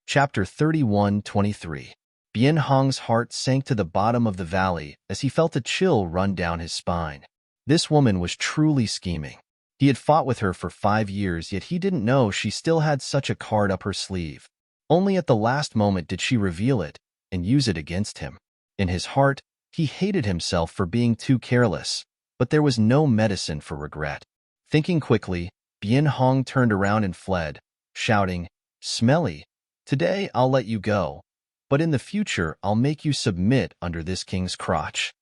Chapter 31:23. Bien Hong's heart sank to the bottom of the valley as he felt a chill run down his spine. This woman was truly scheming. He had fought with her for 5 years, yet he didn't know she still had such a card up her sleeve. Only at the last moment did she reveal it and use it against him. In his heart, he hated himself for being too careless, but there was no medicine for regret. Thinking quickly, Bien Hong turned around and fled, shouting, "Smelly! Today I'll let you go, but in the future I'll make you submit under this king's crotch."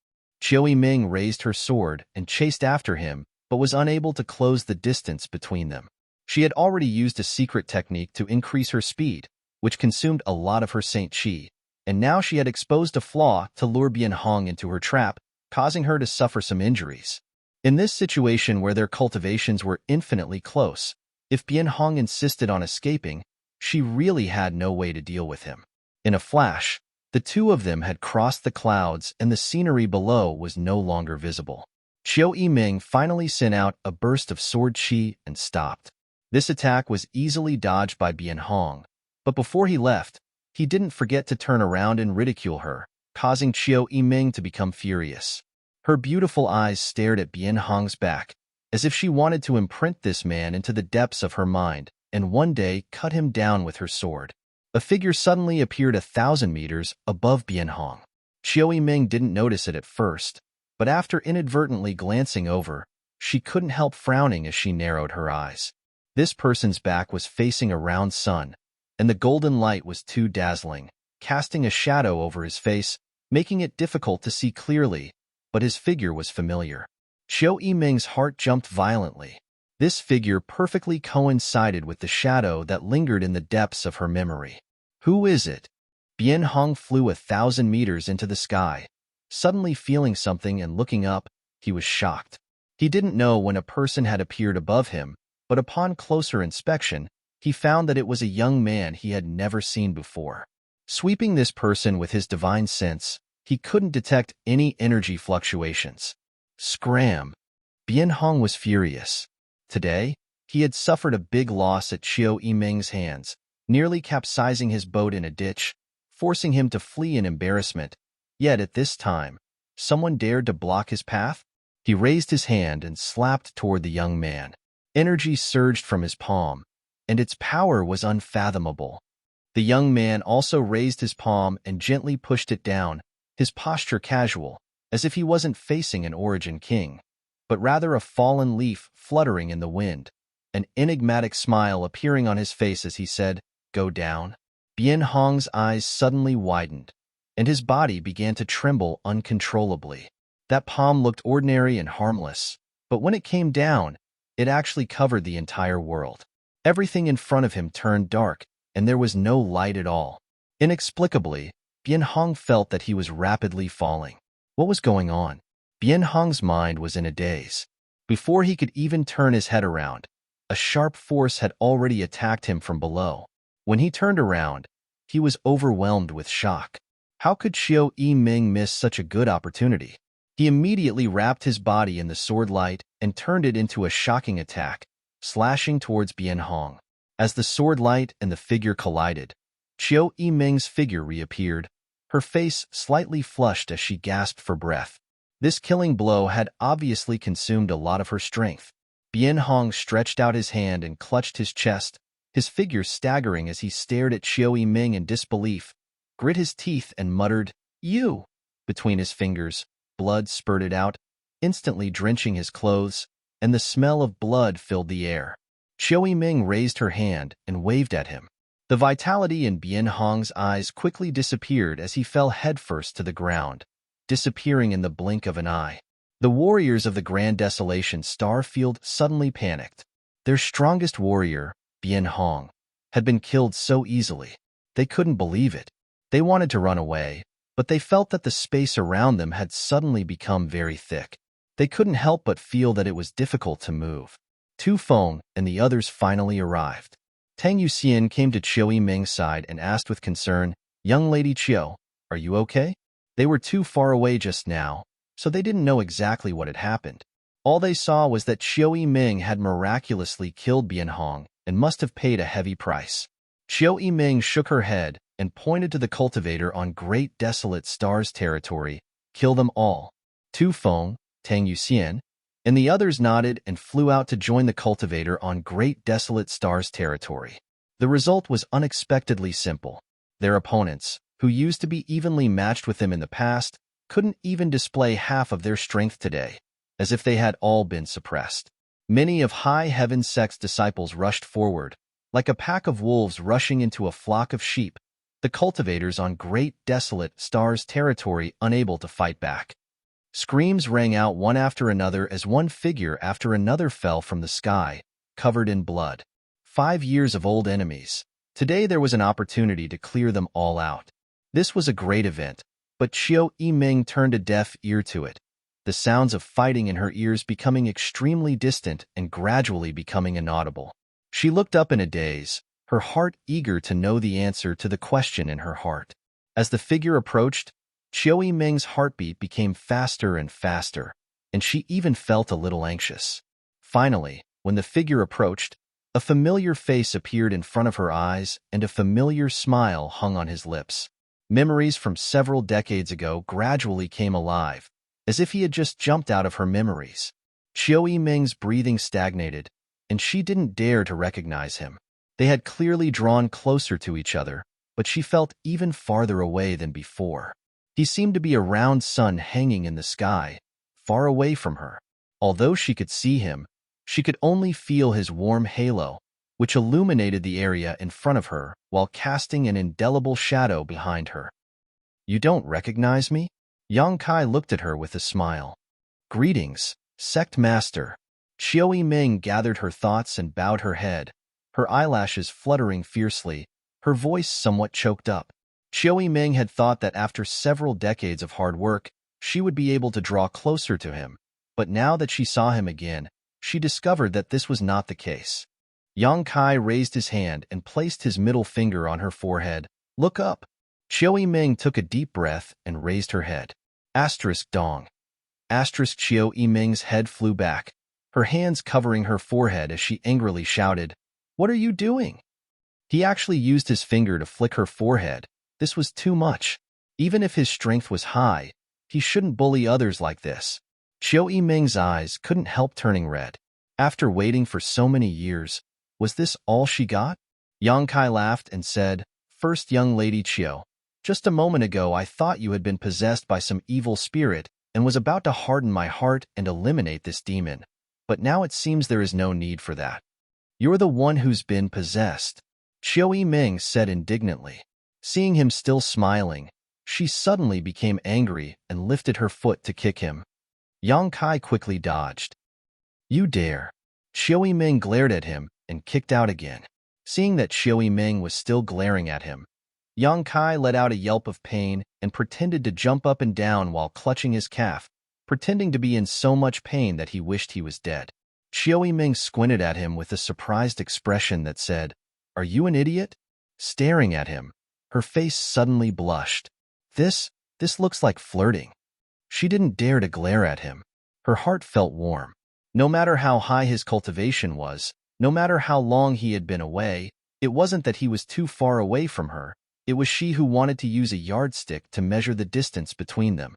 Chiao Ming raised her sword and chased after him, but was unable to close the distance between them. She had already used a secret technique to increase her speed, which consumed a lot of her Saint Chi, and now she had exposed a flaw to lure Bien Hong into her trap, causing her to suffer some injuries. In this situation where their cultivations were infinitely close, if Bien Hong insisted on escaping, she really had no way to deal with him. In a flash, the two of them had crossed the clouds and the scenery below was no longer visible. Chiao Ming finally sent out a burst of sword chi and stopped. This attack was easily dodged by Bien Hong, but before he left, he didn't forget to turn around and ridicule her, causing Chiao Ming to become furious. Her beautiful eyes stared at Bien Hong's back, as if she wanted to imprint this man into the depths of her mind and one day cut him down with her sword. A figure suddenly appeared 1,000 meters above Bien Hong. Chiao Ming didn't notice it at first, but after inadvertently glancing over, she couldn't help frowning as she narrowed her eyes. This person's back was facing a round sun, and the golden light was too dazzling, casting a shadow over his face, making it difficult to see clearly, but his figure was familiar. Chiao Ming's heart jumped violently. This figure perfectly coincided with the shadow that lingered in the depths of her memory. Who is it? Bien Hong flew 1,000 meters into the sky. Suddenly feeling something and looking up, he was shocked. He didn't know when a person had appeared above him, but upon closer inspection, he found that it was a young man he had never seen before. Sweeping this person with his divine sense, he couldn't detect any energy fluctuations. Scram! Bien Hong was furious. Today, he had suffered a big loss at Chiao Ming's hands, nearly capsizing his boat in a ditch, forcing him to flee in embarrassment. Yet at this time, someone dared to block his path? He raised his hand and slapped toward the young man. Energy surged from his palm, and its power was unfathomable. The young man also raised his palm and gently pushed it down, his posture casual, as if he wasn't facing an origin king, but rather a fallen leaf fluttering in the wind, an enigmatic smile appearing on his face as he said, "Go down." Bien Hong's eyes suddenly widened, and his body began to tremble uncontrollably. That palm looked ordinary and harmless, but when it came down, it actually covered the entire world. Everything in front of him turned dark, and there was no light at all. Inexplicably, Bien Hong felt that he was rapidly falling. What was going on? Bien Hong's mind was in a daze. Before he could even turn his head around, a sharp force had already attacked him from below. When he turned around, he was overwhelmed with shock. How could Chiao Ming miss such a good opportunity? He immediately wrapped his body in the sword light and turned it into a shocking attack, slashing towards Bien Hong. As the sword light and the figure collided, Chiao Ming's figure reappeared, her face slightly flushed as she gasped for breath. This killing blow had obviously consumed a lot of her strength. Bien Hong stretched out his hand and clutched his chest, his figure staggering as he stared at Chiao Ming in disbelief, grit his teeth and muttered, "You!" Between his fingers, blood spurted out, instantly drenching his clothes, and the smell of blood filled the air. Chiao Ming raised her hand and waved at him. The vitality in Bien Hong's eyes quickly disappeared as he fell headfirst to the ground, disappearing in the blink of an eye. The warriors of the Grand Desolation Star Field suddenly panicked. Their strongest warrior, Bien Hong, had been killed so easily. They couldn't believe it. They wanted to run away, but they felt that the space around them had suddenly become very thick. They couldn't help but feel that it was difficult to move. Tu Feng and the others finally arrived. Tang Yuxian came to Chiao Ming's side and asked with concern, "Young Lady Chiao, are you okay?" They were too far away just now, so they didn't know exactly what had happened. All they saw was that Chiao Ming had miraculously killed Bien Hong and must have paid a heavy price. Xiao Yiming shook her head and pointed to the cultivator on Great Desolate Stars territory. Kill them all. Tu Feng, Tang Yuxian, and the others nodded and flew out to join the cultivator on Great Desolate Stars territory. The result was unexpectedly simple. Their opponents, who used to be evenly matched with them in the past, couldn't even display half of their strength today, as if they had all been suppressed. Many of High Heaven's sect's disciples rushed forward, like a pack of wolves rushing into a flock of sheep, the cultivators on Great Desolate Stars territory unable to fight back. Screams rang out one after another as one figure after another fell from the sky, covered in blood. 5 years of old enemies. Today there was an opportunity to clear them all out. This was a great event, but Xiao Yiming turned a deaf ear to it, the sounds of fighting in her ears becoming extremely distant and gradually becoming inaudible. She looked up in a daze, her heart eager to know the answer to the question in her heart. As the figure approached, Xiao Yiming's heartbeat became faster and faster, and she even felt a little anxious. Finally, when the figure approached, a familiar face appeared in front of her eyes and a familiar smile hung on his lips. Memories from several decades ago gradually came alive, as if he had just jumped out of her memories. Xiao Yiming's breathing stagnated, and she didn't dare to recognize him. They had clearly drawn closer to each other, but she felt even farther away than before. He seemed to be a round sun hanging in the sky, far away from her. Although she could see him, she could only feel his warm halo, which illuminated the area in front of her while casting an indelible shadow behind her. "You don't recognize me?" Yang Kai looked at her with a smile. "Greetings, Sect Master." Xiao Yiming gathered her thoughts and bowed her head, her eyelashes fluttering fiercely, her voice somewhat choked up. Xiao Yiming had thought that after several decades of hard work, she would be able to draw closer to him, but now that she saw him again, she discovered that this was not the case. Yang Kai raised his hand and placed his middle finger on her forehead. "Look up." Xiao Yiming took a deep breath and raised her head. Asterisk dong. Asterisk Xiao Yiming's head flew back, her hands covering her forehead as she angrily shouted, "What are you doing?" He actually used his finger to flick her forehead. This was too much. Even if his strength was high, he shouldn't bully others like this. Xiao Yiming's eyes couldn't help turning red. After waiting for so many years, was this all she got? Yang Kai laughed and said, "First young lady Qiu, just a moment ago I thought you had been possessed by some evil spirit and was about to harden my heart and eliminate this demon. But now it seems there is no need for that. You're the one who's been possessed," Xiao Yiming said indignantly. Seeing him still smiling, she suddenly became angry and lifted her foot to kick him. Yang Kai quickly dodged. "You dare." Xiao Yiming glared at him and kicked out again. Seeing that Xiao Yiming was still glaring at him, Yang Kai let out a yelp of pain and pretended to jump up and down while clutching his calf, pretending to be in so much pain that he wished he was dead. Xiao Yiming squinted at him with a surprised expression that said, "Are you an idiot?" Staring at him, her face suddenly blushed. This looks like flirting." She didn't dare to glare at him. Her heart felt warm. No matter how high his cultivation was, no matter how long he had been away, it wasn't that he was too far away from her. It was she who wanted to use a yardstick to measure the distance between them.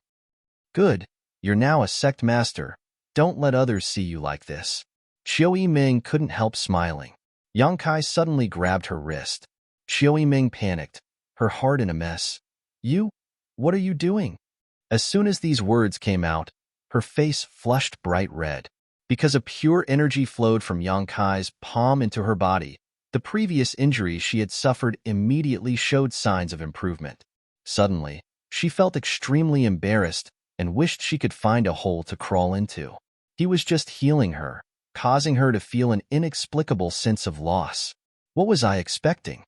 "Good, you're now a sect master. Don't let others see you like this." Xiao Yiming couldn't help smiling. Yang Kai suddenly grabbed her wrist. Xiao Yiming panicked, her heart in a mess. What are you doing?" As soon as these words came out, her face flushed bright red. Because a pure energy flowed from Yang Kai's palm into her body, the previous injuries she had suffered immediately showed signs of improvement. Suddenly, she felt extremely embarrassed and wished she could find a hole to crawl into. He was just healing her, causing her to feel an inexplicable sense of loss. What was I expecting?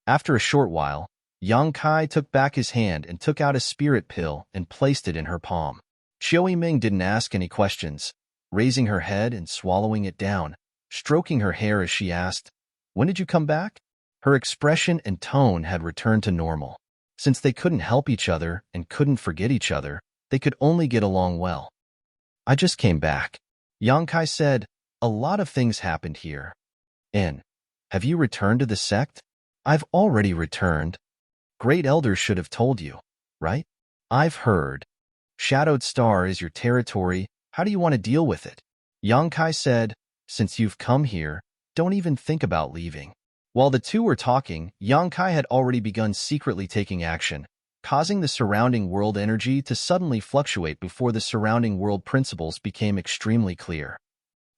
After a short while, Yang Kai took back his hand and took out a spirit pill and placed it in her palm. Xiao Yiming didn't ask any questions, raising her head and swallowing it down, stroking her hair as she asked, "When did you come back?" Her expression and tone had returned to normal. Since they couldn't help each other and couldn't forget each other, they could only get along well. "I just came back," Yang Kai said. "A lot of things happened here." "And have you returned to the sect?" I've already returned. Great elders should have told you, right? I've heard. Shadowed Star is your territory. How do you want to deal with it? Yang Kai said, since you've come here, don't even think about leaving. While the two were talking, Yang Kai had already begun secretly taking action, causing the surrounding world energy to suddenly fluctuate before the surrounding world principles became extremely clear.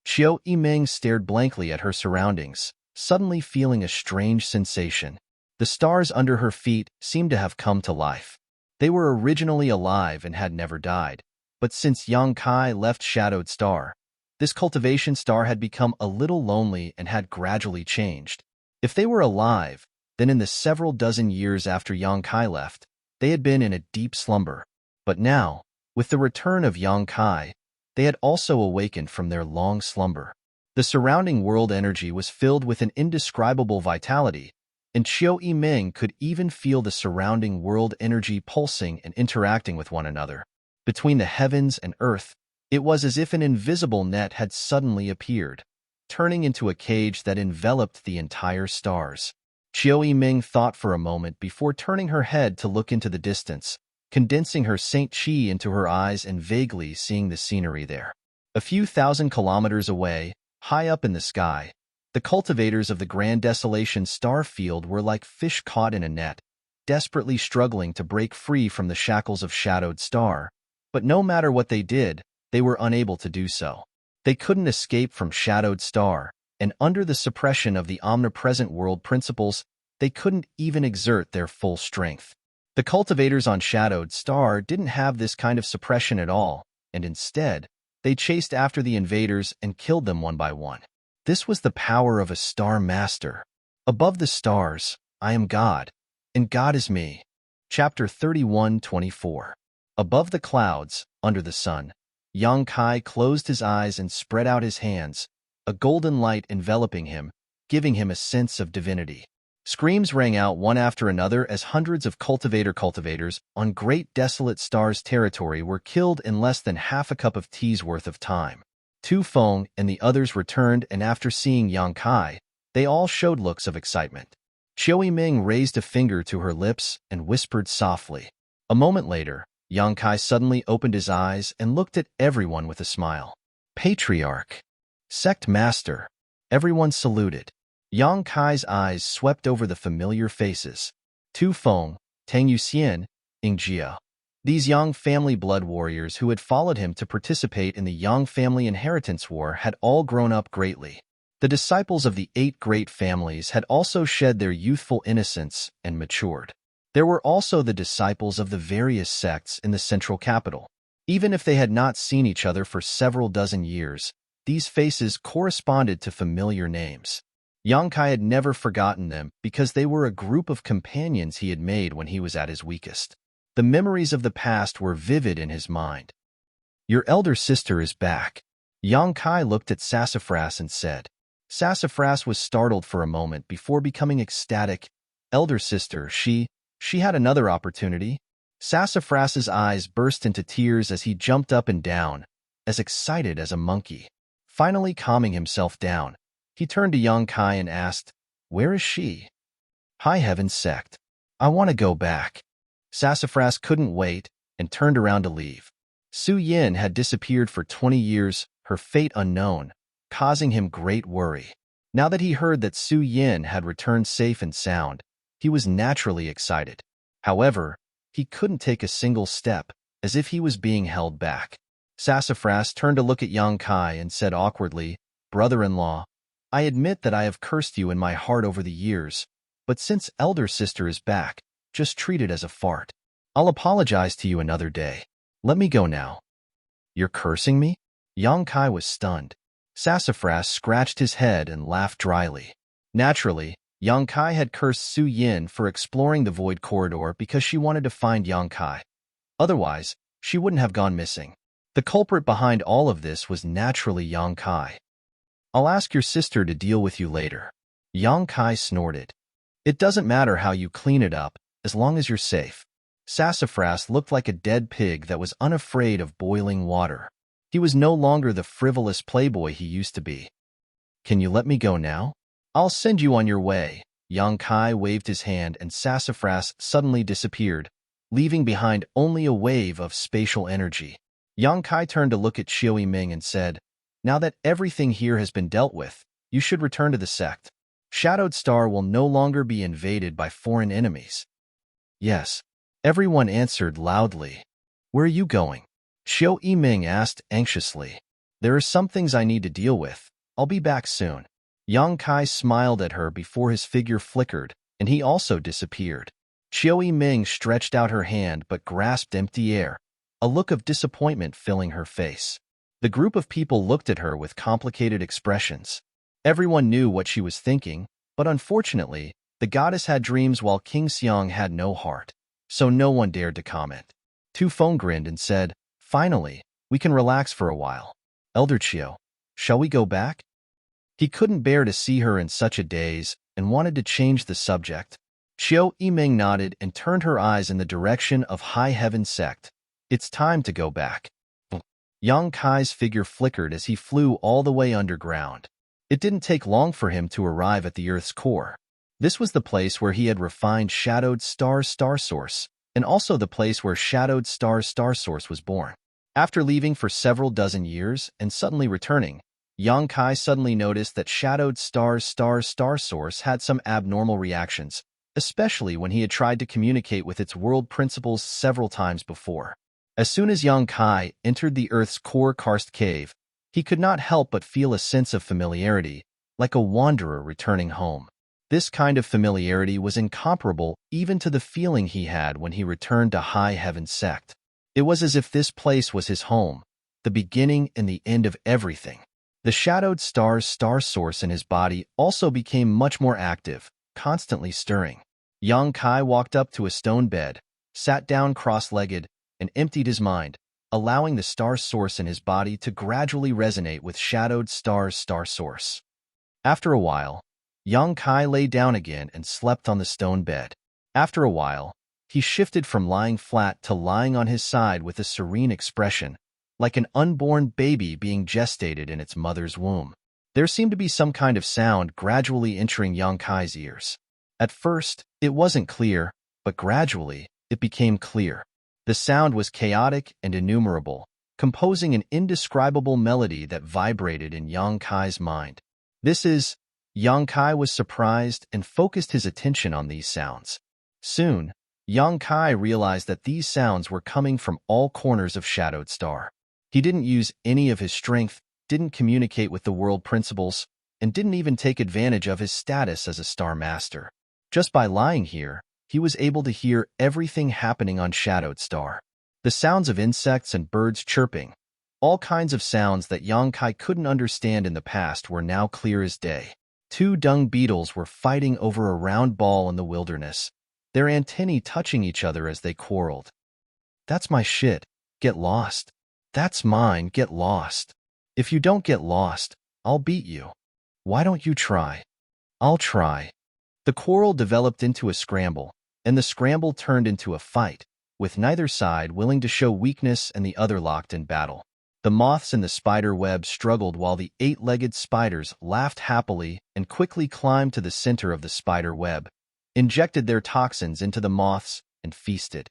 Xiao Yimeng stared blankly at her surroundings, suddenly feeling a strange sensation. The stars under her feet seemed to have come to life. They were originally alive and had never died, but since Yang Kai left Shadowed Star, this cultivation star had become a little lonely and had gradually changed. If they were alive, then in the several dozen years after Yang Kai left, they had been in a deep slumber. But now, with the return of Yang Kai, they had also awakened from their long slumber. The surrounding world energy was filled with an indescribable vitality, and Qiu Yimeng could even feel the surrounding world energy pulsing and interacting with one another. Between the heavens and earth, it was as if an invisible net had suddenly appeared, turning into a cage that enveloped the entire stars. Qiu Yimeng thought for a moment before turning her head to look into the distance, condensing her Saint Qi into her eyes and vaguely seeing the scenery there. A few thousand kilometers away, high up in the sky, the cultivators of the Grand Desolation star field were like fish caught in a net, desperately struggling to break free from the shackles of Shadowed Star. But no matter what they did, they were unable to do so. They couldn't escape from Shadowed Star, and under the suppression of the omnipresent world principles, they couldn't even exert their full strength. The cultivators on Shadowed Star didn't have this kind of suppression at all, and instead, they chased after the invaders and killed them one by one. This was the power of a star master. Above the stars, I am God, and God is me. Chapter 31:24. Above the clouds, under the sun, Yang Kai closed his eyes and spread out his hands, a golden light enveloping him, giving him a sense of divinity. Screams rang out one after another as hundreds of cultivators on Great Desolate Star's territory were killed in less than half a cup of tea's worth of time. Tu Feng and the others returned, and after seeing Yang Kai, they all showed looks of excitement. Qiu Yimeng raised a finger to her lips and whispered softly. A moment later, Yang Kai suddenly opened his eyes and looked at everyone with a smile. Patriarch. Sect Master. Everyone saluted. Yang Kai's eyes swept over the familiar faces. Tu Feng, Tang Yuxian, Ying Jia. These Yang family blood warriors who had followed him to participate in the Yang family inheritance war had all grown up greatly. The disciples of the 8 great families had also shed their youthful innocence and matured. There were also the disciples of the various sects in the central capital. Even if they had not seen each other for several dozen years, these faces corresponded to familiar names. Yang Kai had never forgotten them because they were a group of companions he had made when he was at his weakest. The memories of the past were vivid in his mind. Your elder sister is back. Yang Kai looked at Sassafras and said. Sassafras was startled for a moment before becoming ecstatic. Elder sister, she had another opportunity. Sassafras's eyes burst into tears as he jumped up and down, as excited as a monkey. Finally calming himself down, he turned to Yang Kai and asked, where is she? High Heaven Sect. I want to go back. Sassafras couldn't wait and turned around to leave. Su Yin had disappeared for 20 years, her fate unknown, causing him great worry. Now that he heard that Su Yin had returned safe and sound, he was naturally excited. However, he couldn't take a single step, as if he was being held back. Sassafras turned to look at Yang Kai and said awkwardly, brother-in-law, I admit that I have cursed you in my heart over the years, but since elder sister is back, just treat it as a fart. I'll apologize to you another day. Let me go now. You're cursing me? Yang Kai was stunned. Sassafras scratched his head and laughed dryly. Naturally, Yang Kai had cursed Su Yin for exploring the Void Corridor because she wanted to find Yang Kai. Otherwise, she wouldn't have gone missing. The culprit behind all of this was naturally Yang Kai. I'll ask your sister to deal with you later. Yang Kai snorted. It doesn't matter how you clean it up, as long as you're safe. Sassafras looked like a dead pig that was unafraid of boiling water. He was no longer the frivolous playboy he used to be. Can you let me go now? I'll send you on your way, Yang Kai waved his hand and sassafras suddenly disappeared, leaving behind only a wave of spatial energy. Yang Kai turned to look at Xiao Ming and said, "Now that everything here has been dealt with, you should return to the sect. Shadowed Star will no longer be invaded by foreign enemies." "Yes," everyone answered loudly. "Where are you going?" Xiao Ming asked anxiously. "There are some things I need to deal with. I'll be back soon." Yang Kai smiled at her before his figure flickered, and he also disappeared. Xiao Ming stretched out her hand but grasped empty air, a look of disappointment filling her face. The group of people looked at her with complicated expressions. Everyone knew what she was thinking, but unfortunately, the goddess had dreams while King Xiang had no heart, so no one dared to comment. Tu Feng grinned and said, "Finally, we can relax for a while. Elder Qiu, shall we go back?" He couldn't bear to see her in such a daze and wanted to change the subject. Xiao Yiming nodded and turned her eyes in the direction of High Heaven Sect. "It's time to go back." Yang Kai's figure flickered as he flew all the way underground. It didn't take long for him to arrive at the Earth's core. This was the place where he had refined Shadowed Star Star Source, and also the place where Shadowed Star Star Source was born. After leaving for several dozen years and suddenly returning, Yang Kai suddenly noticed that Shadowed Star Star Source had some abnormal reactions, especially when he had tried to communicate with its world principles several times before. As soon as Yang Kai entered the Earth's core karst cave, he could not help but feel a sense of familiarity, like a wanderer returning home. This kind of familiarity was incomparable even to the feeling he had when he returned to High Heaven Sect. It was as if this place was his home, the beginning and the end of everything. The Shadowed Star's star source in his body also became much more active, constantly stirring. Yang Kai walked up to a stone bed, sat down cross-legged, and emptied his mind, allowing the star source in his body to gradually resonate with Shadowed Star's star source. After a while, Yang Kai lay down again and slept on the stone bed. After a while, he shifted from lying flat to lying on his side with a serene expression, like an unborn baby being gestated in its mother's womb. There seemed to be some kind of sound gradually entering Yang Kai's ears. At first, it wasn't clear, but gradually, it became clear. The sound was chaotic and innumerable, composing an indescribable melody that vibrated in Yang Kai's mind. Yang Kai was surprised and focused his attention on these sounds. Soon, Yang Kai realized that these sounds were coming from all corners of Shadowed Star. He didn't use any of his strength, didn't communicate with the world principles, and didn't even take advantage of his status as a Star Master. Just by lying here, he was able to hear everything happening on Shadowed Star. The sounds of insects and birds chirping, all kinds of sounds that Yang Kai couldn't understand in the past were now clear as day. Two dung beetles were fighting over a round ball in the wilderness, their antennae touching each other as they quarreled. "That's my shit. Get lost." "That's mine. Get lost." "If you don't get lost, I'll beat you." "Why don't you try?" "I'll try." The quarrel developed into a scramble, and the scramble turned into a fight, with neither side willing to show weakness and the other locked in battle. The moths in the spider web struggled while the eight-legged spiders laughed happily and quickly climbed to the center of the spider web, injected their toxins into the moths, and feasted.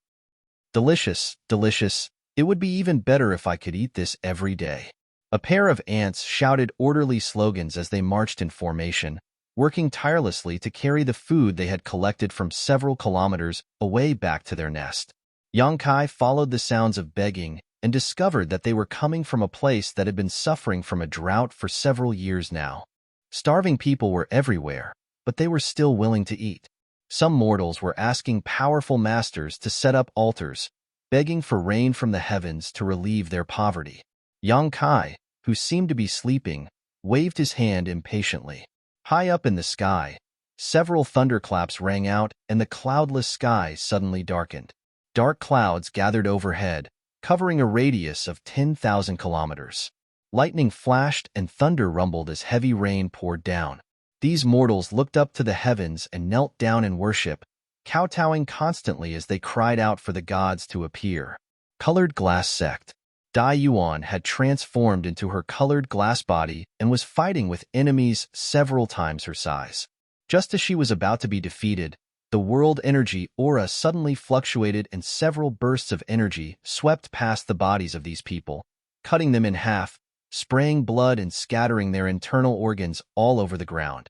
Delicious, delicious. It would be even better if I could eat this every day. A pair of ants shouted orderly slogans as they marched in formation, working tirelessly to carry the food they had collected from several kilometers away back to their nest. Yang Kai followed the sounds of begging and discovered that they were coming from a place that had been suffering from a drought for several years now. Starving people were everywhere, but they were still willing to eat. Some mortals were asking powerful masters to set up altars, begging for rain from the heavens to relieve their poverty. Yang Kai, who seemed to be sleeping, waved his hand impatiently. High up in the sky, several thunderclaps rang out and the cloudless sky suddenly darkened. Dark clouds gathered overhead, covering a radius of 10,000 kilometers. Lightning flashed and thunder rumbled as heavy rain poured down. These mortals looked up to the heavens and knelt down in worship, kowtowing constantly as they cried out for the gods to appear. Colored Glass Sect. Dai Yuan had transformed into her colored glass body and was fighting with enemies several times her size. Just as she was about to be defeated, the world energy aura suddenly fluctuated and several bursts of energy swept past the bodies of these people, cutting them in half, spraying blood and scattering their internal organs all over the ground.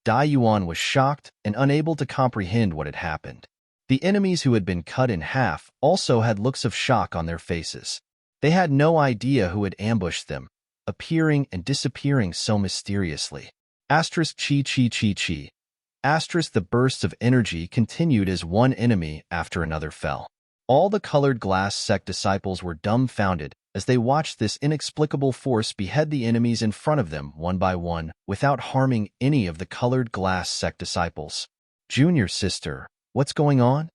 Dai Yuan was shocked and unable to comprehend what had happened. The enemies who had been cut in half also had looks of shock on their faces. They had no idea who had ambushed them, appearing and disappearing so mysteriously. Asterisk chi chi chi chi. Asterisk the bursts of energy continued as one enemy after another fell. All the colored glass sect disciples were dumbfounded as they watched this inexplicable force behead the enemies in front of them one by one without harming any of the colored glass sect disciples. Junior sister, what's going on?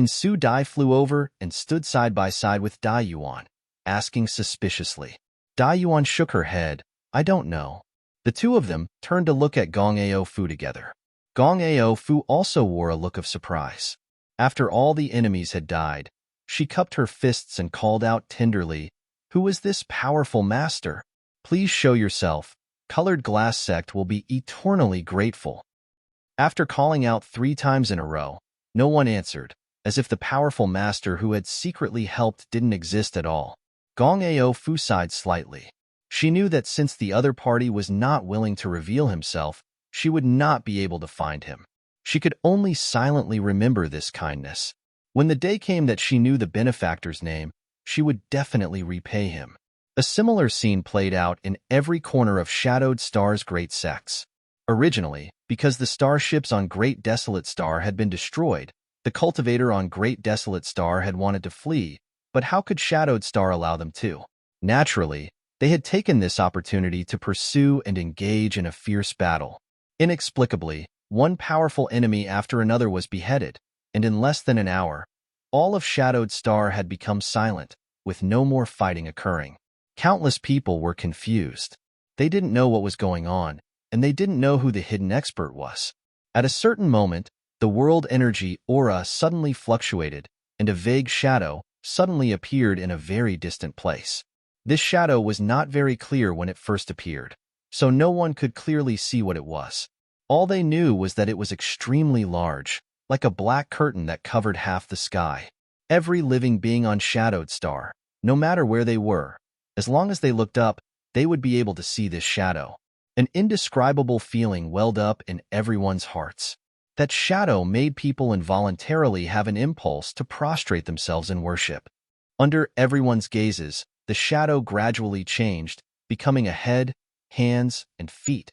Su Dai flew over and stood side by side with Dai Yuan, asking suspiciously. Dai Yuan shook her head. I don't know. The two of them turned to look at Gong Ao Fu together. Gong Ao Fu also wore a look of surprise. After all the enemies had died, she cupped her fists and called out tenderly, Who is this powerful master? Please show yourself. Colored Glass Sect will be eternally grateful. After calling out 3 times in a row, no one answered, as if the powerful master who had secretly helped didn't exist at all. Gong Ao Fu sighed slightly. She knew that since the other party was not willing to reveal himself, she would not be able to find him. She could only silently remember this kindness. When the day came that she knew the benefactor's name, she would definitely repay him. A similar scene played out in every corner of Shadowed Star's great sects. Originally, because the starships on Great Desolate Star had been destroyed, the cultivator on Great Desolate Star had wanted to flee, but how could Shadowed Star allow them to? Naturally, they had taken this opportunity to pursue and engage in a fierce battle. Inexplicably, one powerful enemy after another was beheaded, and in less than an hour, all of Shadowed Star had become silent, with no more fighting occurring. Countless people were confused. They didn't know what was going on, and they didn't know who the hidden expert was. At a certain moment, the world energy aura suddenly fluctuated, and a vague shadow suddenly appeared in a very distant place. This shadow was not very clear when it first appeared, so no one could clearly see what it was. All they knew was that it was extremely large, like a black curtain that covered half the sky. Every living being on Shadowed Star, no matter where they were, as long as they looked up, they would be able to see this shadow. An indescribable feeling welled up in everyone's hearts. That shadow made people involuntarily have an impulse to prostrate themselves in worship. Under everyone's gazes, the shadow gradually changed, becoming a head, hands, and feet.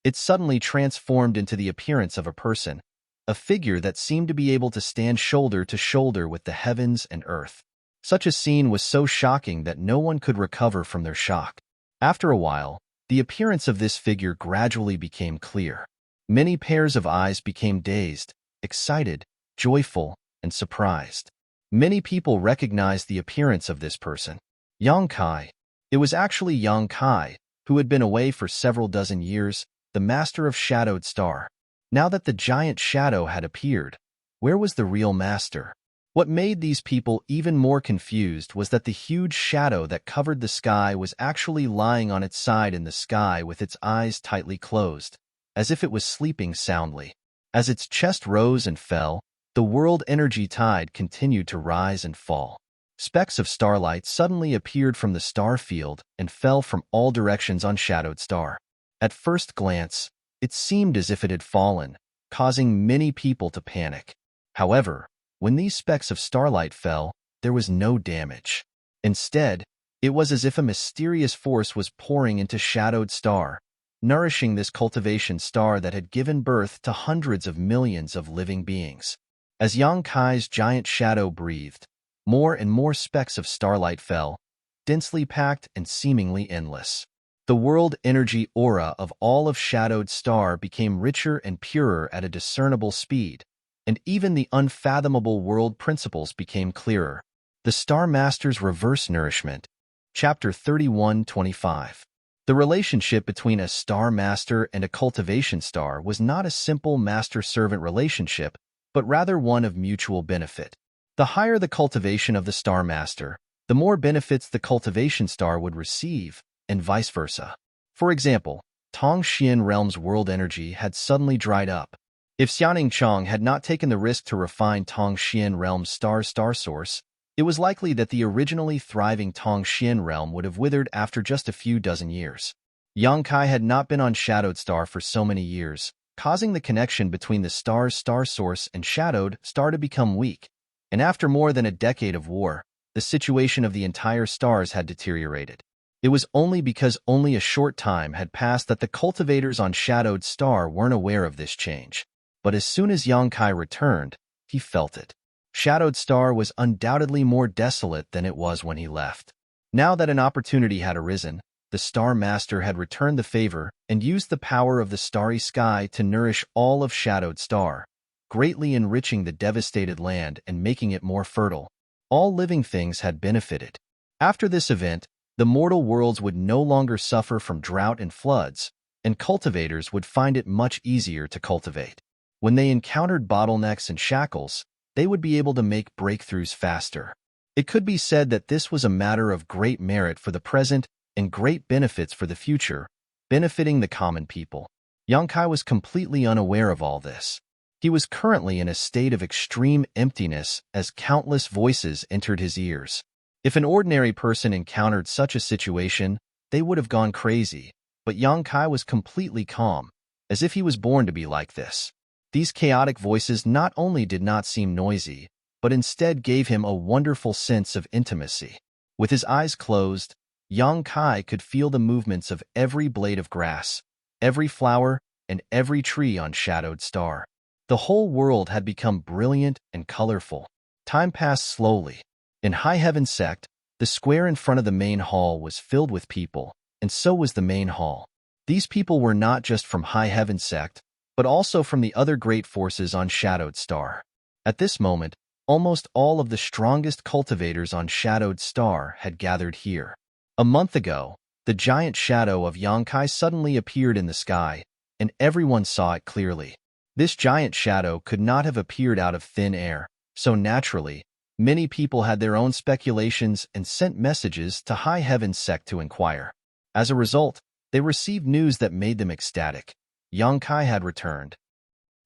It suddenly transformed into the appearance of a person, a figure that seemed to be able to stand shoulder to shoulder with the heavens and earth. Such a scene was so shocking that no one could recover from their shock. After a while, the appearance of this figure gradually became clear. Many pairs of eyes became dazed, excited, joyful, and surprised. Many people recognized the appearance of this person. Yang Kai. It was actually Yang Kai, who had been away for several dozen years, the master of Shadowed Star. Now that the giant shadow had appeared, where was the real master? What made these people even more confused was that the huge shadow that covered the sky was actually lying on its side in the sky with its eyes tightly closed, as if it was sleeping soundly. As its chest rose and fell, the world energy tide continued to rise and fall. Specks of starlight suddenly appeared from the star field and fell from all directions on Shadowed Star. At first glance, it seemed as if it had fallen, causing many people to panic. However, when these specks of starlight fell, there was no damage. Instead, it was as if a mysterious force was pouring into Shadowed Star, nourishing this cultivation star that had given birth to hundreds of millions of living beings. As Yang Kai's giant shadow breathed, more and more specks of starlight fell, densely packed and seemingly endless. The world energy aura of all of Shadowed Star became richer and purer at a discernible speed, and even the unfathomable world principles became clearer. The Star Master's Reverse Nourishment. Chapter 31-25. The relationship between a Star Master and a cultivation star was not a simple master-servant relationship, but rather one of mutual benefit. The higher the cultivation of the Star Master, the more benefits the cultivation star would receive, and vice versa. For example, Tong Xian realm's world energy had suddenly dried up. If Xiaoning Chong had not taken the risk to refine Tong Xian realm's star source, it was likely that the originally thriving Tong Xian realm would have withered after just a few dozen years. Yang Kai had not been on Shadowed Star for so many years, causing the connection between the star's star source and Shadowed Star to become weak. And after more than a decade of war, the situation of the entire stars had deteriorated. It was only because only a short time had passed that the cultivators on Shadowed Star weren't aware of this change. But as soon as Yang Kai returned, he felt it. Shadowed Star was undoubtedly more desolate than it was when he left. Now that an opportunity had arisen, the Star Master had returned the favor and used the power of the starry sky to nourish all of Shadowed Star, greatly enriching the devastated land and making it more fertile. All living things had benefited. After this event, the mortal worlds would no longer suffer from drought and floods, and cultivators would find it much easier to cultivate. When they encountered bottlenecks and shackles, they would be able to make breakthroughs faster. It could be said that this was a matter of great merit for the present and great benefits for the future, benefiting the common people. Yang Kai was completely unaware of all this. He was currently in a state of extreme emptiness as countless voices entered his ears. If an ordinary person encountered such a situation, they would have gone crazy, but Yang Kai was completely calm, as if he was born to be like this. These chaotic voices not only did not seem noisy, but instead gave him a wonderful sense of intimacy. With his eyes closed, Yang Kai could feel the movements of every blade of grass, every flower, and every tree on Shadowed Star. The whole world had become brilliant and colorful. Time passed slowly. In High Heaven Sect, the square in front of the main hall was filled with people, and so was the main hall. These people were not just from High Heaven Sect, but also from the other great forces on Shadowed Star. At this moment, almost all of the strongest cultivators on Shadowed Star had gathered here. A month ago, the giant shadow of Yang Kai suddenly appeared in the sky, and everyone saw it clearly. This giant shadow could not have appeared out of thin air, so naturally, many people had their own speculations and sent messages to High Heaven Sect to inquire. As a result, they received news that made them ecstatic. Yang Kai had returned.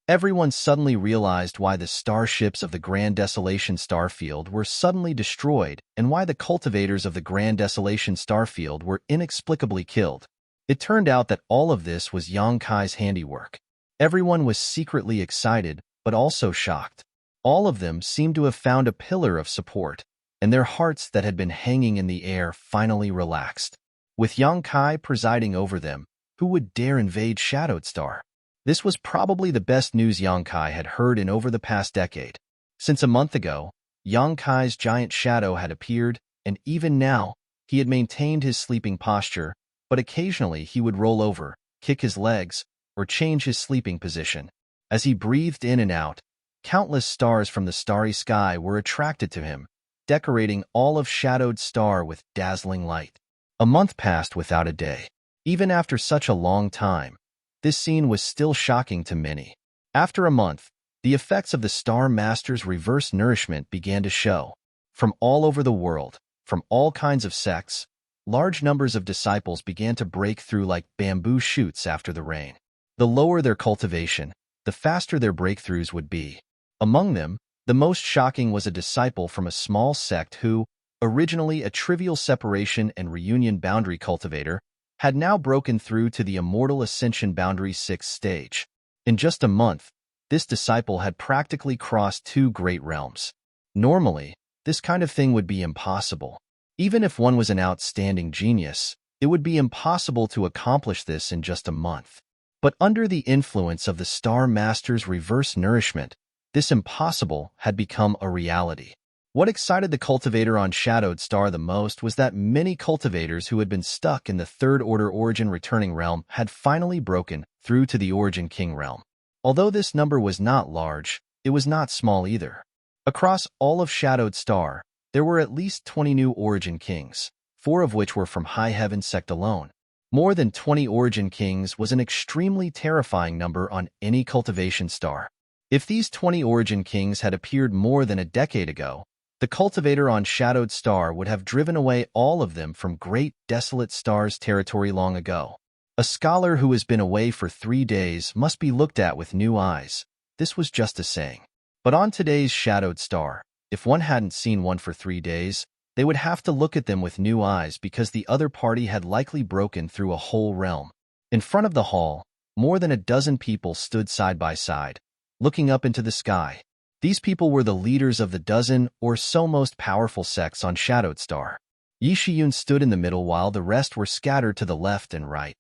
Everyone suddenly realized why the starships of the Grand Desolation Starfield were suddenly destroyed and why the cultivators of the Grand Desolation Starfield were inexplicably killed. It turned out that all of this was Yang Kai's handiwork. Everyone was secretly excited, but also shocked. All of them seemed to have found a pillar of support, and their hearts that had been hanging in the air finally relaxed. With Yang Kai presiding over them, who would dare invade Shadowed Star? This was probably the best news Yang Kai had heard in over the past decade. Since a month ago, Yang Kai's giant shadow had appeared, and even now, he had maintained his sleeping posture, but occasionally he would roll over, kick his legs, or change his sleeping position. As he breathed in and out, countless stars from the starry sky were attracted to him, decorating all of Shadowed Star with dazzling light. A month passed without a day. Even after such a long time, this scene was still shocking to many. After a month, the effects of the Star Master's reverse nourishment began to show. From all over the world, from all kinds of sects, large numbers of disciples began to break through like bamboo shoots after the rain. The lower their cultivation, the faster their breakthroughs would be. Among them, the most shocking was a disciple from a small sect who, originally a trivial separation and reunion boundary cultivator, had now broken through to the Immortal Ascension Boundary 6th stage. In just a month, this disciple had practically crossed two great realms. Normally, this kind of thing would be impossible. Even if one was an outstanding genius, it would be impossible to accomplish this in just a month. But under the influence of the Star Master's reverse nourishment, this impossible had become a reality. What excited the cultivator on Shadowed Star the most was that many cultivators who had been stuck in the Third Order Origin Returning Realm had finally broken through to the Origin King Realm. Although this number was not large, it was not small either. Across all of Shadowed Star, there were at least 20 new Origin Kings, 4 of which were from High Heaven Sect alone. More than 20 Origin Kings was an extremely terrifying number on any cultivation star. If these 20 Origin Kings had appeared more than a decade ago, the cultivator on Shadowed Star would have driven away all of them from Great Desolate Star's territory long ago. A scholar who has been away for 3 days must be looked at with new eyes. This was just a saying. But on today's shadowed star, if one hadn't seen one for 3 days, they would have to look at them with new eyes because the other party had likely broken through a whole realm. In front of the hall, more than a dozen people stood side by side, looking up into the sky. These people were the leaders of the dozen or so most powerful sects on Shadowed Star. Yi Shiyun stood in the middle while the rest were scattered to the left and right.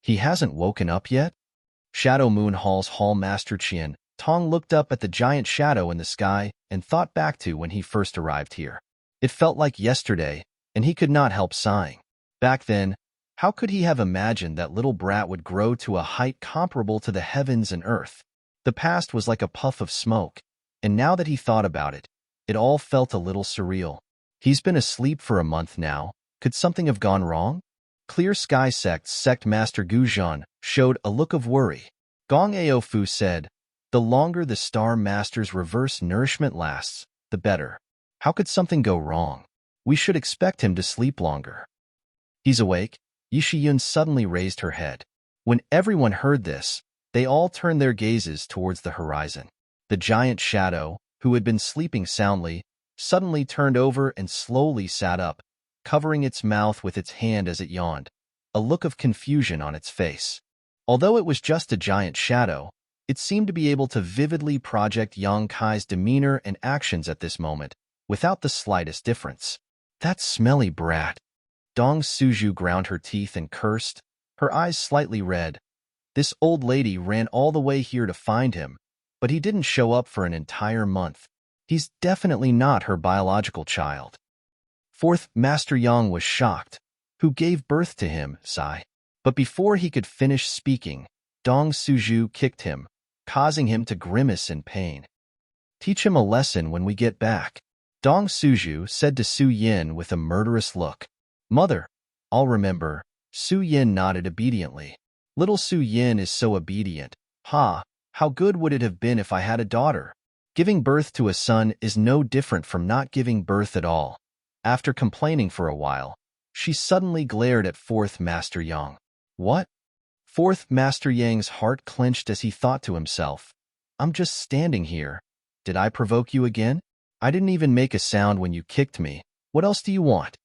He hasn't woken up yet? Shadow Moon Hall's Hall Master Qian Tong looked up at the giant shadow in the sky and thought back to when he first arrived here. It felt like yesterday, and he could not help sighing. Back then, how could he have imagined that little brat would grow to a height comparable to the heavens and earth? The past was like a puff of smoke, and now that he thought about it, it all felt a little surreal. He's been asleep for a month now. Could something have gone wrong? Clear Sky Sect's Sect Master Gu Zhan showed a look of worry. Gong Aofu said, "The longer the Star Master's reverse nourishment lasts, the better. How could something go wrong? We should expect him to sleep longer." "He's awake." Yi Shiyun suddenly raised her head. When everyone heard this, they all turned their gazes towards the horizon. The giant shadow, who had been sleeping soundly, suddenly turned over and slowly sat up, covering its mouth with its hand as it yawned, a look of confusion on its face. Although it was just a giant shadow, it seemed to be able to vividly project Yang Kai's demeanor and actions at this moment, without the slightest difference. "That smelly brat." Dong Suju ground her teeth and cursed, her eyes slightly red. This old lady ran all the way here to find him, but he didn't show up for an entire month. He's definitely not her biological child. Fourth Master Yang was shocked. "Who gave birth to him, Sai?" But before he could finish speaking, Dong Suju kicked him, causing him to grimace in pain. "Teach him a lesson when we get back," Dong Suju said to Su Yin with a murderous look. "Mother, I'll remember." Su Yin nodded obediently. Little Su Yin is so obedient. Ha, how good would it have been if I had a daughter? Giving birth to a son is no different from not giving birth at all. After complaining for a while, she suddenly glared at Fourth Master Yang. "What?" Fourth Master Yang's heart clenched as he thought to himself, "I'm just standing here. Did I provoke you again? I didn't even make a sound when you kicked me. What else do you want?"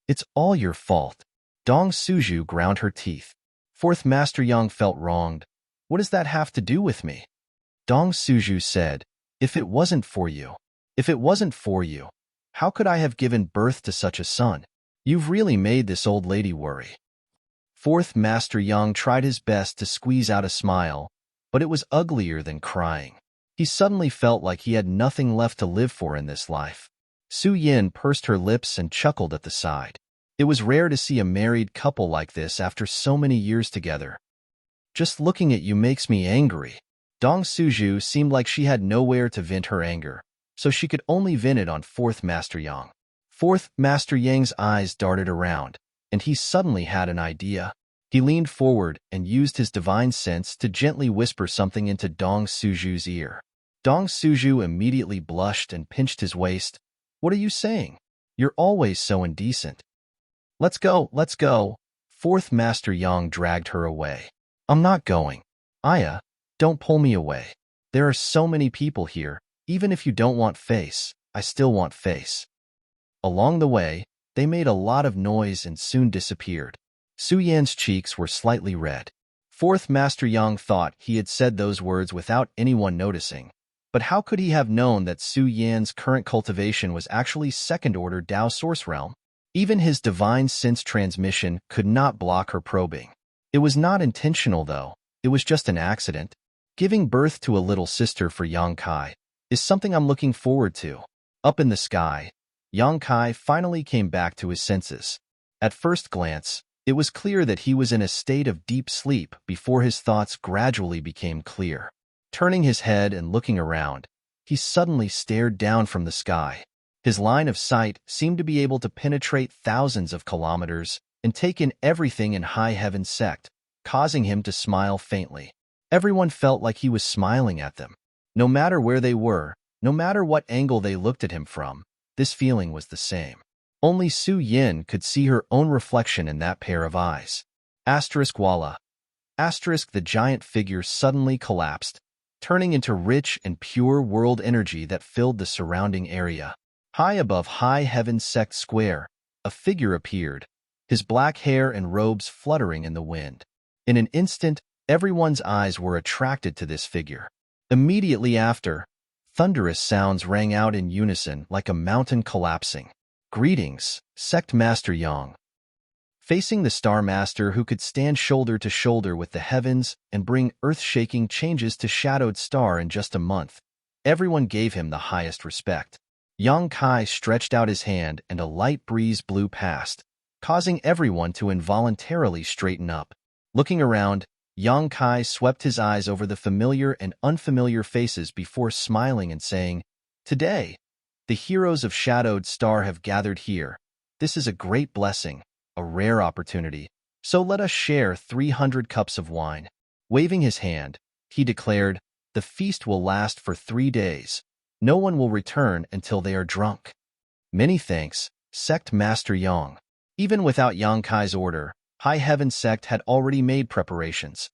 "It's all your fault." Dong Suju ground her teeth. Fourth Master Yang felt wronged. "What does that have to do with me?" Dong Suju said, If it wasn't for you, how could I have given birth to such a son? You've really made this old lady worry." Fourth Master Yang tried his best to squeeze out a smile, but it was uglier than crying. He suddenly felt like he had nothing left to live for in this life. Su Yin pursed her lips and chuckled at the side. It was rare to see a married couple like this after so many years together. "Just looking at you makes me angry." Dong Suju seemed like she had nowhere to vent her anger, so she could only vent it on Fourth Master Yang. Fourth Master Yang's eyes darted around, and he suddenly had an idea. He leaned forward and used his divine sense to gently whisper something into Dong Suju's ear. Dong Suju immediately blushed and pinched his waist. "What are you saying? You're always so indecent." Let's go." Fourth Master Yang dragged her away. "I'm not going. Aya, don't pull me away. There are so many people here. Even if you don't want face, I still want face." Along the way, they made a lot of noise and soon disappeared. Su Yan's cheeks were slightly red. Fourth Master Yang thought he had said those words without anyone noticing. But how could he have known that Su Yan's current cultivation was actually second-order Dao Source Realm? Even his divine sense transmission could not block her probing. It was not intentional, though. It was just an accident. Giving birth to a little sister for Yang Kai is something I'm looking forward to. Up in the sky, Yang Kai finally came back to his senses. At first glance, it was clear that he was in a state of deep sleep before his thoughts gradually became clear. Turning his head and looking around, he suddenly stared down from the sky. His line of sight seemed to be able to penetrate thousands of kilometers and take in everything in High Heaven Sect, causing him to smile faintly. Everyone felt like he was smiling at them. No matter where they were, no matter what angle they looked at him from, this feeling was the same. Only Su Yin could see her own reflection in that pair of eyes. Asterisk voila. Asterisk the giant figure suddenly collapsed, turning into rich and pure world energy that filled the surrounding area. High above High Heaven Sect Square, a figure appeared, his black hair and robes fluttering in the wind. In an instant, everyone's eyes were attracted to this figure. Immediately after, thunderous sounds rang out in unison like a mountain collapsing. Greetings, Sect Master Yang. Facing the Star Master who could stand shoulder to shoulder with the heavens and bring earth-shaking changes to Shadowed Star in just a month, everyone gave him the highest respect. Yang Kai stretched out his hand and a light breeze blew past, causing everyone to involuntarily straighten up. Looking around, Yang Kai swept his eyes over the familiar and unfamiliar faces before smiling and saying, "Today, the heroes of Shadowed Star have gathered here. This is a great blessing, a rare opportunity, so let us share 300 cups of wine." Waving his hand, he declared, "The feast will last for 3 days. No one will return until they are drunk." Many thanks, Sect Master Yang. Even without Yang Kai's order, High Heaven Sect had already made preparations.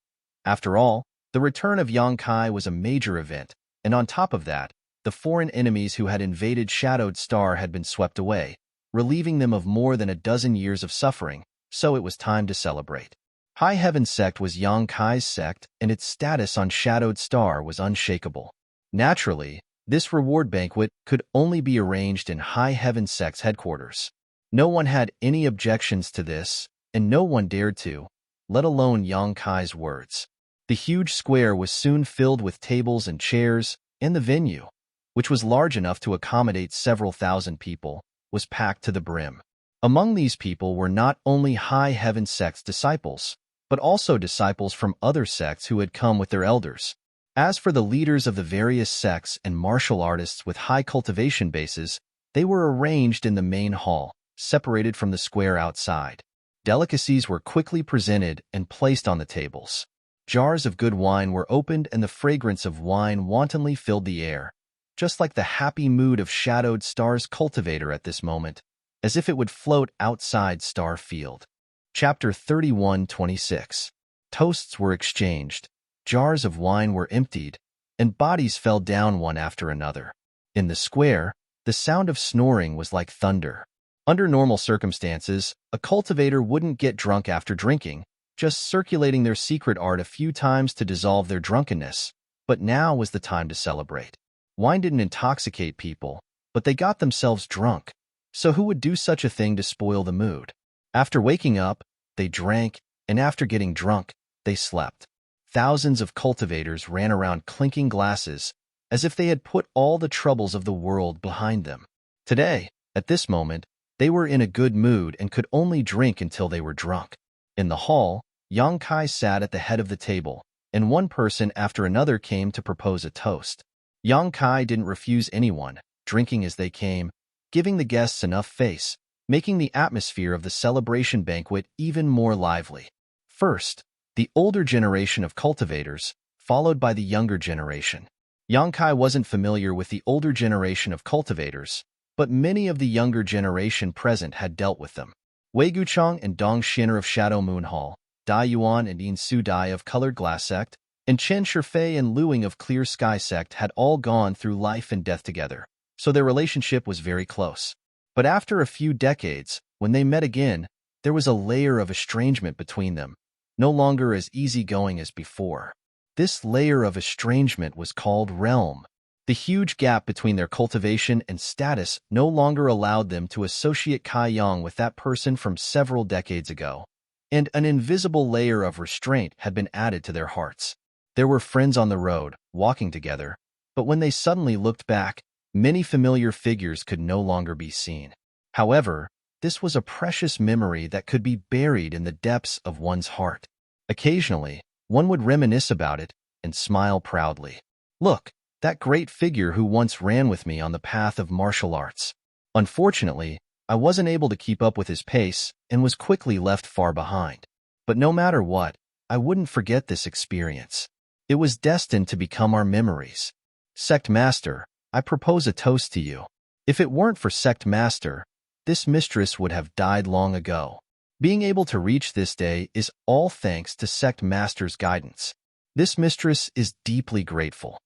After all, the return of Yang Kai was a major event, and on top of that, the foreign enemies who had invaded Shadowed Star had been swept away, relieving them of more than a dozen years of suffering, so it was time to celebrate. High Heaven Sect was Yang Kai's sect, and its status on Shadowed Star was unshakable. Naturally, this reward banquet could only be arranged in High Heaven Sect's headquarters. No one had any objections to this, and no one dared to, let alone Yang Kai's words. The huge square was soon filled with tables and chairs, and the venue, which was large enough to accommodate several thousand people, was packed to the brim. Among these people were not only High Heaven Sect's disciples, but also disciples from other sects who had come with their elders. As for the leaders of the various sects and martial artists with high cultivation bases, they were arranged in the main hall, separated from the square outside. Delicacies were quickly presented and placed on the tables. Jars of good wine were opened and the fragrance of wine wantonly filled the air, just like the happy mood of Shadowed Star's cultivator at this moment, as if it would float outside Star Field. Chapter 31:26. Toasts were exchanged, jars of wine were emptied, and bodies fell down one after another. In the square, the sound of snoring was like thunder. Under normal circumstances, a cultivator wouldn't get drunk after drinking, just circulating their secret art a few times to dissolve their drunkenness, but now was the time to celebrate. Wine didn't intoxicate people, but they got themselves drunk, so who would do such a thing to spoil the mood? After waking up, they drank, and after getting drunk, they slept. Thousands of cultivators ran around clinking glasses, as if they had put all the troubles of the world behind them. Today, at this moment, they were in a good mood and could only drink until they were drunk. In the hall, Yang Kai sat at the head of the table, and one person after another came to propose a toast. Yang Kai didn't refuse anyone, drinking as they came, giving the guests enough face, making the atmosphere of the celebration banquet even more lively. First, the older generation of cultivators, followed by the younger generation. Yang Kai wasn't familiar with the older generation of cultivators, but many of the younger generation present had dealt with them. Wei Guchong and Dong Xin'er of Shadow Moon Hall, Dai Yuan and Yin Su Dai of Colored Glass Sect, and Chen Shifei and Luing of Clear Sky Sect had all gone through life and death together, so their relationship was very close. But after a few decades, when they met again, there was a layer of estrangement between them, no longer as easygoing as before. This layer of estrangement was called realm. The huge gap between their cultivation and status no longer allowed them to associate Kai Yang with that person from several decades ago, and an invisible layer of restraint had been added to their hearts. There were friends on the road, walking together, but when they suddenly looked back, many familiar figures could no longer be seen. However, this was a precious memory that could be buried in the depths of one's heart. Occasionally, one would reminisce about it and smile proudly. Look, that great figure who once ran with me on the path of martial arts. Unfortunately, I wasn't able to keep up with his pace and was quickly left far behind. But no matter what, I wouldn't forget this experience. It was destined to become our memories. Sect Master, I propose a toast to you. If it weren't for Sect Master, this mistress would have died long ago. Being able to reach this day is all thanks to sect master's guidance. This mistress is deeply grateful.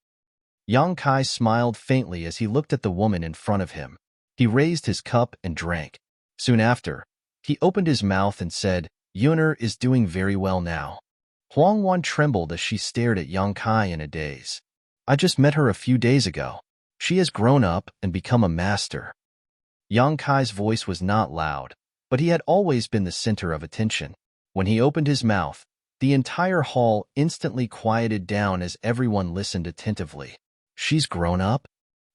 Yang Kai smiled faintly as he looked at the woman in front of him. He raised his cup and drank. Soon after, he opened his mouth and said, "Yuner is doing very well now." Huang Wan trembled as she stared at Yang Kai in a daze. "I just met her a few days ago. She has grown up and become a master." Yang Kai's voice was not loud, but he had always been the center of attention. When he opened his mouth, the entire hall instantly quieted down as everyone listened attentively. "She's grown up?"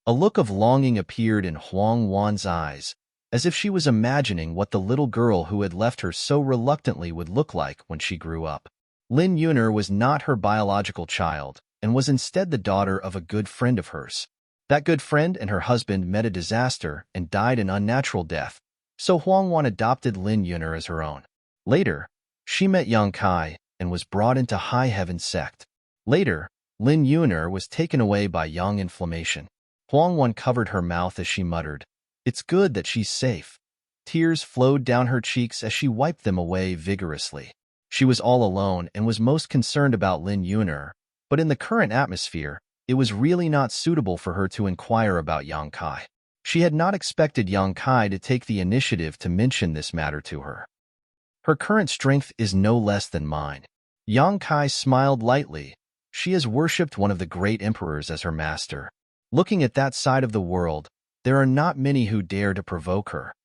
A look of longing appeared in Huang Wan's eyes, as if she was imagining what the little girl who had left her so reluctantly would look like when she grew up. Lin Yuner was not her biological child, and was instead the daughter of a good friend of hers. That good friend and her husband met a disaster and died an unnatural death, so Huang Wan adopted Lin Yuner as her own. Later, she met Yang Kai and was brought into High Heaven sect. Later, Lin Yuner was taken away by Yang Inflammation. Huang Wan covered her mouth as she muttered, "It's good that she's safe." Tears flowed down her cheeks as she wiped them away vigorously. She was all alone and was most concerned about Lin Yuner, but in the current atmosphere, it was really not suitable for her to inquire about Yang Kai. She had not expected Yang Kai to take the initiative to mention this matter to her. "Her current strength is no less than mine." Yang Kai smiled lightly. She has worshipped one of the great emperors as her master. Looking at that side of the world, there are not many who dare to provoke her.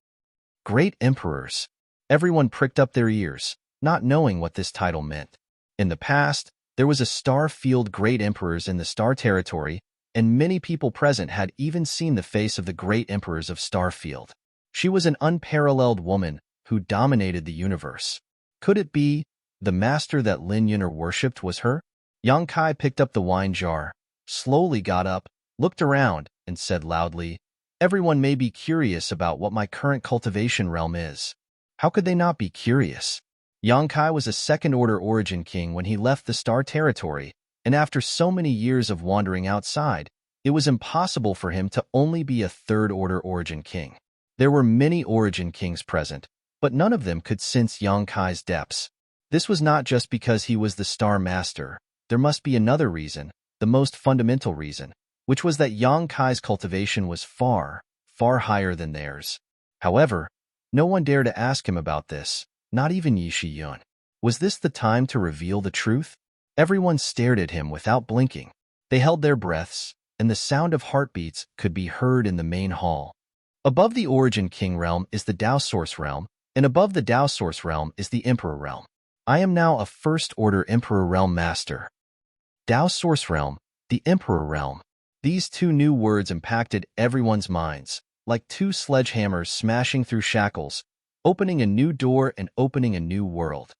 Great emperors. Everyone pricked up their ears, not knowing what this title meant. In the past, there was a star-field great emperors in the star territory, and many people present had even seen the face of the great emperors of Starfield. She was an unparalleled woman who dominated the universe. Could it be the master that Lin Yuner worshipped was her? Yang Kai picked up the wine jar, slowly got up, looked around, and said loudly, "Everyone may be curious about what my current cultivation realm is." How could they not be curious? Yang Kai was a second-order origin king when he left the star territory, and after so many years of wandering outside, it was impossible for him to only be a third-order origin king. There were many origin kings present, but none of them could sense Yang Kai's depths. This was not just because he was the star master. There must be another reason, the most fundamental reason, which was that Yang Kai's cultivation was far, far higher than theirs. However, no one dared to ask him about this, not even Yi Shiyun. Was this the time to reveal the truth? Everyone stared at him without blinking. They held their breaths, and the sound of heartbeats could be heard in the main hall. Above the Origin King realm is the Tao Source realm, and above the Tao Source realm is the Emperor realm. I am now a First-Order Emperor realm master. Tao Source realm, the Emperor realm. These two new words impacted everyone's minds, like two sledgehammers smashing through shackles, opening a new door and opening a new world.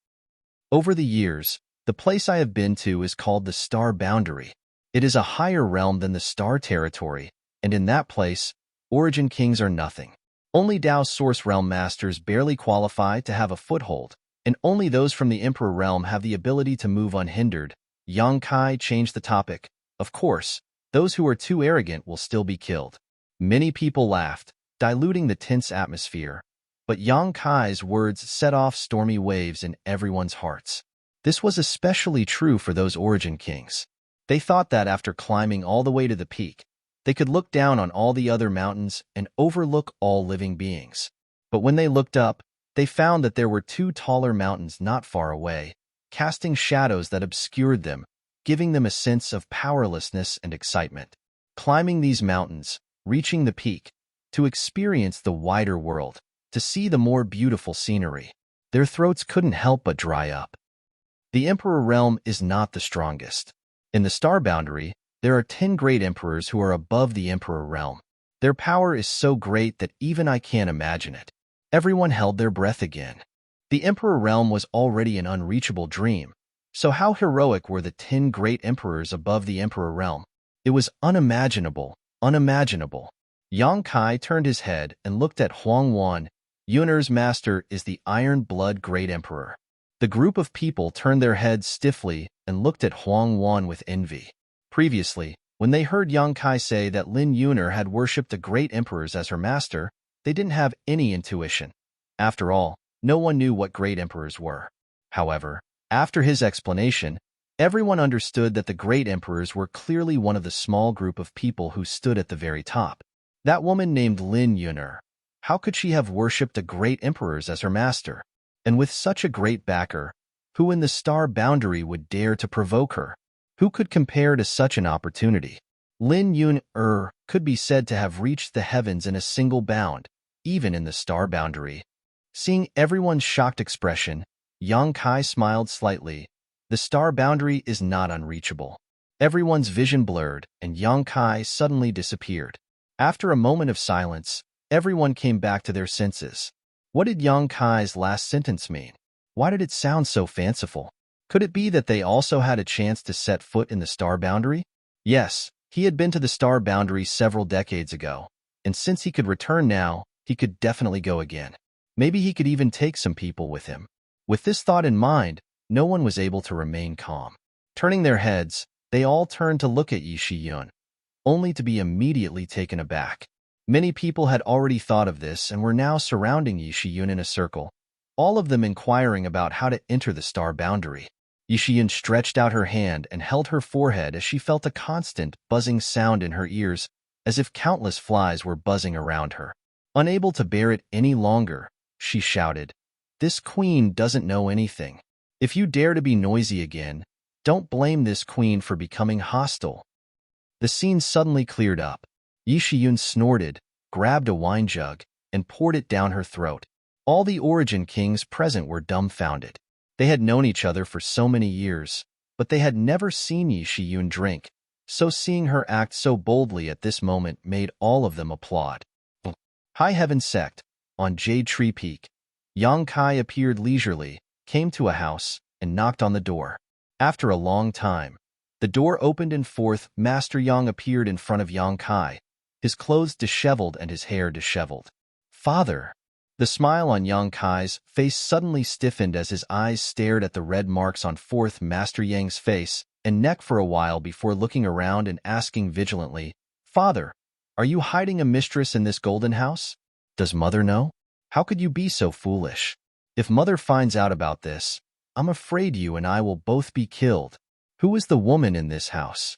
Over the years, the place I have been to is called the Star Boundary. It is a higher realm than the Star Territory, and in that place, Origin Kings are nothing. Only Tao Source Realm Masters barely qualify to have a foothold, and only those from the Emperor Realm have the ability to move unhindered. Yang Kai changed the topic. Of course, those who are too arrogant will still be killed. Many people laughed, diluting the tense atmosphere, but Yang Kai's words set off stormy waves in everyone's hearts. This was especially true for those Origin Kings. They thought that after climbing all the way to the peak, they could look down on all the other mountains and overlook all living beings. But when they looked up, they found that there were two taller mountains not far away, casting shadows that obscured them, giving them a sense of powerlessness and excitement. Climbing these mountains, reaching the peak, to experience the wider world, to see the more beautiful scenery, their throats couldn't help but dry up. The Emperor Realm is not the strongest. In the Star Boundary, there are 10 great emperors who are above the Emperor Realm. Their power is so great that even I can't imagine it. Everyone held their breath again. The Emperor Realm was already an unreachable dream, so how heroic were the 10 great emperors above the Emperor Realm? It was unimaginable, unimaginable. Yang Kai turned his head and looked at Huang Wan. Yuner's master is the Iron Blood Great Emperor. The group of people turned their heads stiffly and looked at Huang Wan with envy. Previously, when they heard Yang Kai say that Lin Yuner had worshipped the great emperors as her master, they didn't have any intuition. After all, No one knew what great emperors were. However, after his explanation, everyone understood that the great emperors were clearly one of the small group of people who stood at the very top. That woman named Lin Yun'er. How could she have worshipped a great emperors as her master? And with such a great backer, who in the star boundary would dare to provoke her? Who could compare to such an opportunity? Lin Yun'er could be said to have reached the heavens in a single bound, even in the star boundary. Seeing everyone's shocked expression, Yang Kai smiled slightly. The star boundary is not unreachable. Everyone's vision blurred, and Yang Kai suddenly disappeared. After a moment of silence, everyone came back to their senses. What did Yang Kai's last sentence mean? Why did it sound so fanciful? Could it be that they also had a chance to set foot in the star boundary? Yes, he had been to the star boundary several decades ago, and since he could return now, he could definitely go again. Maybe he could even take some people with him. With this thought in mind, no one was able to remain calm. Turning their heads, they all turned to look at Yi Shiyun, only to be immediately taken aback. Many people had already thought of this and were now surrounding Yi Shiyun in a circle, all of them inquiring about how to enter the star boundary. Yi Shiyun stretched out her hand and held her forehead as she felt a constant, buzzing sound in her ears, as if countless flies were buzzing around her. Unable to bear it any longer, she shouted, "This queen doesn't know anything. If you dare to be noisy again, don't blame this queen for becoming hostile." The scene suddenly cleared up. Yi Shiyun snorted, grabbed a wine jug, and poured it down her throat. All the origin kings present were dumbfounded. They had known each other for so many years, but they had never seen Yi Shiyun drink, so seeing her act so boldly at this moment made all of them applaud. High Heaven Sect, on Jade Tree Peak. Yang Kai appeared leisurely, came to a house, and knocked on the door. After a long time, the door opened and forth Master Yang appeared in front of Yang Kai, his clothes disheveled and his hair disheveled. "Father!" The smile on Yang Kai's face suddenly stiffened as his eyes stared at the red marks on fourth Master Yang's face and neck for a while before looking around and asking vigilantly, "Father, are you hiding a mistress in this golden house? Does Mother know? How could you be so foolish? If Mother finds out about this, I'm afraid you and I will both be killed. Who is the woman in this house?"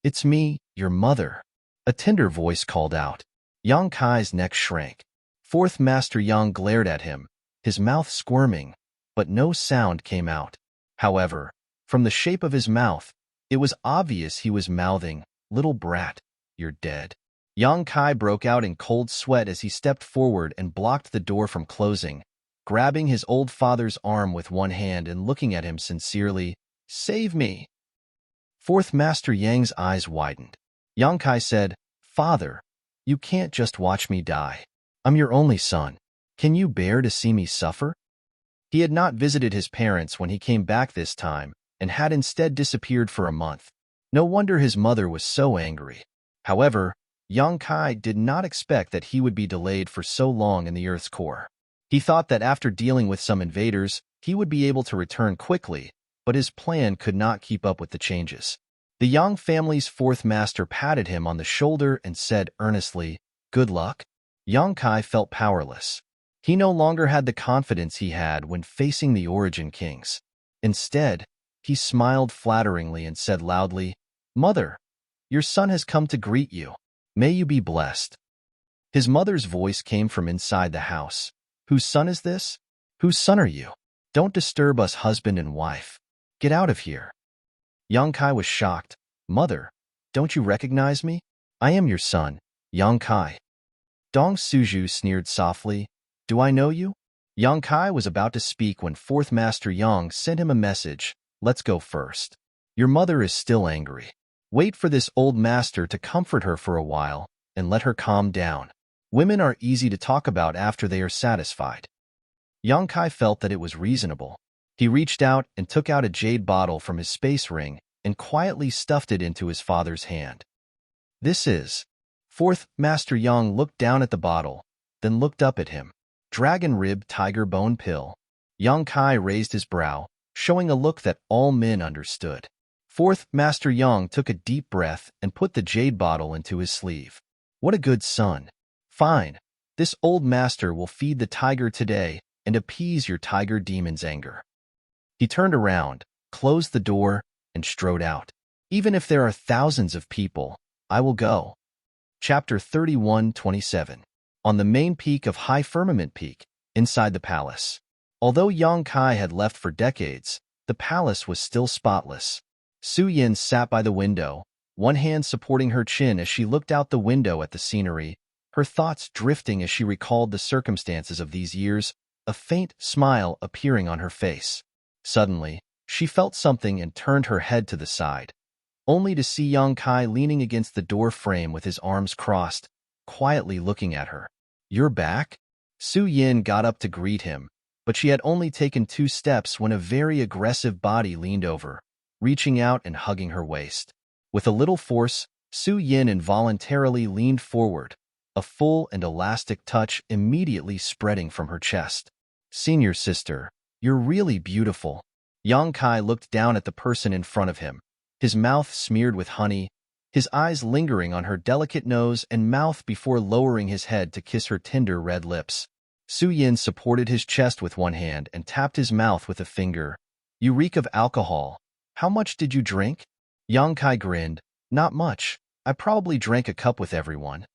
"It's me, your mother," a tender voice called out. Yang Kai's neck shrank. Fourth Master Yang glared at him, his mouth squirming, but no sound came out. However, from the shape of his mouth, it was obvious he was mouthing, "Little brat, you're dead." Yang Kai broke out in cold sweat as he stepped forward and blocked the door from closing, grabbing his old father's arm with one hand and looking at him sincerely, "Save me." Fourth Master Yang's eyes widened. Yang Kai said, "Father, you can't just watch me die. I'm your only son. Can you bear to see me suffer?" He had not visited his parents when he came back this time, and had instead disappeared for a month. No wonder his mother was so angry. However, Yang Kai did not expect that he would be delayed for so long in the Earth's core. He thought that after dealing with some invaders, he would be able to return quickly, but his plan could not keep up with the changes. The Yang family's fourth master patted him on the shoulder and said earnestly, "Good luck." Yang Kai felt powerless. He no longer had the confidence he had when facing the origin kings. Instead, he smiled flatteringly and said loudly, "Mother, your son has come to greet you. May you be blessed." His mother's voice came from inside the house. "Whose son is this? Whose son are you? Don't disturb us husband and wife. Get out of here." Yang Kai was shocked. "Mother, don't you recognize me? I am your son, Yang Kai." Dong Suju sneered softly, "Do I know you?" Yang Kai was about to speak when fourth Master Yang sent him a message, "Let's go first. Your mother is still angry. Wait for this old master to comfort her for a while, and let her calm down. Women are easy to talk about after they are satisfied." Yang Kai felt that it was reasonable. He reached out and took out a jade bottle from his space ring and quietly stuffed it into his father's hand. "This is..." Fourth Master Yang looked down at the bottle, then looked up at him. "Dragon Rib Tiger Bone Pill." Yang Kai raised his brow, showing a look that all men understood. Fourth Master Yang took a deep breath and put the jade bottle into his sleeve. "What a good son. Fine. This old master will feed the tiger today, and appease your tiger demon's anger." He turned around, closed the door, and strode out. "Even if there are thousands of people, I will go." Chapter 31:27. On the main peak of High Firmament Peak, inside the palace. Although Yang Kai had left for decades, the palace was still spotless. Su Yin sat by the window, one hand supporting her chin as she looked out the window at the scenery, her thoughts drifting as she recalled the circumstances of these years, a faint smile appearing on her face. Suddenly, she felt something and turned her head to the side, only to see Yang Kai leaning against the door frame with his arms crossed, quietly looking at her. "You're back?" Su Yin got up to greet him, but she had only taken 2 steps when a very aggressive body leaned over, reaching out and hugging her waist. With a little force, Su Yin involuntarily leaned forward, a full and elastic touch immediately spreading from her chest. "Senior sister, you're really beautiful." Yang Kai looked down at the person in front of him, his mouth smeared with honey, his eyes lingering on her delicate nose and mouth before lowering his head to kiss her tender red lips. Su Yin supported his chest with one hand and tapped his mouth with a finger. "You reek of alcohol. How much did you drink?" Yang Kai grinned. "Not much. I probably drank a cup with everyone."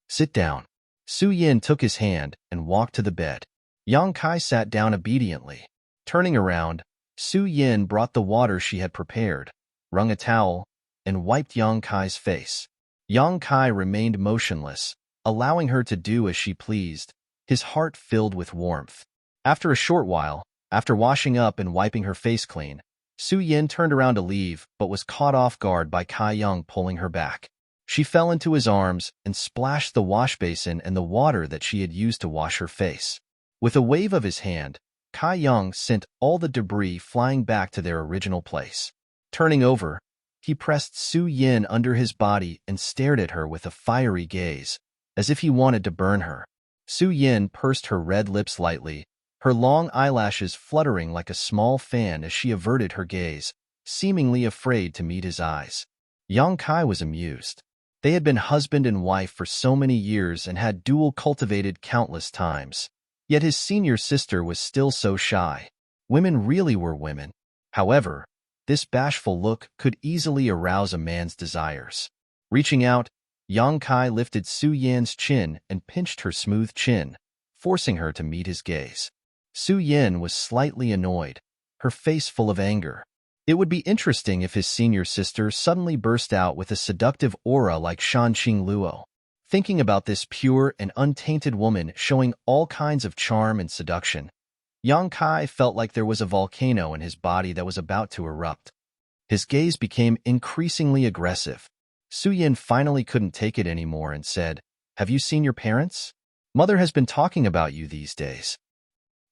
"Sit down." Su Yin took his hand and walked to the bed. Yang Kai sat down obediently. Turning around, Su Yin brought the water she had prepared, wrung a towel, and wiped Yang Kai's face. Yang Kai remained motionless, allowing her to do as she pleased, his heart filled with warmth. After a short while, after washing up and wiping her face clean, Su Yin turned around to leave but was caught off guard by Kai Young pulling her back. She fell into his arms and splashed the wash basin and the water that she had used to wash her face. With a wave of his hand, Kai Young sent all the debris flying back to their original place. Turning over, he pressed Su Yin under his body and stared at her with a fiery gaze, as if he wanted to burn her. Su Yin pursed her red lips lightly, her long eyelashes fluttering like a small fan as she averted her gaze, seemingly afraid to meet his eyes. Yang Kai was amused. They had been husband and wife for so many years and had dual cultivated countless times. Yet his senior sister was still so shy. Women really were women. However, this bashful look could easily arouse a man's desires. Reaching out, Yang Kai lifted Su Yin's chin and pinched her smooth chin, forcing her to meet his gaze. Su Yin was slightly annoyed, her face full of anger. It would be interesting if his senior sister suddenly burst out with a seductive aura like Shanqing Luo. Thinking about this pure and untainted woman showing all kinds of charm and seduction, Yang Kai felt like there was a volcano in his body that was about to erupt. His gaze became increasingly aggressive. Su Yin finally couldn't take it anymore and said, "Have you seen your parents? Mother has been talking about you these days."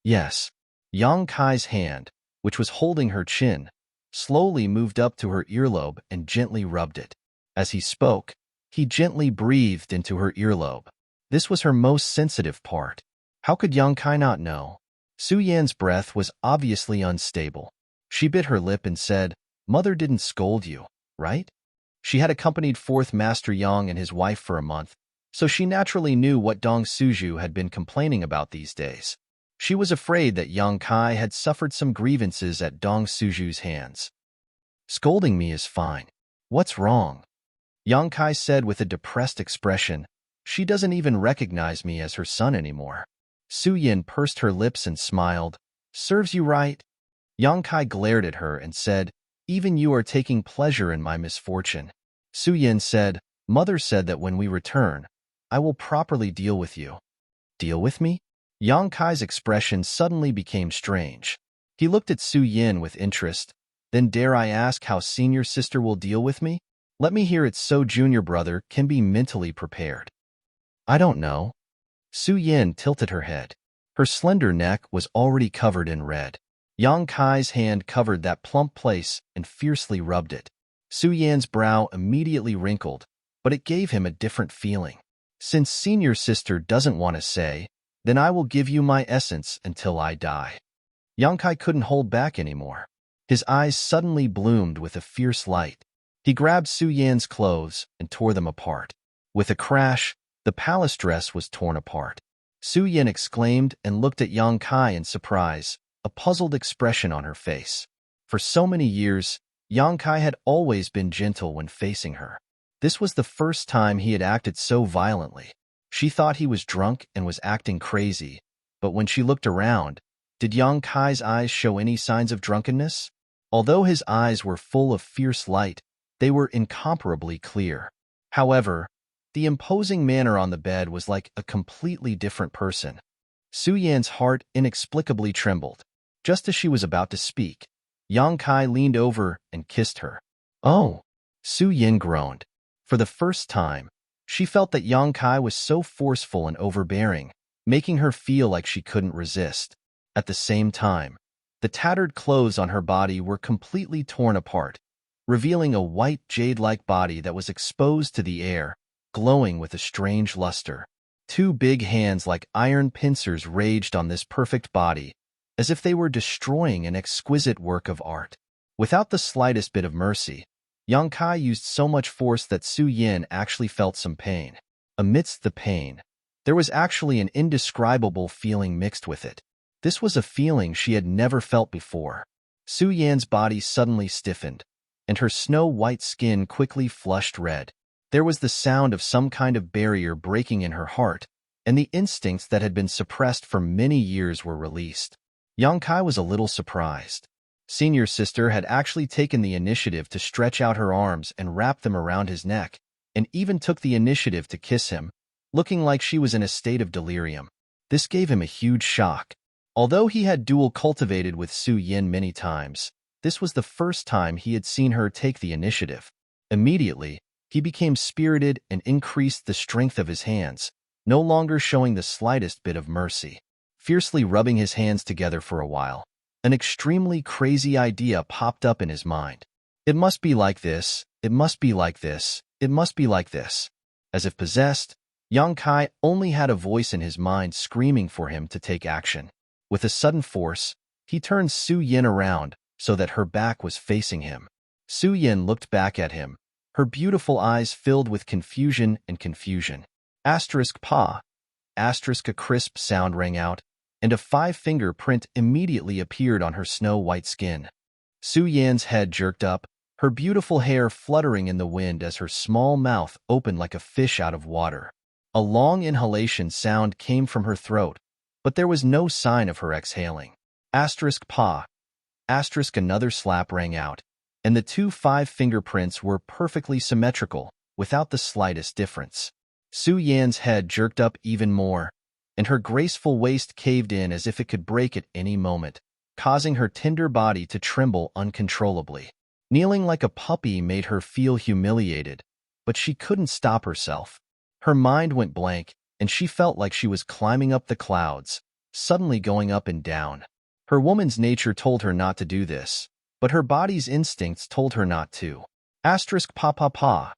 "Yes." Yang Kai's hand, which was holding her chin, slowly moved up to her earlobe and gently rubbed it. As he spoke, he gently breathed into her earlobe. This was her most sensitive part. How could Yang Kai not know? Su Yan's breath was obviously unstable. She bit her lip and said, "Mother didn't scold you, right?" She had accompanied 4th Master Yang and his wife for a month, so she naturally knew what Dong Suju had been complaining about these days. She was afraid that Yang Kai had suffered some grievances at Dong Suju's hands. "Scolding me is fine. What's wrong?" Yang Kai said with a depressed expression. "She doesn't even recognize me as her son anymore." Su Yin pursed her lips and smiled. "Serves you right." Yang Kai glared at her and said, "Even you are taking pleasure in my misfortune." Su Yin said, "Mother said that when we return, I will properly deal with you." "Deal with me?" Yang Kai's expression suddenly became strange. He looked at Su Yin with interest. "Then dare I ask how senior sister will deal with me? Let me hear it so junior brother can be mentally prepared." "I don't know." Su Yin tilted her head. Her slender neck was already covered in red. Yang Kai's hand covered that plump place and fiercely rubbed it. Su Yan's brow immediately wrinkled, but it gave him a different feeling. "Since senior sister doesn't want to say, then I will give you my essence until I die." Yang Kai couldn't hold back anymore. His eyes suddenly bloomed with a fierce light. He grabbed Su Yan's clothes and tore them apart. With a crash, the palace dress was torn apart. Su Yin exclaimed and looked at Yang Kai in surprise, a puzzled expression on her face. For so many years, Yang Kai had always been gentle when facing her. This was the first time he had acted so violently. She thought he was drunk and was acting crazy, but when she looked around, did Yang Kai's eyes show any signs of drunkenness? Although his eyes were full of fierce light, they were incomparably clear. However, the imposing manner on the bed was like a completely different person. Su Yan's heart inexplicably trembled. Just as she was about to speak, Yang Kai leaned over and kissed her. "Oh!" Su Yin groaned. For the first time, she felt that Yang Kai was so forceful and overbearing, making her feel like she couldn't resist. At the same time, the tattered clothes on her body were completely torn apart, revealing a white jade-like body that was exposed to the air, glowing with a strange luster. Two big hands like iron pincers raged on this perfect body, as if they were destroying an exquisite work of art. Without the slightest bit of mercy, Yang Kai used so much force that Su Yin actually felt some pain. Amidst the pain, there was actually an indescribable feeling mixed with it. This was a feeling she had never felt before. Su Yan's body suddenly stiffened, and her snow-white skin quickly flushed red. There was the sound of some kind of barrier breaking in her heart, and the instincts that had been suppressed for many years were released. Yang Kai was a little surprised. Senior sister had actually taken the initiative to stretch out her arms and wrap them around his neck, and even took the initiative to kiss him, looking like she was in a state of delirium. This gave him a huge shock. Although he had dual cultivated with Su Yin many times, this was the first time he had seen her take the initiative. Immediately, he became spirited and increased the strength of his hands, no longer showing the slightest bit of mercy. Fiercely rubbing his hands together for a while, an extremely crazy idea popped up in his mind. It must be like this, it must be like this, it must be like this. As if possessed, Yang Kai only had a voice in his mind screaming for him to take action. With a sudden force, he turned Su Yin around so that her back was facing him. Su Yin looked back at him, her beautiful eyes filled with confusion and confusion. Asterisk pa. Asterisk a crisp sound rang out, and a 5-finger print immediately appeared on her snow-white skin. Su Yan's head jerked up, her beautiful hair fluttering in the wind as her small mouth opened like a fish out of water. A long inhalation sound came from her throat, but there was no sign of her exhaling. Asterisk pa. Asterisk another slap rang out, and the two 5-finger prints were perfectly symmetrical, without the slightest difference. Su Yan's head jerked up even more, and her graceful waist caved in as if it could break at any moment, causing her tender body to tremble uncontrollably. Kneeling like a puppy made her feel humiliated, but she couldn't stop herself. Her mind went blank, and she felt like she was climbing up the clouds, suddenly going up and down. Her woman's nature told her not to do this, but her body's instincts told her not to. Asterisk pa pa pa.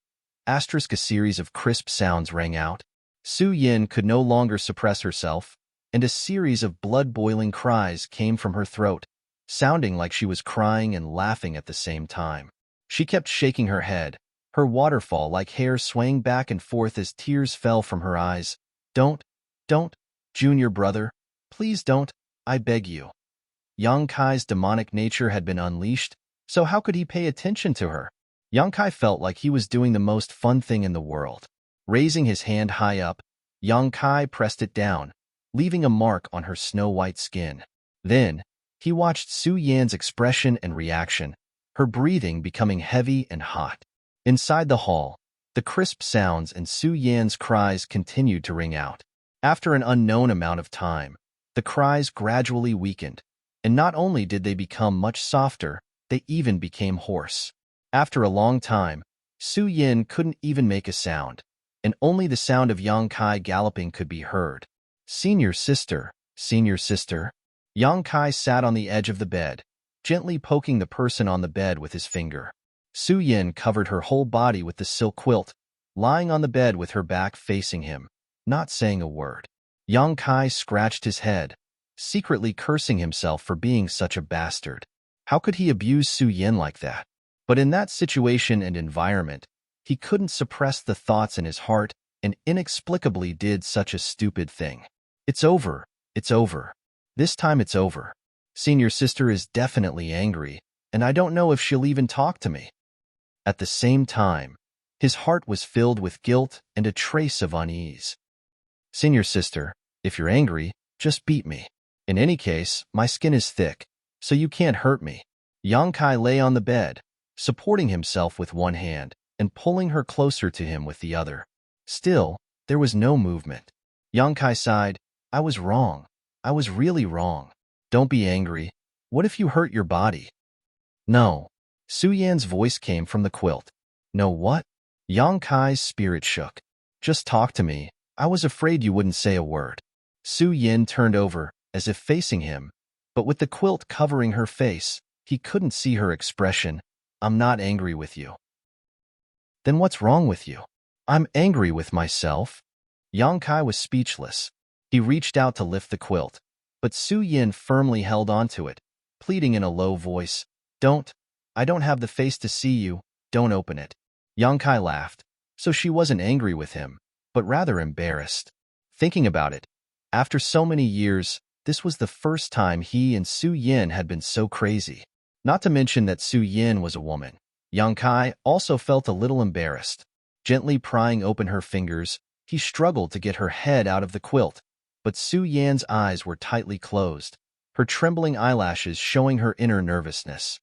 Asterisk a series of crisp sounds rang out. Su Yin could no longer suppress herself, and a series of blood-boiling cries came from her throat, sounding like she was crying and laughing at the same time. She kept shaking her head, her waterfall-like hair swaying back and forth as tears fell from her eyes. Don't, junior brother, please don't, I beg you. Yang Kai's demonic nature had been unleashed, so how could he pay attention to her? Yang Kai felt like he was doing the most fun thing in the world. Raising his hand high up, Yang Kai pressed it down, leaving a mark on her snow-white skin. Then, he watched Su Yan's expression and reaction, her breathing becoming heavy and hot. Inside the hall, the crisp sounds and Su Yan's cries continued to ring out. After an unknown amount of time, the cries gradually weakened, and not only did they become much softer, they even became hoarse. After a long time, Su Yin couldn't even make a sound, and only the sound of Yang Kai galloping could be heard. Senior sister, senior sister. Yang Kai sat on the edge of the bed, gently poking the person on the bed with his finger. Su Yin covered her whole body with the silk quilt, lying on the bed with her back facing him, not saying a word. Yang Kai scratched his head, secretly cursing himself for being such a bastard. How could he abuse Su Yin like that? But in that situation and environment, he couldn't suppress the thoughts in his heart and inexplicably did such a stupid thing. It's over. It's over. This time it's over. Senior sister is definitely angry, and I don't know if she'll even talk to me. At the same time, his heart was filled with guilt and a trace of unease. Senior sister, if you're angry, just beat me. In any case, my skin is thick, so you can't hurt me. Yang Kai lay on the bed, supporting himself with one hand and pulling her closer to him with the other. Still, there was no movement. Yang Kai sighed, I was wrong. I was really wrong. Don't be angry. What if you hurt your body? No. Su Yan's voice came from the quilt. No what? Yang Kai's spirit shook. Just talk to me. I was afraid you wouldn't say a word. Su Yin turned over, as if facing him, but with the quilt covering her face, he couldn't see her expression. I'm not angry with you. Then what's wrong with you? I'm angry with myself. Yang Kai was speechless. He reached out to lift the quilt, but Su Yin firmly held onto it, pleading in a low voice, Don't. I don't have the face to see you. Don't open it. Yang Kai laughed, so she wasn't angry with him, but rather embarrassed. Thinking about it, after so many years, this was the first time he and Su Yin had been so crazy. Not to mention that Su Yin was a woman. Yang Kai also felt a little embarrassed. Gently prying open her fingers, he struggled to get her head out of the quilt, but Su Yan's eyes were tightly closed, her trembling eyelashes showing her inner nervousness.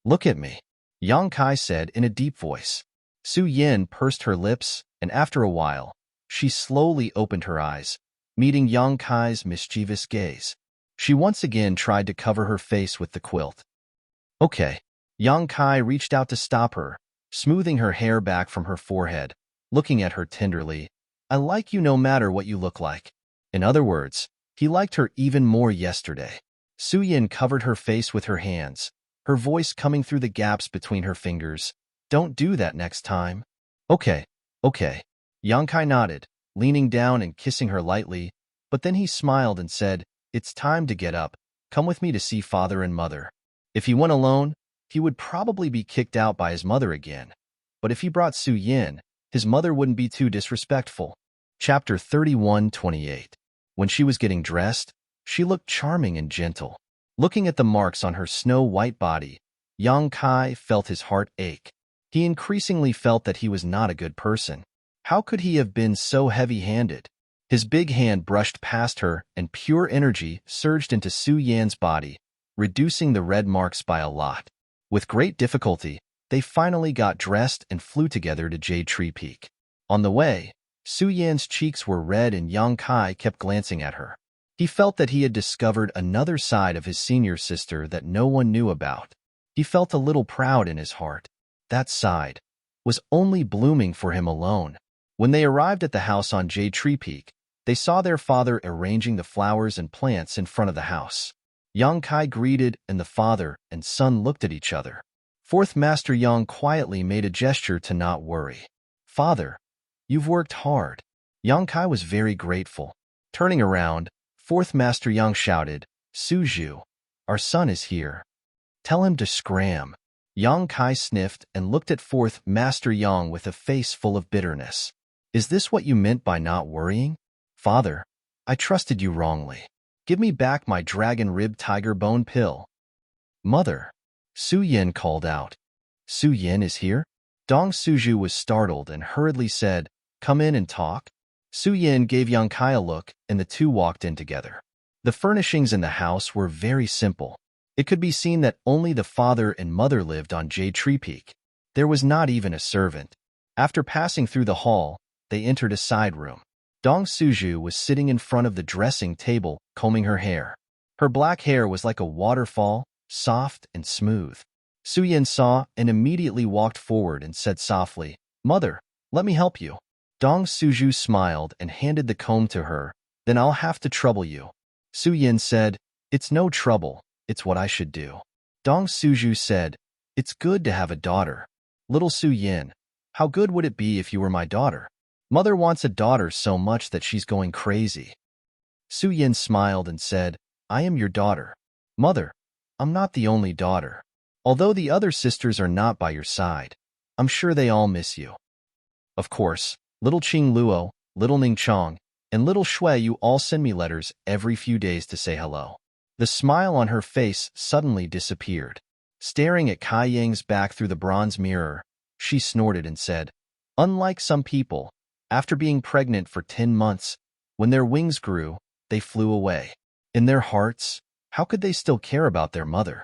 Look at me, Yang Kai said in a deep voice. Su Yin pursed her lips, and after a while, she slowly opened her eyes, meeting Yang Kai's mischievous gaze. She once again tried to cover her face with the quilt. Okay. Yang Kai reached out to stop her, smoothing her hair back from her forehead, looking at her tenderly. I like you no matter what you look like. In other words, he liked her even more yesterday. Su Yin covered her face with her hands, her voice coming through the gaps between her fingers. Don't do that next time. Okay. Yang Kai nodded, leaning down and kissing her lightly, but then he smiled and said, It's time to get up. Come with me to see father and mother. If he went alone, he would probably be kicked out by his mother again. But if he brought Su Yin, his mother wouldn't be too disrespectful. Chapter 31:28. When she was getting dressed, she looked charming and gentle. Looking at the marks on her snow-white body, Yang Kai felt his heart ache. He increasingly felt that he was not a good person. How could he have been so heavy-handed? His big hand brushed past her, and pure energy surged into Su Yan's body, reducing the red marks by a lot. With great difficulty, they finally got dressed and flew together to Jade Tree Peak. On the way, Su Yan's cheeks were red and Yang Kai kept glancing at her. He felt that he had discovered another side of his senior sister that no one knew about. He felt a little proud in his heart. That side was only blooming for him alone. When they arrived at the house on Jade Tree Peak, they saw their father arranging the flowers and plants in front of the house. Yang Kai greeted, and the father and son looked at each other. Fourth Master Yang quietly made a gesture to not worry. Father, you've worked hard. Yang Kai was very grateful. Turning around, Fourth Master Yang shouted, Suju, our son is here. Tell him to scram. Yang Kai sniffed and looked at Fourth Master Yang with a face full of bitterness. Is this what you meant by not worrying? Father, I trusted you wrongly. Give me back my dragon rib tiger bone pill. Mother, Su Yin called out. Su Yin is here? Dong Suju was startled and hurriedly said, Come in and talk. Su Yin gave Yang Kai a look, and the two walked in together. The furnishings in the house were very simple. It could be seen that only the father and mother lived on Jade Tree Peak. There was not even a servant. After passing through the hall, they entered a side room. Dong Suju was sitting in front of the dressing table, combing her hair. Her black hair was like a waterfall, soft and smooth. Su Yin saw and immediately walked forward and said softly, Mother, let me help you. Dong Suju smiled and handed the comb to her. Then I'll have to trouble you. Su Yin said, It's no trouble, it's what I should do. Dong Suju said, It's good to have a daughter. Little Su Yin, how good would it be if you were my daughter? Mother wants a daughter so much that she's going crazy. Su Yin smiled and said, I am your daughter. Mother, I'm not the only daughter. Although the other sisters are not by your side, I'm sure they all miss you. Of course, little Qing Luo, little Ning Chong, And little Shui, you all send me letters every few days to say hello. The smile on her face suddenly disappeared. Staring at Kai Yang's back through the bronze mirror, she snorted and said, "Unlike some people, after being pregnant for 10 months, when their wings grew, they flew away. In their hearts, how could they still care about their mother?"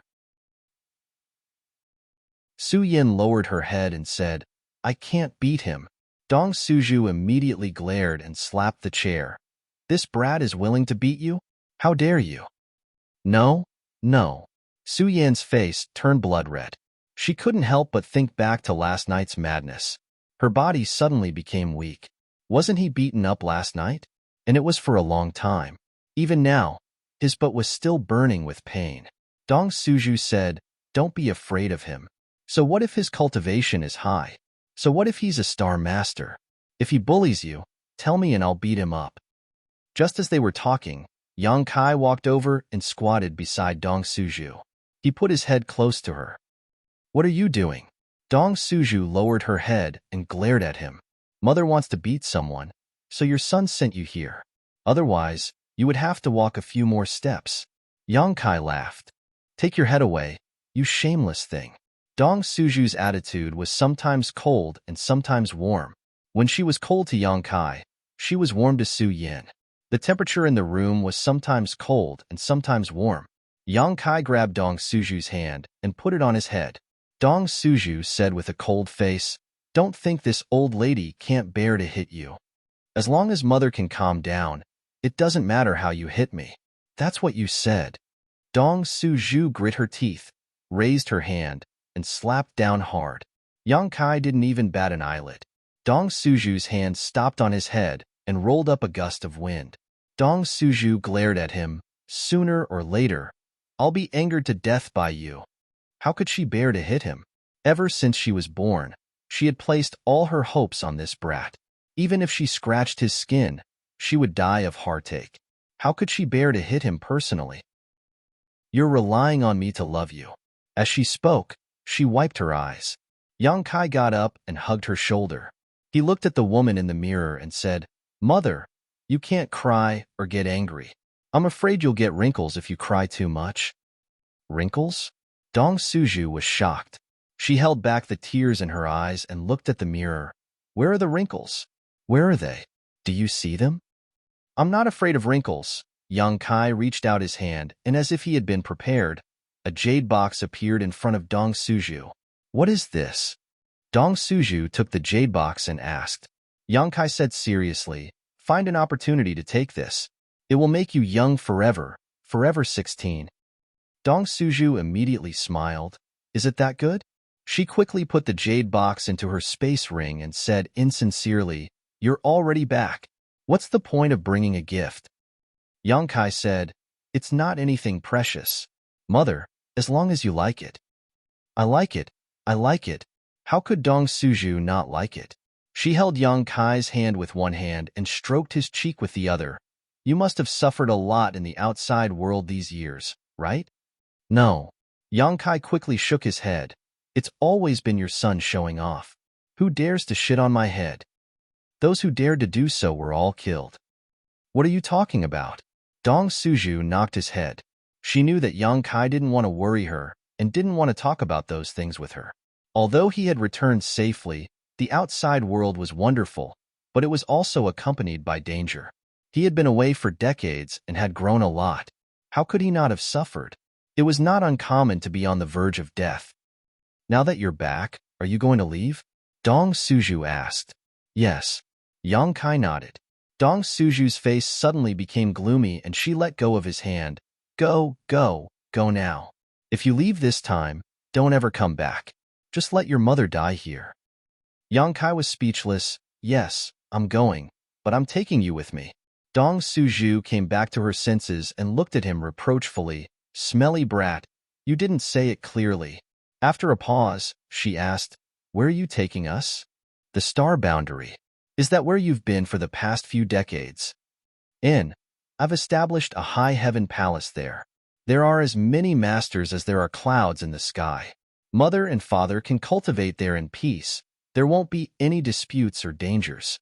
Su Yin lowered her head and said, "I can't beat him." Dong Suju immediately glared and slapped the chair. "This brat is willing to beat you? How dare you?" "No, no." Su Yan's face turned blood red. She couldn't help but think back to last night's madness. Her body suddenly became weak. Wasn't he beaten up last night? And it was for a long time. Even now, his butt was still burning with pain. Dong Suju said, "Don't be afraid of him. So what if his cultivation is high? So what if he's a star master? If he bullies you, tell me and I'll beat him up." Just as they were talking, Yang Kai walked over and squatted beside Dong Suju. He put his head close to her. "What are you doing?" Dong Suju lowered her head and glared at him. "Mother wants to beat someone, so your son sent you here. Otherwise, you would have to walk a few more steps." Yang Kai laughed. "Take your head away, you shameless thing." Dong Suju's attitude was sometimes cold and sometimes warm. When she was cold to Yang Kai, she was warm to Su Yin. The temperature in the room was sometimes cold and sometimes warm. Yang Kai grabbed Dong Suju's hand and put it on his head. Dong Suju said with a cold face, "Don't think this old lady can't bear to hit you. As long as mother can calm down, it doesn't matter how you hit me." "That's what you said." Dong Suju grit her teeth, raised her hand, and slapped down hard. Yang Kai didn't even bat an eyelid. Dong Suju's hand stopped on his head and rolled up a gust of wind. Dong Suju glared at him. "Sooner or later, I'll be angered to death by you." How could she bear to hit him? Ever since she was born, she had placed all her hopes on this brat. Even if she scratched his skin, she would die of heartache. How could she bear to hit him personally? "You're relying on me to love you." As she spoke, she wiped her eyes. Yang Kai got up and hugged her shoulder. He looked at the woman in the mirror and said, "Mother, you can't cry or get angry. I'm afraid you'll get wrinkles if you cry too much." "Wrinkles?" Dong Suju was shocked. She held back the tears in her eyes and looked at the mirror. "Where are the wrinkles? Where are they? Do you see them?" "I'm not afraid of wrinkles." Yang Kai reached out his hand, and as if he had been prepared, a jade box appeared in front of Dong Suju. "What is this?" Dong Suju took the jade box and asked. Yang Kai said seriously, "Find an opportunity to take this. It will make you young forever, forever 16. Dong Suju immediately smiled. "Is it that good?" She quickly put the jade box into her space ring and said insincerely, "You're already back. What's the point of bringing a gift?" Yang Kai said, "It's not anything precious. Mother, as long as you like it." "I like it. I like it." How could Dong Suju not like it? She held Yang Kai's hand with one hand and stroked his cheek with the other. "You must have suffered a lot in the outside world these years, right?" "No." Yang Kai quickly shook his head. "It's always been your son showing off. Who dares to shit on my head?" "Those who dared to do so were all killed." "What are you talking about?" Dong Suju knocked his head. She knew that Yang Kai didn't want to worry her and didn't want to talk about those things with her. Although he had returned safely, the outside world was wonderful, but it was also accompanied by danger. He had been away for decades and had grown a lot. How could he not have suffered? It was not uncommon to be on the verge of death. "Now that you're back, are you going to leave?" Dong Suju asked. "Yes." Yang Kai nodded. Dong Suju's face suddenly became gloomy and she let go of his hand. Go now. If you leave this time, don't ever come back. Just let your mother die here." Yang Kai was speechless. "Yes, I'm going, but I'm taking you with me." Dong Suju came back to her senses and looked at him reproachfully. "Smelly brat, you didn't say it clearly." After a pause, she asked, "Where are you taking us?" "The star boundary." "Is that where you've been for the past few decades?" "I've established a high heaven palace there. There are as many masters as there are clouds in the sky. Mother and father can cultivate there in peace. There won't be any disputes or dangers."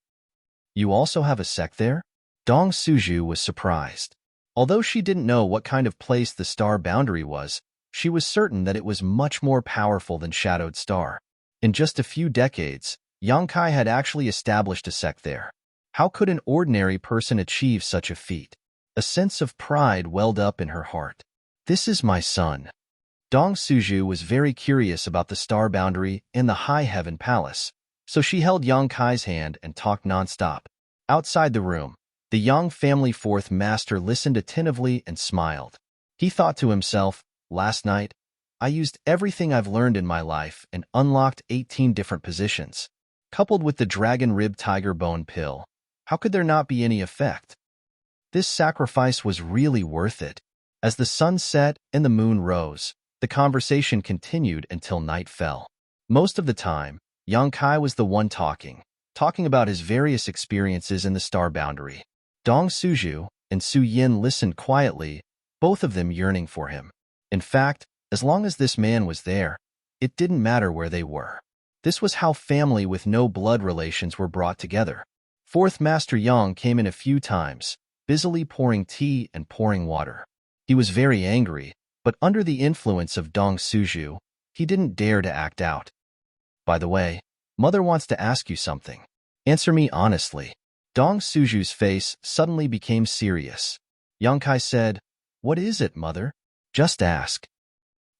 "You also have a sect there?" Dong Suju was surprised. Although she didn't know what kind of place the star boundary was, she was certain that it was much more powerful than Shadowed Star. In just a few decades, Yangkai had actually established a sect there. How could an ordinary person achieve such a feat? A sense of pride welled up in her heart. This is my son. Dong Suju was very curious about the star boundary in the High Heaven Palace, so she held Yangkai's hand and talked nonstop. Outside the room, the Yang family fourth master listened attentively and smiled. He thought to himself, last night, I used everything I've learned in my life and unlocked 18 different positions. Coupled with the dragon rib tiger bone pill, how could there not be any effect? This sacrifice was really worth it. As the sun set and the moon rose, the conversation continued until night fell. Most of the time, Yang Kai was the one talking about his various experiences in the star boundary. Dong Suju and Su Yin listened quietly, both of them yearning for him. In fact, as long as this man was there, it didn't matter where they were. This was how family with no blood relations were brought together. Fourth Master Yang came in a few times, busily pouring tea and pouring water. He was very angry, but under the influence of Dong Suju, he didn't dare to act out. By the way, Mother wants to ask you something. Answer me honestly. Dong Suju's face suddenly became serious. Yang Kai said, What is it, Mother? Just ask.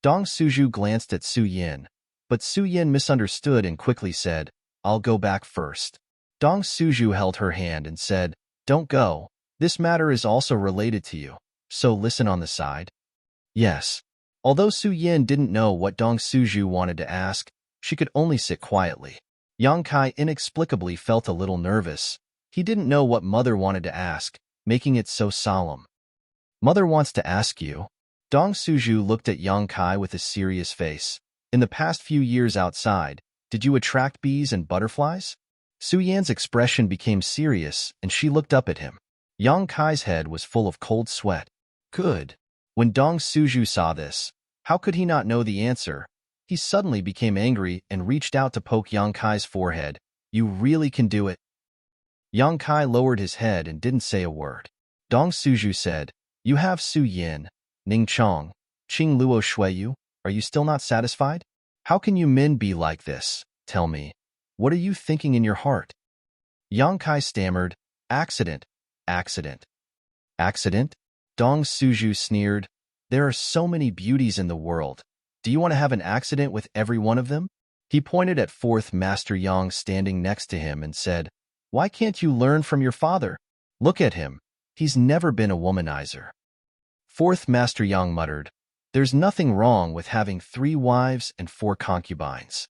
Dong Suju glanced at Su Yin, but Su Yin misunderstood and quickly said, I'll go back first. Dong Suju held her hand and said, Don't go. This matter is also related to you, so listen on the side. Yes. Although Su Yin didn't know what Dong Suju wanted to ask, she could only sit quietly. Yang Kai inexplicably felt a little nervous. He didn't know what Mother wanted to ask, making it so solemn. Mother wants to ask you. Dong Suju looked at Yang Kai with a serious face. In the past few years outside, did you attract bees and butterflies? Su Yan's expression became serious, and she looked up at him. Yang Kai's head was full of cold sweat. Good. When Dong Suju saw this, how could he not know the answer? He suddenly became angry and reached out to poke Yang Kai's forehead. You really can do it. Yang Kai lowered his head and didn't say a word. Dong Suju said, You have Su Yin, Ning Chong, Qing Luo Shuiyu. Are you still not satisfied? How can you men be like this? Tell me. What are you thinking in your heart? Yang Kai stammered, Accident. Accident. Accident? Dong Suju sneered. There are so many beauties in the world. Do you want to have an accident with every one of them? He pointed at fourth Master Yang standing next to him and said, Why can't you learn from your father? Look at him. He's never been a womanizer. Fourth Master Yang muttered, There's nothing wrong with having 3 wives and 4 concubines.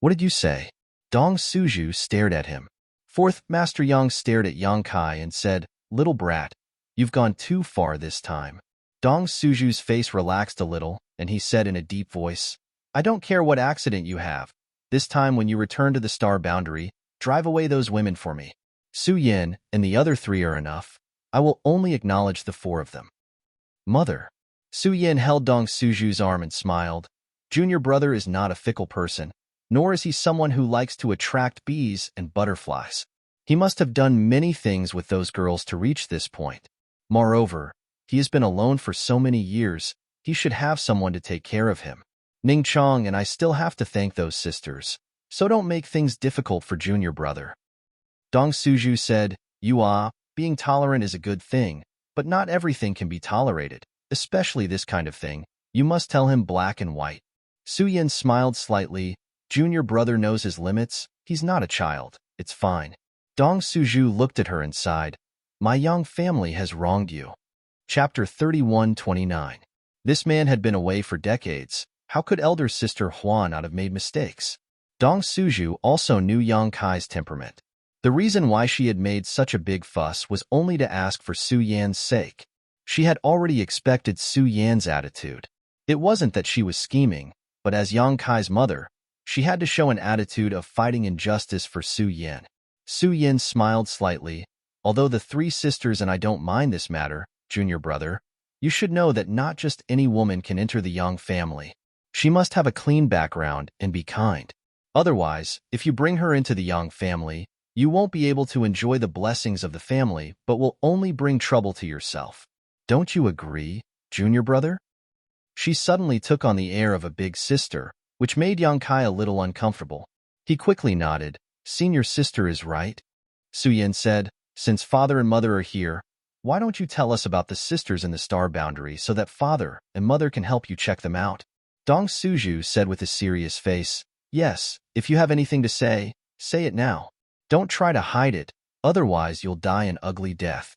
What did you say? Dong Suju stared at him. Fourth Master Yang stared at Yang Kai and said, Little brat, you've gone too far this time. Dong Suju's face relaxed a little, and he said in a deep voice, I don't care what accident you have. This time when you return to the star boundary, drive away those women for me. Su Yin and the other 3 are enough. I will only acknowledge the 4 of them. Mother. Su Yin held Dong Suju's arm and smiled. Junior brother is not a fickle person, nor is he someone who likes to attract bees and butterflies. He must have done many things with those girls to reach this point. Moreover, he has been alone for so many years, he should have someone to take care of him. Ning Chong and I still have to thank those sisters, so don't make things difficult for junior brother. Dong Suju said, being tolerant is a good thing, but not everything can be tolerated, especially this kind of thing. You must tell him black and white. Su Yin smiled slightly. Junior brother knows his limits. He's not a child. It's fine. Dong Suju looked at her and sighed. My young family has wronged you. Chapter 31-29. This man had been away for decades. How could elder sister Huan not have made mistakes? Dong Suju also knew Yang Kai's temperament. The reason why she had made such a big fuss was only to ask for Su Yan's sake. She had already expected Su Yan's attitude. It wasn't that she was scheming, but as Yang Kai's mother, she had to show an attitude of fighting injustice for Su Yan. Su Yin smiled slightly. Although the 3 sisters and I don't mind this matter, junior brother, you should know that not just any woman can enter the Yang family. She must have a clean background and be kind. Otherwise, if you bring her into the Yang family, You won't be able to enjoy the blessings of the family, but will only bring trouble to yourself. Don't you agree, junior brother? She suddenly took on the air of a big sister, which made Yang Kai a little uncomfortable. He quickly nodded. Senior sister is right. Su Yin said, since father and mother are here, why don't you tell us about the sisters in the star boundary so that father and mother can help you check them out? Dong Suju said with a serious face, yes, if you have anything to say it now. Don't try to hide it, otherwise you'll die an ugly death.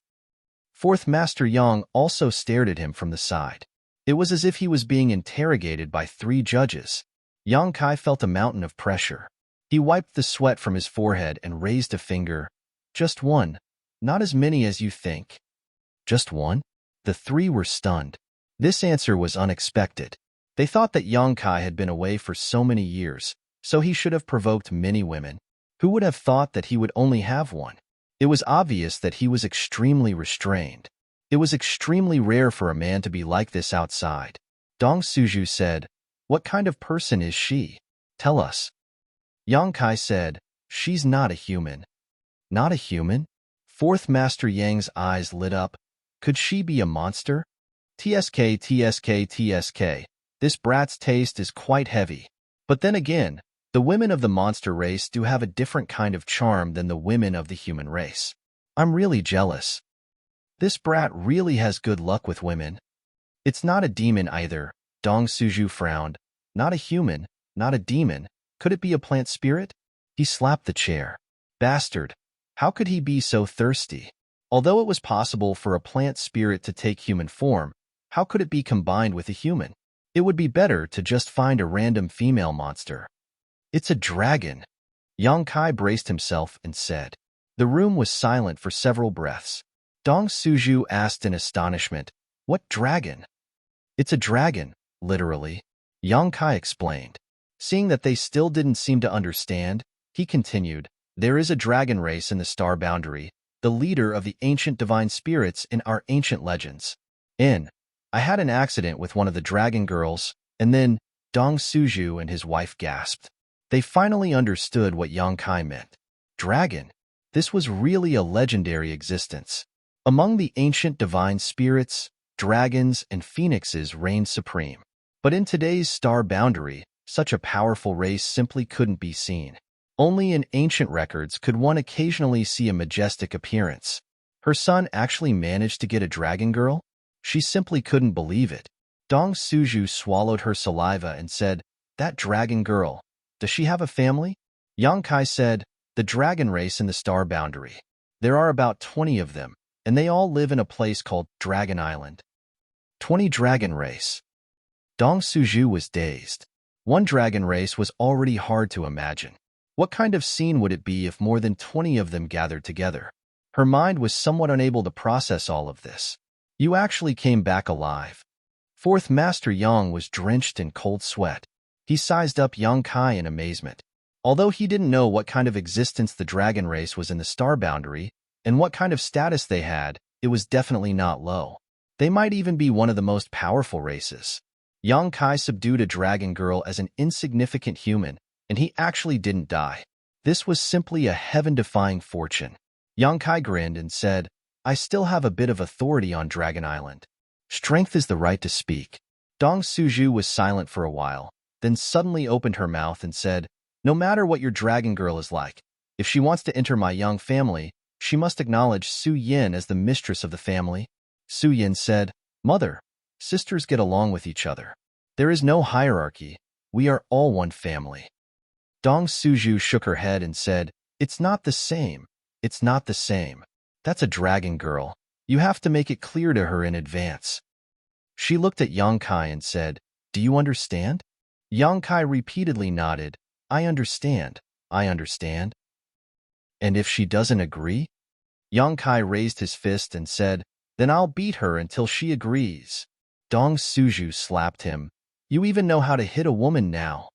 Fourth Master Yang also stared at him from the side. It was as if he was being interrogated by 3 judges. Yang Kai felt a mountain of pressure. He wiped the sweat from his forehead and raised a finger. Just one, not as many as you think. Just one? The 3 were stunned. This answer was unexpected. They thought that Yang Kai had been away for so many years, so he should have provoked many women. Who would have thought that he would only have one? It was obvious that he was extremely restrained. It was extremely rare for a man to be like this outside. Dong Suju said, what kind of person is she? Tell us. Yang Kai said, she's not a human. Not a human? Fourth Master Yang's eyes lit up. Could she be a monster? TSK, TSK, TSK. This brat's taste is quite heavy. But then again, the women of the monster race do have a different kind of charm than the women of the human race. I'm really jealous. This brat really has good luck with women. It's not a demon either. Dong Suju frowned. Not a human, not a demon. Could it be a plant spirit? He slapped the chair. Bastard. How could he be so thirsty? Although it was possible for a plant spirit to take human form, how could it be combined with a human? It would be better to just find a random female monster. It's a dragon. Yang Kai braced himself and said. The room was silent for several breaths. Dong Suju asked in astonishment, what dragon? It's a dragon, literally. Yang Kai explained. Seeing that they still didn't seem to understand, he continued, there is a dragon race in the star boundary, the leader of the ancient divine spirits in our ancient legends. I had an accident with one of the dragon girls, and then Dong Suju and his wife gasped. They finally understood what Yang Kai meant. Dragon. This was really a legendary existence. Among the ancient divine spirits, dragons and phoenixes reigned supreme. But in today's star boundary, such a powerful race simply couldn't be seen. Only in ancient records could one occasionally see a majestic appearance. Her son actually managed to get a dragon girl? She simply couldn't believe it. Dong Suju swallowed her saliva and said, that dragon girl, does she have a family? Yang Kai said, the dragon race in the star boundary. There are about 20 of them, and they all live in a place called Dragon Island. 20 dragon race. Dong Suju was dazed. One dragon race was already hard to imagine. What kind of scene would it be if more than 20 of them gathered together? Her mind was somewhat unable to process all of this. You actually came back alive. Fourth Master Yang was drenched in cold sweat. He sized up Yang Kai in amazement. Although he didn't know what kind of existence the dragon race was in the star boundary and what kind of status they had, it was definitely not low. They might even be one of the most powerful races. Yang Kai subdued a dragon girl as an insignificant human, and he actually didn't die. This was simply a heaven-defying fortune. Yang Kai grinned and said, I still have a bit of authority on Dragon Island. Strength is the right to speak. Dong Suju was silent for a while, then suddenly opened her mouth and said, no matter what your dragon girl is like, if she wants to enter my young family, she must acknowledge Su Yin as the mistress of the family. Su Yin said, Mother, sisters get along with each other. There is no hierarchy. We are all one family. Dong Suju shook her head and said, it's not the same. It's not the same. That's a dragon girl. You have to make it clear to her in advance. She looked at Yang Kai and said, do you understand? Yang Kai repeatedly nodded. I understand. I understand. And if she doesn't agree? Yang Kai raised his fist and said, then I'll beat her until she agrees. Dong Suju slapped him. You even know how to hit a woman now.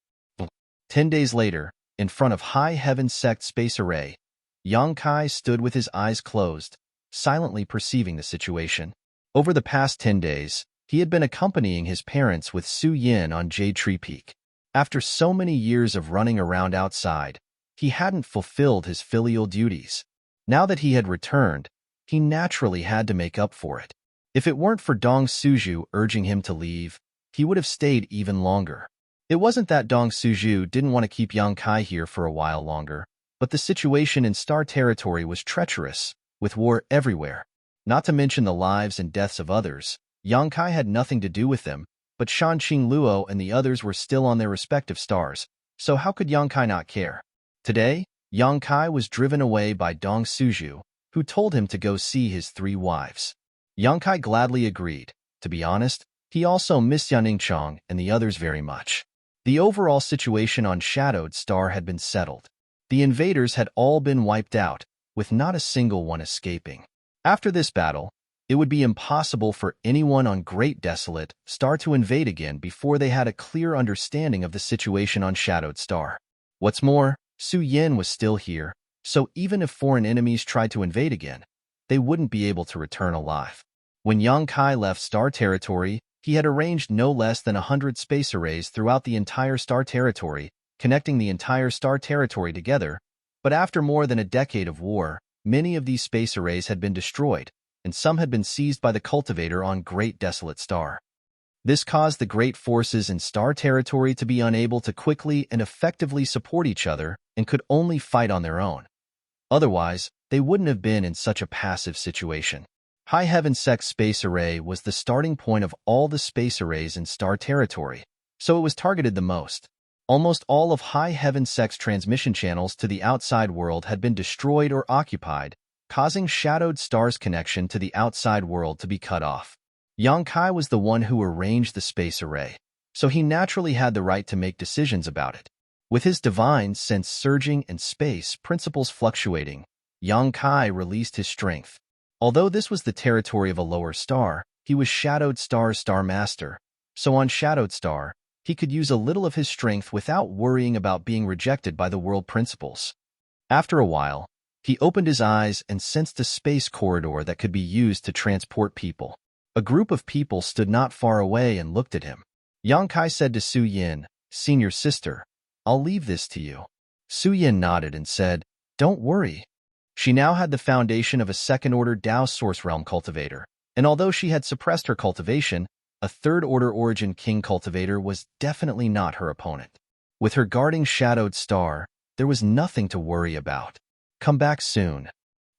10 days later, in front of High Heaven Sect Space Array, Yang Kai stood with his eyes closed, silently perceiving the situation. Over the past 10 days, he had been accompanying his parents with Su Yin on Jade Tree Peak. After so many years of running around outside, he hadn't fulfilled his filial duties. Now that he had returned, he naturally had to make up for it. If it weren't for Dong Suju urging him to leave, he would have stayed even longer. It wasn't that Dong Suju didn't want to keep Yang Kai here for a while longer, but the situation in Star Territory was treacherous, with war everywhere. Not to mention the lives and deaths of others. Yang Kai had nothing to do with them, but Shan Qing Luo and the others were still on their respective stars, so how could Yang Kai not care? Today, Yang Kai was driven away by Dong Suju, who told him to go see his 3 wives. Yang Kai gladly agreed. To be honest, he also missed Yaning Chong and the others very much. The overall situation on Shadowed Star had been settled. The invaders had all been wiped out, with not a single one escaping. After this battle, it would be impossible for anyone on Great Desolate Star to invade again before they had a clear understanding of the situation on Shadowed Star. What's more, Su Yin was still here, so even if foreign enemies tried to invade again, they wouldn't be able to return alive. When Yang Kai left Star Territory, he had arranged no less than 100 space arrays throughout the entire Star Territory, connecting the entire Star Territory together, but after more than a decade of war, many of these space arrays had been destroyed, and some had been seized by the cultivator on Great Desolate Star. This caused the great forces in Star Territory to be unable to quickly and effectively support each other and could only fight on their own. Otherwise, they wouldn't have been in such a passive situation. High Heaven Sect's space array was the starting point of all the space arrays in Star Territory, so it was targeted the most. Almost all of High Heaven Sect's transmission channels to the outside world had been destroyed or occupied, causing Shadowed Star's connection to the outside world to be cut off. Yang Kai was the one who arranged the space array, so he naturally had the right to make decisions about it. With his divine sense surging and space principles fluctuating, Yang Kai released his strength. Although this was the territory of a lower star, he was Shadowed Star's Star Master, so on Shadowed Star, he could use a little of his strength without worrying about being rejected by the world principles. After a while, he opened his eyes and sensed a space corridor that could be used to transport people. A group of people stood not far away and looked at him. Yang Kai said to Su Yin, "Senior sister, I'll leave this to you." Su Yin nodded and said, "Don't worry." She now had the foundation of a second-order Dao Source Realm cultivator, and although she had suppressed her cultivation, a third-order Origin King cultivator was definitely not her opponent. With her guarding Shadowed Star, there was nothing to worry about. "Come back soon,"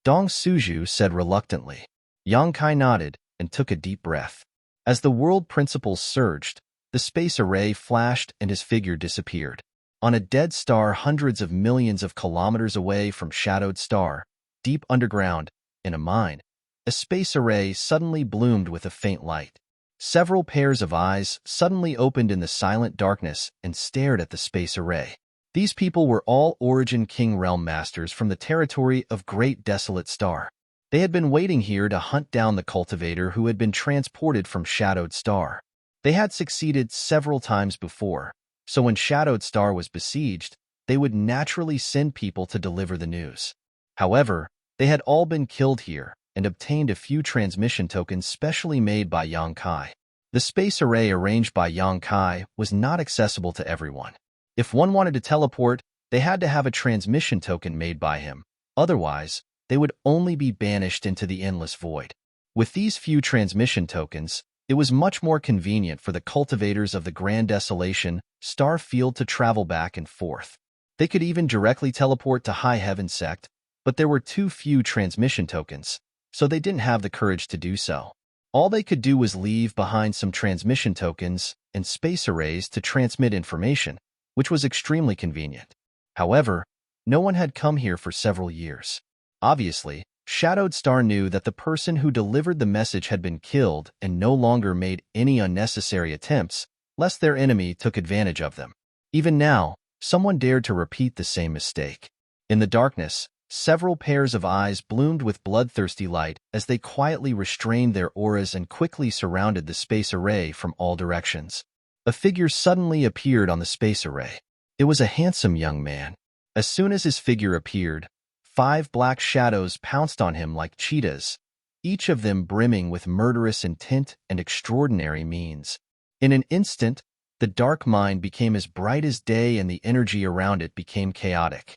Dong Suju said reluctantly. Yang Kai nodded and took a deep breath. As the world principles surged, the space array flashed and his figure disappeared. On a dead star hundreds of millions of kilometers away from Shadowed Star, deep underground, in a mine, a space array suddenly bloomed with a faint light. Several pairs of eyes suddenly opened in the silent darkness and stared at the space array. These people were all Origin King Realm Masters from the territory of Great Desolate Star. They had been waiting here to hunt down the cultivator who had been transported from Shadowed Star. They had succeeded several times before, so when Shadowed Star was besieged, they would naturally send people to deliver the news. However, they had all been killed here and obtained a few transmission tokens specially made by Yang Kai. The space array arranged by Yang Kai was not accessible to everyone. If one wanted to teleport, they had to have a transmission token made by him. Otherwise, they would only be banished into the endless void. With these few transmission tokens, it was much more convenient for the cultivators of the Grand Desolation Star Field to travel back and forth. They could even directly teleport to High Heaven Sect, but there were too few transmission tokens, so they didn't have the courage to do so. All they could do was leave behind some transmission tokens and space arrays to transmit information, which was extremely convenient. However, no one had come here for several years. Obviously, Shadowed Star knew that the person who delivered the message had been killed and no longer made any unnecessary attempts, lest their enemy took advantage of them. Even now, someone dared to repeat the same mistake. In the darkness, several pairs of eyes bloomed with bloodthirsty light as they quietly restrained their auras and quickly surrounded the space array from all directions. A figure suddenly appeared on the space array. It was a handsome young man. As soon as his figure appeared, 5 black shadows pounced on him like cheetahs, each of them brimming with murderous intent and extraordinary means. In an instant, the dark mind became as bright as day and the energy around it became chaotic.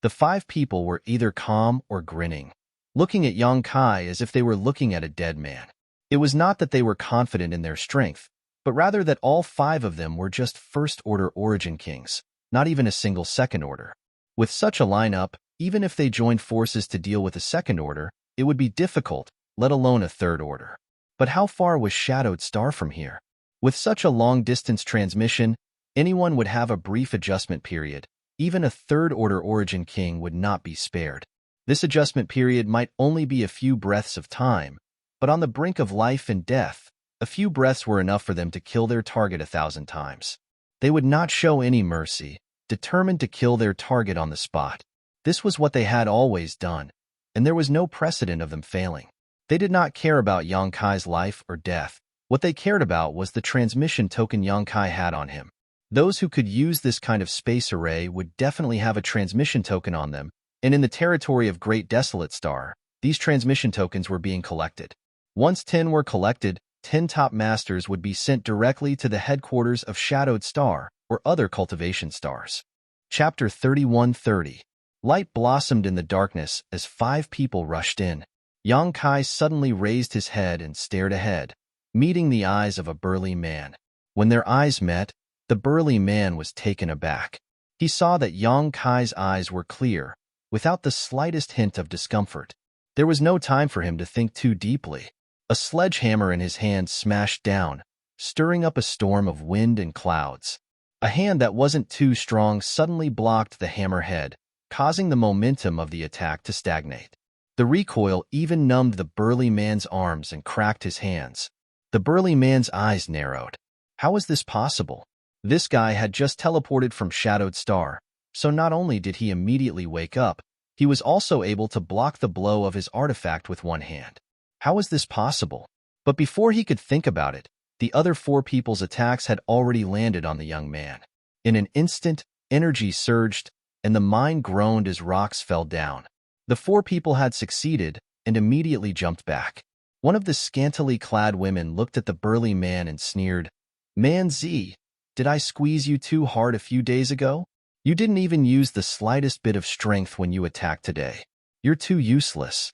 The 5 people were either calm or grinning, looking at Yang Kai as if they were looking at a dead man. It was not that they were confident in their strength, but rather that all 5 of them were just first-order origin kings, not even a single second order. With such a lineup, even if they joined forces to deal with a second order, it would be difficult, let alone a third order. But how far was Shadowed Star from here? With such a long-distance transmission, anyone would have a brief adjustment period. Even a third-order origin king would not be spared. This adjustment period might only be a few breaths of time, but on the brink of life and death, a few breaths were enough for them to kill their target 1,000 times. They would not show any mercy, determined to kill their target on the spot. This was what they had always done, and there was no precedent of them failing. They did not care about Yang Kai's life or death. What they cared about was the transmission token Yang Kai had on him. Those who could use this kind of space array would definitely have a transmission token on them, and in the territory of Great Desolate Star, these transmission tokens were being collected. Once 10 were collected, 10 top masters would be sent directly to the headquarters of Shadowed Star or other cultivation stars. Chapter 3130. Light blossomed in the darkness as 5 people rushed in. Yang Kai suddenly raised his head and stared ahead, meeting the eyes of a burly man. When their eyes met, the burly man was taken aback. He saw that Yang Kai's eyes were clear, without the slightest hint of discomfort. There was no time for him to think too deeply. A sledgehammer in his hand smashed down, stirring up a storm of wind and clouds. A hand that wasn't too strong suddenly blocked the hammerhead, causing the momentum of the attack to stagnate. The recoil even numbed the burly man's arms and cracked his hands. The burly man's eyes narrowed. How was this possible? This guy had just teleported from Shadowed Star, so not only did he immediately wake up, he was also able to block the blow of his artifact with one hand. How was this possible? But before he could think about it, the other 4 people's attacks had already landed on the young man. In an instant, energy surged, and the mine groaned as rocks fell down. The 4 people had succeeded and immediately jumped back. One of the scantily clad women looked at the burly man and sneered, "Man Z, did I squeeze you too hard a few days ago? You didn't even use the slightest bit of strength when you attacked today. You're too useless."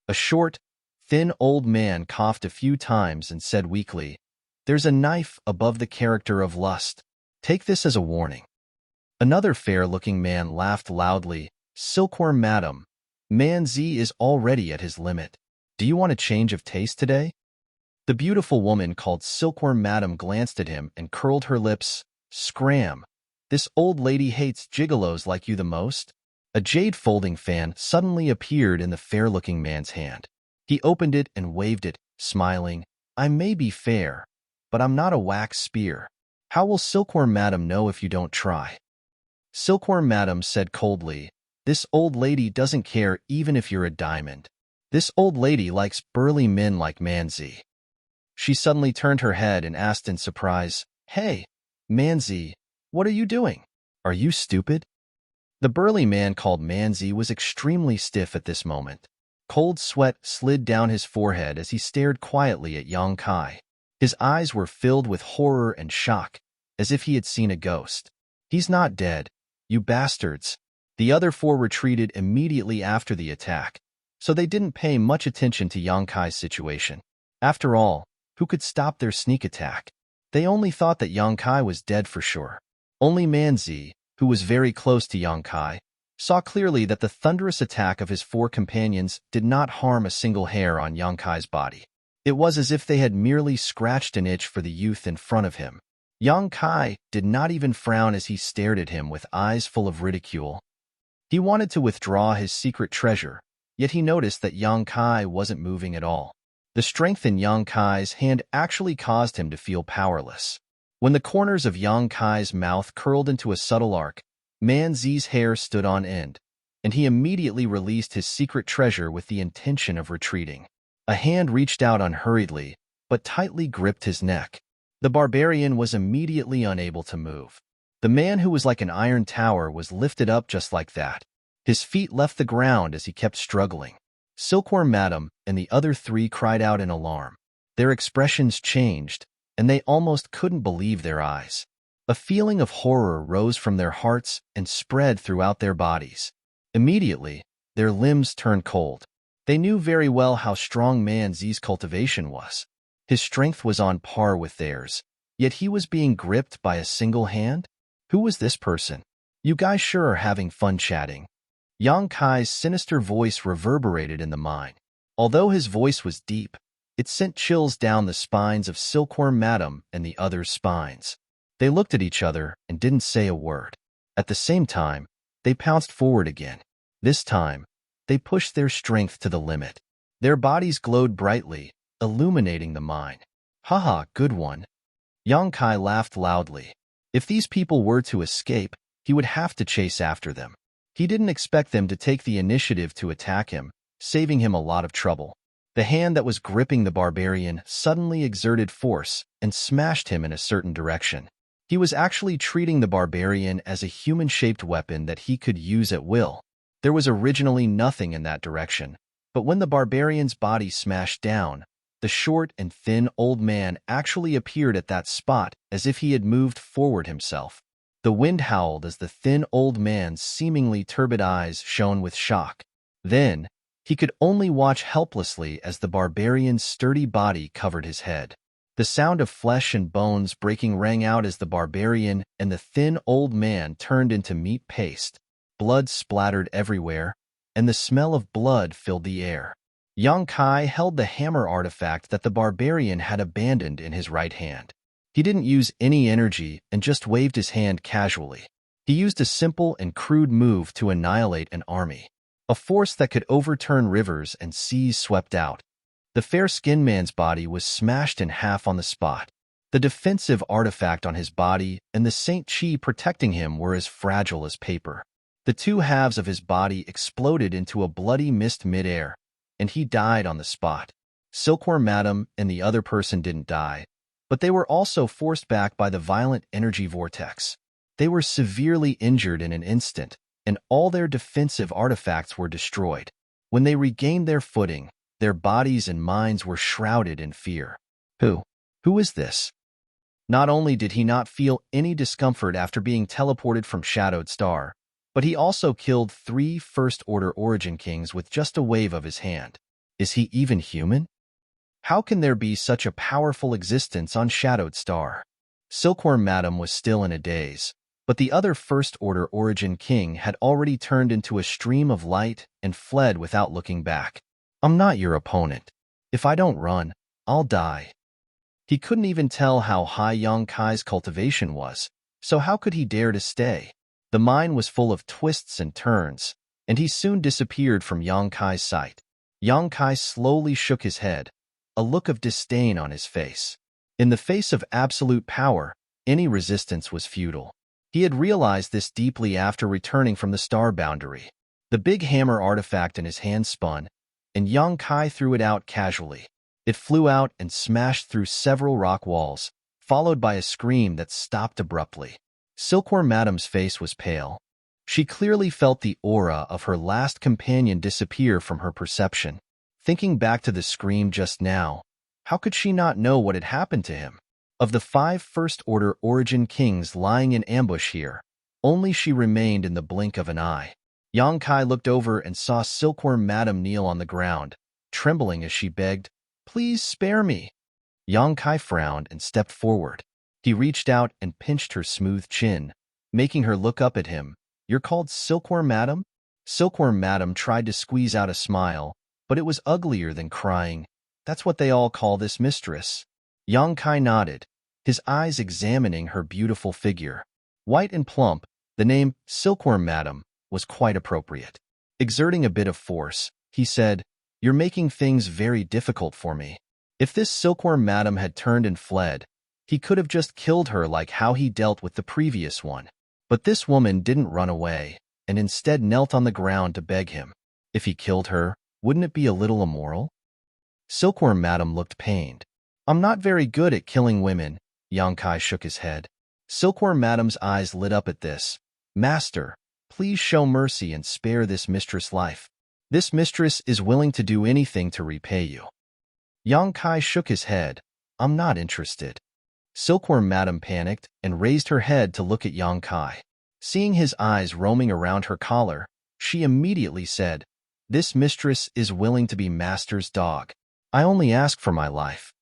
A short, thin old man coughed a few times and said weakly, "There's a knife above the character of lust. Take this as a warning." Another fair-looking man laughed loudly, "Silkworm Madam, Man Z is already at his limit. Do you want a change of taste today?" The beautiful woman called Silkworm Madam glanced at him and curled her lips. "Scram! This old lady hates gigolos like you the most." A jade folding fan suddenly appeared in the fair-looking man's hand. He opened it and waved it, smiling. "I may be fair, but I'm not a wax spear. How will Silkworm Madam know if you don't try?" Silkworm Madam said coldly, "This old lady doesn't care even if you're a diamond. This old lady likes burly men like Manzi." She suddenly turned her head and asked in surprise, "Hey, Manzi, what are you doing? Are you stupid?" The burly man called Manzi was extremely stiff at this moment. Cold sweat slid down his forehead as he stared quietly at Yang Kai. His eyes were filled with horror and shock, as if he had seen a ghost. "He's not dead, you bastards." The other 4 retreated immediately after the attack, so they didn't pay much attention to Yang Kai's situation. After all, who could stop their sneak attack? They only thought that Yang Kai was dead for sure. Only Manzi, who was very close to Yang Kai, saw clearly that the thunderous attack of his 4 companions did not harm a single hair on Yang Kai's body. It was as if they had merely scratched an itch for the youth in front of him. Yang Kai did not even frown as he stared at him with eyes full of ridicule. He wanted to withdraw his secret treasure, yet he noticed that Yang Kai wasn't moving at all. The strength in Yang Kai's hand actually caused him to feel powerless. When the corners of Yang Kai's mouth curled into a subtle arc, Man Zi's hair stood on end, and he immediately released his secret treasure with the intention of retreating. A hand reached out unhurriedly, but tightly gripped his neck. The barbarian was immediately unable to move. The man who was like an iron tower was lifted up just like that. His feet left the ground as he kept struggling. Silkworm Madam and the other 3 cried out in alarm. Their expressions changed, and they almost couldn't believe their eyes. A feeling of horror rose from their hearts and spread throughout their bodies. Immediately, their limbs turned cold. They knew very well how strong Man Z's cultivation was. His strength was on par with theirs, yet he was being gripped by a single hand? Who was this person? You guys sure are having fun chatting. Yang Kai's sinister voice reverberated in the mine. Although his voice was deep, it sent chills down the spines of Silkworm Madam and the others' spines. They looked at each other and didn't say a word. At the same time, they pounced forward again. This time, they pushed their strength to the limit. Their bodies glowed brightly, illuminating the mine. Haha, good one. Yang Kai laughed loudly. If these people were to escape, he would have to chase after them. He didn't expect them to take the initiative to attack him, saving him a lot of trouble. The hand that was gripping the barbarian suddenly exerted force and smashed him in a certain direction. He was actually treating the barbarian as a human-shaped weapon that he could use at will. There was originally nothing in that direction, but when the barbarian's body smashed down, the short and thin old man actually appeared at that spot as if he had moved forward himself. The wind howled as the thin old man's seemingly turbid eyes shone with shock. Then, he could only watch helplessly as the barbarian's sturdy body covered his head. The sound of flesh and bones breaking rang out as the barbarian and the thin old man turned into meat paste. Blood splattered everywhere, and the smell of blood filled the air. Yang Kai held the hammer artifact that the barbarian had abandoned in his right hand. He didn't use any energy and just waved his hand casually. He used a simple and crude move to annihilate an army. A force that could overturn rivers and seas swept out. The fair-skinned man's body was smashed in half on the spot. The defensive artifact on his body and the Saint Chi protecting him were as fragile as paper. The two halves of his body exploded into a bloody mist mid-air, and he died on the spot. Silkworm Madam and the other person didn't die, but they were also forced back by the violent energy vortex. They were severely injured in an instant, and all their defensive artifacts were destroyed. When they regained their footing, their bodies and minds were shrouded in fear. Who is this? Not only did he not feel any discomfort after being teleported from Shadowed Star, but he also killed 3 First-Order Origin Kings with just a wave of his hand. Is he even human? How can there be such a powerful existence on Shadowed Star? Silkworm Madam was still in a daze, but the other First-Order Origin King had already turned into a stream of light and fled without looking back. I'm not your opponent. If I don't run, I'll die. He couldn't even tell how high Yang Kai's cultivation was, so how could he dare to stay? The mine was full of twists and turns, and he soon disappeared from Yang Kai's sight. Yang Kai slowly shook his head, a look of disdain on his face. In the face of absolute power, any resistance was futile. He had realized this deeply after returning from the star boundary. The big hammer artifact in his hand spun, and Yang Kai threw it out casually. It flew out and smashed through several rock walls, followed by a scream that stopped abruptly. Silkworm Madam's face was pale. She clearly felt the aura of her last companion disappear from her perception. Thinking back to the scream just now, how could she not know what had happened to him? Of the 5 First-Order Origin Kings lying in ambush here, only she remained in the blink of an eye. Yang Kai looked over and saw Silkworm Madam kneel on the ground, trembling as she begged, "Please spare me." Yang Kai frowned and stepped forward. He reached out and pinched her smooth chin, making her look up at him. "You're called Silkworm Madam?" Silkworm Madam tried to squeeze out a smile, but it was uglier than crying. "That's what they all call this mistress." Yang Kai nodded, his eyes examining her beautiful figure. White and plump, the name Silkworm Madam was quite appropriate. Exerting a bit of force, he said, "You're making things very difficult for me." If this Silkworm Madam had turned and fled, he could have just killed her like how he dealt with the previous one. But this woman didn't run away, and instead knelt on the ground to beg him. If he killed her, wouldn't it be a little immoral? Silkworm Madam looked pained. "I'm not very good at killing women." Yang Kai shook his head. Silkworm Madam's eyes lit up at this. "Master, please show mercy and spare this mistress' life. This mistress is willing to do anything to repay you." Yang Kai shook his head. "I'm not interested." Silkworm Madam panicked and raised her head to look at Yang Kai. Seeing his eyes roaming around her collar, She immediately said, "This mistress is willing to be master's dog. I only ask for my life."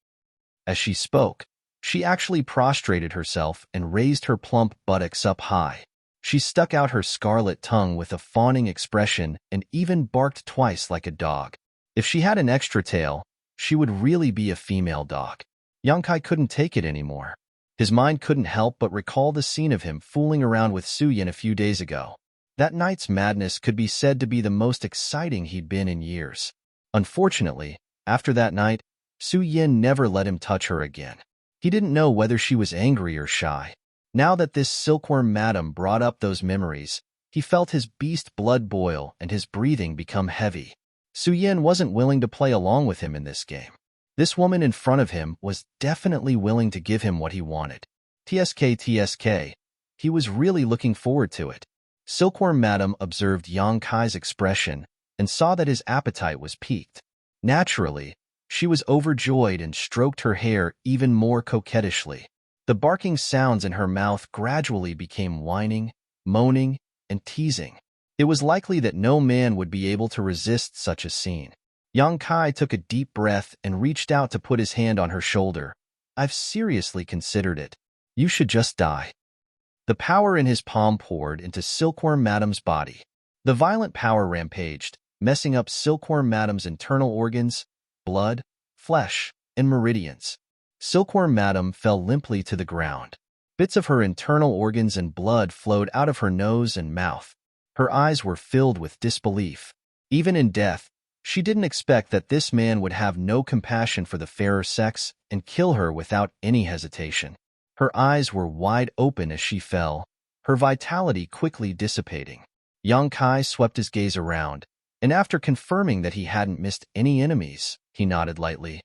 As she spoke, she actually prostrated herself and raised her plump buttocks up high. She stuck out her scarlet tongue with a fawning expression and even barked twice like a dog. If she had an extra tail, she would really be a female dog. Yang Kai couldn't take it anymore. His mind couldn't help but recall the scene of him fooling around with Su Yin a few days ago. That night's madness could be said to be the most exciting he'd been in years. Unfortunately, after that night, Su Yin never let him touch her again. He didn't know whether she was angry or shy. Now that this silkworm madam brought up those memories, he felt his beast blood boil and his breathing become heavy. Su Yin wasn't willing to play along with him in this game. This woman in front of him was definitely willing to give him what he wanted. TSK. He was really looking forward to it. Silkworm Madam observed Yang Kai's expression and saw that his appetite was piqued. Naturally, she was overjoyed and stroked her hair even more coquettishly. The barking sounds in her mouth gradually became whining, moaning, and teasing. It was likely that no man would be able to resist such a scene. Yang Kai took a deep breath and reached out to put his hand on her shoulder. "I've seriously considered it. You should just die." The power in his palm poured into Silkworm Madam's body. The violent power rampaged, messing up Silkworm Madam's internal organs, blood, flesh, and meridians. Silkworm Madam fell limply to the ground. Bits of her internal organs and blood flowed out of her nose and mouth. Her eyes were filled with disbelief. Even in death, she didn't expect that this man would have no compassion for the fairer sex and kill her without any hesitation. Her eyes were wide open as she fell, her vitality quickly dissipating. Yang Kai swept his gaze around, and after confirming that he hadn't missed any enemies, he nodded lightly.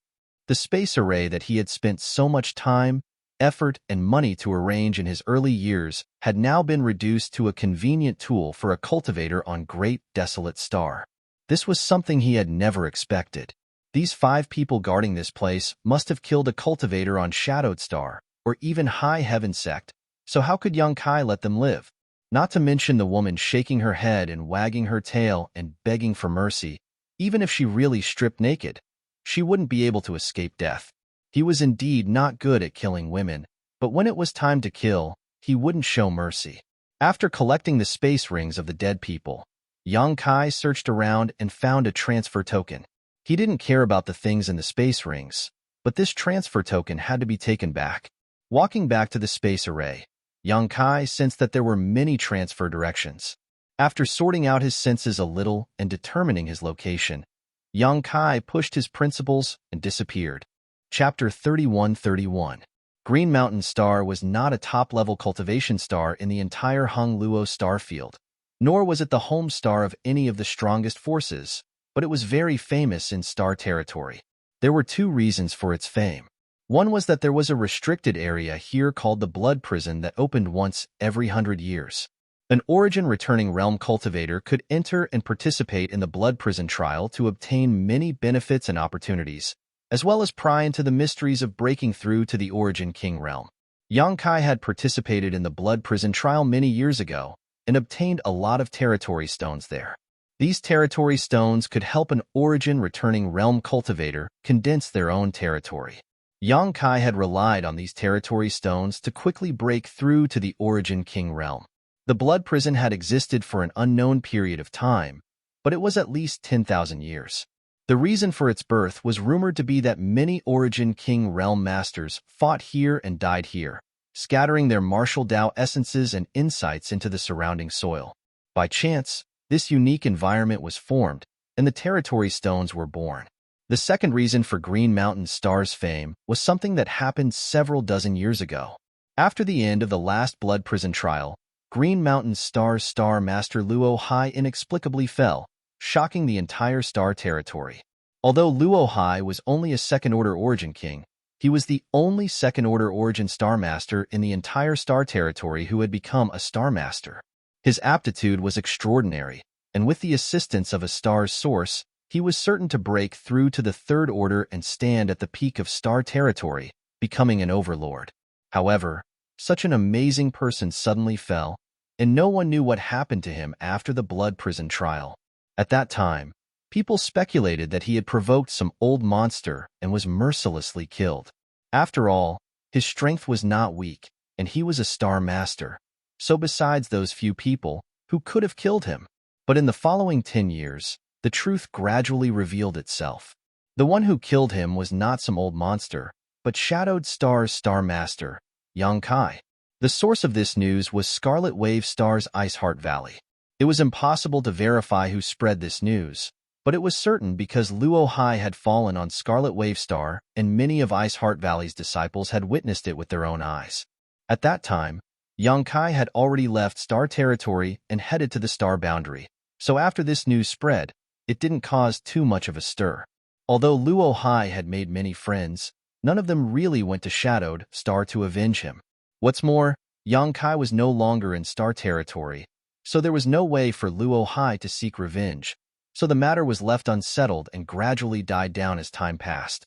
The space array that he had spent so much time, effort, and money to arrange in his early years had now been reduced to a convenient tool for a cultivator on Great Desolate Star. This was something he had never expected. These 5 people guarding this place must have killed a cultivator on Shadowed Star, or even High Heaven Sect, so how could Yang Kai let them live? Not to mention the woman shaking her head and wagging her tail and begging for mercy. Even if she really stripped naked, she wouldn't be able to escape death. He was indeed not good at killing women, but when it was time to kill, he wouldn't show mercy. After collecting the space rings of the dead people, Yang Kai searched around and found a transfer token. He didn't care about the things in the space rings, but this transfer token had to be taken back. Walking back to the space array, Yang Kai sensed that there were many transfer directions. After sorting out his senses a little and determining his location, Yang Kai pushed his principles and disappeared. Chapter 31:31. Green Mountain Star was not a top-level cultivation star in the entire Hung Luo star field, nor was it the home star of any of the strongest forces, but it was very famous in star territory. There were 2 reasons for its fame. One was that there was a restricted area here called the Blood Prison that opened once every 100 years. An origin-returning realm cultivator could enter and participate in the Blood Prison trial to obtain many benefits and opportunities, as well as pry into the mysteries of breaking through to the Origin King realm. Yang Kai had participated in the Blood Prison trial many years ago and obtained a lot of territory stones there. These territory stones could help an origin-returning realm cultivator condense their own territory. Yang Kai had relied on these territory stones to quickly break through to the Origin King realm. The Blood Prison had existed for an unknown period of time, but it was at least 10,000 years. The reason for its birth was rumored to be that many Origin King realm masters fought here and died here, scattering their martial Dao essences and insights into the surrounding soil. By chance, this unique environment was formed, and the territory stones were born. The second reason for Green Mountain Star's fame was something that happened several dozen years ago. After the end of the last Blood Prison trial, Green Mountain Star's Star Master Luo Hai inexplicably fell, shocking the entire star territory. Although Luo Hai was only a second-order Origin King, he was the only second-order Origin Star Master in the entire star territory who had become a Star Master. His aptitude was extraordinary, and with the assistance of a star's source, he was certain to break through to the Third Order and stand at the peak of star territory, becoming an overlord. However, such an amazing person suddenly fell, and no one knew what happened to him after the blood prison trial. At that time, people speculated that he had provoked some old monster and was mercilessly killed. After all, his strength was not weak, and he was a star master. So besides those few people who could have killed him. But in the following 10 years, the truth gradually revealed itself. The one who killed him was not some old monster, but Shadowed Star's Star Master, Yang Kai. The source of this news was Scarlet Wave Star's Ice Heart Valley. It was impossible to verify who spread this news, but it was certain because Luo Hai had fallen on Scarlet Wave Star, and many of Ice Heart Valley's disciples had witnessed it with their own eyes. At that time, Yang Kai had already left Star Territory and headed to the Star Boundary, so after this news spread, it didn't cause too much of a stir. Although Luo Hai had made many friends, none of them really went to Shadowed Star to avenge him. What's more, Yang Kai was no longer in Star Territory, so there was no way for Luo Hai to seek revenge, so the matter was left unsettled and gradually died down as time passed.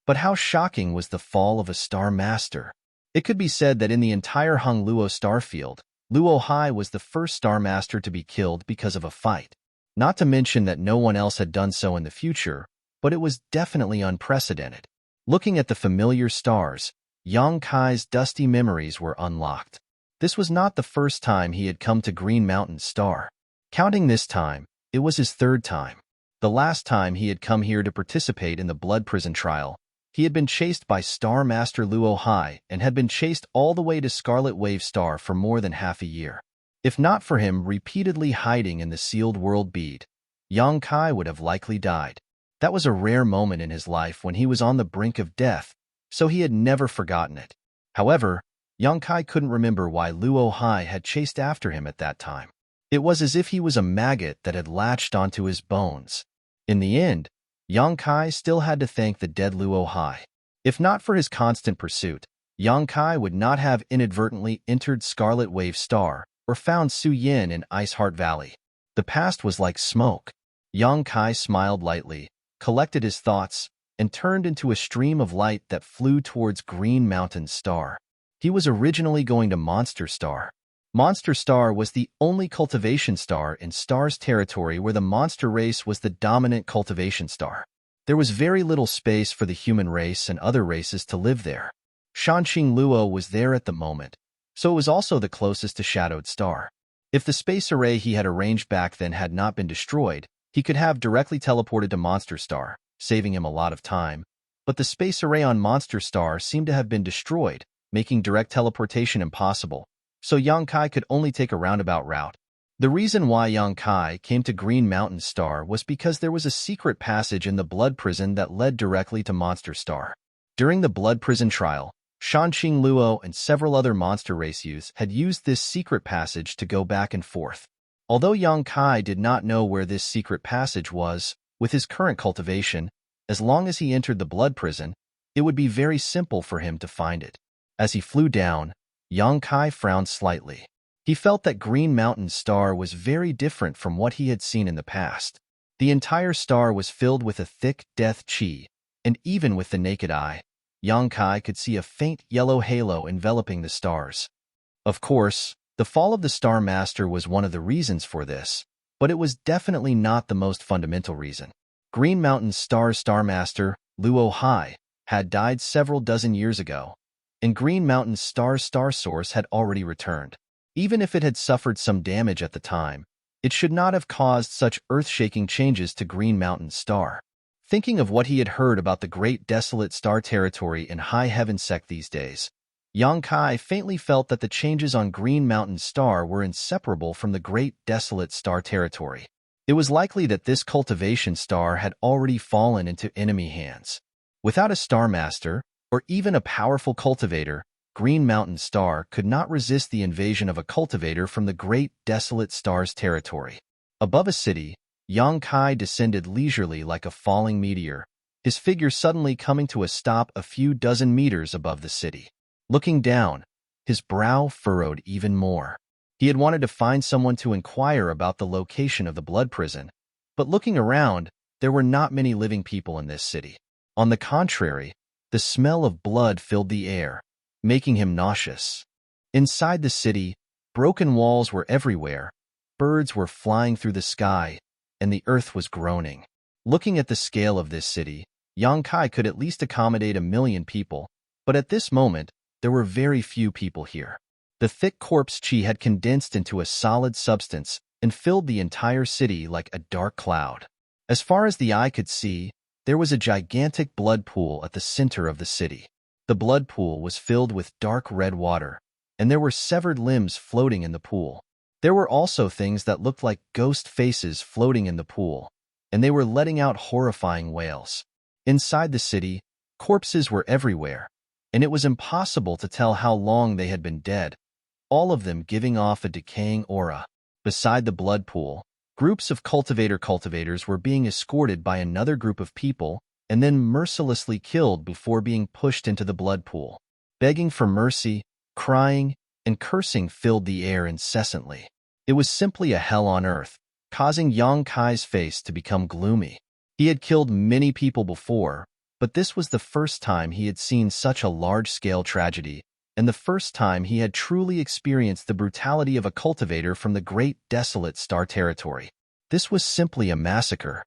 But how shocking was the fall of a Star Master! It could be said that in the entire Hung Luo Starfield, Luo Hai was the first Star Master to be killed because of a fight. Not to mention that no one else had done so in the future, but it was definitely unprecedented. Looking at the familiar stars, Yang Kai's dusty memories were unlocked. This was not the first time he had come to Green Mountain Star. Counting this time, it was his third time. The last time he had come here to participate in the Blood Prison trial, he had been chased by Star Master Luo Hai and had been chased all the way to Scarlet Wave Star for more than half a year. If not for him repeatedly hiding in the sealed world bead, Yang Kai would have likely died. That was a rare moment in his life when he was on the brink of death, so he had never forgotten it. However, Yang Kai couldn't remember why Luo Hai had chased after him at that time. It was as if he was a maggot that had latched onto his bones. In the end, Yang Kai still had to thank the dead Luo Hai. If not for his constant pursuit, Yang Kai would not have inadvertently entered Scarlet Wave Star or found Su Yin in Ice Heart Valley. The past was like smoke. Yang Kai smiled lightly, collected his thoughts, and turned into a stream of light that flew towards Green Mountain Star. He was originally going to Monster Star. Monster Star was the only cultivation star in Star's territory where the monster race was the dominant cultivation star. There was very little space for the human race and other races to live there. Shanxing Luo was there at the moment, so it was also the closest to Shadowed Star. If the space array he had arranged back then had not been destroyed, he could have directly teleported to Monster Star, saving him a lot of time, but the space array on Monster Star seemed to have been destroyed, making direct teleportation impossible, so Yang Kai could only take a roundabout route. The reason why Yang Kai came to Green Mountain Star was because there was a secret passage in the Blood Prison that led directly to Monster Star. During the Blood Prison trial, Shanxing Luo and several other monster race youths had used this secret passage to go back and forth. Although Yang Kai did not know where this secret passage was, with his current cultivation, as long as he entered the Blood Prison, it would be very simple for him to find it. As he flew down, Yang Kai frowned slightly. He felt that Green Mountain Star was very different from what he had seen in the past. The entire star was filled with a thick death qi, and even with the naked eye, Yang Kai could see a faint yellow halo enveloping the stars. Of course, the fall of the Star Master was one of the reasons for this, but it was definitely not the most fundamental reason. Green Mountain Star's Star Master, Luo Hai, had died several dozen years ago, and Green Mountain Star's star source had already returned. Even if it had suffered some damage at the time, it should not have caused such earth-shaking changes to Green Mountain Star. Thinking of what he had heard about the great desolate star territory in High Heaven Sect these days, Yang Kai faintly felt that the changes on Green Mountain Star were inseparable from the great desolate star territory. It was likely that this cultivation star had already fallen into enemy hands. Without a Star Master, or even a powerful cultivator, Green Mountain Star could not resist the invasion of a cultivator from the great desolate star's territory. Above a city, Yang Kai descended leisurely like a falling meteor, his figure suddenly coming to a stop a few dozen meters above the city. Looking down, his brow furrowed even more. He had wanted to find someone to inquire about the location of the Blood Prison, but looking around, there were not many living people in this city. On the contrary, the smell of blood filled the air, making him nauseous. Inside the city, Broken walls were everywhere, birds were flying through the sky, and the earth was groaning. Looking at the scale of this city, Yangkai could at least accommodate 1 million people, but at this moment, there were very few people here. The thick corpse chi had condensed into a solid substance and filled the entire city like a dark cloud. As far as the eye could see, there was a gigantic blood pool at the center of the city. The blood pool was filled with dark red water, and there were severed limbs floating in the pool. There were also things that looked like ghost faces floating in the pool, and they were letting out horrifying wails. Inside the city, corpses were everywhere, and it was impossible to tell how long they had been dead, all of them giving off a decaying aura. Beside the blood pool, groups of cultivators were being escorted by another group of people and then mercilessly killed before being pushed into the blood pool. Begging for mercy, crying, and cursing filled the air incessantly. It was simply a hell on earth, causing Yang Kai's face to become gloomy. He had killed many people before, but this was the first time he had seen such a large-scale tragedy, and the first time he had truly experienced the brutality of a cultivator from the great desolate star territory. This was simply a massacre.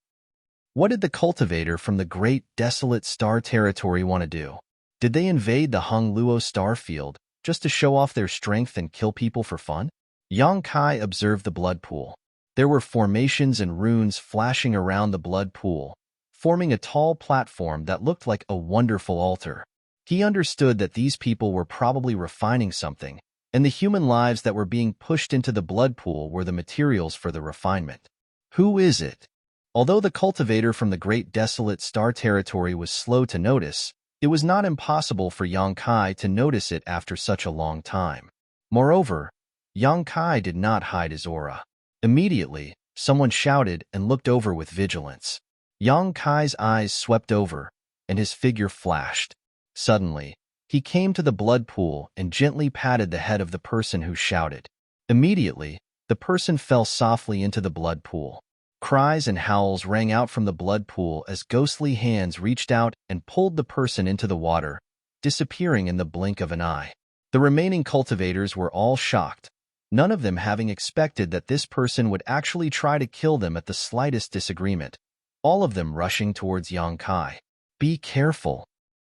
What did the cultivator from the great desolate star territory want to do? Did they invade the Hongluo star field just to show off their strength and kill people for fun? Yang Kai observed the blood pool. There were formations and runes flashing around the blood pool, forming a tall platform that looked like a wonderful altar. He understood that these people were probably refining something, and the human lives that were being pushed into the blood pool were the materials for the refinement. Who is it? Although the cultivator from the great desolate star territory was slow to notice, it was not impossible for Yang Kai to notice it after such a long time. Moreover, Yang Kai did not hide his aura. Immediately, someone shouted and looked over with vigilance. Yang Kai's eyes swept over, and his figure flashed. Suddenly, he came to the blood pool and gently patted the head of the person who shouted. Immediately, the person fell softly into the blood pool. Cries and howls rang out from the blood pool as ghostly hands reached out and pulled the person into the water, disappearing in the blink of an eye. The remaining cultivators were all shocked, none of them having expected that this person would actually try to kill them at the slightest disagreement, all of them rushing towards Yang Kai. "Be careful,"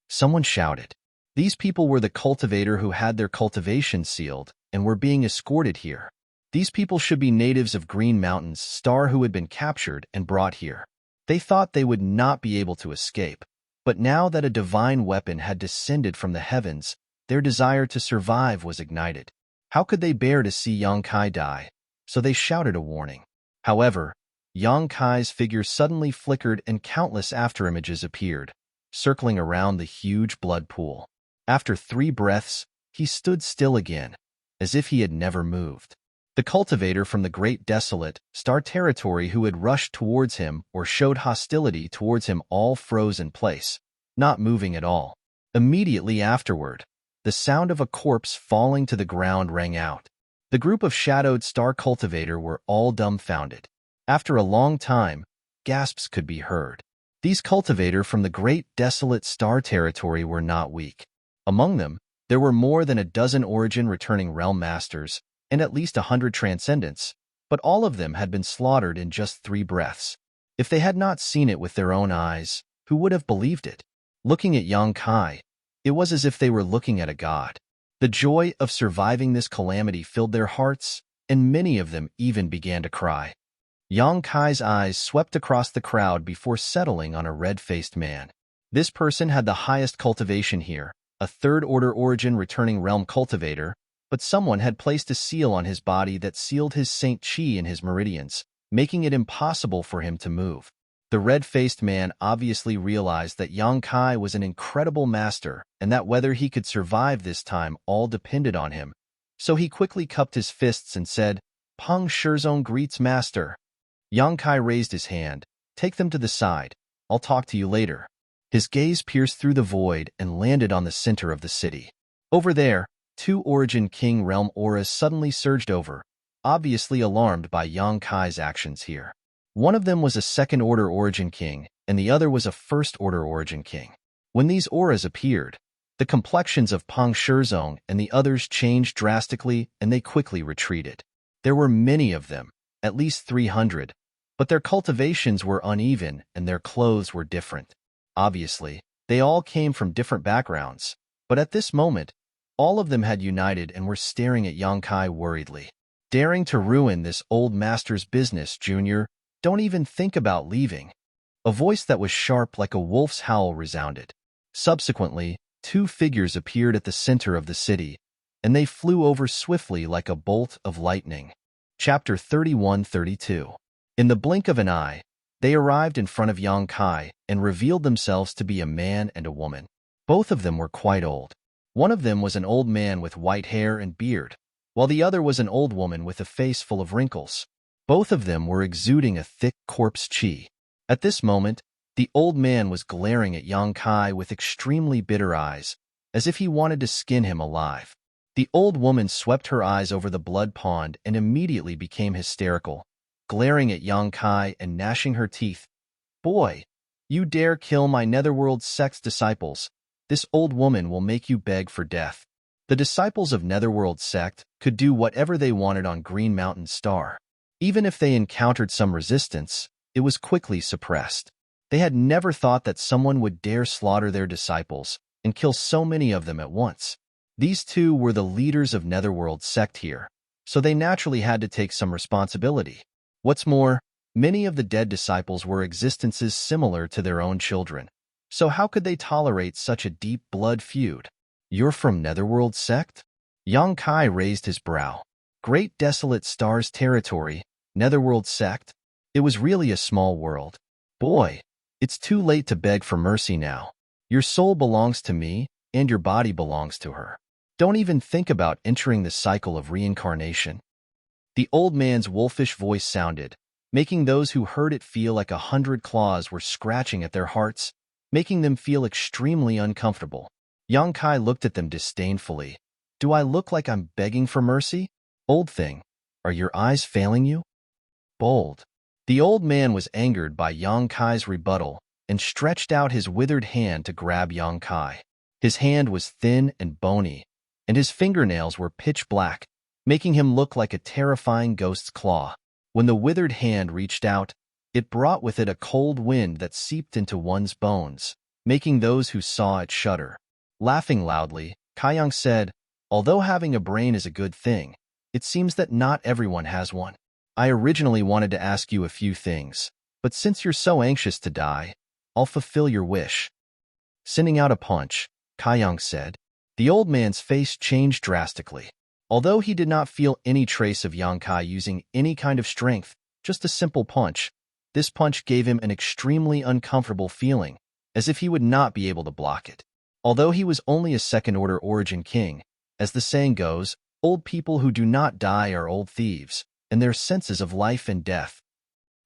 someone shouted. These people were the cultivator who had their cultivation sealed and were being escorted here. These people should be natives of Green Mountain's star who had been captured and brought here. They thought they would not be able to escape, but now that a divine weapon had descended from the heavens, their desire to survive was ignited. How could they bear to see Yang Kai die? So they shouted a warning. However, Yang Kai's figure suddenly flickered and countless afterimages appeared, circling around the huge blood pool. After 3 breaths, he stood still again, as if he had never moved. The cultivator from the great desolate star territory who had rushed towards him or showed hostility towards him all froze in place, not moving at all. Immediately afterward, the sound of a corpse falling to the ground rang out. The group of shadowed star cultivator were all dumbfounded. After a long time, gasps could be heard. These cultivator from the great desolate star territory were not weak. Among them, there were more than a dozen origin returning realm masters and at least 100 transcendents, but all of them had been slaughtered in just 3 breaths. If they had not seen it with their own eyes, who would have believed it? Looking at Yang Kai, it was as if they were looking at a god. The joy of surviving this calamity filled their hearts, and many of them even began to cry. Yang Kai's eyes swept across the crowd before settling on a red-faced man. This person had the highest cultivation here, a 3rd-order origin returning realm cultivator, but someone had placed a seal on his body that sealed his Saint Chi in his meridians, making it impossible for him to move. The red-faced man obviously realized that Yang Kai was an incredible master and that whether he could survive this time all depended on him, so he quickly cupped his fists and said, "Peng Shizong greets master." Yang Kai raised his hand. "Take them to the side. I'll talk to you later." His gaze pierced through the void and landed on the center of the city. Over there, 2 Origin King realm auras suddenly surged over, obviously alarmed by Yang Kai's actions here. One of them was a 2nd-order Origin King, and the other was a 1st-order Origin King. When these auras appeared, The complexions of Pang Shizong and the others changed drastically, and they quickly retreated. There were many of them, at least 300, but their cultivations were uneven and their clothes were different. Obviously, they all came from different backgrounds, but at this moment, all of them had united and were staring at Yang Kai worriedly. Daring to ruin this old master's business, Junior, don't even think about leaving. A voice that was sharp like a wolf's howl resounded. Subsequently, two figures appeared at the center of the city, and they flew over swiftly like a bolt of lightning. Chapter 31-32. In the blink of an eye, they arrived in front of Yang Kai and revealed themselves to be a man and a woman. Both of them were quite old. One of them was an old man with white hair and beard, while the other was an old woman with a face full of wrinkles. Both of them were exuding a thick corpse chi. At this moment, the old man was glaring at Yang Kai with extremely bitter eyes, as if he wanted to skin him alive. The old woman swept her eyes over the blood pond and immediately became hysterical, glaring at Yang Kai and gnashing her teeth. "Boy, you dare kill my Netherworld sect's disciples. This old woman will make you beg for death." The disciples of Netherworld sect could do whatever they wanted on Green Mountain Star. Even if they encountered some resistance, it was quickly suppressed. They had never thought that someone would dare slaughter their disciples and kill so many of them at once. These two were the leaders of Netherworld sect here, so they naturally had to take some responsibility. What's more, many of the dead disciples were existences similar to their own children. So how could they tolerate such a deep blood feud? "You're from Netherworld sect?" Yang Kai raised his brow. Great Desolate Stars territory, Netherworld sect? It was really a small world. "Boy, it's too late to beg for mercy now. Your soul belongs to me, and your body belongs to her. Don't even think about entering the cycle of reincarnation." The old man's wolfish voice sounded, making those who heard it feel like 100 claws were scratching at their hearts, making them feel extremely uncomfortable. Yang Kai looked at them disdainfully. "Do I look like I'm begging for mercy? Old thing, are your eyes failing you?" "Bold." The old man was angered by Yang Kai's rebuttal and stretched out his withered hand to grab Yang Kai. His hand was thin and bony, and his fingernails were pitch black, making him look like a terrifying ghost's claw. When the withered hand reached out, it brought with it a cold wind that seeped into one's bones, making those who saw it shudder. Laughing loudly, Kaiyang said, "Although having a brain is a good thing, it seems that not everyone has one. I originally wanted to ask you a few things, but since you're so anxious to die, I'll fulfill your wish." Sending out a punch, Kaiyang said. The old man's face changed drastically. Although he did not feel any trace of Yang Kai using any kind of strength, just a simple punch, this punch gave him an extremely uncomfortable feeling, as if he would not be able to block it. Although he was only a second-order origin king, as the saying goes, old people who do not die are old thieves, and their senses of life and death.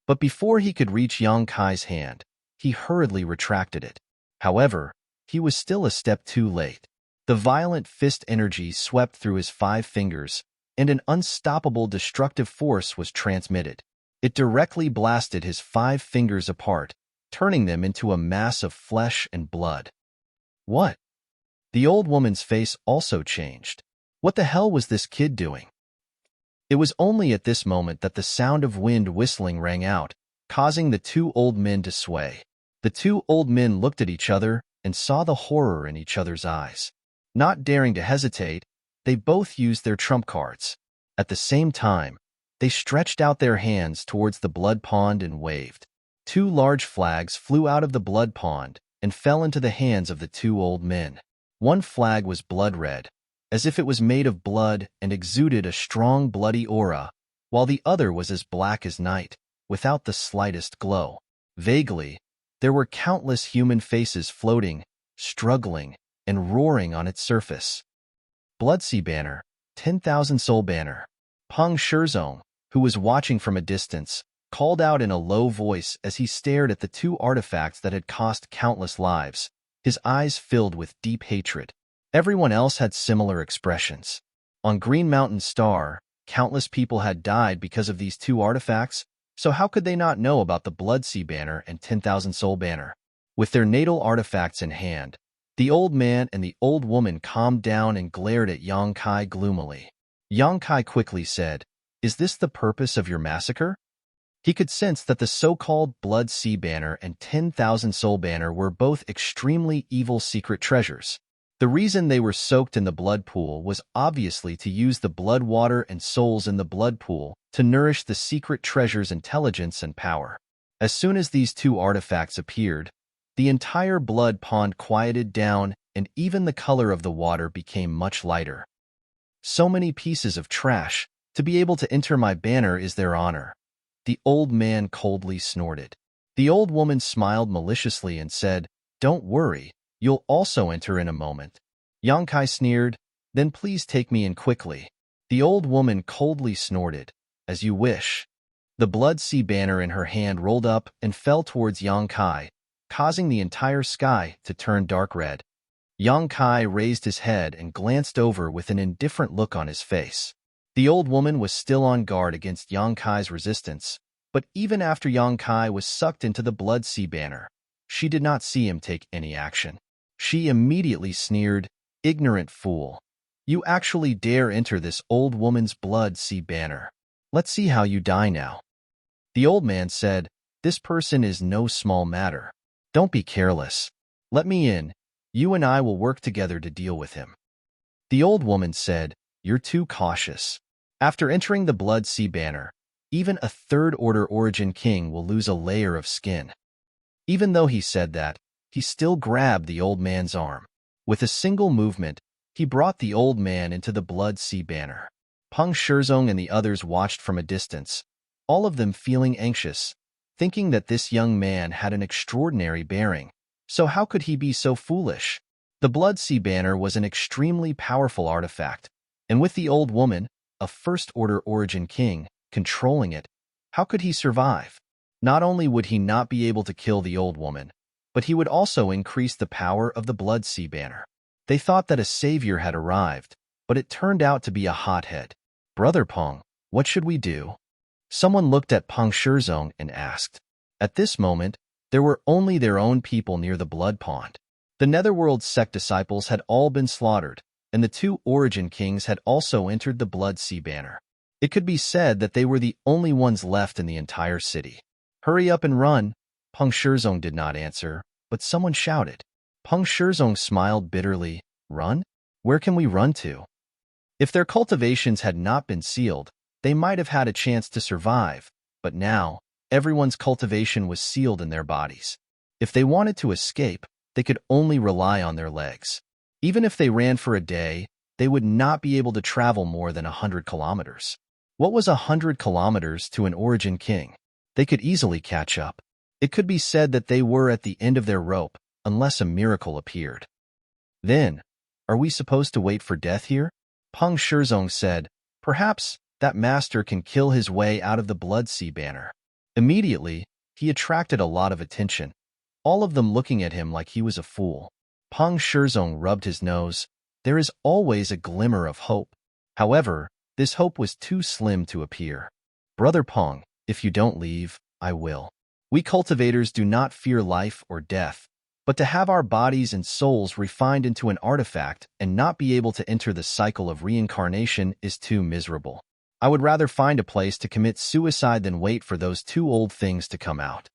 But before he could reach Yang Kai's hand, he hurriedly retracted it. However, he was still a step too late. The violent fist energy swept through his 5 fingers, and an unstoppable destructive force was transmitted. It directly blasted his 5 fingers apart, turning them into a mass of flesh and blood. "What?" The old woman's face also changed. What the hell was this kid doing? It was only at this moment that the sound of wind whistling rang out, causing the 2 old men to sway. The 2 old men looked at each other and saw the horror in each other's eyes. Not daring to hesitate, they both used their trump cards. At the same time, they stretched out their hands towards the blood pond and waved. 2 large flags flew out of the blood pond and fell into the hands of the 2 old men. One flag was blood red, as if it was made of blood and exuded a strong bloody aura, while the other was as black as night, without the slightest glow. Vaguely, there were countless human faces floating, struggling, and roaring on its surface. Bloodsea banner, 10,000 soul banner. Pang Shizong, who was watching from a distance, called out in a low voice as he stared at the 2 artifacts that had cost countless lives, his eyes filled with deep hatred. Everyone else had similar expressions. On Green Mountain Star, countless people had died because of these 2 artifacts, so how could they not know about the Bloodsea banner and 10,000 soul banner? With their natal artifacts in hand, The old man and the old woman calmed down and glared at Yang Kai gloomily. Yang Kai quickly said, "Is this the purpose of your massacre?" He could sense that the so-called Blood Sea Banner and 10,000 Soul Banner were both extremely evil secret treasures. The reason they were soaked in the blood pool was obviously to use the blood water and souls in the blood pool to nourish the secret treasure's intelligence and power. As soon as these two artifacts appeared, the entire blood pond quieted down and even the color of the water became much lighter. So many pieces of trash. To be able to enter my banner is their honor. The old man coldly snorted. The old woman smiled maliciously and said, "Don't worry, you'll also enter in a moment." Yang Kai sneered, "Then please take me in quickly." The old woman coldly snorted, "As you wish." The Blood Sea Banner in her hand rolled up and fell towards Yang Kai, causing the entire sky to turn dark red. Yang Kai raised his head and glanced over with an indifferent look on his face. The old woman was still on guard against Yang Kai's resistance, but even after Yang Kai was sucked into the Blood Sea Banner, she did not see him take any action. She immediately sneered, "Ignorant fool. You actually dare enter this old woman's Blood Sea Banner. Let's see how you die now." The old man said, "This person is no small matter. Don't be careless. Let me in. You and I will work together to deal with him." The old woman said, "You're too cautious. After entering the Blood Sea Banner, even a third-order origin king will lose a layer of skin." Even though he said that, he still grabbed the old man's arm. With a single movement, he brought the old man into the Blood Sea Banner. Peng Shizong and the others watched from a distance, all of them feeling anxious, thinking that this young man had an extraordinary bearing. So how could he be so foolish? The Blood Sea Banner was an extremely powerful artifact, and with the old woman, a first-order origin king, controlling it, how could he survive? Not only would he not be able to kill the old woman, but he would also increase the power of the Blood Sea Banner. They thought that a savior had arrived, but it turned out to be a hothead. "Brother Peng, what should we do?" Someone looked at Peng Shizong and asked. At this moment, there were only their own people near the blood pond. The Netherworld sect disciples had all been slaughtered, and the two origin kings had also entered the Blood Sea Banner. It could be said that they were the only ones left in the entire city. "Hurry up and run." Peng Shizong did not answer, but someone shouted. Peng Shizong smiled bitterly. "Run? Where can we run to?" If their cultivations had not been sealed, they might have had a chance to survive, but now, everyone's cultivation was sealed in their bodies. If they wanted to escape, they could only rely on their legs. Even if they ran for a day, they would not be able to travel more than 100 kilometers. What was 100 kilometers to an origin king? They could easily catch up. It could be said that they were at the end of their rope, unless a miracle appeared. Then, are we supposed to wait for death here? Peng Shizong said, "Perhaps that master can kill his way out of the Blood Sea Banner." Immediately, he attracted a lot of attention, all of them looking at him like he was a fool. Peng Shizong rubbed his nose. There is always a glimmer of hope. However, this hope was too slim to appear. "Brother Peng, if you don't leave, I will." We cultivators do not fear life or death, but to have our bodies and souls refined into an artifact and not be able to enter the cycle of reincarnation is too miserable. I would rather find a place to commit suicide than wait for those two old things to come out.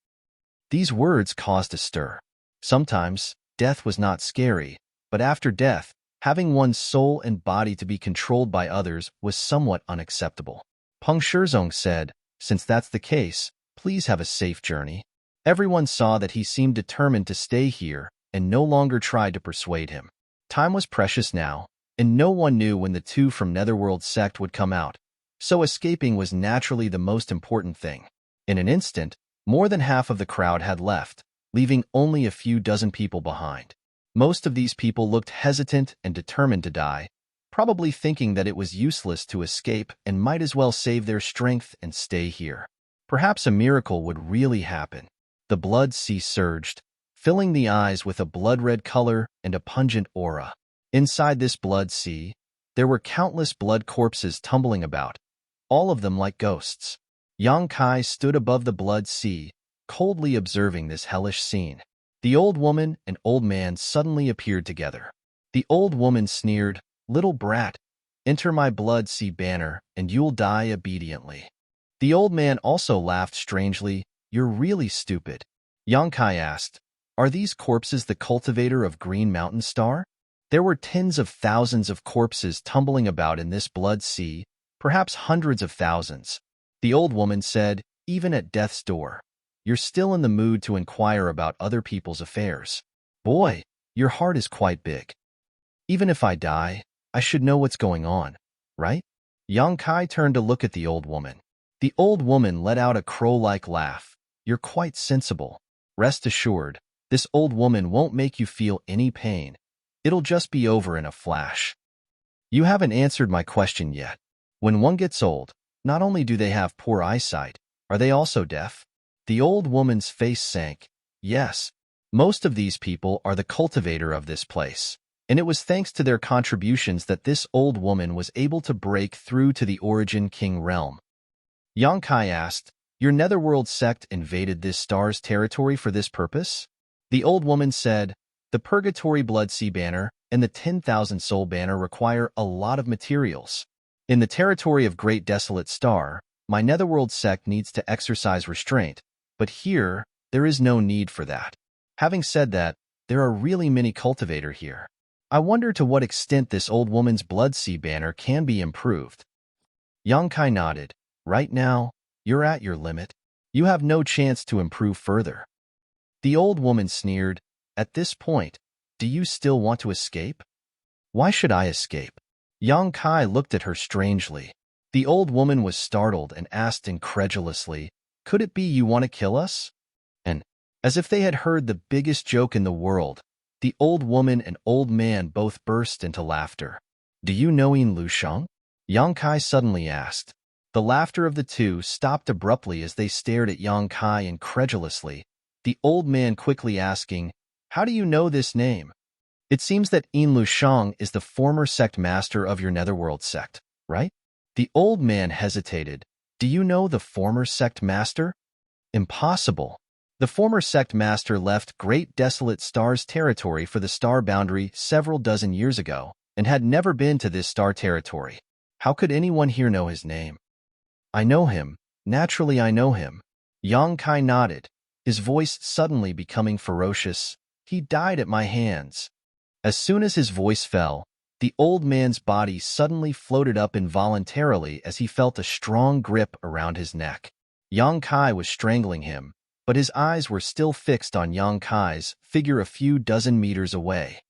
These words caused a stir. Sometimes, death was not scary, but after death, having one's soul and body to be controlled by others was somewhat unacceptable. Peng Shizong said, "Since that's the case, please have a safe journey." Everyone saw that he seemed determined to stay here and no longer tried to persuade him. Time was precious now, and no one knew when the two from Netherworld sect would come out, so escaping was naturally the most important thing. In an instant, more than half of the crowd had left, leaving only a few dozen people behind. Most of these people looked hesitant and determined to die, probably thinking that it was useless to escape and might as well save their strength and stay here. Perhaps a miracle would really happen. The blood sea surged, filling the eyes with a blood-red color and a pungent aura. Inside this blood sea, there were countless blood corpses tumbling about, all of them like ghosts. Yang Kai stood above the blood sea, coldly observing this hellish scene. The old woman and old man suddenly appeared together. The old woman sneered, "Little brat, enter my blood sea banner, and you'll die obediently." The old man also laughed strangely, "You're really stupid." Yongkai asked, "Are these corpses the cultivator of Green Mountain Star?" There were tens of thousands of corpses tumbling about in this blood sea, perhaps hundreds of thousands. The old woman said, "Even at death's door, you're still in the mood to inquire about other people's affairs. Boy, your heart is quite big. Even if I die, I should know what's going on, right?" Yang Kai turned to look at the old woman. The old woman let out a crow-like laugh. "You're quite sensible. Rest assured, this old woman won't make you feel any pain. It'll just be over in a flash." "You haven't answered my question yet. When one gets old, not only do they have poor eyesight, are they also deaf?" The old woman's face sank. "Yes, most of these people are the cultivator of this place, and it was thanks to their contributions that this old woman was able to break through to the Origin King realm." Yang Kai asked, "Your Netherworld sect invaded this star's territory for this purpose?" The old woman said, "The Purgatory Blood Sea Banner and the 10,000 Soul Banner require a lot of materials. In the territory of Great Desolate Star, my Netherworld sect needs to exercise restraint, but here, there is no need for that. Having said that, there are really many cultivator here. I wonder to what extent this old woman's Blood Sea Banner can be improved." Yang Kai nodded. "Right now, you're at your limit. You have no chance to improve further." The old woman sneered, "At this point, do you still want to escape?" "Why should I escape?" Yang Kai looked at her strangely. The old woman was startled and asked incredulously, "Could it be you want to kill us?" And, as if they had heard the biggest joke in the world, the old woman and old man both burst into laughter. "Do you know Yin Lusheng?" Yang Kai suddenly asked. The laughter of the two stopped abruptly as they stared at Yang Kai incredulously, the old man quickly asking, "How do you know this name?" "It seems that Yin Lusheng is the former sect master of your Netherworld sect, right?" The old man hesitated. "Do you know the former sect master?" "Impossible. The former sect master left Great Desolate Star's territory for the star boundary several dozen years ago, and had never been to this star territory. How could anyone here know his name?" "I know him. Naturally I know him." Yang Kai nodded, his voice suddenly becoming ferocious. "He died at my hands." As soon as his voice fell, the old man's body suddenly floated up involuntarily as he felt a strong grip around his neck. Yang Kai was strangling him, but his eyes were still fixed on Yang Kai's figure a few dozen meters away.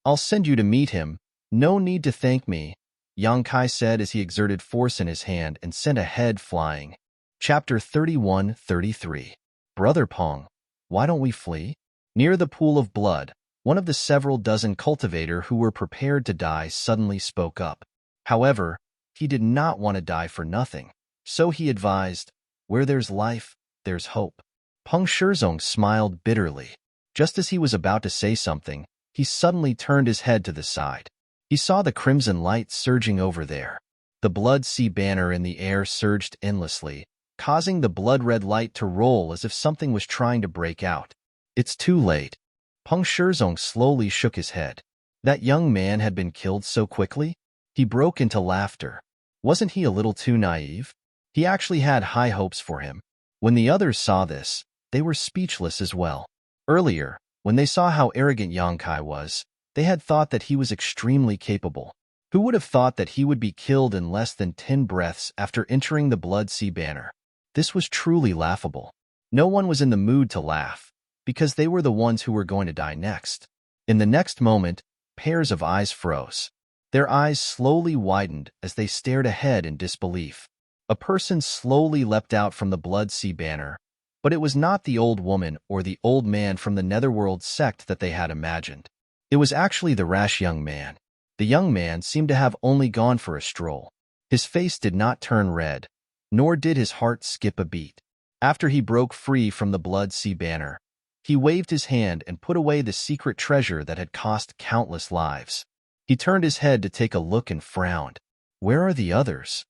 "I'll send you to meet him. No need to thank me," Yang Kai said as he exerted force in his hand and sent a head flying. Chapter 31-33. "Brother Pong, why don't we flee?" Near the pool of blood, one of the several dozen cultivator who were prepared to die suddenly spoke up. However, he did not want to die for nothing, so he advised, "Where there's life, there's hope." Peng Shizong smiled bitterly. Just as he was about to say something, he suddenly turned his head to the side. He saw the crimson light surging over there. The blood sea banner in the air surged endlessly, causing the blood-red light to roll as if something was trying to break out. "It's too late." Peng Shizong slowly shook his head. That young man had been killed so quickly? He broke into laughter. Wasn't he a little too naive? He actually had high hopes for him. When the others saw this, they were speechless as well. Earlier, when they saw how arrogant Yang Kai was, they had thought that he was extremely capable. Who would have thought that he would be killed in less than 10 breaths after entering the Blood Sea Banner? This was truly laughable. No one was in the mood to laugh, because they were the ones who were going to die next. In the next moment, pairs of eyes froze. Their eyes slowly widened as they stared ahead in disbelief. A person slowly leapt out from the Blood Sea Banner, but it was not the old woman or the old man from the Netherworld sect that they had imagined. It was actually the rash young man. The young man seemed to have only gone for a stroll. His face did not turn red, nor did his heart skip a beat. After he broke free from the Blood Sea Banner, he waved his hand and put away the secret treasure that had cost countless lives. He turned his head to take a look and frowned. Where are the others?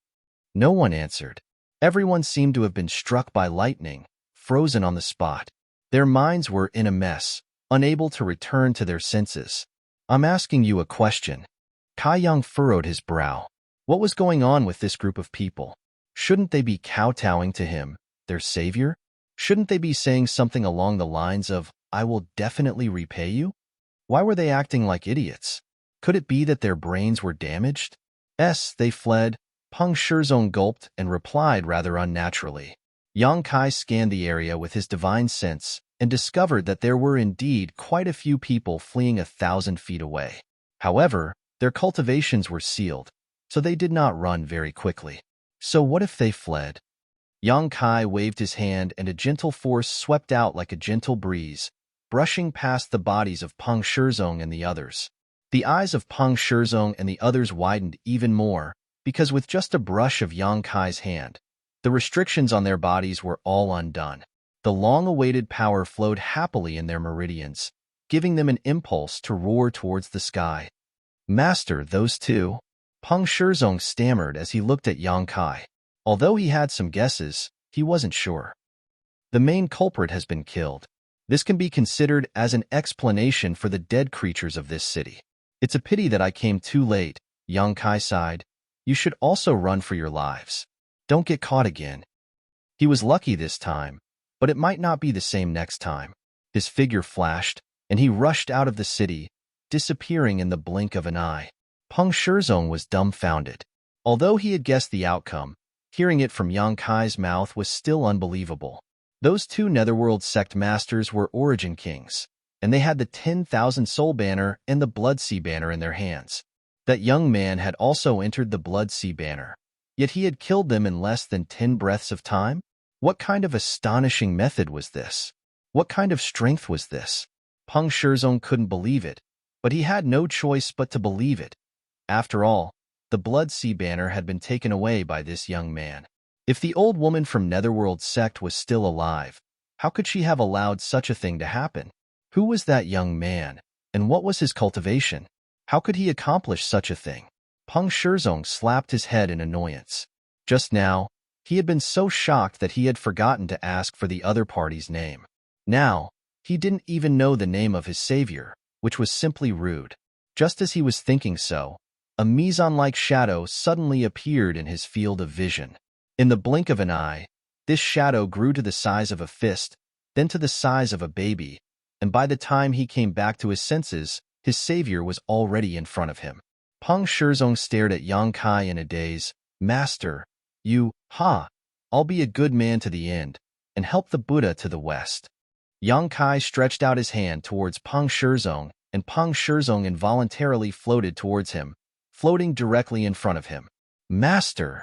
No one answered. Everyone seemed to have been struck by lightning, frozen on the spot. Their minds were in a mess, unable to return to their senses. I'm asking you a question. Kai Yang furrowed his brow. What was going on with this group of people? Shouldn't they be kowtowing to him, their savior? Shouldn't they be saying something along the lines of, I will definitely repay you? Why were they acting like idiots? Could it be that their brains were damaged? They fled. Peng Shizong gulped and replied rather unnaturally. Yang Kai scanned the area with his divine sense and discovered that there were indeed quite a few people fleeing 1,000 feet away. However, their cultivations were sealed, so they did not run very quickly. So what if they fled? Yang Kai waved his hand and a gentle force swept out like a gentle breeze, brushing past the bodies of Peng Shizong and the others. The eyes of Peng Shizong and the others widened even more, because with just a brush of Yang Kai's hand, the restrictions on their bodies were all undone. The long-awaited power flowed happily in their meridians, giving them an impulse to roar towards the sky. Master, those two? Peng Shizong stammered as he looked at Yang Kai. Although he had some guesses, he wasn't sure. The main culprit has been killed. This can be considered as an explanation for the dead creatures of this city. It's a pity that I came too late, Yang Kai sighed. You should also run for your lives. Don't get caught again. He was lucky this time, but it might not be the same next time. His figure flashed, and he rushed out of the city, disappearing in the blink of an eye. Peng Shizong was dumbfounded. Although he had guessed the outcome, hearing it from Yang Kai's mouth was still unbelievable. Those two Netherworld sect masters were Origin Kings, and they had the 10,000 Soul Banner and the Blood Sea Banner in their hands. That young man had also entered the Blood Sea Banner, yet he had killed them in less than 10 breaths of time? What kind of astonishing method was this? What kind of strength was this? Peng Shizong couldn't believe it, but he had no choice but to believe it. After all, the Blood Sea Banner had been taken away by this young man. If the old woman from Netherworld sect was still alive, how could she have allowed such a thing to happen? Who was that young man, and what was his cultivation? How could he accomplish such a thing? Peng Shizong slapped his head in annoyance. Just now, he had been so shocked that he had forgotten to ask for the other party's name. Now, he didn't even know the name of his savior, which was simply rude. Just as he was thinking so, a Mizan-like shadow suddenly appeared in his field of vision. In the blink of an eye, this shadow grew to the size of a fist, then to the size of a baby, and by the time he came back to his senses, his savior was already in front of him. Peng Shizong stared at Yang Kai in a daze. Master, I'll be a good man to the end, and help the Buddha to the west. Yang Kai stretched out his hand towards Peng Shizong, and Peng Shizong involuntarily floated towards him, floating directly in front of him. Master!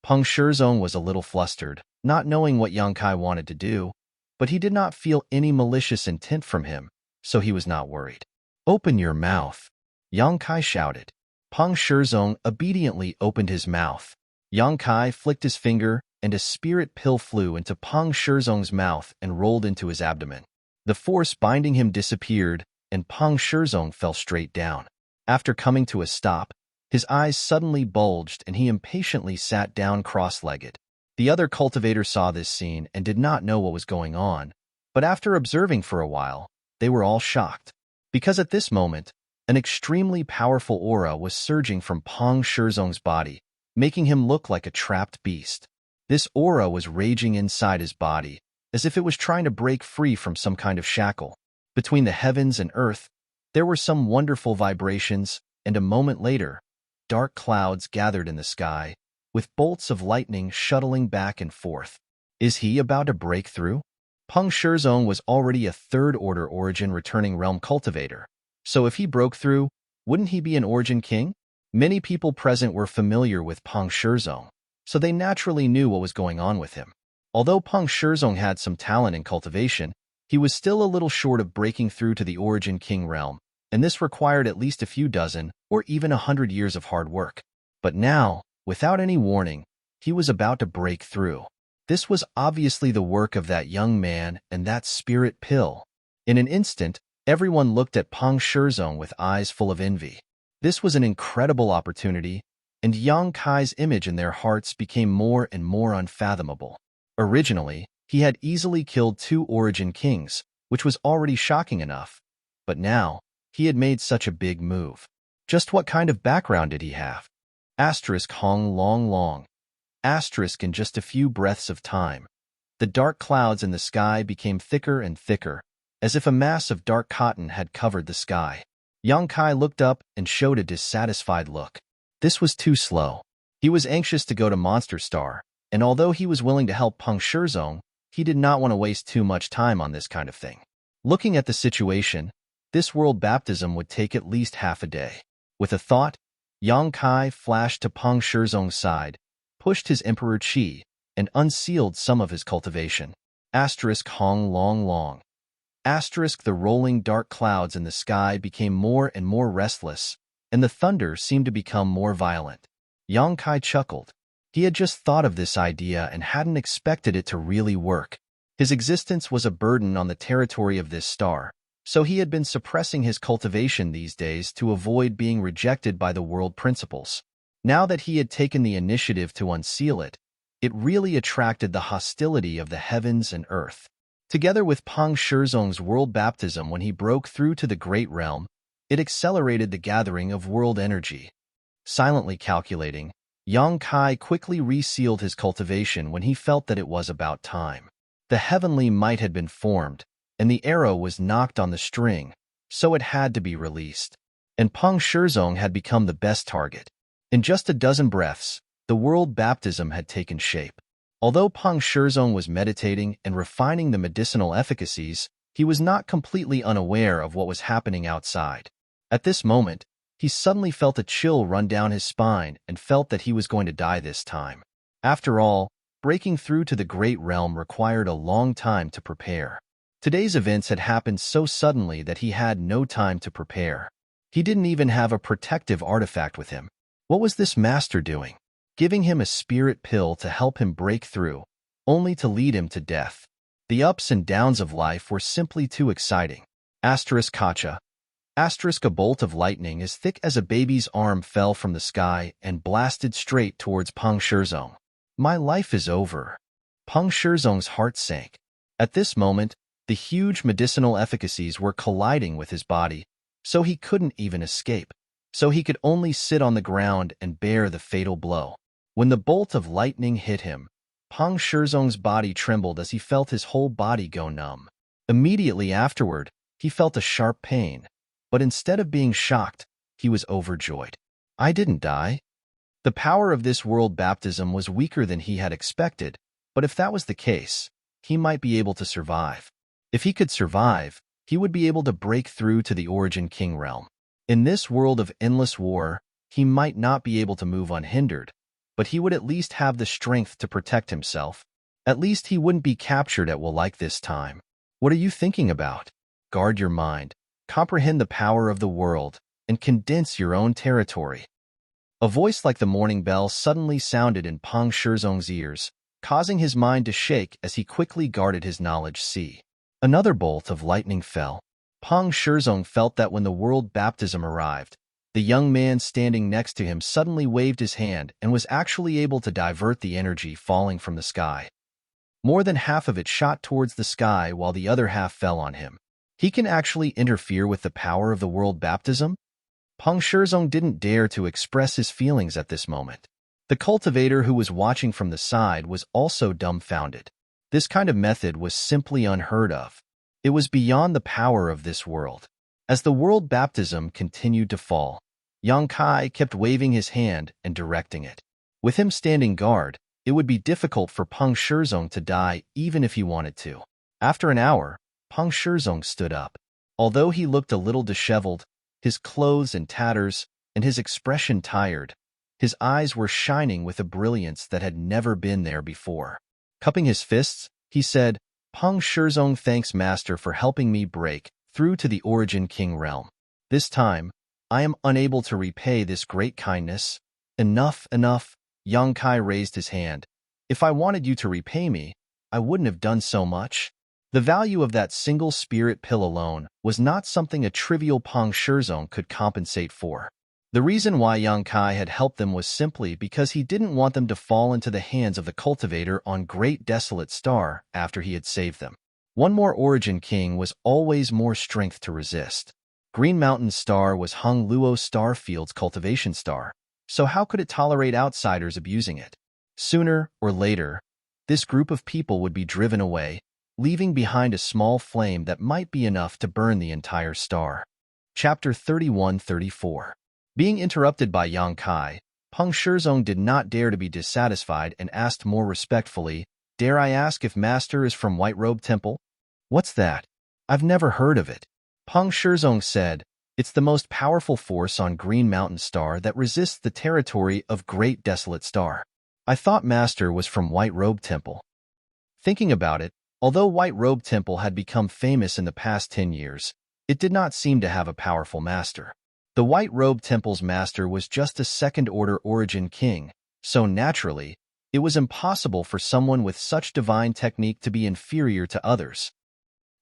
Peng Shizong was a little flustered, not knowing what Yang Kai wanted to do, but he did not feel any malicious intent from him, so he was not worried. Open your mouth, Yang Kai shouted. Peng Shizong obediently opened his mouth. Yang Kai flicked his finger, and a spirit pill flew into Peng Shizong's mouth and rolled into his abdomen. The force binding him disappeared, and Peng Shizong fell straight down. After coming to a stop, his eyes suddenly bulged and he impatiently sat down cross-legged. The other cultivator saw this scene and did not know what was going on, but after observing for a while, they were all shocked. Because at this moment, an extremely powerful aura was surging from Peng Shizong's body, making him look like a trapped beast. This aura was raging inside his body, as if it was trying to break free from some kind of shackle. Between the heavens and earth, there were some wonderful vibrations, and a moment later, dark clouds gathered in the sky, with bolts of lightning shuttling back and forth. Is he about to break through? Peng Shizong was already a third-order Origin returning realm cultivator, so if he broke through, wouldn't he be an Origin king? Many people present were familiar with Peng Shizong, so they naturally knew what was going on with him. Although Peng Shizong had some talent in cultivation, he was still a little short of breaking through to the Origin king realm, and this required at least a few dozen or even 100 years of hard work. But now, without any warning, he was about to break through. This was obviously the work of that young man and that spirit pill. In an instant, everyone looked at Peng Shizong with eyes full of envy. This was an incredible opportunity, and Yang Kai's image in their hearts became more and more unfathomable. Originally, he had easily killed 2 Origin kings, which was already shocking enough. But now, he had made such a big move. Just what kind of background did he have? Asterisk Hong long long. Asterisk in just a few breaths of time. The dark clouds in the sky became thicker and thicker, as if a mass of dark cotton had covered the sky. Yang Kai looked up and showed a dissatisfied look. This was too slow. He was anxious to go to Monster Star, and although he was willing to help Peng Shizong, he did not want to waste too much time on this kind of thing. Looking at the situation, this world baptism would take at least half a day. With a thought, Yang Kai flashed to Peng Shizong's side, pushed his Emperor Qi, and unsealed some of his cultivation. Asterisk Hong long long. Asterisk the rolling dark clouds in the sky became more and more restless, and the thunder seemed to become more violent. Yang Kai chuckled. He had just thought of this idea and hadn't expected it to really work. His existence was a burden on the territory of this star, so he had been suppressing his cultivation these days to avoid being rejected by the world principles. Now that he had taken the initiative to unseal it, it really attracted the hostility of the heavens and earth. Together with Peng Shizong's world baptism when he broke through to the Great Realm, it accelerated the gathering of world energy. Silently calculating, Yang Kai quickly resealed his cultivation when he felt that it was about time. The heavenly might had been formed, and the arrow was knocked on the string, so it had to be released. And Peng Shizong had become the best target. In just a dozen breaths, the world baptism had taken shape. Although Peng Shizong was meditating and refining the medicinal efficacies, he was not completely unaware of what was happening outside. At this moment, he suddenly felt a chill run down his spine and felt that he was going to die this time. After all, breaking through to the Great Realm required a long time to prepare. Today's events had happened so suddenly that he had no time to prepare. He didn't even have a protective artifact with him. What was this master doing? Giving him a spirit pill to help him break through, only to lead him to death. The ups and downs of life were simply too exciting. Asterisk Kacha. Asterisk a bolt of lightning as thick as a baby's arm fell from the sky and blasted straight towards Peng Shizong. My life is over. Peng Shizong's heart sank. At this moment, the huge medicinal efficacies were colliding with his body, so he couldn't even escape. So he could only sit on the ground and bear the fatal blow. When the bolt of lightning hit him, Peng Shizong's body trembled as he felt his whole body go numb. Immediately afterward, he felt a sharp pain, but instead of being shocked, he was overjoyed. I didn't die. The power of this world baptism was weaker than he had expected, but if that was the case, he might be able to survive. If he could survive, he would be able to break through to the Origin King realm. In this world of endless war, he might not be able to move unhindered, but he would at least have the strength to protect himself. At least he wouldn't be captured at will like this time. What are you thinking about? Guard your mind, comprehend the power of the world, and condense your own territory. A voice like the morning bell suddenly sounded in Peng Shizong's ears, causing his mind to shake as he quickly guarded his knowledge. See. Another bolt of lightning fell. Peng Shizong felt that when the world baptism arrived, the young man standing next to him suddenly waved his hand and was actually able to divert the energy falling from the sky. More than half of it shot towards the sky while the other half fell on him. He can actually interfere with the power of the world baptism? Peng Shizong didn't dare to express his feelings at this moment. The cultivator who was watching from the side was also dumbfounded. This kind of method was simply unheard of. It was beyond the power of this world. As the world baptism continued to fall, Yang Kai kept waving his hand and directing it. With him standing guard, it would be difficult for Peng Shizong to die even if he wanted to. After an hour, Peng Shizong stood up. Although he looked a little disheveled, his clothes in tatters, and his expression tired, his eyes were shining with a brilliance that had never been there before. Cupping his fists, he said, Peng Shizong thanks Master for helping me break through to the Origin King realm. This time, I am unable to repay this great kindness. Enough, enough. Yang Kai raised his hand. If I wanted you to repay me, I wouldn't have done so much. The value of that single spirit pill alone was not something a trivial Peng Shizong could compensate for. The reason why Yang Kai had helped them was simply because he didn't want them to fall into the hands of the cultivator on Great Desolate Star after he had saved them. One more Origin King was always more strength to resist. Green Mountain's star was Hung Luo Starfield's cultivation star, so how could it tolerate outsiders abusing it? Sooner or later, this group of people would be driven away, leaving behind a small flame that might be enough to burn the entire star. Chapter 31-34. Being interrupted by Yang Kai, Peng Shizong did not dare to be dissatisfied and asked more respectfully, "Dare I ask if Master is from White Robe Temple?" "What's that? I've never heard of it." Peng Shizong said, "It's the most powerful force on Green Mountain Star that resists the territory of Great Desolate Star. I thought Master was from White Robe Temple." Thinking about it, although White Robe Temple had become famous in the past 10 years, it did not seem to have a powerful master. The White Robe Temple's master was just a second-order Origin King, so naturally, it was impossible for someone with such divine technique to be inferior to others.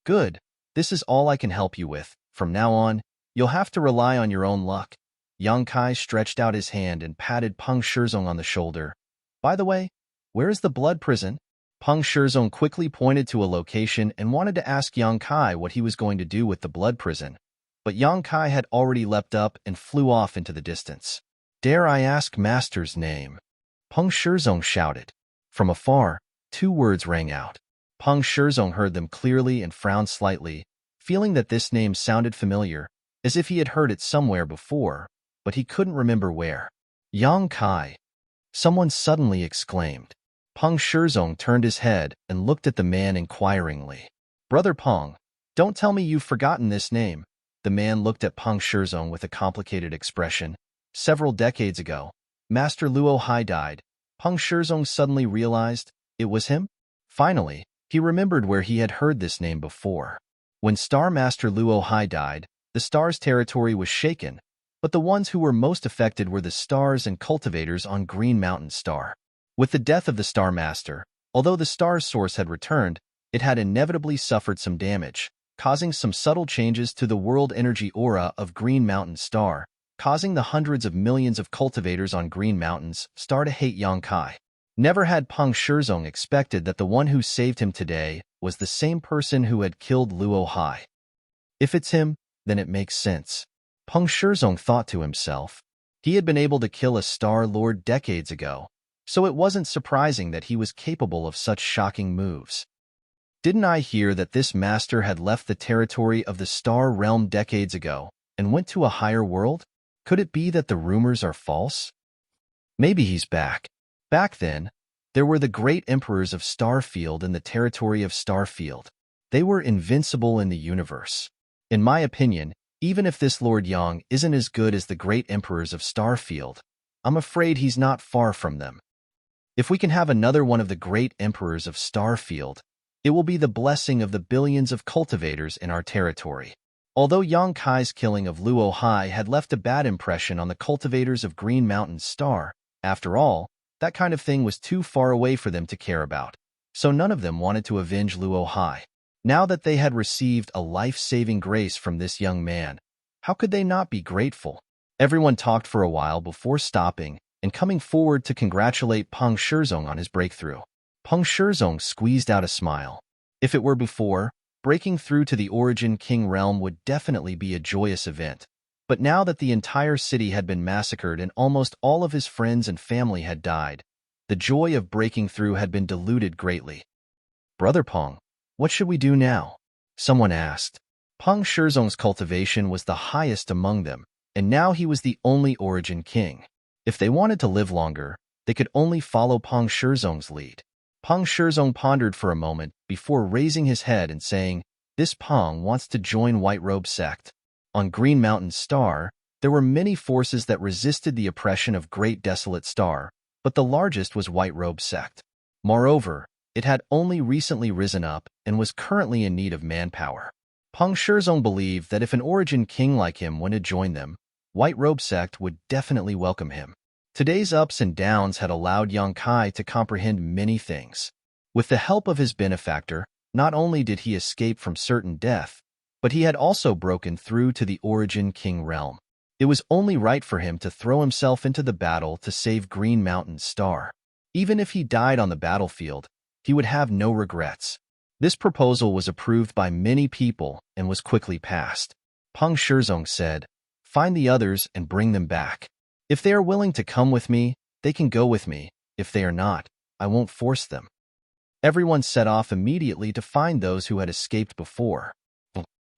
"Good. This is all I can help you with. From now on, you'll have to rely on your own luck." Yang Kai stretched out his hand and patted Peng Shizong on the shoulder. "By the way, where is the blood prison?" Peng Shizong quickly pointed to a location and wanted to ask Yang Kai what he was going to do with the blood prison, but Yang Kai had already leapt up and flew off into the distance. "Dare I ask Master's name?" Peng Shizong shouted. From afar, 2 words rang out. Peng Shizong heard them clearly and frowned slightly, feeling that this name sounded familiar, as if he had heard it somewhere before, but he couldn't remember where. "Yang Kai!" someone suddenly exclaimed. Peng Shizong turned his head and looked at the man inquiringly. "Brother Peng, don't tell me you've forgotten this name." The man looked at Peng Shizong with a complicated expression. Several decades ago, Master Luo Hai died. Peng Shizong suddenly realized it was him. Finally, he remembered where he had heard this name before. When Star Master Luo Hai died, the star's territory was shaken, but the ones who were most affected were the stars and cultivators on Green Mountain Star. With the death of the Star Master, although the star's source had returned, it had inevitably suffered some damage, causing some subtle changes to the world energy aura of Green Mountain Star, causing the hundreds of millions of cultivators on Green Mountain's Star to hate Yang Kai. Never had Peng Shizong expected that the one who saved him today was the same person who had killed Luo Hai. If it's him, then it makes sense. Peng Shizong thought to himself. He had been able to kill a Star Lord decades ago, so it wasn't surprising that he was capable of such shocking moves. "Didn't I hear that this master had left the territory of the Star Realm decades ago and went to a higher world? Could it be that the rumors are false? Maybe he's back." Back then, there were the great emperors of Starfield and the territory of Starfield. They were invincible in the universe. In my opinion, even if this Lord Yang isn't as good as the great emperors of Starfield, I'm afraid he's not far from them. If we can have another one of the great emperors of Starfield, it will be the blessing of the billions of cultivators in our territory. Although Yang Kai's killing of Luo Hai had left a bad impression on the cultivators of Green Mountain Star, after all, that kind of thing was too far away for them to care about, so none of them wanted to avenge Luo Hai. Now that they had received a life-saving grace from this young man, how could they not be grateful? Everyone talked for a while before stopping and coming forward to congratulate Peng Shizong on his breakthrough. Peng Shizong squeezed out a smile. If it were before, breaking through to the Origin King realm would definitely be a joyous event. But now that the entire city had been massacred and almost all of his friends and family had died, the joy of breaking through had been diluted greatly. "Brother Peng, what should we do now?" someone asked. Peng Shizong's cultivation was the highest among them, and now he was the only Origin King. If they wanted to live longer, they could only follow Peng Shizong's lead. Peng Shizong pondered for a moment before raising his head and saying, "This Peng wants to join White Robe Sect." On Green Mountain Star, there were many forces that resisted the oppression of Great Desolate Star, but the largest was White Robe Sect. Moreover, it had only recently risen up and was currently in need of manpower. Peng Shizong believed that if an Origin King like him went to join them, White Robe Sect would definitely welcome him. Today's ups and downs had allowed Yang Kai to comprehend many things. With the help of his benefactor, not only did he escape from certain death, but he had also broken through to the Origin King realm. It was only right for him to throw himself into the battle to save Green Mountain Star. Even if he died on the battlefield, he would have no regrets. This proposal was approved by many people and was quickly passed. Peng Shizong said, "Find the others and bring them back. If they are willing to come with me, they can go with me. If they are not, I won't force them." Everyone set off immediately to find those who had escaped before.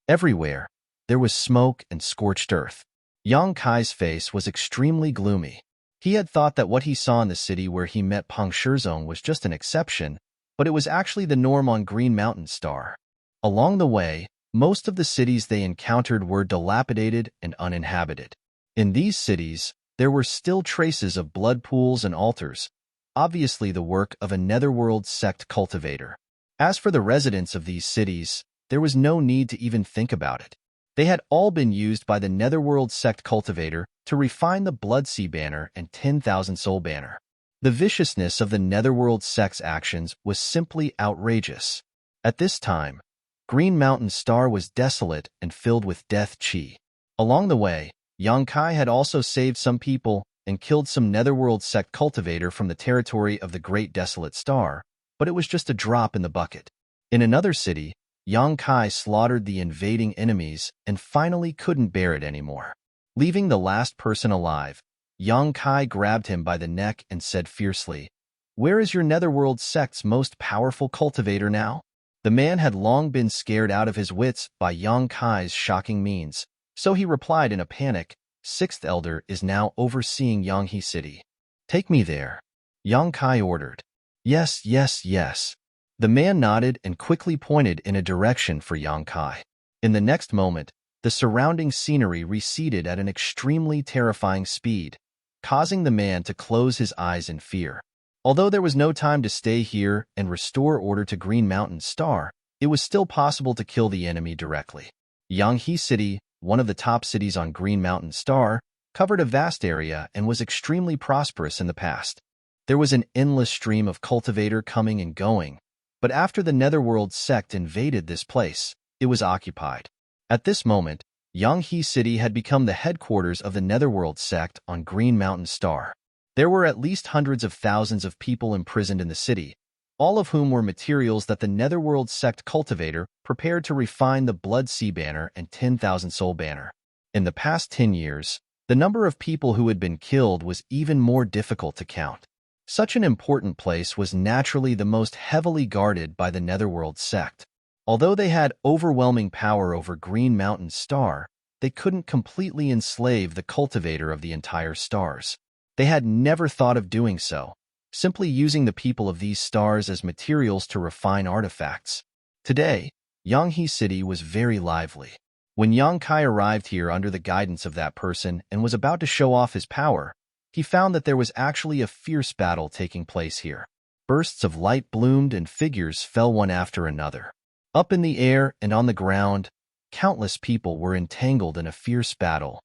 Everywhere, there was smoke and scorched earth. Yang Kai's face was extremely gloomy. He had thought that what he saw in the city where he met Peng Shizong was just an exception, but it was actually the norm on Green Mountain Star. Along the way, most of the cities they encountered were dilapidated and uninhabited. In these cities, there were still traces of blood pools and altars, obviously the work of a netherworld sect cultivator. As for the residents of these cities, there was no need to even think about it. They had all been used by the netherworld sect cultivator to refine the Blood-Sea banner and 10,000 Soul banner. The viciousness of the netherworld sect's actions was simply outrageous. At this time, Green Mountain Star was desolate and filled with death chi. Along the way, Yang Kai had also saved some people and killed some netherworld sect cultivator from the territory of the Great Desolate Star, but it was just a drop in the bucket. In another city, Yang Kai slaughtered the invading enemies and finally couldn't bear it anymore. Leaving the last person alive, Yang Kai grabbed him by the neck and said fiercely, "Where is your netherworld sect's most powerful cultivator now?" The man had long been scared out of his wits by Yang Kai's shocking means, so he replied in a panic, "Sixth Elder is now overseeing Yanghe City. Take me there," Yang Kai ordered. "Yes, yes, yes." The man nodded and quickly pointed in a direction for Yang Kai. In the next moment, the surrounding scenery receded at an extremely terrifying speed, causing the man to close his eyes in fear. Although there was no time to stay here and restore order to Green Mountain Star, it was still possible to kill the enemy directly. Yanghe City, one of the top cities on Green Mountain Star, covered a vast area and was extremely prosperous in the past. There was an endless stream of cultivator coming and going, but after the Netherworld sect invaded this place, it was occupied. At this moment, Yanghe City had become the headquarters of the Netherworld sect on Green Mountain Star. There were at least hundreds of thousands of people imprisoned in the city, all of whom were materials that the Netherworld sect cultivator prepared to refine the Blood-Sea banner and 10,000 Soul banner. In the past 10 years, the number of people who had been killed was even more difficult to count. Such an important place was naturally the most heavily guarded by the Netherworld sect. Although they had overwhelming power over Green Mountain Star, they couldn't completely enslave the cultivator of the entire stars. They had never thought of doing so, simply using the people of these stars as materials to refine artifacts. Today, Yanghe City was very lively. When Yang Kai arrived here under the guidance of that person and was about to show off his power, he found that there was actually a fierce battle taking place here. Bursts of light bloomed and figures fell one after another. Up in the air and on the ground, countless people were entangled in a fierce battle.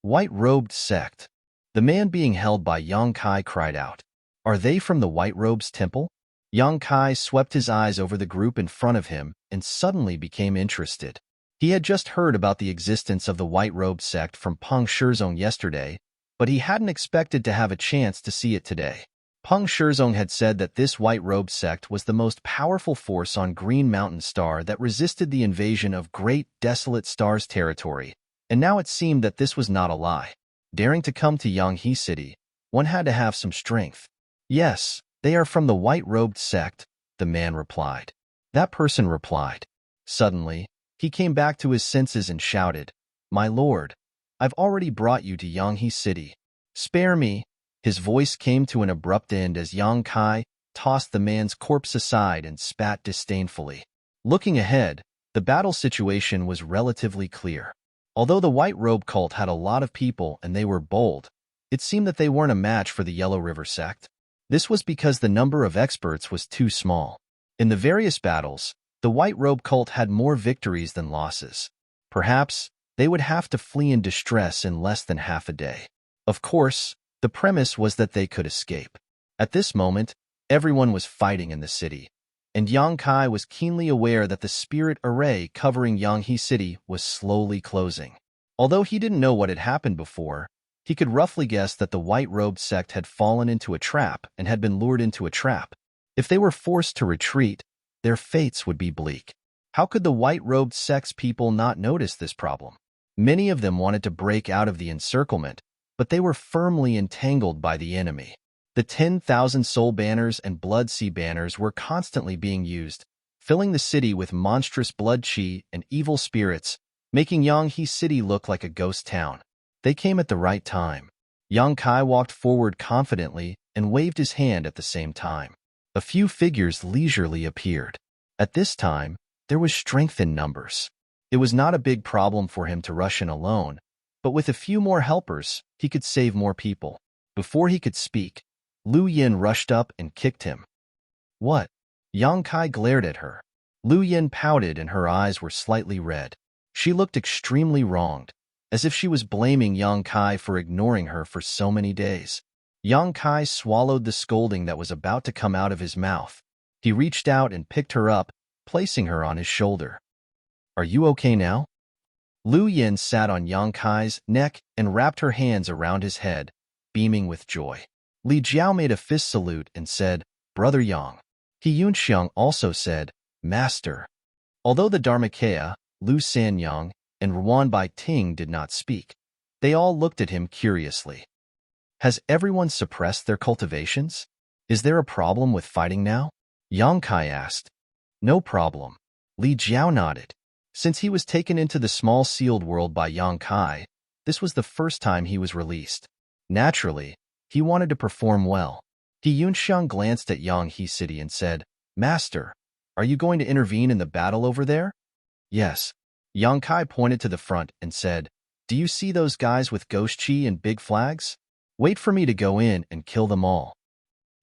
White-robed sect. The man being held by Yang Kai cried out, "Are they from the White Robes Temple?" Yang Kai swept his eyes over the group in front of him and suddenly became interested. He had just heard about the existence of the White Robe sect from Peng Shizong yesterday, but he hadn't expected to have a chance to see it today. Peng Shizong had said that this White Robe sect was the most powerful force on Green Mountain Star that resisted the invasion of Great Desolate Star's territory, and now it seemed that this was not a lie. Daring to come to Yanghe City, one had to have some strength. "Yes, they are from the white-robed sect," the man replied. That person replied. Suddenly, he came back to his senses and shouted, "My lord, I've already brought you to Yanghe City. Spare me." His voice came to an abrupt end as Yang Kai tossed the man's corpse aside and spat disdainfully. Looking ahead, the battle situation was relatively clear. Although the White Robe cult had a lot of people and they were bold, it seemed that they weren't a match for the Yellow River sect. This was because the number of experts was too small. In the various battles, the White Robe cult had more victories than losses. Perhaps they would have to flee in distress in less than half a day. Of course, the premise was that they could escape. At this moment, everyone was fighting in the city, and Yang Kai was keenly aware that the spirit array covering Yanghe City was slowly closing. Although he didn't know what had happened before, he could roughly guess that the white-robed sect had fallen into a trap and had been lured into a trap. If they were forced to retreat, their fates would be bleak. How could the white-robed sex people not notice this problem? Many of them wanted to break out of the encirclement, but they were firmly entangled by the enemy. The 10,000 soul banners and blood sea banners were constantly being used, filling the city with monstrous blood chi and evil spirits, making Yanghe City look like a ghost town. They came at the right time. Yang Kai walked forward confidently and waved his hand at the same time. A few figures leisurely appeared. At this time, there was strength in numbers. It was not a big problem for him to rush in alone, but with a few more helpers, he could save more people. Before he could speak, Lu Yin rushed up and kicked him. What? Yang Kai glared at her. Lu Yin pouted and her eyes were slightly red. She looked extremely wronged, as if she was blaming Yang Kai for ignoring her for so many days. Yang Kai swallowed the scolding that was about to come out of his mouth. He reached out and picked her up, placing her on his shoulder. Are you okay now? Lu Yin sat on Yang Kai's neck and wrapped her hands around his head, beaming with joy. Li Jiao made a fist salute and said, Brother Yang. He Yunxiang also said, Master. Although the Dharmakaya, Lu Sanyang, and Ruan Bai Ting did not speak, they all looked at him curiously. Has everyone suppressed their cultivations? Is there a problem with fighting now? Yang Kai asked. No problem. Li Jiao nodded. Since he was taken into the small sealed world by Yang Kai, this was the first time he was released. Naturally, he wanted to perform well. He Yunxiang glanced at Yanghe City and said, Master, are you going to intervene in the battle over there? Yes. Yang Kai pointed to the front and said, Do you see those guys with ghost chi and big flags? Wait for me to go in and kill them all.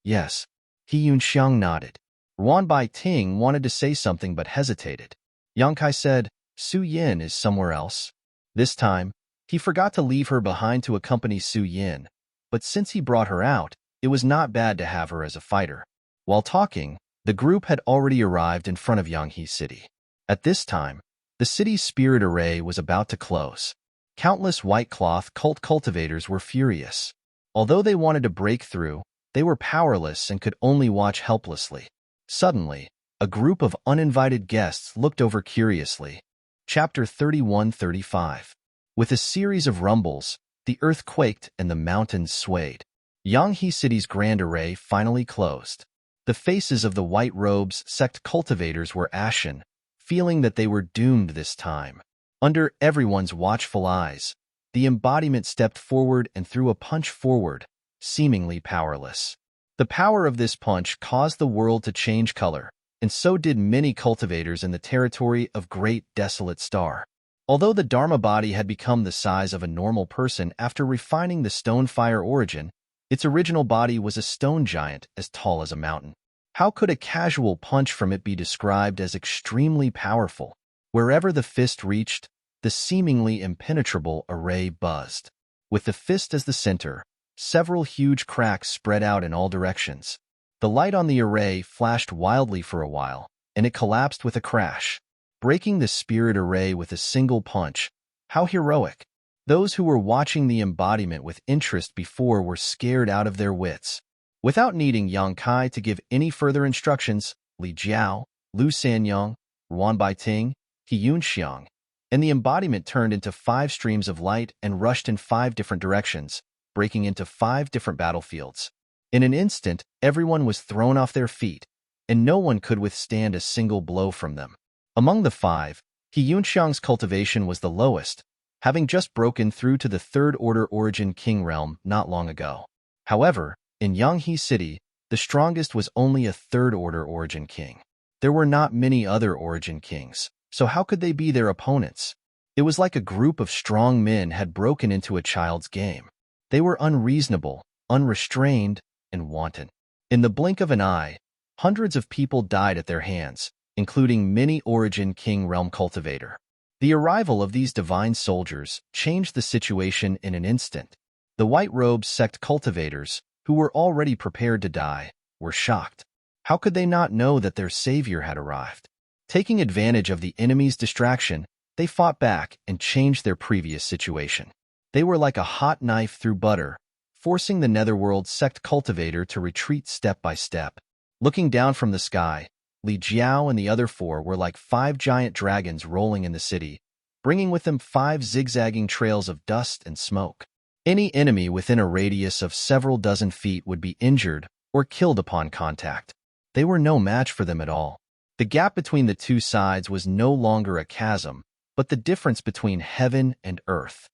Yes. He Yunxiang nodded. Ruan Bai Ting wanted to say something but hesitated. Yang Kai said, Su Yin is somewhere else. This time, he forgot to leave her behind to accompany Su Yin, but since he brought her out, it was not bad to have her as a fighter. While talking, the group had already arrived in front of Yanghe City. At this time, the city's spirit array was about to close. Countless white cloth cult cultivators were furious. Although they wanted to break through, they were powerless and could only watch helplessly. Suddenly, a group of uninvited guests looked over curiously. Chapter 31-35. With a series of rumbles, the earth quaked and the mountains swayed. Yanghe City's grand array finally closed. The faces of the white robes sect cultivators were ashen, feeling that they were doomed this time. Under everyone's watchful eyes, the embodiment stepped forward and threw a punch forward, seemingly powerless. The power of this punch caused the world to change color, and so did many cultivators in the territory of Great Desolate Star. Although the Dharma body had become the size of a normal person after refining the stone fire origin, its original body was a stone giant as tall as a mountain. How could a casual punch from it be described as extremely powerful? Wherever the fist reached, the seemingly impenetrable array buzzed. With the fist as the center, several huge cracks spread out in all directions. The light on the array flashed wildly for a while, and it collapsed with a crash, breaking the spirit array with a single punch. How heroic! Those who were watching the embodiment with interest before were scared out of their wits. Without needing Yang Kai to give any further instructions, Li Jiao, Lu Sanyang, Ruan Bai Ting, He Yunxiang, and the embodiment turned into 5 streams of light and rushed in 5 different directions, breaking into 5 different battlefields. In an instant, everyone was thrown off their feet, and no one could withstand a single blow from them. Among the 5, He Yunxiang's cultivation was the lowest, having just broken through to the Third Order Origin King realm not long ago. However, in Yanghe City, the strongest was only a Third Order Origin King. There were not many other Origin Kings, so how could they be their opponents? It was like a group of strong men had broken into a child's game. They were unreasonable, unrestrained, and wanton. In the blink of an eye, hundreds of people died at their hands, including many Origin King realm cultivator. The arrival of these divine soldiers changed the situation in an instant. The white robes sect cultivators, who were already prepared to die, were shocked. How could they not know that their savior had arrived? Taking advantage of the enemy's distraction, they fought back and changed their previous situation. They were like a hot knife through butter, forcing the Netherworld sect cultivator to retreat step by step. Looking down from the sky, Li Jiao and the other four were like 5 giant dragons rolling in the city, bringing with them 5 zigzagging trails of dust and smoke. Any enemy within a radius of several dozen feet would be injured or killed upon contact. They were no match for them at all. The gap between the two sides was no longer a chasm, but the difference between heaven and earth.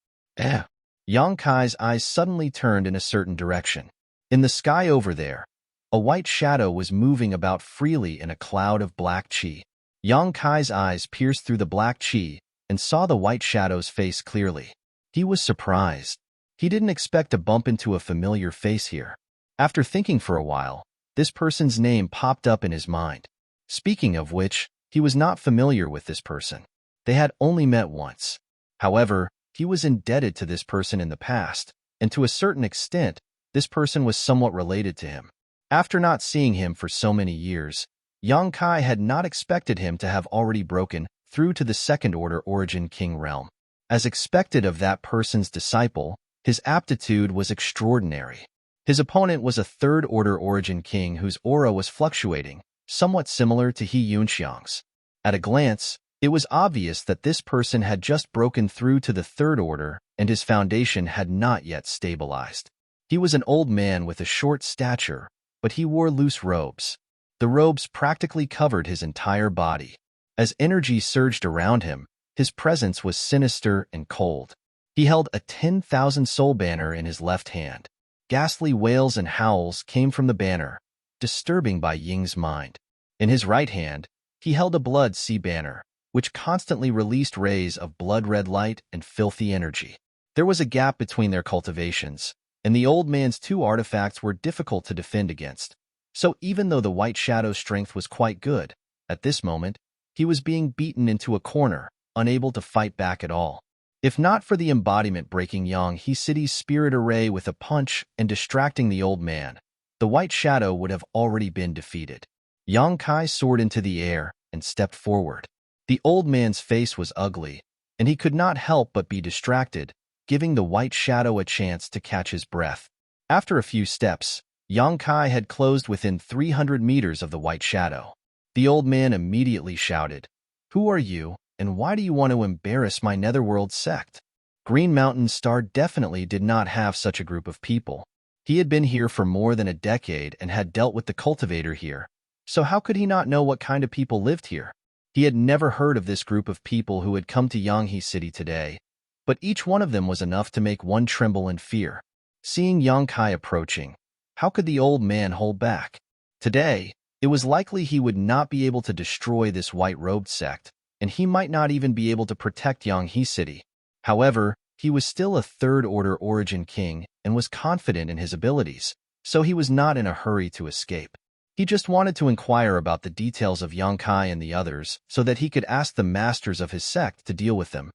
Yang Kai's eyes suddenly turned in a certain direction. In the sky over there, a white shadow was moving about freely in a cloud of black qi. Yang Kai's eyes pierced through the black qi and saw the white shadow's face clearly. He was surprised. He didn't expect to bump into a familiar face here. After thinking for a while, this person's name popped up in his mind. Speaking of which, he was not familiar with this person. They had only met once. However, he was indebted to this person in the past, and to a certain extent, this person was somewhat related to him. After not seeing him for so many years, Yang Kai had not expected him to have already broken through to the second-order origin king realm. As expected of that person's disciple, his aptitude was extraordinary. His opponent was a third-order origin king whose aura was fluctuating, somewhat similar to He Yunxiang's. At a glance, it was obvious that this person had just broken through to the third order and his foundation had not yet stabilized. He was an old man with a short stature, but he wore loose robes. The robes practically covered his entire body. As energy surged around him, his presence was sinister and cold. He held a 10,000 soul banner in his left hand. Ghastly wails and howls came from the banner, disturbing Bai Ying's mind. In his right hand, he held a blood sea banner, which constantly released rays of blood-red light and filthy energy. There was a gap between their cultivations, and the old man's 2 artifacts were difficult to defend against. So even though the white shadow's strength was quite good, at this moment, he was being beaten into a corner, unable to fight back at all. If not for the embodiment breaking Yang He City's spirit array with a punch and distracting the old man, the white shadow would have already been defeated. Yang Kai soared into the air and stepped forward. The old man's face was ugly, and he could not help but be distracted, giving the white shadow a chance to catch his breath. After a few steps, Yang Kai had closed within 300 meters of the white shadow. The old man immediately shouted, "Who are you, and why do you want to embarrass my netherworld sect?" Green Mountain Star definitely did not have such a group of people. He had been here for more than a decade and had dealt with the cultivator here, so how could he not know what kind of people lived here? He had never heard of this group of people who had come to Yanghe City today, but each one of them was enough to make one tremble in fear. Seeing Yang Kai approaching, how could the old man hold back? Today, it was likely he would not be able to destroy this white-robed sect, and he might not even be able to protect Yanghe City. However, he was still a third-order origin king and was confident in his abilities, so he was not in a hurry to escape. He just wanted to inquire about the details of Yang Kai and the others so that he could ask the masters of his sect to deal with them.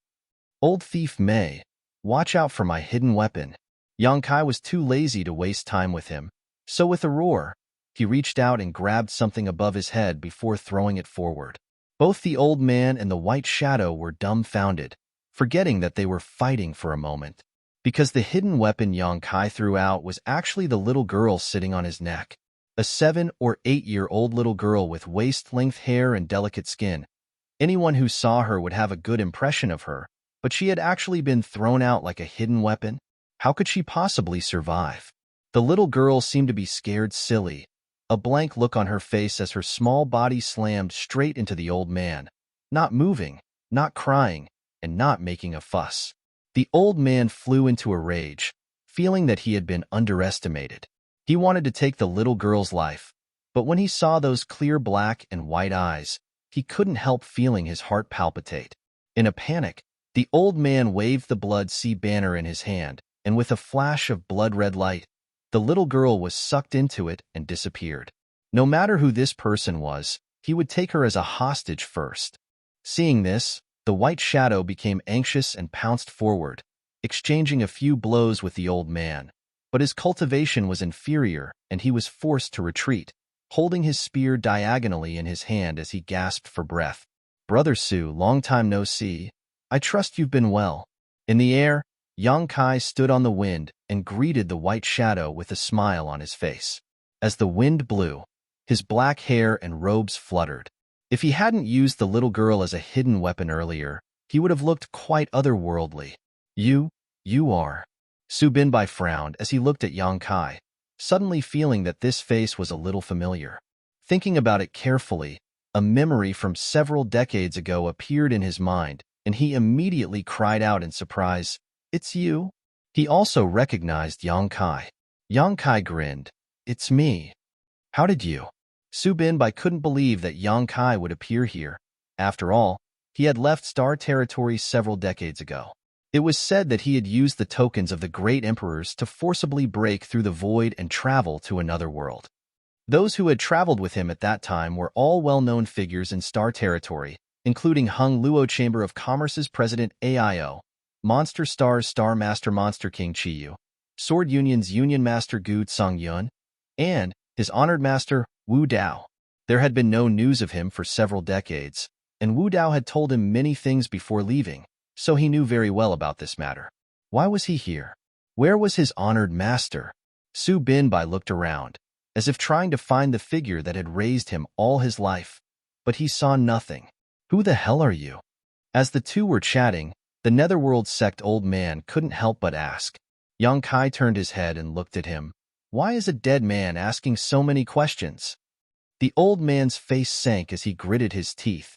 Old thief Mei, watch out for my hidden weapon. Yang Kai was too lazy to waste time with him, so with a roar, he reached out and grabbed something above his head before throwing it forward. Both the old man and the white shadow were dumbfounded, forgetting that they were fighting for a moment, because the hidden weapon Yang Kai threw out was actually the little girl sitting on his neck. A 7- or 8-year-old little girl with waist-length hair and delicate skin. Anyone who saw her would have a good impression of her, but she had actually been thrown out like a hidden weapon. How could she possibly survive? The little girl seemed to be scared silly, a blank look on her face as her small body slammed straight into the old man, not moving, not crying, and not making a fuss. The old man flew into a rage, feeling that he had been underestimated. He wanted to take the little girl's life, but when he saw those clear black and white eyes, he couldn't help feeling his heart palpitate. In a panic, the old man waved the blood sea banner in his hand, and with a flash of blood-red light, the little girl was sucked into it and disappeared. No matter who this person was, he would take her as a hostage first. Seeing this, the white shadow became anxious and pounced forward, exchanging a few blows with the old man. But his cultivation was inferior, and he was forced to retreat, holding his spear diagonally in his hand as he gasped for breath. "Brother Su, long time no see. I trust you've been well." In the air, Yang Kai stood on the wind and greeted the white shadow with a smile on his face. As the wind blew, His black hair and robes fluttered. If he hadn't used the little girl as a hidden weapon earlier, he would have looked quite otherworldly. You are. Su Binbai frowned as he looked at Yang Kai, suddenly feeling that this face was a little familiar. Thinking about it carefully, a memory from several decades ago appeared in his mind, and he immediately cried out in surprise, "It's you?" He also recognized Yang Kai. Yang Kai grinned, "It's me. How did you?" Su Binbai couldn't believe that Yang Kai would appear here. After all, he had left Star Territory several decades ago. It was said that he had used the tokens of the great emperors to forcibly break through the void and travel to another world. Those who had traveled with him at that time were all well-known figures in Star Territory, including Hung Luo Chamber of Commerce's President AIO, Monster Star's Star Master Monster King Chiyu, Sword Union's Union Master Gu Tsongyun, and his honored master Wu Dao. There had been no news of him for several decades, and Wu Dao had told him many things before leaving, so he knew very well about this matter. Why was he here? Where was his honored master? Su Binbai looked around, as if trying to find the figure that had raised him all his life, but he saw nothing. Who the hell are you? As the two were chatting, the Netherworld sect old man couldn't help but ask. Yang Kai turned his head and looked at him. Why is a dead man asking so many questions? The old man's face sank as he gritted his teeth.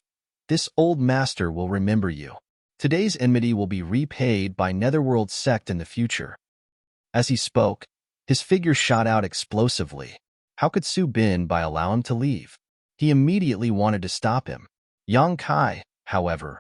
This old master will remember you. Today's enmity will be repaid by Netherworld sect in the future. As he spoke, his figure shot out explosively. How could Su Binbai allow him to leave? He immediately wanted to stop him. Yang Kai, however,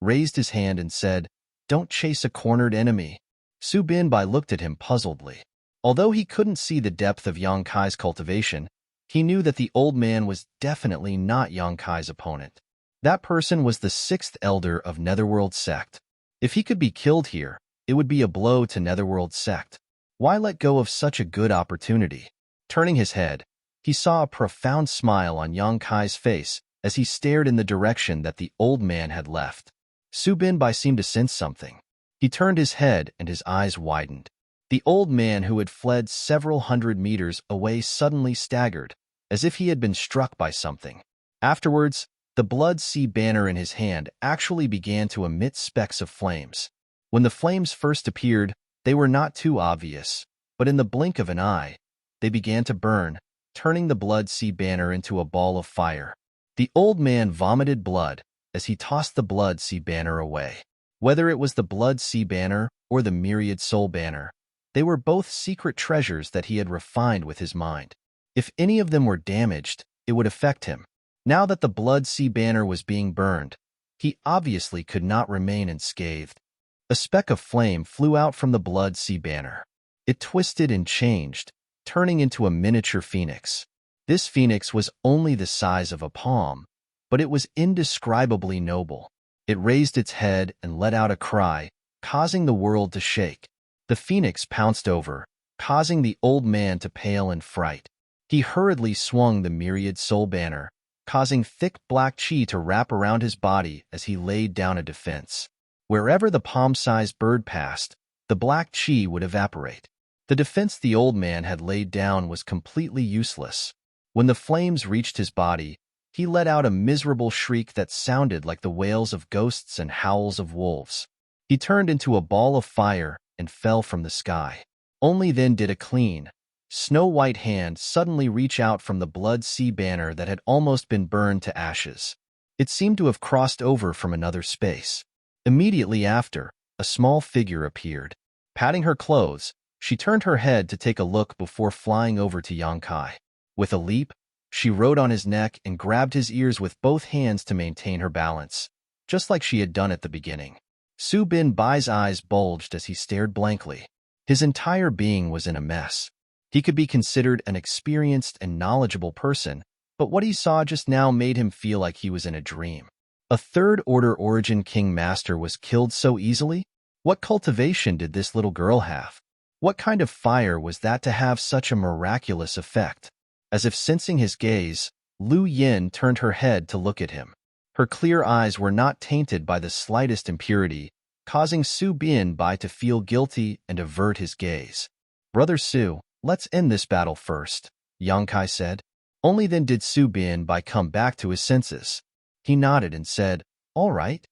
raised his hand and said, "Don't chase a cornered enemy." Su Binbai looked at him puzzledly. Although he couldn't see the depth of Yang Kai's cultivation, he knew that the old man was definitely not Yang Kai's opponent. That person was the sixth elder of Netherworld sect. If he could be killed here, it would be a blow to Netherworld sect. Why let go of such a good opportunity? Turning his head, he saw a profound smile on Yang Kai's face as he stared in the direction that the old man had left. Su Binbai seemed to sense something. He turned his head and his eyes widened. The old man who had fled several hundred meters away suddenly staggered, as if he had been struck by something. Afterwards, the blood sea banner in his hand actually began to emit specks of flames. When the flames first appeared, they were not too obvious, but in the blink of an eye, they began to burn, turning the blood sea banner into a ball of fire. The old man vomited blood as he tossed the blood sea banner away. Whether it was the blood sea banner or the myriad soul banner, they were both secret treasures that he had refined with his mind. If any of them were damaged, it would affect him. Now that the blood sea banner was being burned, he obviously could not remain unscathed. A speck of flame flew out from the blood sea banner. It twisted and changed, turning into a miniature phoenix. This phoenix was only the size of a palm, but it was indescribably noble. It raised its head and let out a cry, causing the world to shake. The phoenix pounced over, causing the old man to pale in fright. He hurriedly swung the myriad soul banner, causing thick black chi to wrap around his body as he laid down a defense. Wherever the palm-sized bird passed, the black chi would evaporate. The defense the old man had laid down was completely useless. When the flames reached his body, he let out a miserable shriek that sounded like the wails of ghosts and howls of wolves. He turned into a ball of fire and fell from the sky. Only then did a clean, snow-white hand suddenly reach out from the blood sea banner that had almost been burned to ashes. It seemed to have crossed over from another space. Immediately after, a small figure appeared. Patting her clothes, she turned her head to take a look before flying over to Yang Kai. With a leap, she rode on his neck and grabbed his ears with both hands to maintain her balance, just like she had done at the beginning. Su Binbai's eyes bulged as he stared blankly. His entire being was in a mess. He could be considered an experienced and knowledgeable person, but what he saw just now made him feel like he was in a dream. A third-order origin king master was killed so easily? What cultivation did this little girl have? What kind of fire was that to have such a miraculous effect? As if sensing his gaze, Lu Yin turned her head to look at him. Her clear eyes were not tainted by the slightest impurity, causing Su Binbai to feel guilty and avert his gaze. "Brother Su, let's end this battle first," Yang Kai said. Only then did Su Binbai come back to his senses. He nodded and said, "All right."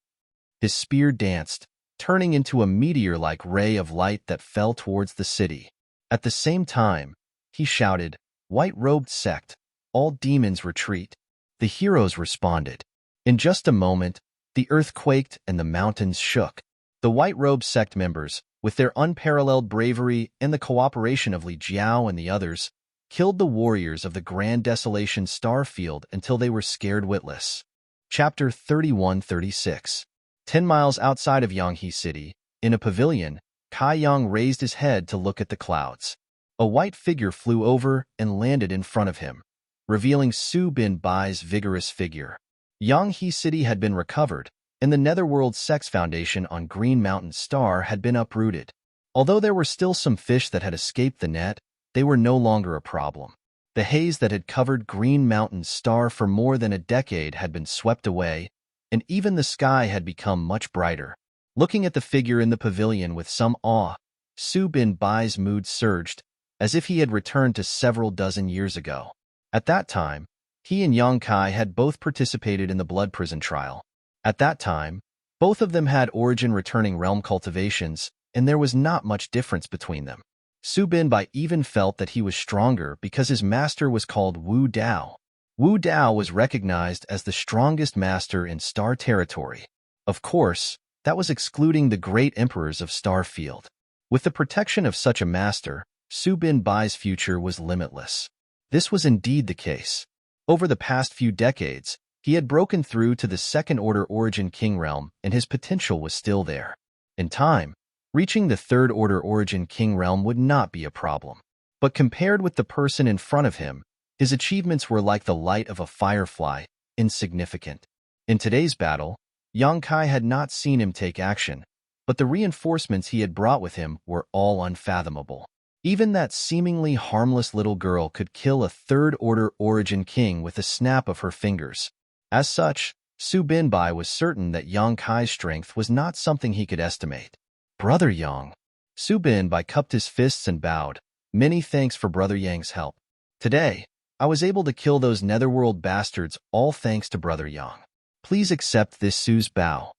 His spear danced, turning into a meteor-like ray of light that fell towards the city. At the same time, he shouted, "White-robed sect, all demons retreat." The heroes responded. In just a moment, the earth quaked and the mountains shook. The white-robed sect members, with their unparalleled bravery and the cooperation of Li Jiao and the others, killed the warriors of the Grand Desolation star field until they were scared witless. Chapter 31-36. 10 miles outside of Yanghe City, in a pavilion, Kai Yang raised his head to look at the clouds. A white figure flew over and landed in front of him, revealing Su Binbai's vigorous figure. Yanghe City had been recovered, and the Netherworld Sex Foundation on Green Mountain Star had been uprooted. Although there were still some fish that had escaped the net, they were no longer a problem. The haze that had covered Green Mountain Star for more than a decade had been swept away, and even the sky had become much brighter. Looking at the figure in the pavilion with some awe, Su Binbai's mood surged, as if he had returned to several dozen years ago. At that time, he and Yang Kai had both participated in the blood prison trial. At that time, both of them had origin-returning realm cultivations, and there was not much difference between them. Su Binbai even felt that he was stronger because his master was called Wu Dao. Wu Dao was recognized as the strongest master in Star Territory. Of course, that was excluding the great emperors of Star Field. With the protection of such a master, Su Binbai's future was limitless. This was indeed the case. Over the past few decades, he had broken through to the second-order Origin King realm, and his potential was still there. In time, reaching the third-order Origin King realm would not be a problem. But compared with the person in front of him, his achievements were like the light of a firefly, insignificant. In today's battle, Yang Kai had not seen him take action, but the reinforcements he had brought with him were all unfathomable. Even that seemingly harmless little girl could kill a third-order Origin King with a snap of her fingers. As such, Su Binbai was certain that Yang Kai's strength was not something he could estimate. "Brother Yang." Su Binbai cupped his fists and bowed. "Many thanks for Brother Yang's help. Today, I was able to kill those netherworld bastards, all thanks to Brother Yang. Please accept this Su's bow."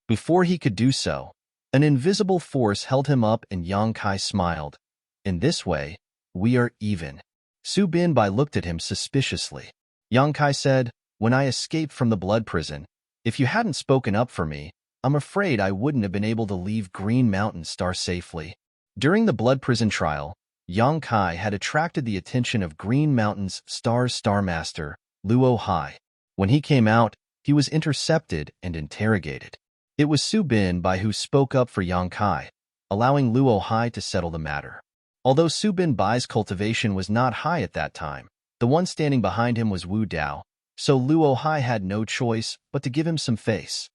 Before he could do so, an invisible force held him up and Yang Kai smiled. "In this way, we are even." Su Binbai looked at him suspiciously. Yang Kai said, "When I escaped from the blood prison, if you hadn't spoken up for me, I'm afraid I wouldn't have been able to leave Green Mountain Star safely." During the blood prison trial, Yang Kai had attracted the attention of Green Mountain's Star Master, Luo Hai. When he came out, he was intercepted and interrogated. It was Su Binbai who spoke up for Yang Kai, allowing Luo Hai to settle the matter. Although Su Binbai's cultivation was not high at that time, the one standing behind him was Wu Dao, so Luo Hai had no choice but to give him some face.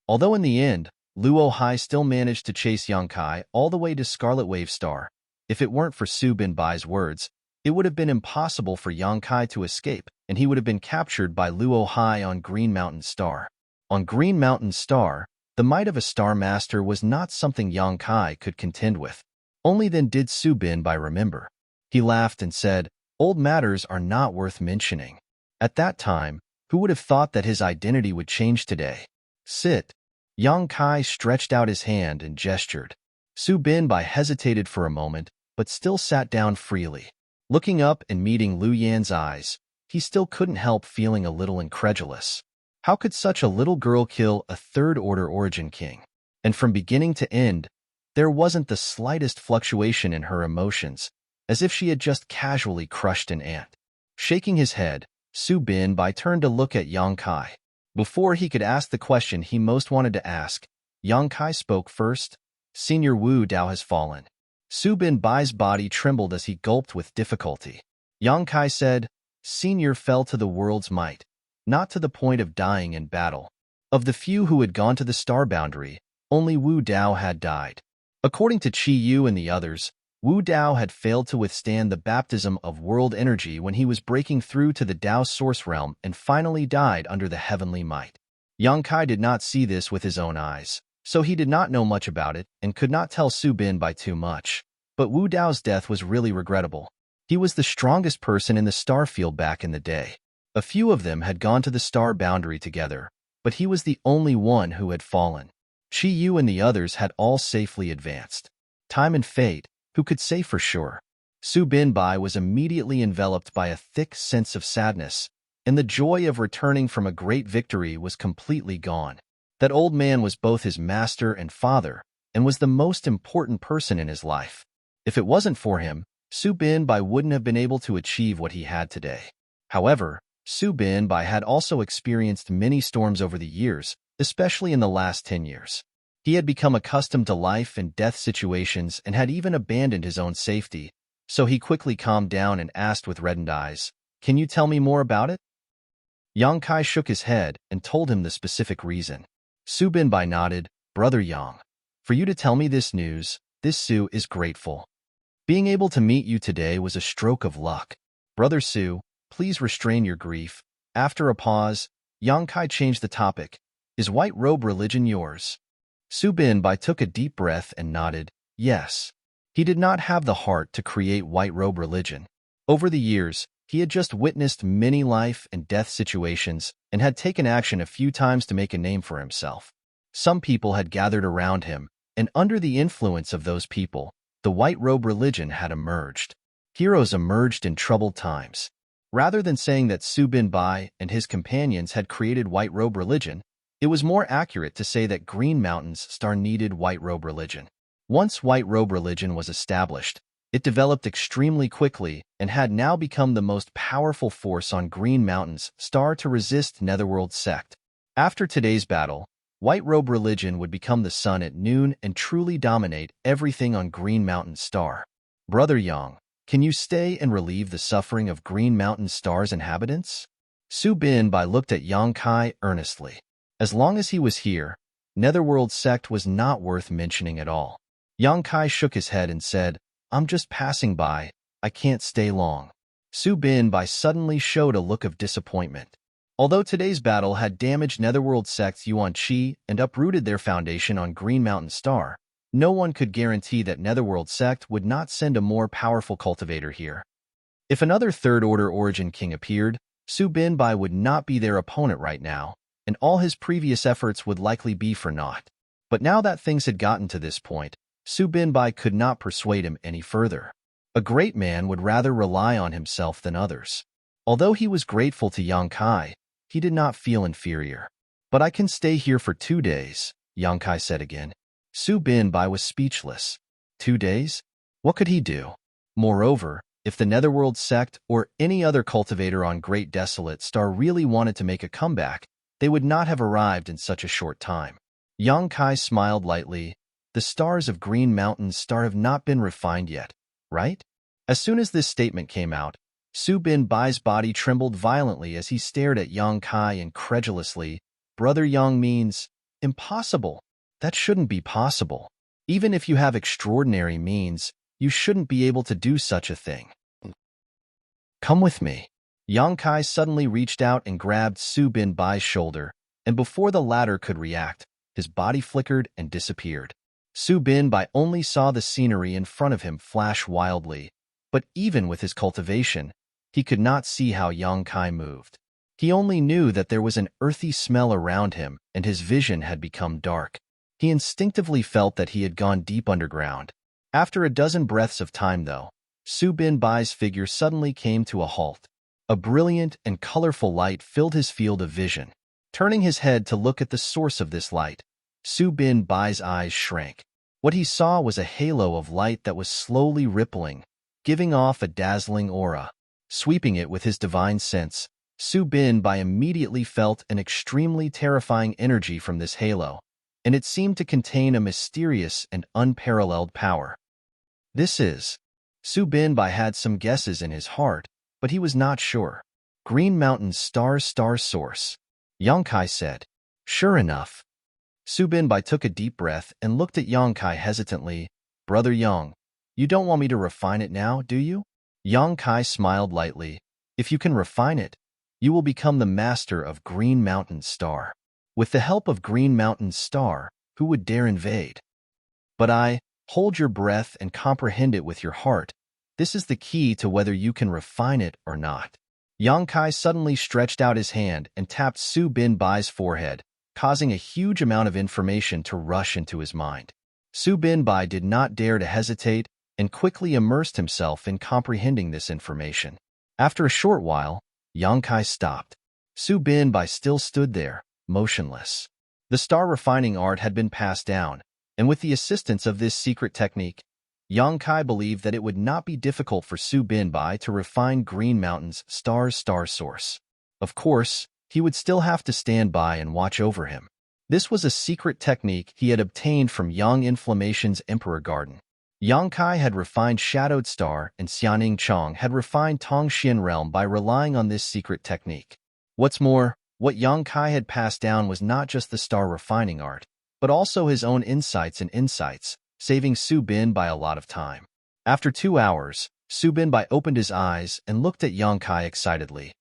Although in the end, Luo Hai still managed to chase Yang Kai all the way to Scarlet Wave Star, if it weren't for Su Binbai's words, it would have been impossible for Yang Kai to escape, and he would have been captured by Luo Hai on Green Mountain Star. On Green Mountain Star, the might of a Star Master was not something Yang Kai could contend with. Only then did Su Binbai remember. He laughed and said, "Old matters are not worth mentioning." At that time, who would have thought that his identity would change today? "Sit." Yang Kai stretched out his hand and gestured. Su Binbai hesitated for a moment, but still sat down freely. Looking up and meeting Lu Yan's eyes, he still couldn't help feeling a little incredulous. How could such a little girl kill a third-order Origin King? And from beginning to end, there wasn't the slightest fluctuation in her emotions, as if she had just casually crushed an ant. Shaking his head, Su Binbai turned to look at Yang Kai. Before he could ask the question he most wanted to ask, Yang Kai spoke first. "Senior Wu Dao has fallen." Su Binbai's body trembled as he gulped with difficulty. Yang Kai said, "Senior fell to the world's might, not to the point of dying in battle. Of the few who had gone to the star boundary, only Wu Dao had died. According to Qi Yu and the others, Wu Dao had failed to withstand the baptism of world energy when he was breaking through to the Dao source realm and finally died under the heavenly might." Yang Kai did not see this with his own eyes, so he did not know much about it and could not tell Su Binbai too much. But Wu Dao's death was really regrettable. He was the strongest person in the star field back in the day. A few of them had gone to the star boundary together, but he was the only one who had fallen. Chi Yu and the others had all safely advanced. Time and fate, who could say for sure? Su Binbai was immediately enveloped by a thick sense of sadness, and the joy of returning from a great victory was completely gone. That old man was both his master and father, and was the most important person in his life. If it wasn't for him, Su Binbai wouldn't have been able to achieve what he had today. However, Su Binbai had also experienced many storms over the years, especially in the last 10 years. He had become accustomed to life and death situations and had even abandoned his own safety, so he quickly calmed down and asked with reddened eyes, "Can you tell me more about it?" Yang Kai shook his head and told him the specific reason. Su Binbai nodded, "Brother Yang, for you to tell me this news, this Su is grateful. Being able to meet you today was a stroke of luck. Brother Su, please restrain your grief." After a pause, Yang Kai changed the topic. "Is white robe religion yours?" Su Binbai took a deep breath and nodded, yes. He did not have the heart to create white robe religion. Over the years, he had just witnessed many life and death situations and had taken action a few times to make a name for himself. Some people had gathered around him, and under the influence of those people, the white robe religion had emerged. Heroes emerged in troubled times. Rather than saying that Su Binbai and his companions had created white robe religion, it was more accurate to say that Green Mountain's star needed white robe religion. Once white robe religion was established, it developed extremely quickly and had now become the most powerful force on Green Mountain's star to resist Netherworld sect. After today's battle, white robe religion would become the sun at noon and truly dominate everything on Green Mountain star. Brother Yang, can you stay and relieve the suffering of Green Mountain star's inhabitants? Su Binbai looked at Yang Kai earnestly. As long as he was here, Netherworld sect was not worth mentioning at all. Yang Kai shook his head and said, "I'm just passing by, I can't stay long." Su Binbai suddenly showed a look of disappointment. Although today's battle had damaged Netherworld sect's Yuan Qi and uprooted their foundation on Green Mountain Star, no one could guarantee that Netherworld sect would not send a more powerful cultivator here. If another third-order origin king appeared, Su Binbai would not be their opponent right now, and all his previous efforts would likely be for naught. But now that things had gotten to this point, Su Binbai could not persuade him any further. A great man would rather rely on himself than others. Although he was grateful to Yang Kai, he did not feel inferior. "But I can stay here for 2 days, Yang Kai said again. Su Binbai was speechless. 2 days? What could he do? Moreover, if the Netherworld sect or any other cultivator on Great Desolate Star really wanted to make a comeback, they would not have arrived in such a short time. Yang Kai smiled lightly. "The stars of Green Mountain Star have not been refined yet, right?" As soon as this statement came out, Su Binbai's body trembled violently as he stared at Yang Kai incredulously. "Brother Yang means impossible. That shouldn't be possible. Even if you have extraordinary means, you shouldn't be able to do such a thing. Come with me." Yang Kai suddenly reached out and grabbed Su Binbai's shoulder, and before the latter could react, his body flickered and disappeared. Su Binbai only saw the scenery in front of him flash wildly, but even with his cultivation, he could not see how Yang Kai moved. He only knew that there was an earthy smell around him and his vision had become dark. He instinctively felt that he had gone deep underground. After a dozen breaths of time, though, Su Binbai's figure suddenly came to a halt. A brilliant and colorful light filled his field of vision. Turning his head to look at the source of this light, Su Binbai's eyes shrank. What he saw was a halo of light that was slowly rippling, giving off a dazzling aura. Sweeping it with his divine sense, Su Binbai immediately felt an extremely terrifying energy from this halo, and it seemed to contain a mysterious and unparalleled power. Su Binbai had some guesses in his heart, but he was not sure. "Green Mountain Star's star source," Yang Kai said. "Sure enough." Su Binbai took a deep breath and looked at Yang Kai hesitantly. "Brother Yang, you don't want me to refine it now, do you?" Yang Kai smiled lightly. "If you can refine it, you will become the master of Green Mountain Star. With the help of Green Mountain Star, who would dare invade? But hold your breath and comprehend it with your heart. This is the key to whether you can refine it or not. Yang Kai suddenly stretched out his hand and tapped Su Bin Bai's forehead, causing a huge amount of information to rush into his mind. Su Bin Bai did not dare to hesitate and quickly immersed himself in comprehending this information. After a short while, Yang Kai stopped. Su Bin Bai still stood there, motionless. The star refining art had been passed down, and with the assistance of this secret technique, Yang Kai believed that it would not be difficult for Su Bin Bai to refine Green Mountain's star source. Of course, he would still have to stand by and watch over him. This was a secret technique he had obtained from Yang Inflammation's Emperor Garden. Yang Kai had refined Shadowed Star and Xianing Chong had refined Tongxian Realm by relying on this secret technique. What's more, what Yang Kai had passed down was not just the star refining art, but also his own insights, saving Su Bin Bai a lot of time. After 2 hours, Su Bin Bai opened his eyes and looked at Yang Kai excitedly.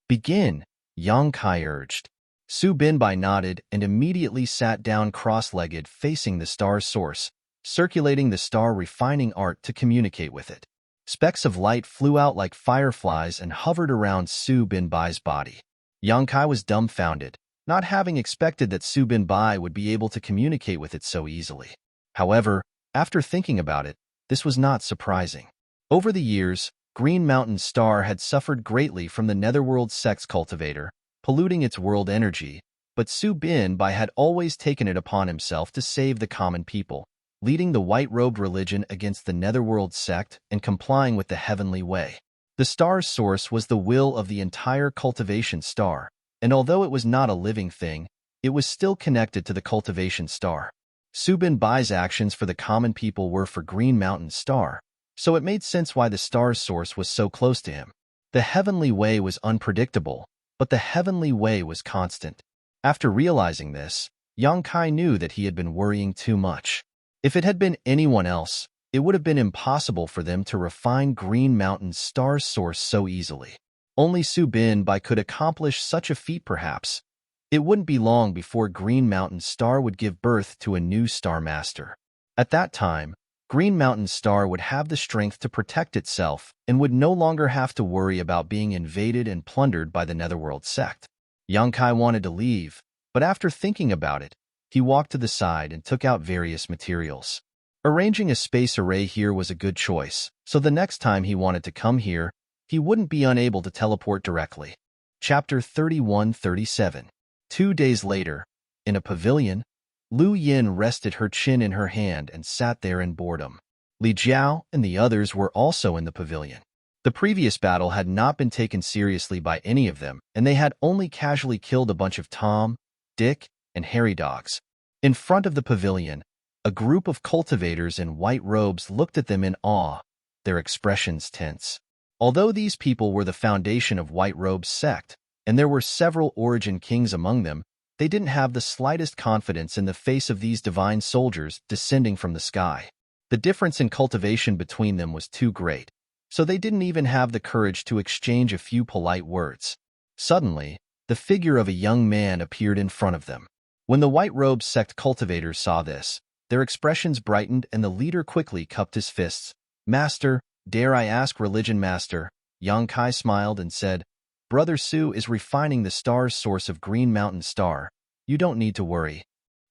"Begin," Yang Kai urged. Su Bin Bai nodded and immediately sat down cross-legged facing the star's source, circulating the star refining art to communicate with it. Specks of light flew out like fireflies and hovered around Su Bin Bai's body. Yang Kai was dumbfounded, not having expected that Su Bin Bai would be able to communicate with it so easily. However, after thinking about it, this was not surprising. Over the years, Green Mountain Star had suffered greatly from the Netherworld sex cultivator, polluting its world energy, but Su Bin Bai had always taken it upon himself to save the common people, leading the white-robed religion against the Netherworld sect and complying with the heavenly way. The star's source was the will of the entire cultivation star, and although it was not a living thing, it was still connected to the cultivation star. Su Bin Bai's actions for the common people were for Green Mountain Star, so it made sense why the star's source was so close to him. The heavenly way was unpredictable, but the heavenly way was constant. After realizing this, Yang Kai knew that he had been worrying too much. If it had been anyone else, it would have been impossible for them to refine Green Mountain's star source so easily. Only Su Bin Bai could accomplish such a feat perhaps. It wouldn't be long before Green Mountain Star would give birth to a new Star Master. At that time, Green Mountain Star would have the strength to protect itself and would no longer have to worry about being invaded and plundered by the Netherworld sect. Yang Kai wanted to leave, but after thinking about it, he walked to the side and took out various materials. Arranging a space array here was a good choice, so the next time he wanted to come here, he wouldn't be unable to teleport directly. Chapter 31-37. 2 days later, in a pavilion, Lu Yin rested her chin in her hand and sat there in boredom. Li Jiao and the others were also in the pavilion. The previous battle had not been taken seriously by any of them, and they had only casually killed a bunch of Tom, Dick, and Harry dogs. In front of the pavilion, a group of cultivators in white robes looked at them in awe, their expressions tense. Although these people were the foundation of White Robe's sect, and there were several origin kings among them, they didn't have the slightest confidence in the face of these divine soldiers descending from the sky. The difference in cultivation between them was too great, so they didn't even have the courage to exchange a few polite words. Suddenly, the figure of a young man appeared in front of them. When the White Robe sect cultivators saw this, their expressions brightened and the leader quickly cupped his fists. "Master, dare I ask, Religion Master?" Yang Kai smiled and said, "Brother Su is refining the star's source of Green Mountain Star. You don't need to worry."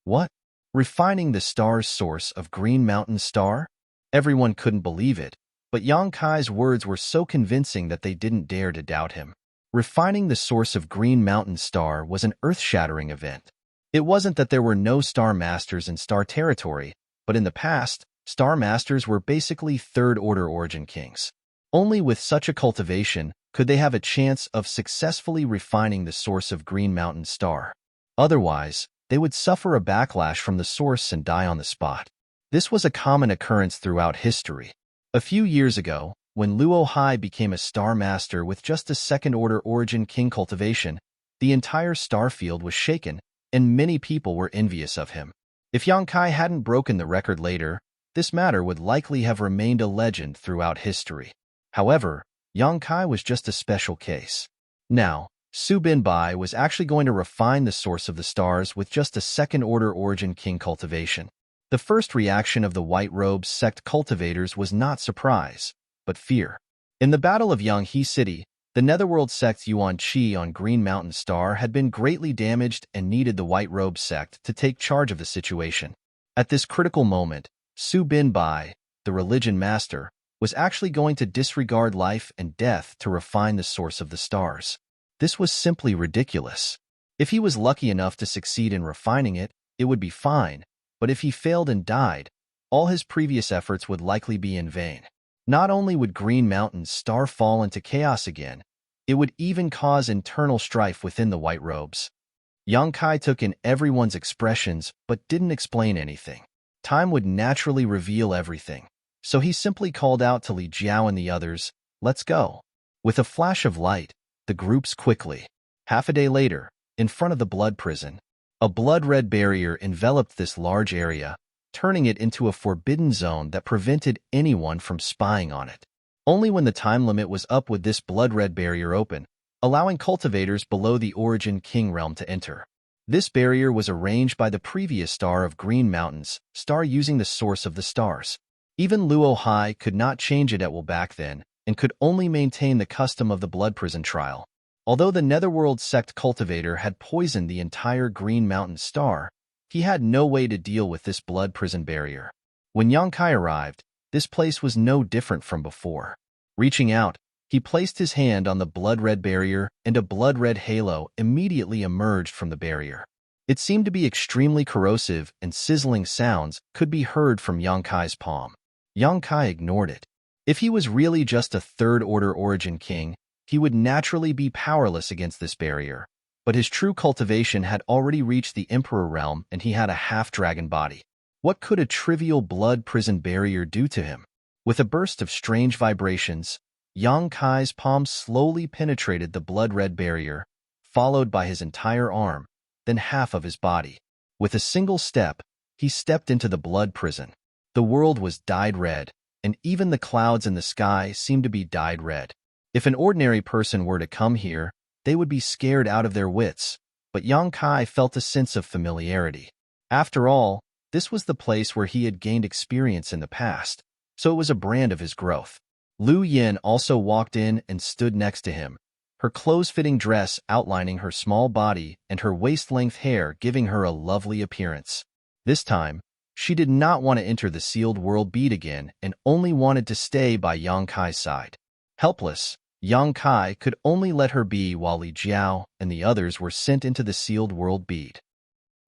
"What? Refining the star's source of Green Mountain Star?" Everyone couldn't believe it, but Yang Kai's words were so convincing that they didn't dare to doubt him. Refining the source of Green Mountain Star was an earth-shattering event. It wasn't that there were no Star Masters in Star Territory, but in the past, Star Masters were basically third-order origin kings. Only with such a cultivation could they have a chance of successfully refining the source of Green Mountain Star. Otherwise, they would suffer a backlash from the source and die on the spot. This was a common occurrence throughout history. A few years ago, when Luo Hai became a Star Master with just a second-order origin king cultivation, the entire star field was shaken, and many people were envious of him. If Yang Kai hadn't broken the record later, this matter would likely have remained a legend throughout history. However, Yang Kai was just a special case. Now, Su Bin Bai was actually going to refine the source of the stars with just a second-order origin king cultivation. The first reaction of the White Robe sect cultivators was not surprise. but fear. In the Battle of Yanghe City, the Netherworld sect Yuan Qi on Green Mountain Star had been greatly damaged and needed the White Robe sect to take charge of the situation. At this critical moment, Su Binbai, the religion master, was actually going to disregard life and death to refine the source of the stars. This was simply ridiculous. If he was lucky enough to succeed in refining it, it would be fine, but if he failed and died, all his previous efforts would likely be in vain. Not only would Green Mountain's star fall into chaos again, it would even cause internal strife within the White Robes. Yang Kai took in everyone's expressions but didn't explain anything. Time would naturally reveal everything, so he simply called out to Li Jiao and the others, "Let's go." With a flash of light, the groups quickly. Half a day later, in front of the blood prison, a blood-red barrier enveloped this large area, turning it into a forbidden zone that prevented anyone from spying on it. Only when the time limit was up would this blood-red barrier open, allowing cultivators below the Origin King realm to enter. This barrier was arranged by the previous star of Green Mountains, star using the source of the stars. Even Luo Hai could not change it at will back then, and could only maintain the custom of the blood prison trial. Although the Netherworld sect cultivator had poisoned the entire Green Mountain star, he had no way to deal with this blood prison barrier. When Yang Kai arrived, this place was no different from before. Reaching out, he placed his hand on the blood-red barrier and a blood-red halo immediately emerged from the barrier. It seemed to be extremely corrosive and sizzling sounds could be heard from Yang Kai's palm. Yang Kai ignored it. If he was really just a third-order Origin King, he would naturally be powerless against this barrier. But his true cultivation had already reached the Emperor realm and he had a half-dragon body. What could a trivial blood prison barrier do to him? With a burst of strange vibrations, Yang Kai's palm slowly penetrated the blood-red barrier, followed by his entire arm, then half of his body. With a single step, he stepped into the blood prison. The world was dyed red, and even the clouds in the sky seemed to be dyed red. If an ordinary person were to come here, they would be scared out of their wits, but Yang Kai felt a sense of familiarity. After all, this was the place where he had gained experience in the past, so it was a brand of his growth. Lu Yin also walked in and stood next to him, her close-fitting dress outlining her small body and her waist-length hair giving her a lovely appearance. This time, she did not want to enter the sealed world bead again and only wanted to stay by Yang Kai's side. Helpless, Yang Kai could only let her be while Li Jiao and the others were sent into the sealed world bead.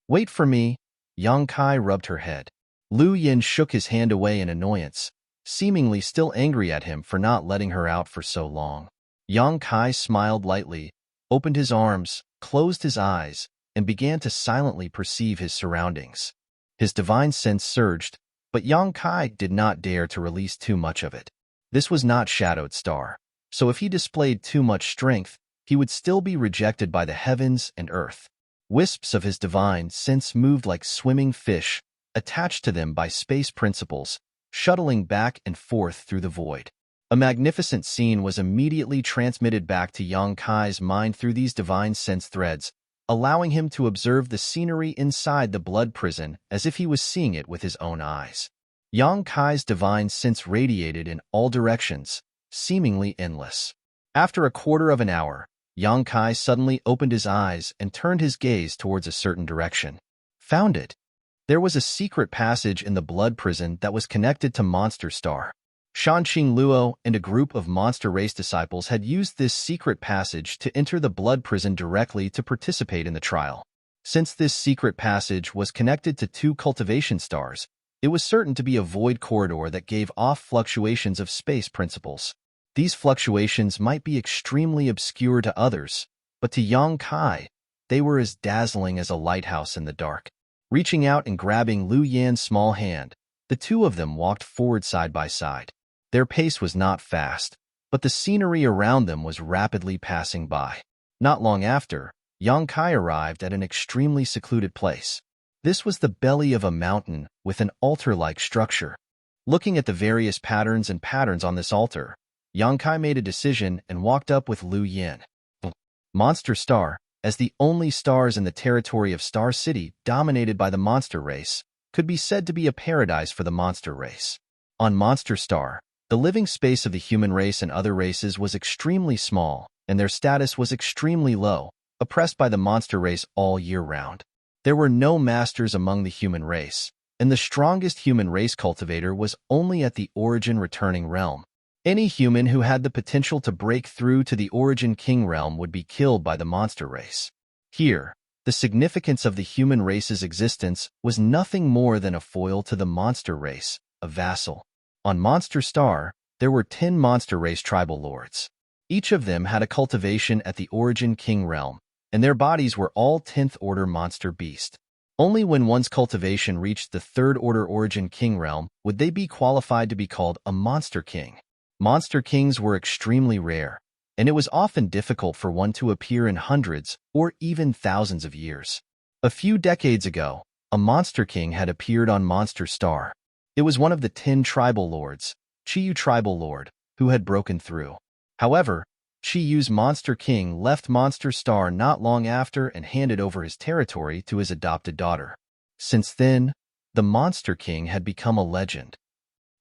"Wait for me," Yang Kai rubbed her head. Lu Yin shook his hand away in annoyance, seemingly still angry at him for not letting her out for so long. Yang Kai smiled lightly, opened his arms, closed his eyes, and began to silently perceive his surroundings. His divine sense surged, but Yang Kai did not dare to release too much of it. This was not Shadowed Star, so if he displayed too much strength, he would still be rejected by the heavens and earth. Wisps of his divine sense moved like swimming fish, attached to them by space principles, shuttling back and forth through the void. A magnificent scene was immediately transmitted back to Yang Kai's mind through these divine sense threads, allowing him to observe the scenery inside the blood prison as if he was seeing it with his own eyes. Yang Kai's divine sense radiated in all directions, seemingly endless. After a quarter of an hour, Yang Kai suddenly opened his eyes and turned his gaze towards a certain direction. Found it. There was a secret passage in the blood prison that was connected to Monster Star. Shanqing Luo and a group of monster race disciples had used this secret passage to enter the blood prison directly to participate in the trial. Since this secret passage was connected to 2 cultivation stars, it was certain to be a void corridor that gave off fluctuations of space principles. These fluctuations might be extremely obscure to others, but to Yang Kai, they were as dazzling as a lighthouse in the dark. Reaching out and grabbing Lu Yan's small hand, the two of them walked forward side by side. Their pace was not fast, but the scenery around them was rapidly passing by. Not long after, Yang Kai arrived at an extremely secluded place. This was the belly of a mountain with an altar-like structure. Looking at the various patterns on this altar, Yang Kai made a decision and walked up with Lu Yan. Monster Star, as the only stars in the territory of Star City dominated by the monster race, could be said to be a paradise for the monster race. On Monster Star, The living space of the human race and other races was extremely small, and their status was extremely low, oppressed by the monster race all year round. There were no masters among the human race, and the strongest human race cultivator was only at the origin returning realm. Any human who had the potential to break through to the origin king realm would be killed by the monster race. Here, the significance of the human race's existence was nothing more than a foil to the monster race, a vassal. On Monster Star, there were 10 monster race tribal lords. Each of them had a cultivation at the origin king realm, and their bodies were all 10th order monster beast. Only when one's cultivation reached the 3rd order origin king realm would they be qualified to be called a monster king. Monster kings were extremely rare, and it was often difficult for one to appear in hundreds or even thousands of years. A few decades ago, a monster king had appeared on Monster Star. It was one of the 10 tribal lords, Chiyu Tribal Lord, who had broken through. However, Chiyu's monster king left Monster Star not long after and handed over his territory to his adopted daughter. Since then, the monster king had become a legend.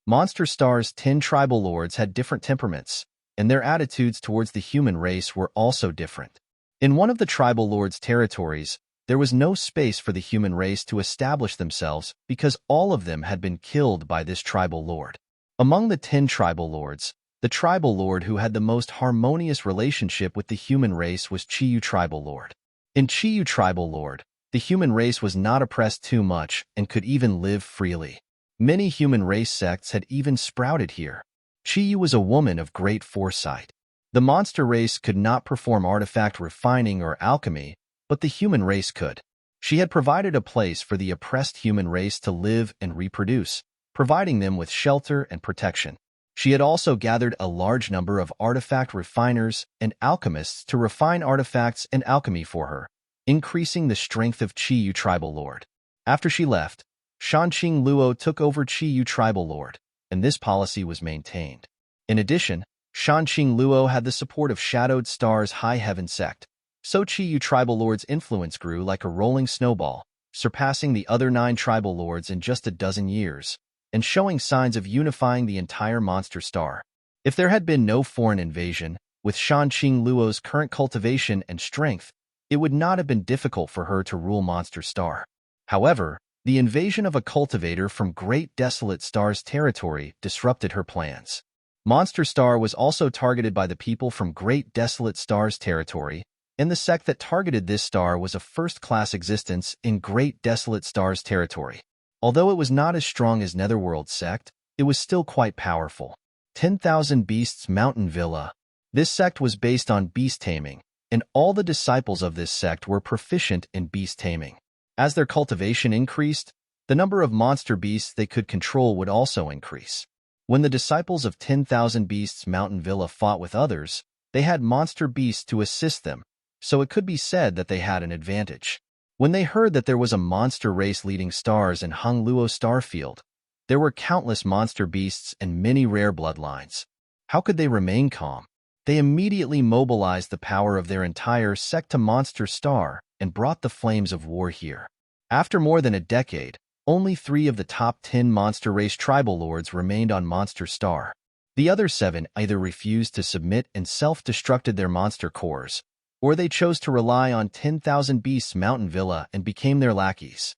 Monster Star's 10 tribal lords had different temperaments, and their attitudes towards the human race were also different. In one of the tribal lords' territories, there was no space for the human race to establish themselves because all of them had been killed by this tribal lord. Among the 10 tribal lords, the tribal lord who had the most harmonious relationship with the human race was Chiyu Tribal Lord. In Chiyu Tribal Lord, the human race was not oppressed too much and could even live freely. Many human race sects had even sprouted here. Chiyu was a woman of great foresight. The monster race could not perform artifact refining or alchemy, but the human race could. She had provided a place for the oppressed human race to live and reproduce, providing them with shelter and protection. She had also gathered a large number of artifact refiners and alchemists to refine artifacts and alchemy for her, increasing the strength of Chiyu Tribal Lord. After she left, Shanqing Luo took over Chiyu Tribal Lord, and this policy was maintained. In addition, Shanqing Luo had the support of Shadowed Star's High Heaven sect, so Chiyu Tribal Lord's influence grew like a rolling snowball, surpassing the other 9 tribal lords in just a dozen years, and showing signs of unifying the entire Monster Star. If there had been no foreign invasion, with Shanqing Luo's current cultivation and strength, it would not have been difficult for her to rule Monster Star. However, the invasion of a cultivator from Great Desolate Star's territory disrupted her plans. Monster Star was also targeted by the people from Great Desolate Star's territory, and the sect that targeted this star was a first-class existence in Great Desolate Star's territory. Although it was not as strong as Netherworld's sect, it was still quite powerful. 10,000 Beasts Mountain Villa. This sect was based on beast taming, and all the disciples of this sect were proficient in beast taming. As their cultivation increased, the number of monster beasts they could control would also increase. When the disciples of 10,000 Beasts Mountain Villa fought with others, they had monster beasts to assist them, so it could be said that they had an advantage. When they heard that there was a monster race leading stars in Hongluo Starfield, there were countless monster beasts and many rare bloodlines. How could they remain calm? They immediately mobilized the power of their entire sect to Monster Star and brought the flames of war here. After more than a decade, only 3 of the top 10 monster race tribal lords remained on Monster Star. The other 7 either refused to submit and self-destructed their monster cores, or they chose to rely on 10,000 Beasts Mountain Villa and became their lackeys.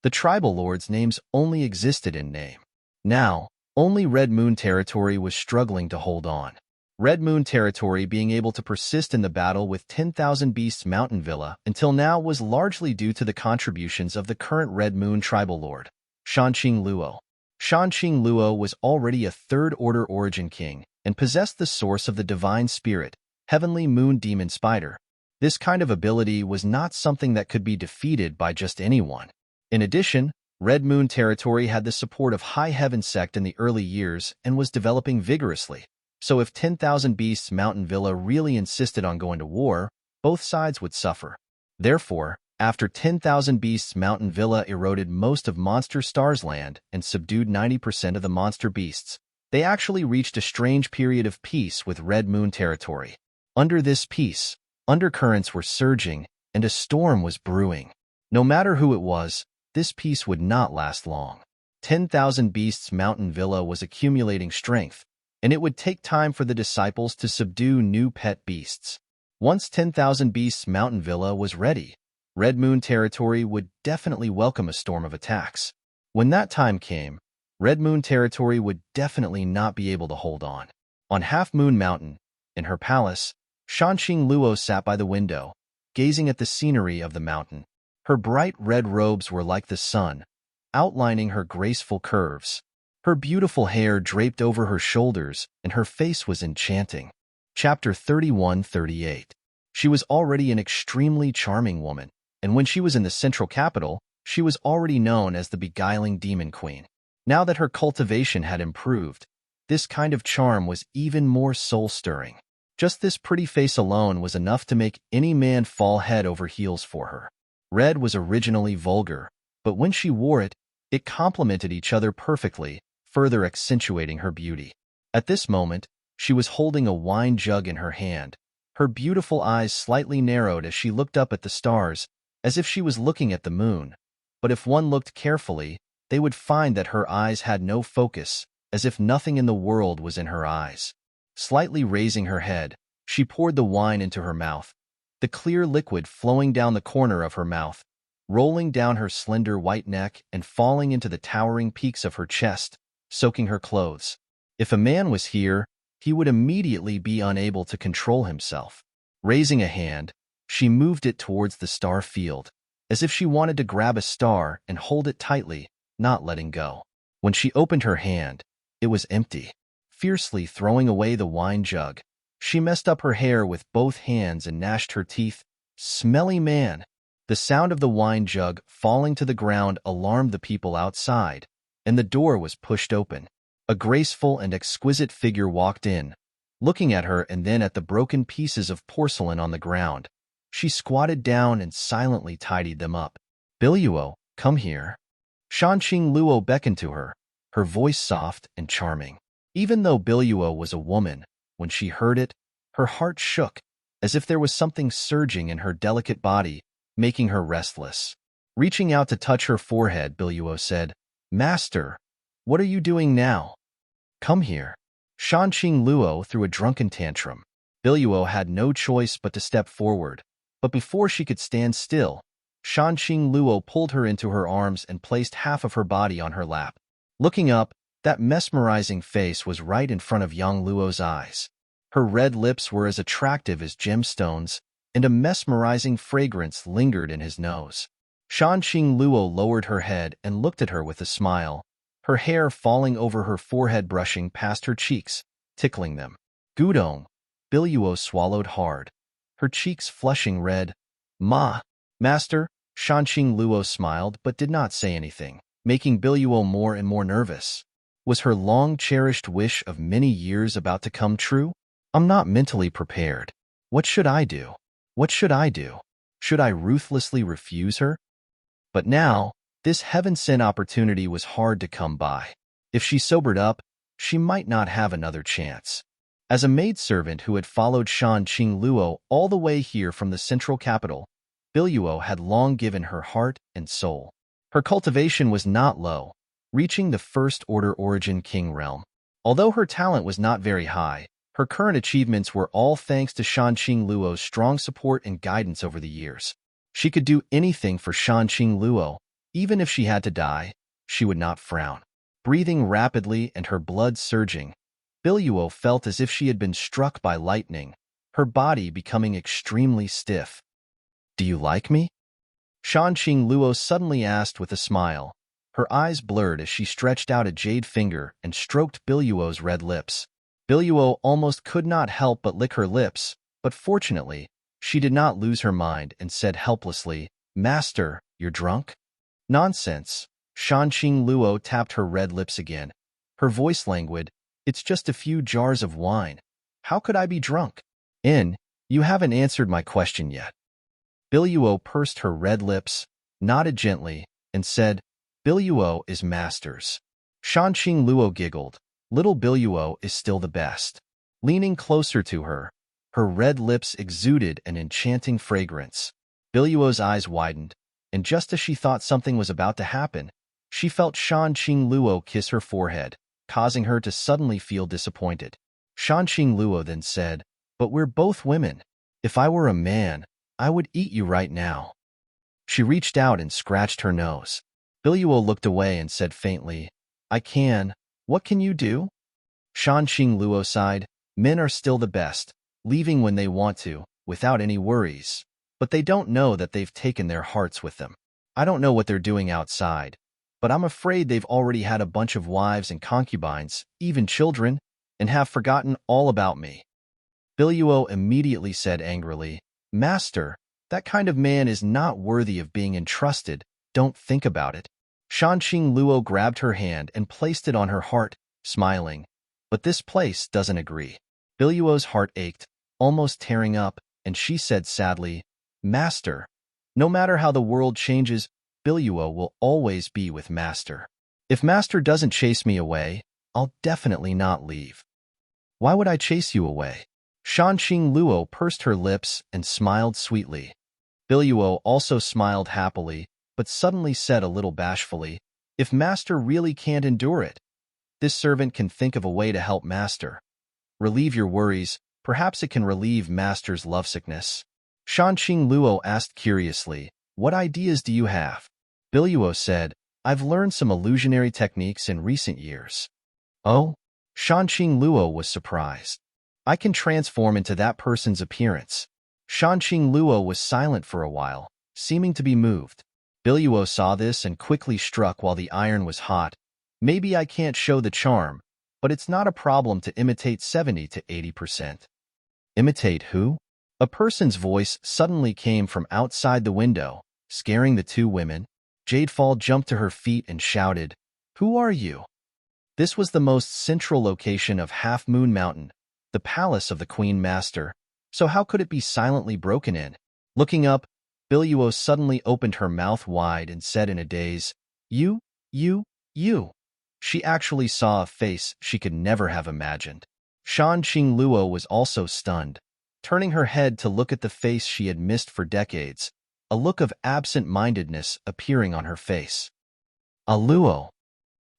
The tribal lords' names only existed in name. Now, only Red Moon Territory was struggling to hold on. Red Moon Territory being able to persist in the battle with 10,000 Beasts Mountain Villa until now was largely due to the contributions of the current Red Moon Tribal Lord, Shanqing Luo. Shanqing Luo was already a 3rd Order Origin King and possessed the source of the Divine Spirit, Heavenly Moon Demon Spider. This kind of ability was not something that could be defeated by just anyone. In addition, Red Moon Territory had the support of High Heaven Sect in the early years and was developing vigorously. So if 10,000 Beasts Mountain Villa really insisted on going to war, both sides would suffer. Therefore, after 10,000 Beasts Mountain Villa eroded most of Monster Star's land and subdued 90% of the monster beasts, they actually reached a strange period of peace with Red Moon Territory. Under this peace, undercurrents were surging and a storm was brewing. No matter who it was, this peace would not last long. 10,000 Beasts Mountain Villa was accumulating strength, and it would take time for the disciples to subdue new pet beasts. Once 10,000 Beasts Mountain Villa was ready, Red Moon territory would definitely welcome a storm of attacks. When that time came, Red Moon territory would definitely not be able to hold on. On Half Moon Mountain, in her palace, Shanxing Luo sat by the window, gazing at the scenery of the mountain. Her bright red robes were like the sun, outlining her graceful curves. Her beautiful hair draped over her shoulders, and her face was enchanting. Chapter 31-38. She was already an extremely charming woman, and when she was in the central capital, she was already known as the beguiling demon queen. Now that her cultivation had improved, this kind of charm was even more soul-stirring. Just this pretty face alone was enough to make any man fall head over heels for her. Red was originally vulgar, but when she wore it, it complemented each other perfectly, further accentuating her beauty. At this moment, she was holding a wine jug in her hand. Her beautiful eyes slightly narrowed as she looked up at the stars, as if she was looking at the moon. But if one looked carefully, they would find that her eyes had no focus, as if nothing in the world was in her eyes. Slightly raising her head, she poured the wine into her mouth, the clear liquid flowing down the corner of her mouth, rolling down her slender white neck and falling into the towering peaks of her chest, soaking her clothes. If a man was here, he would immediately be unable to control himself. Raising a hand, she moved it towards the star field, as if she wanted to grab a star and hold it tightly, not letting go. When she opened her hand, it was empty. Fiercely throwing away the wine jug, she messed up her hair with both hands and gnashed her teeth. Smelly man! The sound of the wine jug falling to the ground alarmed the people outside, and the door was pushed open. A graceful and exquisite figure walked in, looking at her and then at the broken pieces of porcelain on the ground. She squatted down and silently tidied them up. "Biluo, come here." Shanxing Luo beckoned to her, her voice soft and charming. Even though Biluo was a woman, when she heard it, her heart shook, as if there was something surging in her delicate body, making her restless. Reaching out to touch her forehead, Biluo said, "Master, what are you doing now? Come here." Shanxing Luo threw a drunken tantrum. Biluo had no choice but to step forward, but before she could stand still, Shanxing Luo pulled her into her arms and placed half of her body on her lap. Looking up, that mesmerizing face was right in front of young Luo's eyes. Her red lips were as attractive as gemstones, and a mesmerizing fragrance lingered in his nose. Shanxing Luo lowered her head and looked at her with a smile, her hair falling over her forehead brushing past her cheeks, tickling them. "Gudong." Biluo swallowed hard, her cheeks flushing red. Master." Shanxing Luo smiled but did not say anything, making Biluo more and more nervous. Was her long-cherished wish of many years about to come true? "I'm not mentally prepared. What should I do? What should I do? Should I ruthlessly refuse her?" But now, this heaven-sent opportunity was hard to come by. If she sobered up, she might not have another chance. As a maidservant who had followed Shanxing Luo all the way here from the central capital, Biluo had long given her heart and soul. Her cultivation was not low, reaching the First Order Origin King realm. Although her talent was not very high, her current achievements were all thanks to Shanxing Luo's strong support and guidance over the years. She could do anything for Shanxing Luo. Even if she had to die, she would not frown. Breathing rapidly and her blood surging, Biluo felt as if she had been struck by lightning, her body becoming extremely stiff. "Do you like me?" Shanxing Luo suddenly asked with a smile. Her eyes blurred as she stretched out a jade finger and stroked Biluo's red lips. Biluo almost could not help but lick her lips, but fortunately, she did not lose her mind and said helplessly, "Master, you're drunk?" "Nonsense." Shanxing Luo tapped her red lips again. Her voice languid, "It's just a few jars of wine. How could I be drunk?" You haven't answered my question yet." Biluo pursed her red lips, nodded gently, and said, "Biluo is master's." Shanxing Luo giggled. Little Biluo is still the best. Leaning closer to her, her red lips exuded an enchanting fragrance. Biluo's eyes widened, and just as she thought something was about to happen, she felt Shanxing Luo kiss her forehead. causing her to suddenly feel disappointed. Shanxing Luo then said, "But we're both women. If I were a man, I would eat you right now." She reached out and scratched her nose. Biluo looked away and said faintly, "I can. What can you do?" Shanxing Luo sighed, "Men are still the best, leaving when they want to, without any worries. But they don't know that they've taken their hearts with them. I don't know what they're doing outside, but I'm afraid they've already had a bunch of wives and concubines, even children, and have forgotten all about me." Biluo immediately said angrily, "Master, that kind of man is not worthy of being entrusted. Don't think about it." Shanxing Luo grabbed her hand and placed it on her heart, smiling, "But this place doesn't agree." Biluo's heart ached, almost tearing up, and she said sadly, "Master, no matter how the world changes, Biluo will always be with Master. If Master doesn't chase me away, I'll definitely not leave." "Why would I chase you away?" Shanxing Luo pursed her lips and smiled sweetly. Biluo also smiled happily, but suddenly said a little bashfully, "If Master really can't endure it, this servant can think of a way to help Master. Relieve your worries, perhaps it can relieve Master's lovesickness." Shanxing Luo asked curiously, "What ideas do you have?" Biluo said, "I've learned some illusionary techniques in recent years." "Oh?" Shanxing Luo was surprised. "I can transform into that person's appearance." Shanxing Luo was silent for a while, seeming to be moved. Biluo saw this and quickly struck while the iron was hot. "Maybe I can't show the charm, but it's not a problem to imitate 70 to 80%. "Imitate who?" A person's voice suddenly came from outside the window, scaring the two women. Jadefall jumped to her feet and shouted, "Who are you?" This was the most central location of Half Moon Mountain, the palace of the Queen Master, so how could it be silently broken in? Looking up, Biluo suddenly opened her mouth wide and said in a daze, You. She actually saw a face she could never have imagined. Shanxing Luo was also stunned, turning her head to look at the face she had missed for decades, a look of absent-mindedness appearing on her face. "Luo."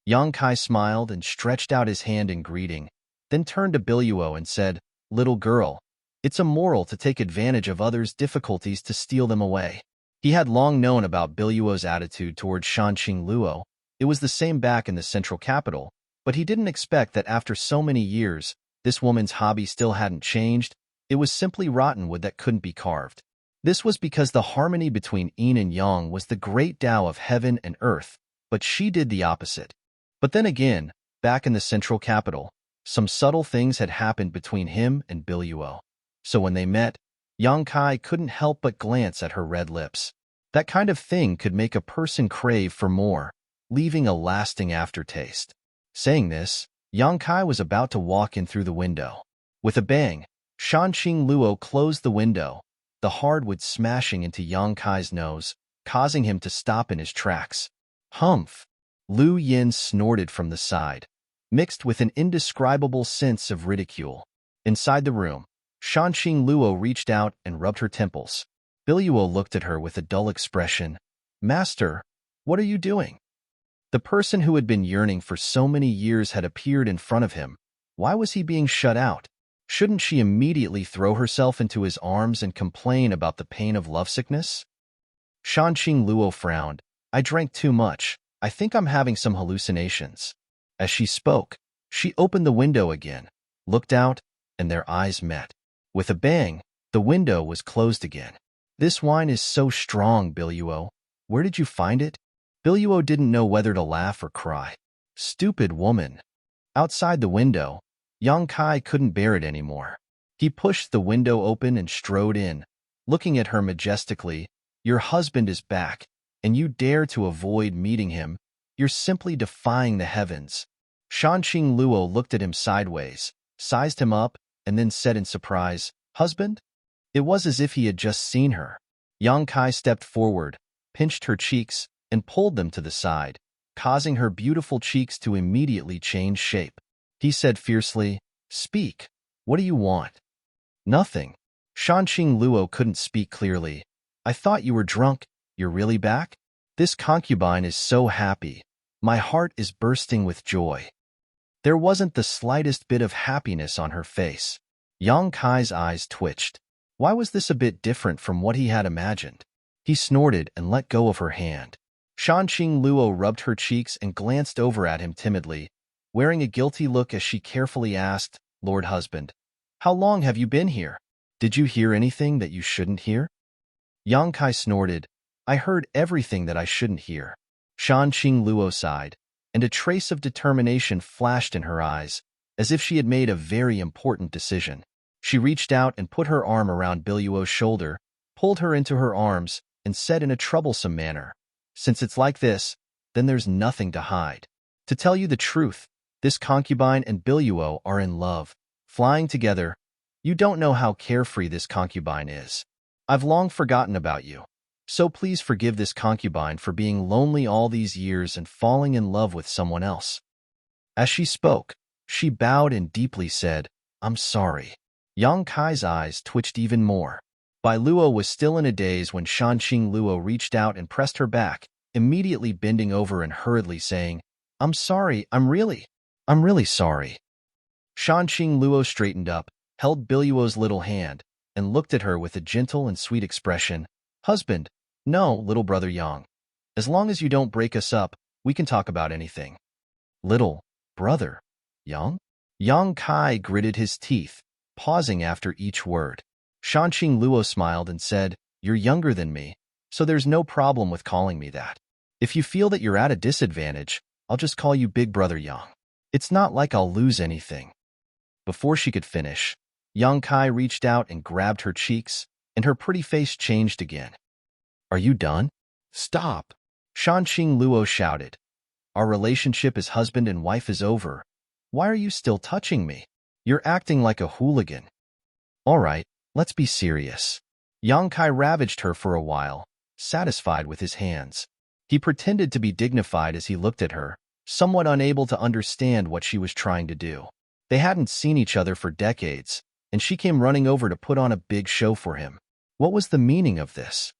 Yang Kai smiled and stretched out his hand in greeting, then turned to Biluo and said, "Little girl, it's immoral to take advantage of others' difficulties to steal them away." He had long known about Biluo's attitude towards Shanxing Luo. It was the same back in the central capital, but he didn't expect that after so many years, this woman's hobby still hadn't changed. It was simply rotten wood that couldn't be carved. This was because the harmony between yin and yang was the great Tao of heaven and earth, but she did the opposite. But then again, back in the central capital, some subtle things had happened between him and Biluo. So when they met, Yang Kai couldn't help but glance at her red lips. That kind of thing could make a person crave for more, leaving a lasting aftertaste. Saying this, Yang Kai was about to walk in through the window. With a bang, Shanxing Luo closed the window, the hardwood smashing into Yang Kai's nose, causing him to stop in his tracks. "Humph!" Lu Yin snorted from the side, mixed with an indescribable sense of ridicule. Inside the room, Shanxing Luo reached out and rubbed her temples. Biluo looked at her with a dull expression. "Master, what are you doing?" The person who had been yearning for so many years had appeared in front of him. Why was he being shut out? Shouldn't she immediately throw herself into his arms and complain about the pain of lovesickness? Shanxing Luo frowned. "I drank too much. I think I'm having some hallucinations." As she spoke, she opened the window again, looked out, and their eyes met. With a bang, the window was closed again. "This wine is so strong, Biluo. Where did you find it?" Biluo didn't know whether to laugh or cry. Stupid woman. Outside the window, Yang Kai couldn't bear it anymore. He pushed the window open and strode in, looking at her majestically. "Your husband is back, and you dare to avoid meeting him. You're simply defying the heavens." Shanxing Luo looked at him sideways, sized him up, and then said in surprise, "Husband?" It was as if he had just seen her. Yang Kai stepped forward, pinched her cheeks, and pulled them to the side, causing her beautiful cheeks to immediately change shape. He said fiercely, "Speak. What do you want?" "Nothing." Shanxing Luo couldn't speak clearly. "I thought you were drunk. You're really back? This concubine is so happy. My heart is bursting with joy." There wasn't the slightest bit of happiness on her face. Yang Kai's eyes twitched. Why was this a bit different from what he had imagined? He snorted and let go of her hand. Shanqing Luo rubbed her cheeks and glanced over at him timidly, wearing a guilty look as she carefully asked, "Lord husband, how long have you been here? Did you hear anything that you shouldn't hear?" Yang Kai snorted, "I heard everything that I shouldn't hear." Shanqing Luo sighed, and a trace of determination flashed in her eyes, as if she had made a very important decision. She reached out and put her arm around Biluo's shoulder, pulled her into her arms, and said in a troublesome manner, "Since it's like this, then there's nothing to hide. To tell you the truth, this concubine and Biluo are in love, flying together. You don't know how carefree this concubine is. I've long forgotten about you. So please forgive this concubine for being lonely all these years and falling in love with someone else." As she spoke, she bowed and deeply said, "I'm sorry." Yang Kai's eyes twitched even more. Bai Luo was still in a daze when Shanqing Luo reached out and pressed her back, immediately bending over and hurriedly saying, "I'm sorry, I'm really sorry." Shanqing Luo straightened up, held Biluo's little hand, and looked at her with a gentle and sweet expression. "Husband, no, little brother Yang. As long as you don't break us up, we can talk about anything." "Little brother Yang?" Yang Kai gritted his teeth, pausing after each word. Shanqing Luo smiled and said, "You're younger than me, so there's no problem with calling me that. If you feel that you're at a disadvantage, I'll just call you Big Brother Yang. It's not like I'll lose anything." Before she could finish, Yang Kai reached out and grabbed her cheeks, and her pretty face changed again. "Are you done?" "Stop!" Shanqing Luo shouted. "Our relationship as husband and wife is over. Why are you still touching me? You're acting like a hooligan." "All right, let's be serious." Yang Kai ravaged her for a while, satisfied with his hands. He pretended to be dignified as he looked at her, somewhat unable to understand what she was trying to do. They hadn't seen each other for decades, and she came running over to put on a big show for him. What was the meaning of this?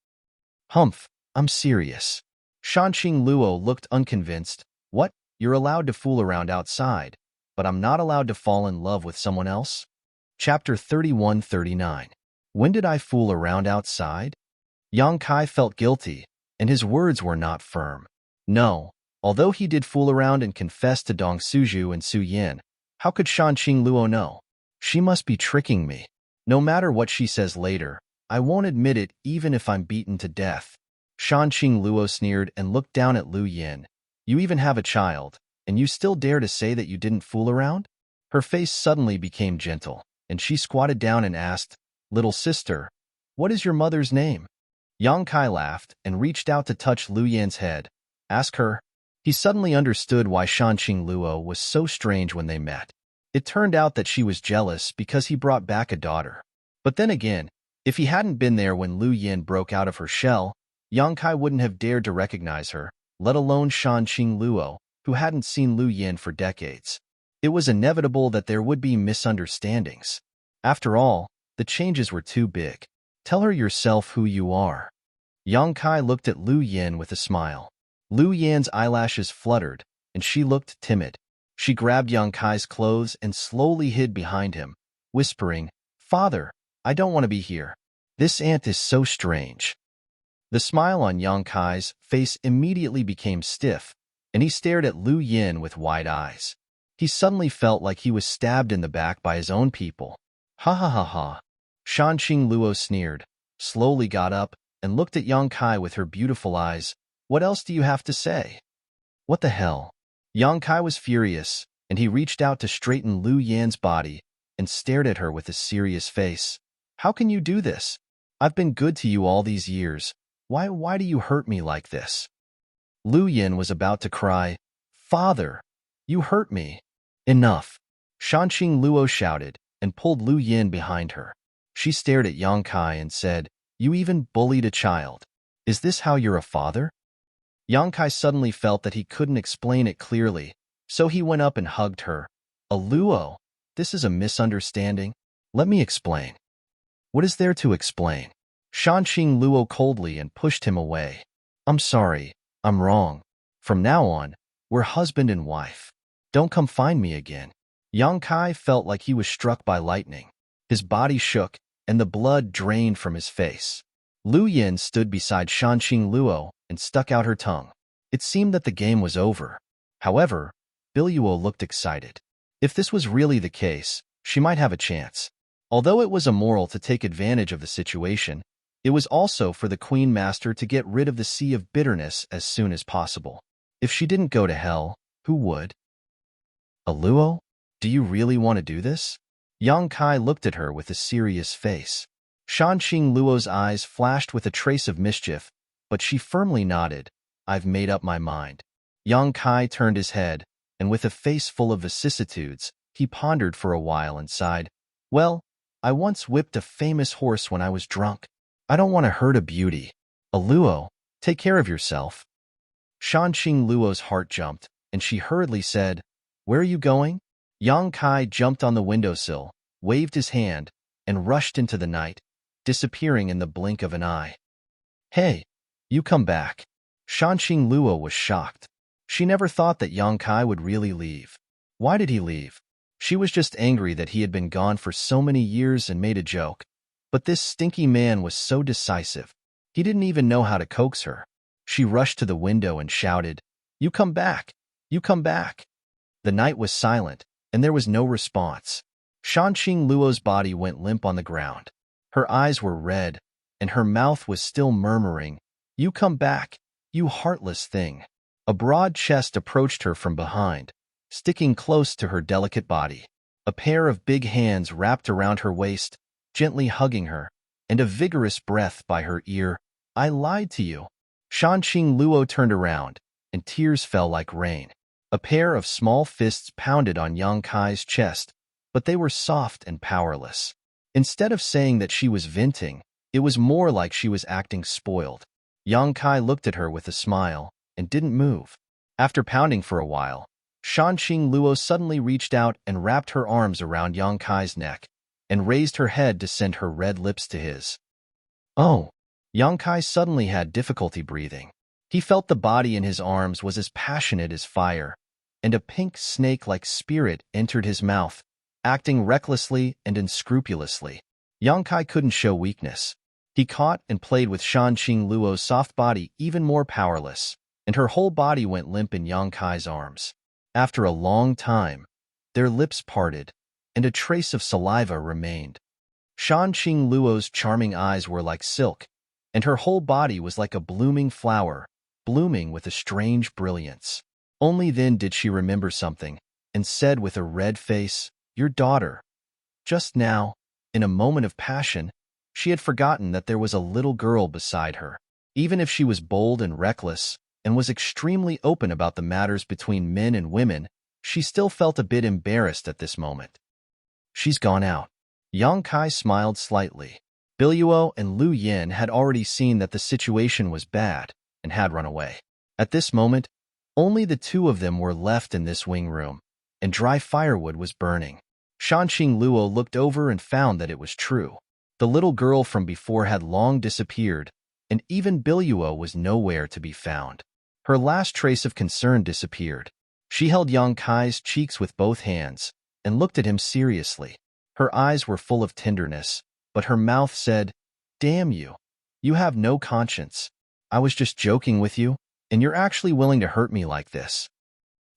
"Humph, I'm serious." Shanqing Luo looked unconvinced. "What? You're allowed to fool around outside, but I'm not allowed to fall in love with someone else?" Chapter 31-39. When did I fool around outside? Yang Kai felt guilty, and his words were not firm. No, although he did fool around and confess to Dong Suju and Su Yin, how could Shanqing Luo know? She must be tricking me. No matter what she says later, I won't admit it even if I'm beaten to death. Shanqing Luo sneered and looked down at Lu Yin. "You even have a child, and you still dare to say that you didn't fool around?" Her face suddenly became gentle, and she squatted down and asked, "Little sister, what is your mother's name?" Yang Kai laughed and reached out to touch Lu Yin's head. "Ask her." He suddenly understood why Shanqing Luo was so strange when they met. It turned out that she was jealous because he brought back a daughter. But then again, if he hadn't been there when Lu Yin broke out of her shell, Yang Kai wouldn't have dared to recognize her, let alone Shanqing Luo, who hadn't seen Lu Yin for decades. It was inevitable that there would be misunderstandings. After all, the changes were too big. "Tell her yourself who you are." Yang Kai looked at Lu Yin with a smile. Lu Yin's eyelashes fluttered, and she looked timid. She grabbed Yang Kai's clothes and slowly hid behind him, whispering, "Father, I don't want to be here. This aunt is so strange." The smile on Yang Kai's face immediately became stiff, and he stared at Lu Yin with wide eyes. He suddenly felt like he was stabbed in the back by his own people. "Ha ha ha ha." Shanqing Luo sneered, slowly got up, and looked at Yang Kai with her beautiful eyes. "What else do you have to say?" "What the hell?" Yang Kai was furious, and he reached out to straighten Lu Yin's body and stared at her with a serious face. "How can you do this? I've been good to you all these years. Why do you hurt me like this?" Lu Yin was about to cry, "Father, you hurt me." "Enough." Shanqing Luo shouted and pulled Lu Yin behind her. She stared at Yang Kai and said, "You even bullied a child. Is this how you're a father?" Yang Kai suddenly felt that he couldn't explain it clearly, so he went up and hugged her. "A Luo, this is a misunderstanding. Let me explain." "What is there to explain?" Shanqing Luo coldly and pushed him away. "I'm sorry, I'm wrong. From now on, we're husband and wife." Don't come find me again. Yang Kai felt like he was struck by lightning. His body shook, and the blood drained from his face. Lu Yin stood beside Shanxing Luo and stuck out her tongue. It seemed that the game was over. However, Biluo looked excited. If this was really the case, she might have a chance. Although it was immoral to take advantage of the situation, it was also for the Queen Master to get rid of the sea of bitterness as soon as possible. If she didn't go to hell, who would? Luo, do you really want to do this? Yang Kai looked at her with a serious face. Shanxing Luo's eyes flashed with a trace of mischief, but she firmly nodded. I've made up my mind. Yang Kai turned his head, and with a face full of vicissitudes, he pondered for a while and sighed. Well, I once whipped a famous horse when I was drunk. I don't want to hurt a beauty. Luo, take care of yourself. Shanxing Luo's heart jumped, and she hurriedly said, Where are you going? Yang Kai jumped on the windowsill, waved his hand, and rushed into the night, disappearing in the blink of an eye. Hey, you come back. Shanxing Luo was shocked. She never thought that Yang Kai would really leave. Why did he leave? She was just angry that he had been gone for so many years and made a joke. But this stinky man was so decisive. He didn't even know how to coax her. She rushed to the window and shouted, You come back! You come back! The night was silent, and there was no response. Shanxing Luo's body went limp on the ground. Her eyes were red, and her mouth was still murmuring, You come back, you heartless thing. A broad chest approached her from behind, sticking close to her delicate body. A pair of big hands wrapped around her waist, gently hugging her, and a vigorous breath by her ear. I lied to you. Shanxing Luo turned around, and tears fell like rain. A pair of small fists pounded on Yang Kai's chest, but they were soft and powerless. Instead of saying that she was venting, it was more like she was acting spoiled. Yang Kai looked at her with a smile and didn't move. After pounding for a while, Shanxing Luo suddenly reached out and wrapped her arms around Yang Kai's neck and raised her head to send her red lips to his. Oh! Yang Kai suddenly had difficulty breathing. He felt the body in his arms was as passionate as fire, and a pink snake-like spirit entered his mouth, acting recklessly and unscrupulously. Yang Kai couldn't show weakness. He caught and played with Shanxing Luo's soft body even more powerless, and her whole body went limp in Yang Kai's arms. After a long time, their lips parted, and a trace of saliva remained. Shanxing Luo's charming eyes were like silk, and her whole body was like a blooming flower, blooming with a strange brilliance. Only then did she remember something, and said with a red face, Your daughter. Just now, in a moment of passion, she had forgotten that there was a little girl beside her. Even if she was bold and reckless, and was extremely open about the matters between men and women, she still felt a bit embarrassed at this moment. She's gone out. Yang Kai smiled slightly. Biluo and Lu Yin had already seen that the situation was bad and had run away. At this moment, only the two of them were left in this wing room, and dry firewood was burning. Shanxing Luo looked over and found that it was true. The little girl from before had long disappeared, and even Biluo was nowhere to be found. Her last trace of concern disappeared. She held Yang Kai's cheeks with both hands and looked at him seriously. Her eyes were full of tenderness, but her mouth said, Damn you. You have no conscience. I was just joking with you, and you're actually willing to hurt me like this.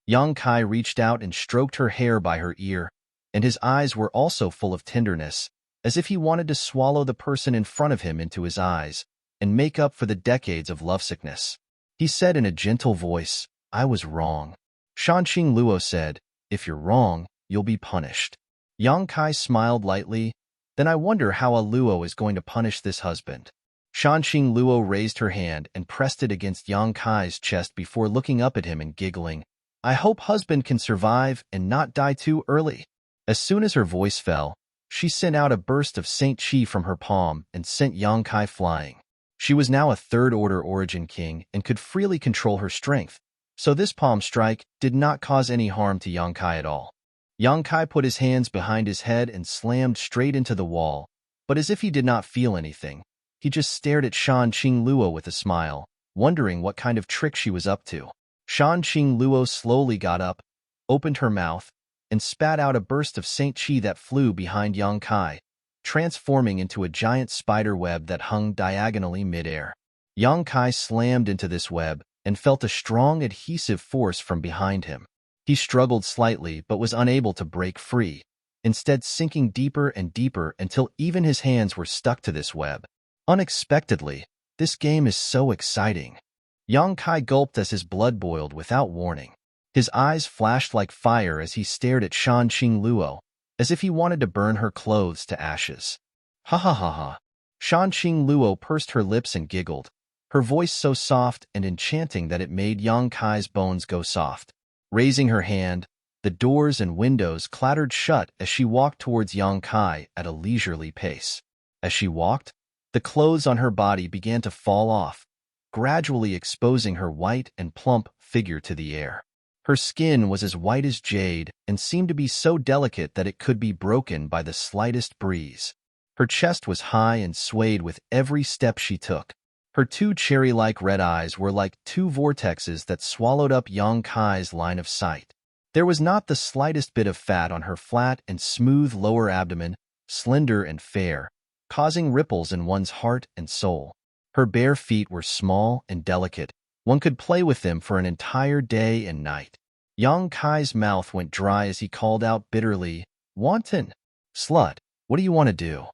Yang Kai reached out and stroked her hair by her ear, and his eyes were also full of tenderness, as if he wanted to swallow the person in front of him into his eyes and make up for the decades of lovesickness. He said in a gentle voice, I was wrong. Shanxing Luo said, If you're wrong, you'll be punished. Yang Kai smiled lightly. Then I wonder how Luo is going to punish this husband. Shanxing Luo raised her hand and pressed it against Yang Kai's chest before looking up at him and giggling. I hope husband can survive and not die too early. As soon as her voice fell, she sent out a burst of Saint Chi from her palm and sent Yang Kai flying. She was now a third-order origin king and could freely control her strength, so this palm strike did not cause any harm to Yang Kai at all. Yang Kai put his hands behind his head and slammed straight into the wall, but as if he did not feel anything, he just stared at Shanxing Luo with a smile, wondering what kind of trick she was up to. Shanxing Luo slowly got up, opened her mouth, and spat out a burst of Saint Chi that flew behind Yang Kai, transforming into a giant spider web that hung diagonally midair. Yang Kai slammed into this web and felt a strong adhesive force from behind him. He struggled slightly but was unable to break free, instead sinking deeper and deeper until even his hands were stuck to this web. Unexpectedly, this game is so exciting. Yang Kai gulped as his blood boiled without warning. His eyes flashed like fire as he stared at Shan Qing Luo, as if he wanted to burn her clothes to ashes. Ha ha ha ha. Shan Qing Luo pursed her lips and giggled, her voice so soft and enchanting that it made Yang Kai's bones go soft. Raising her hand, the doors and windows clattered shut as she walked towards Yang Kai at a leisurely pace. As she walked, the clothes on her body began to fall off, gradually exposing her white and plump figure to the air. Her skin was as white as jade and seemed to be so delicate that it could be broken by the slightest breeze. Her chest was high and swayed with every step she took. Her two cherry-like red eyes were like two vortexes that swallowed up Yang Kai's line of sight. There was not the slightest bit of fat on her flat and smooth lower abdomen, slender and fair, causing ripples in one's heart and soul. Her bare feet were small and delicate. One could play with them for an entire day and night. Yang Kai's mouth went dry as he called out bitterly, "Wanton! Slut, what do you want to do?"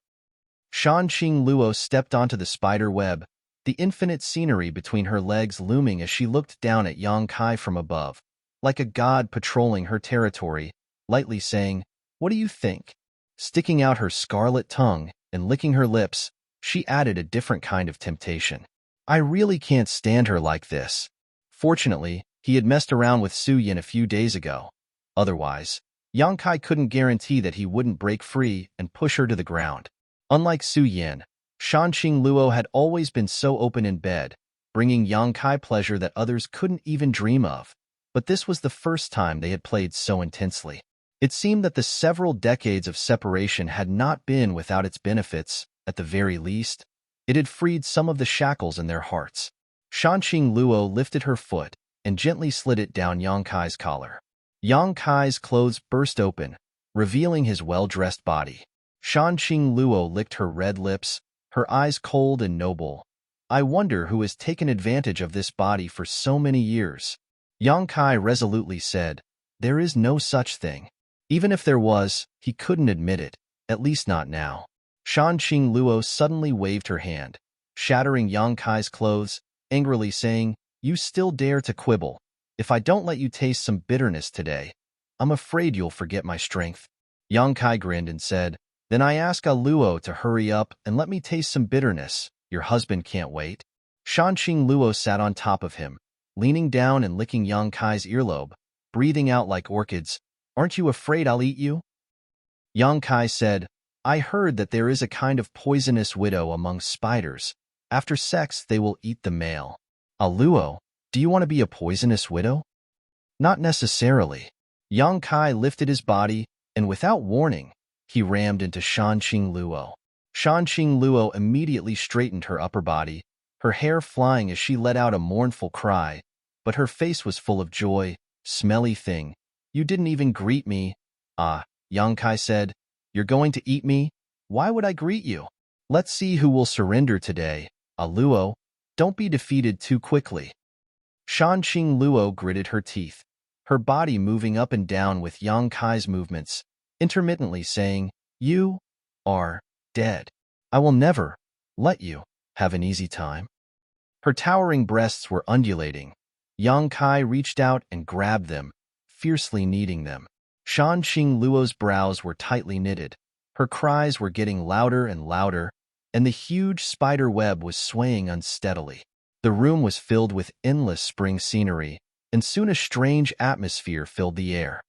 Shan Qing Luo stepped onto the spider web, the infinite scenery between her legs looming as she looked down at Yang Kai from above, like a god patrolling her territory, lightly saying, "What do you think?" Sticking out her scarlet tongue and licking her lips, she added a different kind of temptation. "I really can't stand her like this." Fortunately, he had messed around with Su Yin a few days ago. Otherwise, Yang Kai couldn't guarantee that he wouldn't break free and push her to the ground. Unlike Su Yin, Shan Qing Luo had always been so open in bed, bringing Yang Kai pleasure that others couldn't even dream of. But this was the first time they had played so intensely. It seemed that the several decades of separation had not been without its benefits. At the very least, it had freed some of the shackles in their hearts. Shan Qing Luo lifted her foot and gently slid it down Yang Kai's collar. Yang Kai's clothes burst open, revealing his well-dressed body. Shan Qing Luo licked her red lips, her eyes cold and noble. "I wonder who has taken advantage of this body for so many years." Yang Kai resolutely said, "There is no such thing." Even if there was, he couldn't admit it, at least not now. Shan Qing Luo suddenly waved her hand, shattering Yang Kai's clothes, angrily saying, "You still dare to quibble. If I don't let you taste some bitterness today, I'm afraid you'll forget my strength." Yang Kai grinned and said, "Then I ask Luo to hurry up and let me taste some bitterness. Your husband can't wait." Shan Qing Luo sat on top of him, leaning down and licking Yang Kai's earlobe, breathing out like orchids. "Aren't you afraid I'll eat you?" Yang Kai said, "I heard that there is a kind of poisonous widow among spiders. After sex, they will eat the male." "Luo, do you want to be a poisonous widow?" "Not necessarily." Yang Kai lifted his body, and without warning, he rammed into Shan Qing Luo. Shan Qing Luo immediately straightened her upper body, her hair flying as she let out a mournful cry, but her face was full of joy. "Smelly thing, you didn't even greet me." "Ah," Yang Kai said, "you're going to eat me? Why would I greet you? Let's see who will surrender today. Luo, don't be defeated too quickly." Shan Qing Luo gritted her teeth, her body moving up and down with Yang Kai's movements, intermittently saying, "You are dead. I will never let you have an easy time." Her towering breasts were undulating. Yang Kai reached out and grabbed them, fiercely kneading them. Shan Qing Luo's brows were tightly knitted. Her cries were getting louder and louder, and the huge spider web was swaying unsteadily. The room was filled with endless spring scenery, and soon a strange atmosphere filled the air.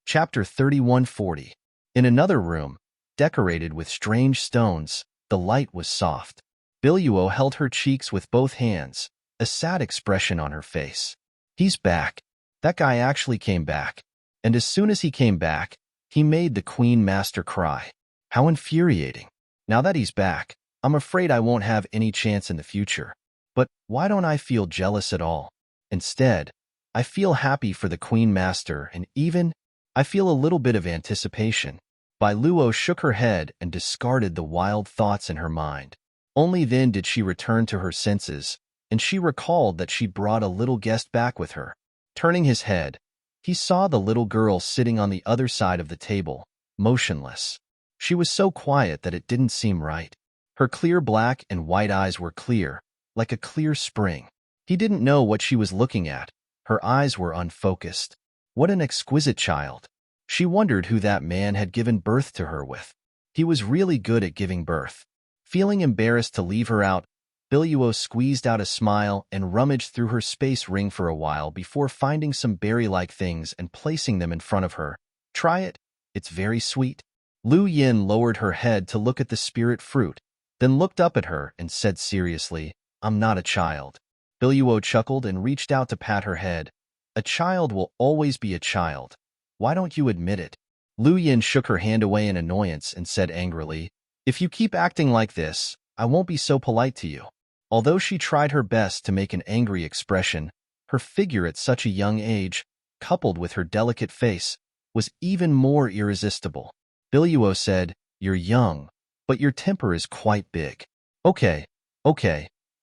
Chapter 3140. In another room, decorated with strange stones, the light was soft. Biluo held her cheeks with both hands, a sad expression on her face. "He's back. That guy actually came back. And as soon as he came back, he made the Queen Master cry. How infuriating. Now that he's back, I'm afraid I won't have any chance in the future. But why don't I feel jealous at all? Instead, I feel happy for the Queen Master and even I feel a little bit of anticipation. Bai Luo shook her head and discarded the wild thoughts in her mind. Only then did she return to her senses, and she recalled that she brought a little guest back with her. Turning his head, he saw the little girl sitting on the other side of the table, motionless. She was so quiet that it didn't seem right. Her clear black and white eyes were clear, like a clear spring. He didn't know what she was looking at. Her eyes were unfocused. What an exquisite child. She wondered who that man had given birth to her with. He was really good at giving birth. Feeling embarrassed to leave her out, Biluo squeezed out a smile and rummaged through her space ring for a while before finding some berry-like things and placing them in front of her. Try it. It's very sweet. Lu Yin lowered her head to look at the spirit fruit, then looked up at her and said seriously, I'm not a child. Biluo chuckled and reached out to pat her head. A child will always be a child. Why don't you admit it? Lu Yin shook her hand away in annoyance and said angrily, If you keep acting like this, I won't be so polite to you. Although she tried her best to make an angry expression, her figure at such a young age, coupled with her delicate face, was even more irresistible. Biluo said, You're young, but your temper is quite big. Okay,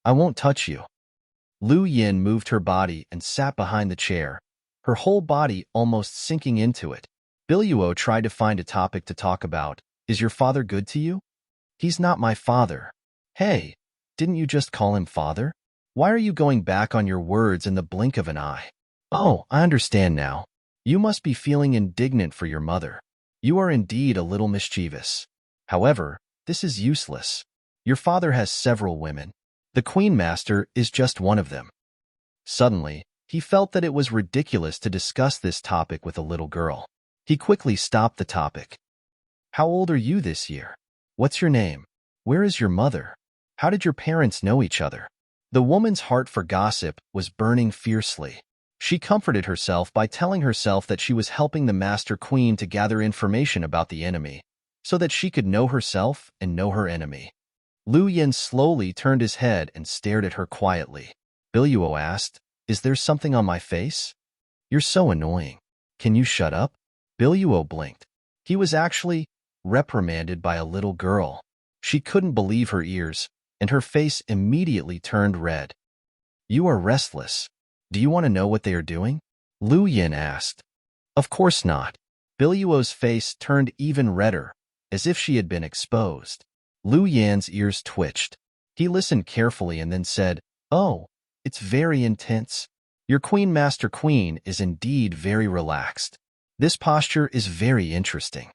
I won't touch you. Lu Yin moved her body and sat behind the chair, her whole body almost sinking into it. Biluo tried to find a topic to talk about. Is your father good to you? He's not my father. Hey, didn't you just call him father? Why are you going back on your words in the blink of an eye? Oh, I understand now. You must be feeling indignant for your mother. You are indeed a little mischievous. However, this is useless. Your father has several women. The Queen Master is just one of them. Suddenly, he felt that it was ridiculous to discuss this topic with a little girl. He quickly stopped the topic. How old are you this year? What's your name? Where is your mother? How did your parents know each other? The woman's heart for gossip was burning fiercely. She comforted herself by telling herself that she was helping the Master Queen to gather information about the enemy, so that she could know herself and know her enemy. Lu Yin slowly turned his head and stared at her quietly. Biluo asked, Is there something on my face? You're so annoying. Can you shut up? Biluo blinked. He was actually reprimanded by a little girl. She couldn't believe her ears, and her face immediately turned red. You are restless. Do you want to know what they are doing? Lu Yin asked. Of course not. Biluo's face turned even redder, as if she had been exposed. Lu Yan's ears twitched. He listened carefully and then said, Oh, it's very intense. Your Master Queen is indeed very relaxed. This posture is very interesting.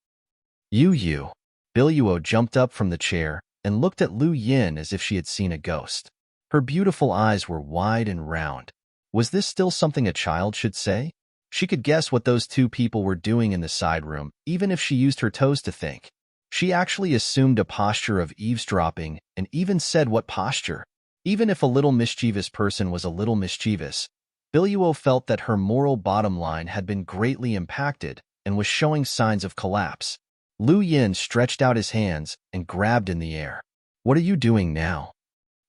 You. Biluo jumped up from the chair and looked at Lu Yin as if she had seen a ghost. Her beautiful eyes were wide and round. Was this still something a child should say? She could guess what those two people were doing in the side room, even if she used her toes to think. She actually assumed a posture of eavesdropping and even said what posture. Even if a little mischievous person was a little mischievous, Biluo felt that her moral bottom line had been greatly impacted and was showing signs of collapse. Lu Yin stretched out his hands and grabbed in the air. What are you doing now?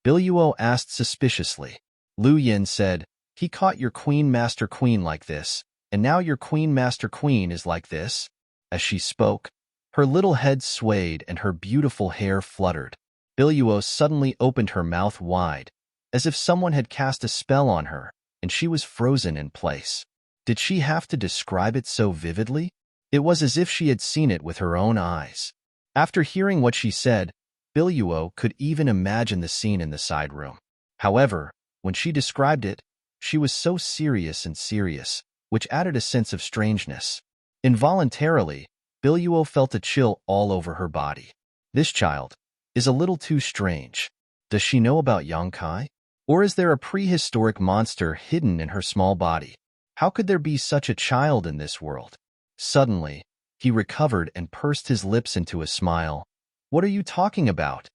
Biluo asked suspiciously. Lu Yin said, He caught your Master Queen like this, and now your Master Queen is like this. As she spoke, her little head swayed and her beautiful hair fluttered. Biluo suddenly opened her mouth wide, as if someone had cast a spell on her, and she was frozen in place. Did she have to describe it so vividly? It was as if she had seen it with her own eyes. After hearing what she said, Biluo could even imagine the scene in the side room. However, when she described it, she was so serious, which added a sense of strangeness. Involuntarily, Biluo felt a chill all over her body. This child is a little too strange. Does she know about Yongkai? Or is there a prehistoric monster hidden in her small body? How could there be such a child in this world? Suddenly, he recovered and pursed his lips into a smile. What are you talking about?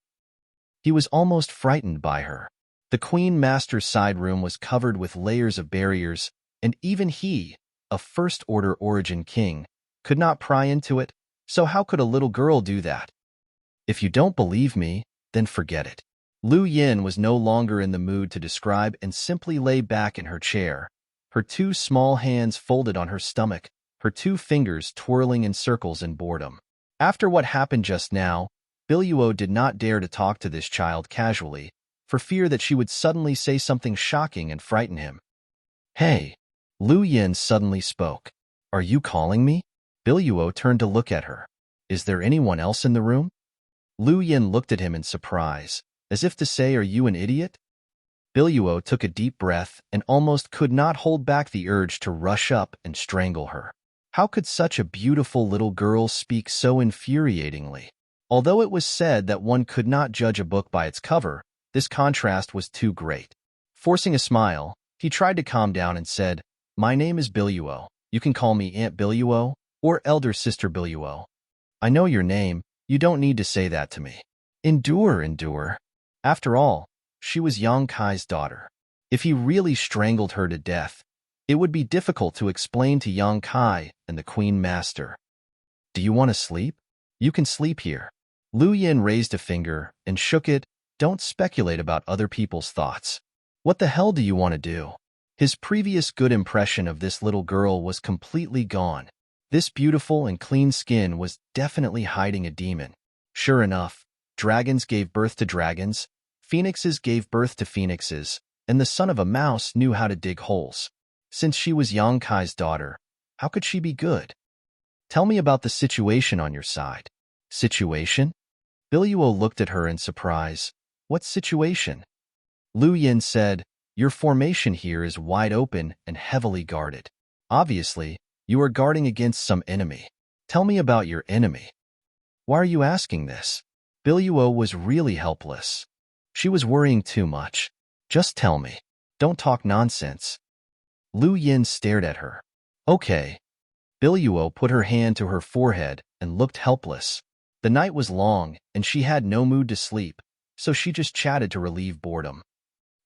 He was almost frightened by her. The Queen Master's side room was covered with layers of barriers, and even he, a first-order origin king, could not pry into it, so how could a little girl do that? If you don't believe me, then forget it. Lu Yin was no longer in the mood to describe and simply lay back in her chair, her two small hands folded on her stomach, her 2 fingers twirling in circles in boredom. After what happened just now, Biluo did not dare to talk to this child casually, for fear that she would suddenly say something shocking and frighten him. "Hey," Lu Yin suddenly spoke. "Are you calling me?" Biluo turned to look at her. "Is there anyone else in the room?" Lu Yin looked at him in surprise, as if to say, "Are you an idiot?" Biluo took a deep breath and almost could not hold back the urge to rush up and strangle her. How could such a beautiful little girl speak so infuriatingly? Although it was said that one could not judge a book by its cover, this contrast was too great. Forcing a smile, he tried to calm down and said, "My name is Biluo. You can call me Aunt Biluo or Elder Sister Biluo. I know your name. You don't need to say that to me." Endure, endure. After all, she was Yang Kai's daughter. If he really strangled her to death, it would be difficult to explain to Yang Kai and the Queen Master. "Do you want to sleep? You can sleep here." Lu Yin raised a finger and shook it. "Don't speculate about other people's thoughts. What the hell do you want to do?" His previous good impression of this little girl was completely gone. This beautiful and clean skin was definitely hiding a demon. Sure enough, dragons gave birth to dragons, phoenixes gave birth to phoenixes, and the son of a mouse knew how to dig holes. Since she was Yang Kai's daughter, how could she be good? "Tell me about the situation on your side." "Situation?" Biluo looked at her in surprise. "What situation?" Lu Yin said, "Your formation here is wide open and heavily guarded. Obviously, you are guarding against some enemy. Tell me about your enemy." "Why are you asking this?" Biluo was really helpless. She was worrying too much. "Just tell me. Don't talk nonsense." Lu Yin stared at her. "Okay." Biluo put her hand to her forehead and looked helpless. The night was long, and she had no mood to sleep, so she just chatted to relieve boredom.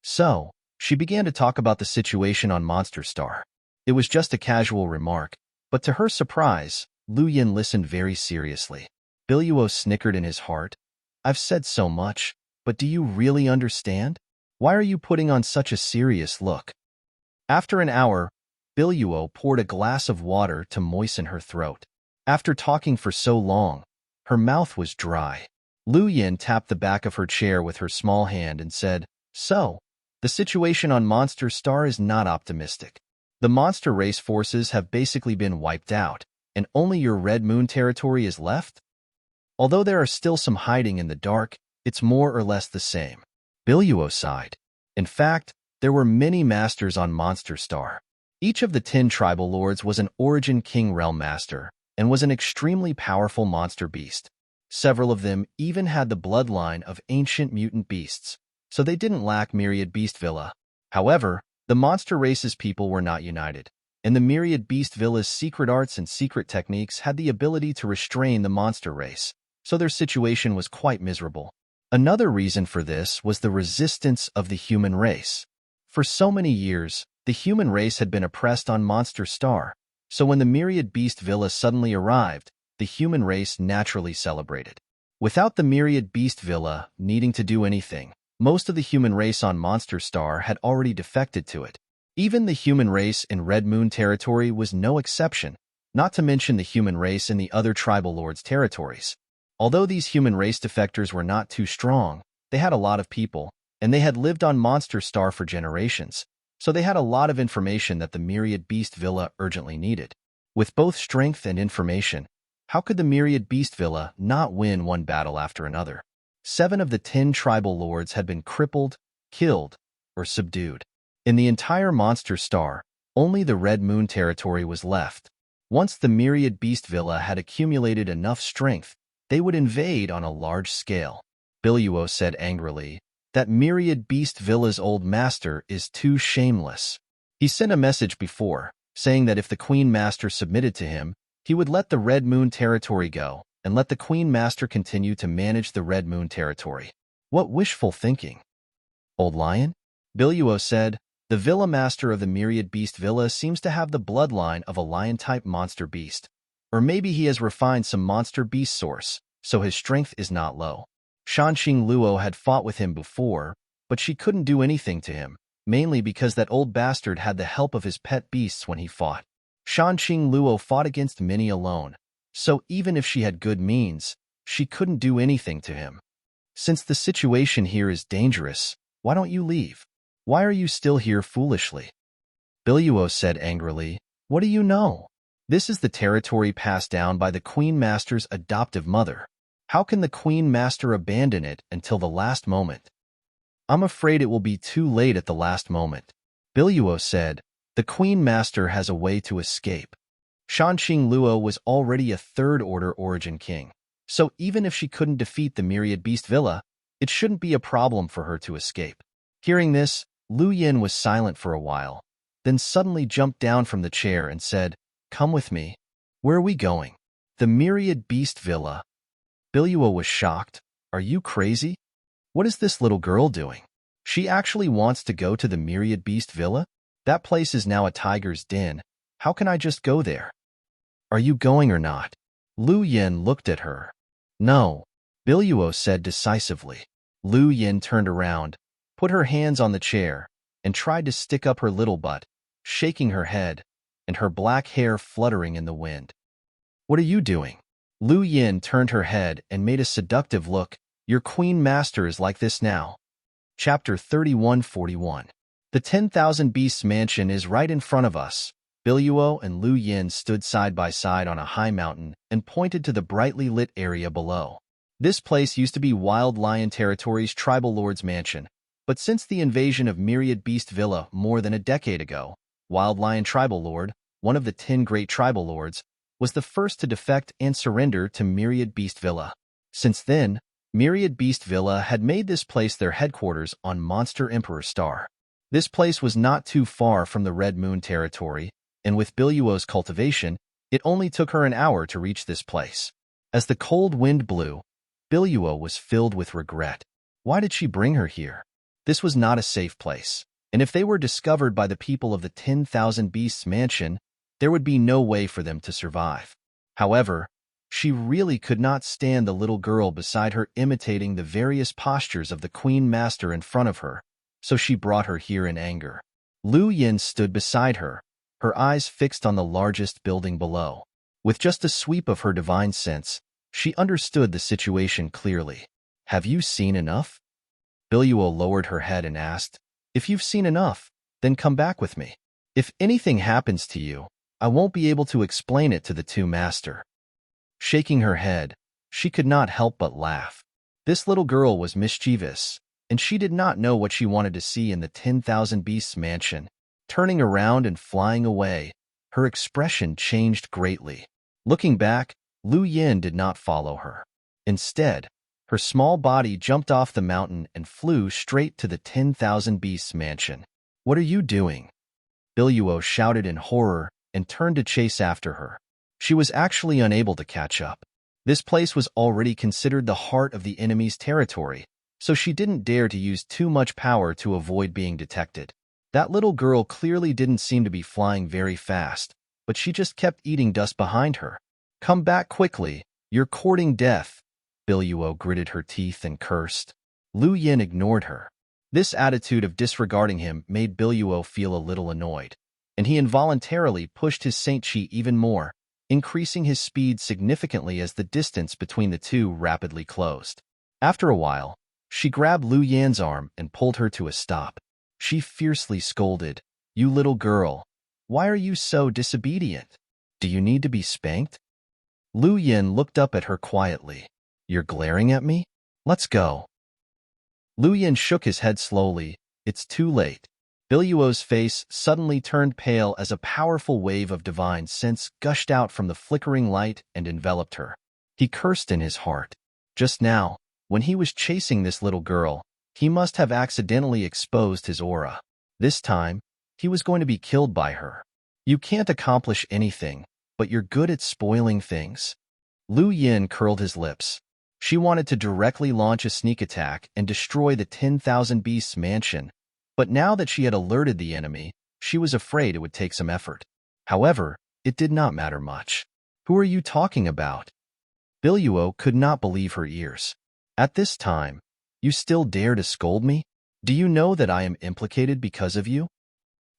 So, she began to talk about the situation on Monster Star. It was just a casual remark, but to her surprise, Lu Yin listened very seriously. Biluo snickered in his heart. "I've said so much, but do you really understand? Why are you putting on such a serious look?" After an hour, Biluo poured a glass of water to moisten her throat. After talking for so long, her mouth was dry. Lu Yin tapped the back of her chair with her small hand and said, "So, the situation on Monster Star is not optimistic. The monster race forces have basically been wiped out, and only your Red Moon territory is left? Although there are still some hiding in the dark, it's more or less the same." Biluo sighed. In fact, there were many masters on Monster Star. Each of the 10 tribal lords was an Origin King Realm Master, and was an extremely powerful monster beast. Several of them even had the bloodline of ancient mutant beasts, so they didn't lack Myriad Beast Villa. However, the monster race's people were not united, and the Myriad Beast Villa's secret arts and secret techniques had the ability to restrain the monster race, so their situation was quite miserable. Another reason for this was the resistance of the human race. For so many years, the human race had been oppressed on Monster Star, so when the Myriad Beast Villa suddenly arrived, the human race naturally celebrated. Without the Myriad Beast Villa needing to do anything, most of the human race on Monster Star had already defected to it. Even the human race in Red Moon territory was no exception, not to mention the human race in the other tribal lords' territories. Although these human race defectors were not too strong, they had a lot of people, and they had lived on Monster Star for generations, so they had a lot of information that the Myriad Beast Villa urgently needed. With both strength and information, how could the Myriad Beast Villa not win one battle after another? 7 of the 10 tribal lords had been crippled, killed, or subdued. In the entire Monster Star, only the Red Moon territory was left. Once the Myriad Beast Villa had accumulated enough strength, they would invade on a large scale. Biluo said angrily, "That Myriad Beast Villa's old master is too shameless." He sent a message before, saying that if the Queen Master submitted to him, he would let the Red Moon territory go, and let the Queen Master continue to manage the Red Moon territory. What wishful thinking. "Old Lion?" Biluo said, "The Villa Master of the Myriad Beast Villa seems to have the bloodline of a lion-type monster beast. Or maybe he has refined some monster beast source, so his strength is not low." Shanxing Luo had fought with him before, but she couldn't do anything to him, mainly because that old bastard had the help of his pet beasts when he fought. Shanqing Luo fought against Minnie alone, so even if she had good means, she couldn't do anything to him. Since the situation here is dangerous, why don't you leave? Why are you still here foolishly? Biluo said angrily, what do you know? This is the territory passed down by the Queen Master's adoptive mother. How can the Queen Master abandon it until the last moment? I'm afraid it will be too late at the last moment. Biluo said, the Queen Master has a way to escape. Shanqing Luo was already a third-order origin king, so even if she couldn't defeat the Myriad Beast Villa, it shouldn't be a problem for her to escape. Hearing this, Lu Yin was silent for a while, then suddenly jumped down from the chair and said, come with me. Where are we going? The Myriad Beast Villa. Biluo was shocked. Are you crazy? What is this little girl doing? She actually wants to go to the Myriad Beast Villa? That place is now a tiger's den. How can I just go there? Are you going or not? Lu Yin looked at her. No, Biluo said decisively. Lu Yin turned around, put her hands on the chair, and tried to stick up her little butt, shaking her head, and her black hair fluttering in the wind. What are you doing? Lu Yin turned her head and made a seductive look. Your Queen Master is like this now. Chapter 3141. The 10,000 Beasts Mansion is right in front of us. Biluo and Lu Yin stood side by side on a high mountain and pointed to the brightly lit area below. This place used to be Wild Lion Territory's tribal lord's mansion, but since the invasion of Myriad Beast Villa more than a decade ago, Wild Lion Tribal Lord, one of the 10 great tribal lords, was the first to defect and surrender to Myriad Beast Villa. Since then, Myriad Beast Villa had made this place their headquarters on Monster Emperor Star. This place was not too far from the Red Moon territory, and with Biluo's cultivation, it only took her an hour to reach this place. As the cold wind blew, Biluo was filled with regret. Why did she bring her here? This was not a safe place, and if they were discovered by the people of the 10,000 Beasts Mansion, there would be no way for them to survive. However, she really could not stand the little girl beside her imitating the various postures of the Queen Master in front of her, so she brought her here in anger. Lu Yin stood beside her, her eyes fixed on the largest building below. With just a sweep of her divine sense, she understood the situation clearly. Have you seen enough? Biluo lowered her head and asked, if you've seen enough, then come back with me. If anything happens to you, I won't be able to explain it to the two master. Shaking her head, she could not help but laugh. This little girl was mischievous, and she did not know what she wanted to see in the 10,000 Beasts Mansion. Turning around and flying away, her expression changed greatly. Looking back, Lu Yin did not follow her. Instead, her small body jumped off the mountain and flew straight to the 10,000 Beasts Mansion. What are you doing? Biluo shouted in horror and turned to chase after her. She was actually unable to catch up. This place was already considered the heart of the enemy's territory, so she didn't dare to use too much power to avoid being detected. That little girl clearly didn't seem to be flying very fast, but she just kept eating dust behind her. Come back quickly, you're courting death. Biluo gritted her teeth and cursed. Lu Yin ignored her. This attitude of disregarding him made Biluo feel a little annoyed, and he involuntarily pushed his Saint Chi even more, increasing his speed significantly as the distance between the two rapidly closed. After a while, she grabbed Lu Yan's arm and pulled her to a stop. She fiercely scolded, you little girl, why are you so disobedient? Do you need to be spanked? Lu Yin looked up at her quietly. You're glaring at me? Let's go. Lu Yin shook his head slowly. It's too late. Biluo's face suddenly turned pale as a powerful wave of divine sense gushed out from the flickering light and enveloped her. He cursed in his heart. Just now, when he was chasing this little girl, he must have accidentally exposed his aura. This time, he was going to be killed by her. You can't accomplish anything, but you're good at spoiling things. Lu Yin curled his lips. She wanted to directly launch a sneak attack and destroy the 10,000 Beasts Mansion, but now that she had alerted the enemy, she was afraid it would take some effort. However, it did not matter much. Who are you talking about? Biluo could not believe her ears. At this time, you still dare to scold me? Do you know that I am implicated because of you?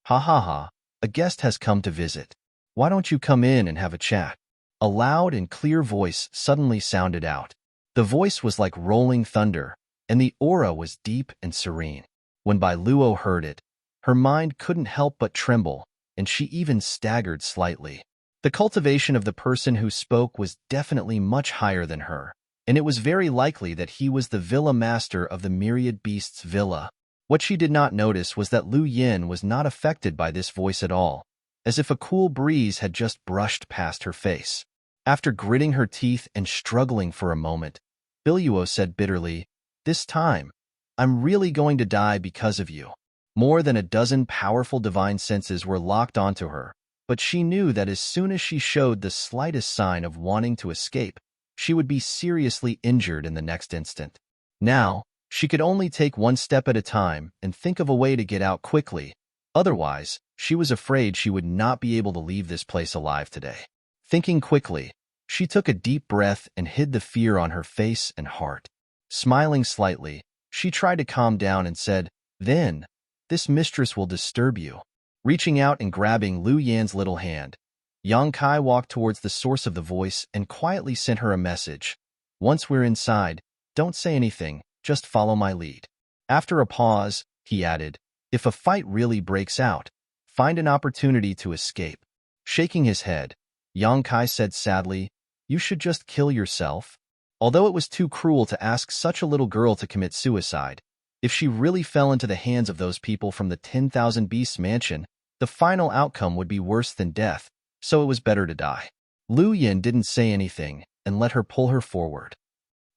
Ha ha ha, a guest has come to visit. Why don't you come in and have a chat? A loud and clear voice suddenly sounded out. The voice was like rolling thunder, and the aura was deep and serene. When Bai Luo heard it, her mind couldn't help but tremble, and she even staggered slightly. The cultivation of the person who spoke was definitely much higher than her, and it was very likely that he was the villa master of the Myriad Beasts Villa. What she did not notice was that Lu Yin was not affected by this voice at all, as if a cool breeze had just brushed past her face. After gritting her teeth and struggling for a moment, Biluo said bitterly, "This time, I'm really going to die because of you." More than a dozen powerful divine senses were locked onto her, but she knew that as soon as she showed the slightest sign of wanting to escape, she would be seriously injured in the next instant. Now, she could only take one step at a time and think of a way to get out quickly. Otherwise, she was afraid she would not be able to leave this place alive today. Thinking quickly, she took a deep breath and hid the fear on her face and heart. Smiling slightly, she tried to calm down and said, "Then, this mistress will disturb you." Reaching out and grabbing Lu Yan's little hand, Yang Kai walked towards the source of the voice and quietly sent her a message. "Once we're inside, don't say anything, just follow my lead." After a pause, he added, "If a fight really breaks out, find an opportunity to escape." Shaking his head, Yang Kai said sadly, "You should just kill yourself." Although it was too cruel to ask such a little girl to commit suicide, if she really fell into the hands of those people from the 10,000 Beasts mansion, the final outcome would be worse than death, so it was better to die. Lu Yin didn't say anything and let her pull her forward.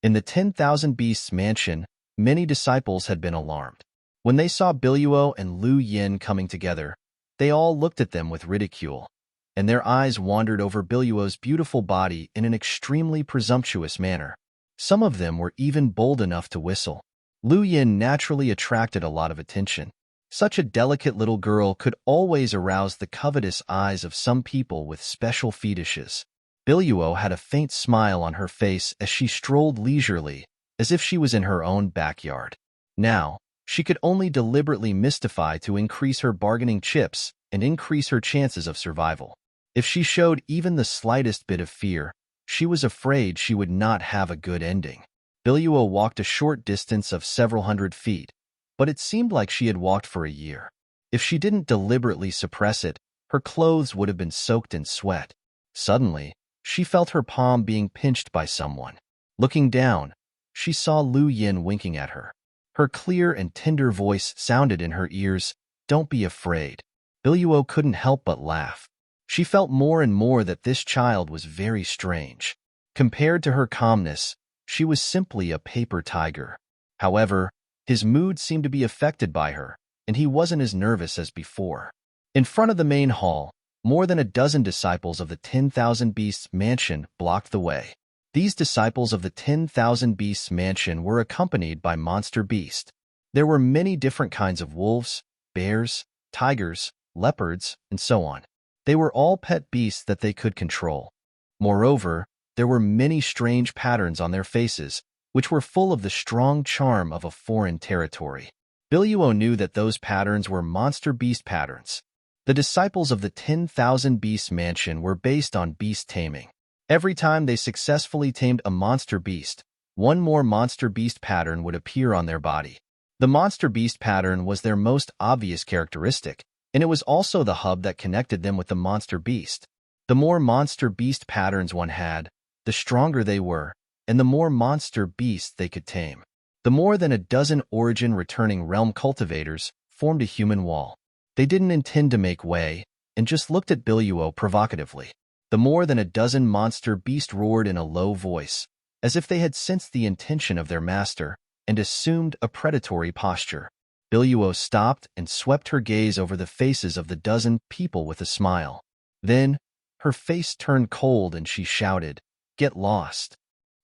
In the 10,000 Beasts mansion, many disciples had been alarmed. When they saw Biluo and Lu Yin coming together, they all looked at them with ridicule, and their eyes wandered over Biluo's beautiful body in an extremely presumptuous manner. Some of them were even bold enough to whistle. Lu Yin naturally attracted a lot of attention. Such a delicate little girl could always arouse the covetous eyes of some people with special fetishes. Biluo had a faint smile on her face as she strolled leisurely, as if she was in her own backyard. Now, she could only deliberately mystify to increase her bargaining chips and increase her chances of survival. If she showed even the slightest bit of fear, she was afraid she would not have a good ending. Biluo walked a short distance of several hundred feet, but it seemed like she had walked for a year. If she didn't deliberately suppress it, her clothes would have been soaked in sweat. Suddenly, she felt her palm being pinched by someone. Looking down, she saw Lu Yin winking at her. Her clear and tender voice sounded in her ears, "Don't be afraid." Biluo couldn't help but laugh. She felt more and more that this child was very strange. Compared to her calmness, she was simply a paper tiger. However, his mood seemed to be affected by her, and he wasn't as nervous as before. In front of the main hall, more than a dozen disciples of the 10,000 Beasts mansion blocked the way. These disciples of the 10,000 Beasts mansion were accompanied by Monster Beast. There were many different kinds of wolves, bears, tigers, leopards, and so on. They were all pet beasts that they could control. Moreover, there were many strange patterns on their faces, which were full of the strong charm of a foreign territory. Biluo knew that those patterns were monster beast patterns. The disciples of the 10,000 Beasts mansion were based on beast taming. Every time they successfully tamed a monster beast, one more monster beast pattern would appear on their body. The monster beast pattern was their most obvious characteristic, and it was also the hub that connected them with the monster beast. The more monster beast patterns one had, the stronger they were, and the more monster beasts they could tame. The more than a dozen origin-returning realm cultivators formed a human wall. They didn't intend to make way, and just looked at Biluo provocatively. The more than a dozen monster beasts roared in a low voice, as if they had sensed the intention of their master, and assumed a predatory posture. Biluo stopped and swept her gaze over the faces of the dozen people with a smile. Then, her face turned cold and she shouted, "Get lost."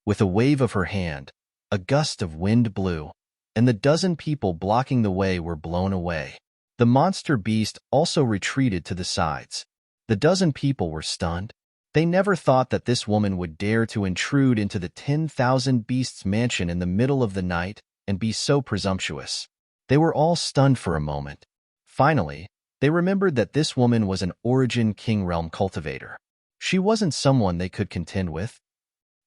With a wave of her hand, a gust of wind blew, and the dozen people blocking the way were blown away. The monster beast also retreated to the sides. The dozen people were stunned. They never thought that this woman would dare to intrude into the 10,000 Beasts mansion in the middle of the night and be so presumptuous. They were all stunned for a moment. Finally, They remembered that this woman was an Origin King Realm cultivator. She wasn't someone they could contend with.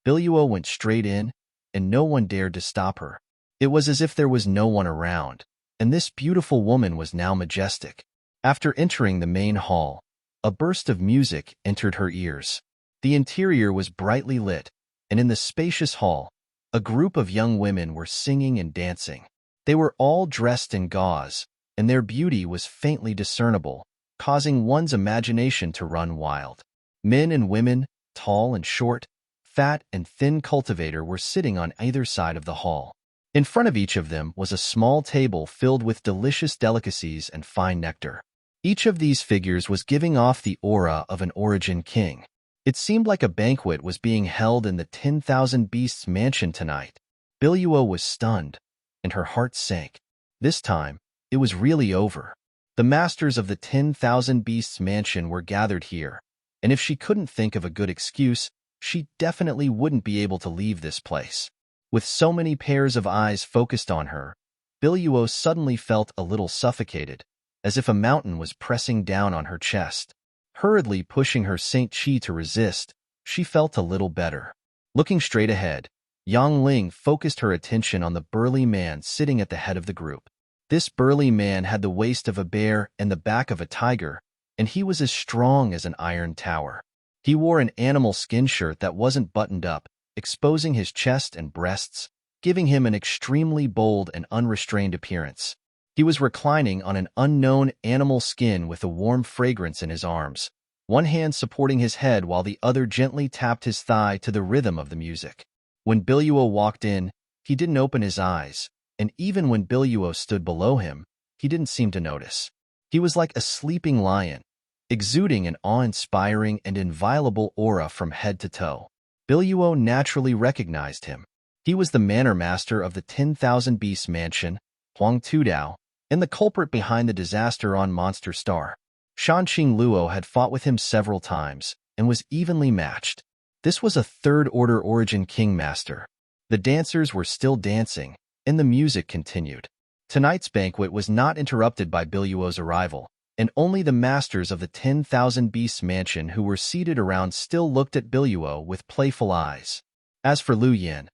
Biluo went straight in, and no one dared to stop her. It was as if there was no one around, and this beautiful woman was now majestic. After entering the main hall, a burst of music entered her ears. The interior was brightly lit, and in the spacious hall, a group of young women were singing and dancing. They were all dressed in gauze, and their beauty was faintly discernible, causing one's imagination to run wild. Men and women, tall and short, fat and thin cultivator were sitting on either side of the hall. In front of each of them was a small table filled with delicious delicacies and fine nectar. Each of these figures was giving off the aura of an Origin King. It seemed like a banquet was being held in the 10,000 Beasts mansion tonight. Biluo was stunned, and her heart sank. This time, it was really over. The masters of the 10,000 Beasts mansion were gathered here, and if she couldn't think of a good excuse, she definitely wouldn't be able to leave this place. With so many pairs of eyes focused on her, Biluo suddenly felt a little suffocated, as if a mountain was pressing down on her chest. Hurriedly pushing her Saint Chi to resist, she felt a little better. Looking straight ahead, Yang Ling focused her attention on the burly man sitting at the head of the group. This burly man had the waist of a bear and the back of a tiger, and he was as strong as an iron tower. He wore an animal skin shirt that wasn't buttoned up, exposing his chest and breasts, giving him an extremely bold and unrestrained appearance. He was reclining on an unknown animal skin with a warm fragrance in his arms, one hand supporting his head while the other gently tapped his thigh to the rhythm of the music. When Biluo walked in, he didn't open his eyes, and even when Biluo stood below him, he didn't seem to notice. He was like a sleeping lion, exuding an awe-inspiring and inviolable aura from head to toe. Biluo naturally recognized him. He was the manor master of the 10,000 Beasts mansion, Huang Tudao, and the culprit behind the disaster on Monster Star. Shanqing Luo had fought with him several times and was evenly matched. This was a third-order Origin King master. The dancers were still dancing, and the music continued. Tonight's banquet was not interrupted by Biluo's arrival, and only the masters of the 10,000 Beasts mansion who were seated around still looked at Biluo with playful eyes. As for Lu Yan,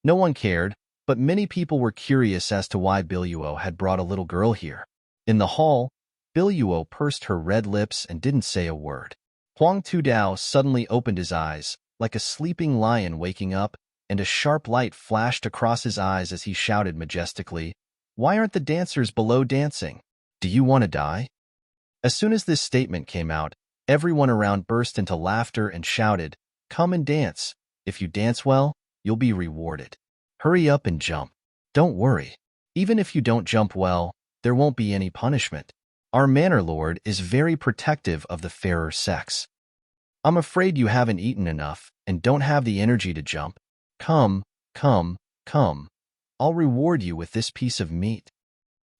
no one cared, but many people were curious as to why Biluo had brought a little girl here. In the hall, Biluo pursed her red lips and didn't say a word. Huang Tudao suddenly opened his eyes, like a sleeping lion waking up, and a sharp light flashed across his eyes as he shouted majestically, "Why aren't the dancers below dancing? Do you want to die?" As soon as this statement came out, everyone around burst into laughter and shouted, "Come and dance. If you dance well, you'll be rewarded. Hurry up and jump. Don't worry. Even if you don't jump well, there won't be any punishment. Our manor lord is very protective of the fairer sex. I'm afraid you haven't eaten enough and don't have the energy to jump. Come, come, come. I'll reward you with this piece of meat."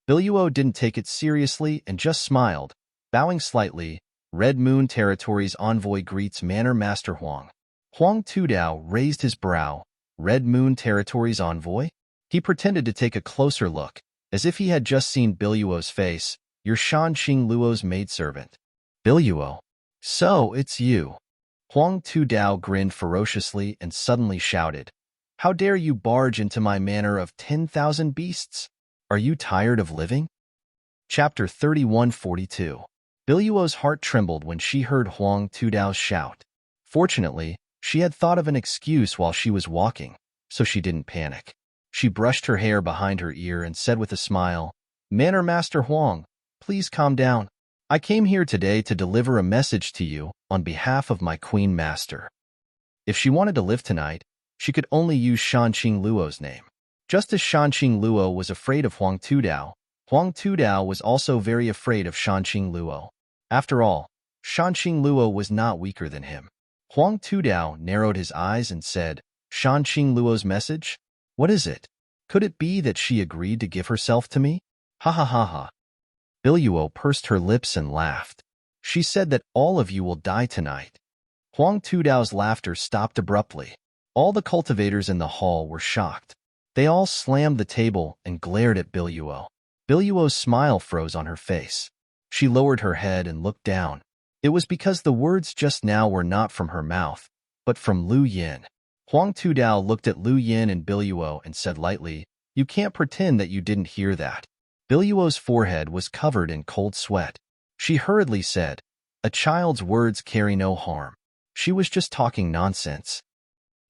Biluo didn't take it seriously and just smiled, bowing slightly. Red Moon Territory's envoy greets Manor Master Huang. Huang Tudao raised his brow. Red Moon Territory's envoy? He pretended to take a closer look, as if he had just seen Biluo's face. "You're Shanqing Luo's maidservant." "Biluo. So it's you." Huang Tudao grinned ferociously and suddenly shouted, "How dare you barge into my manor of 10,000 beasts? Are you tired of living?" Chapter 3142. Biluo's heart trembled when she heard Huang Tudao's shout. Fortunately, she had thought of an excuse while she was walking, so she didn't panic. She brushed her hair behind her ear and said with a smile, "Manor Master Huang, please calm down. I came here today to deliver a message to you on behalf of my Queen Master." If she wanted to live tonight, she could only use Shanqing Luo's name. Just as Shanqing Luo was afraid of Huang Tudao was also very afraid of Shanqing Luo. After all, Shanqing Luo was not weaker than him. Huang Tudao narrowed his eyes and said, "Shanqing Luo's message? What is it? Could it be that she agreed to give herself to me? Ha ha ha ha." Biluo pursed her lips and laughed. "She said that all of you will die tonight." Huang Tudao's laughter stopped abruptly. All the cultivators in the hall were shocked. They all slammed the table and glared at Biluo. Biluo's smile froze on her face. She lowered her head and looked down. It was because the words just now were not from her mouth, but from Lu Yin. Huang Tudao looked at Lu Yin and Biluo and said lightly, "You can't pretend that you didn't hear that." Biluo's forehead was covered in cold sweat. She hurriedly said, "A child's words carry no harm. She was just talking nonsense."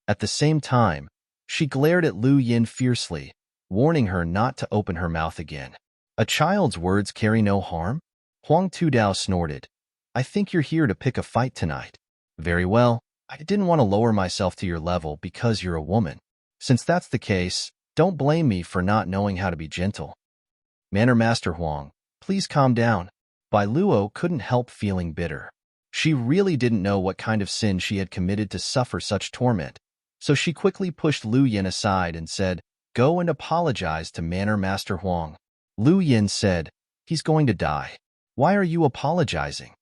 At the same time, she glared at Lu Yin fiercely, warning her not to open her mouth again. "A child's words carry no harm?" Huang Tudao snorted. "I think you're here to pick a fight tonight." "Very well. I didn't want to lower myself to your level because you're a woman. Since that's the case, don't blame me for not knowing how to be gentle." "Manner Master Huang, please calm down." Bai Luo couldn't help feeling bitter. She really didn't know what kind of sin she had committed to suffer such torment, so she quickly pushed Lu Yin aside and said, "Go and apologize to Manner Master Huang." Lu Yin said, "He's going to die. Why are you apologizing?"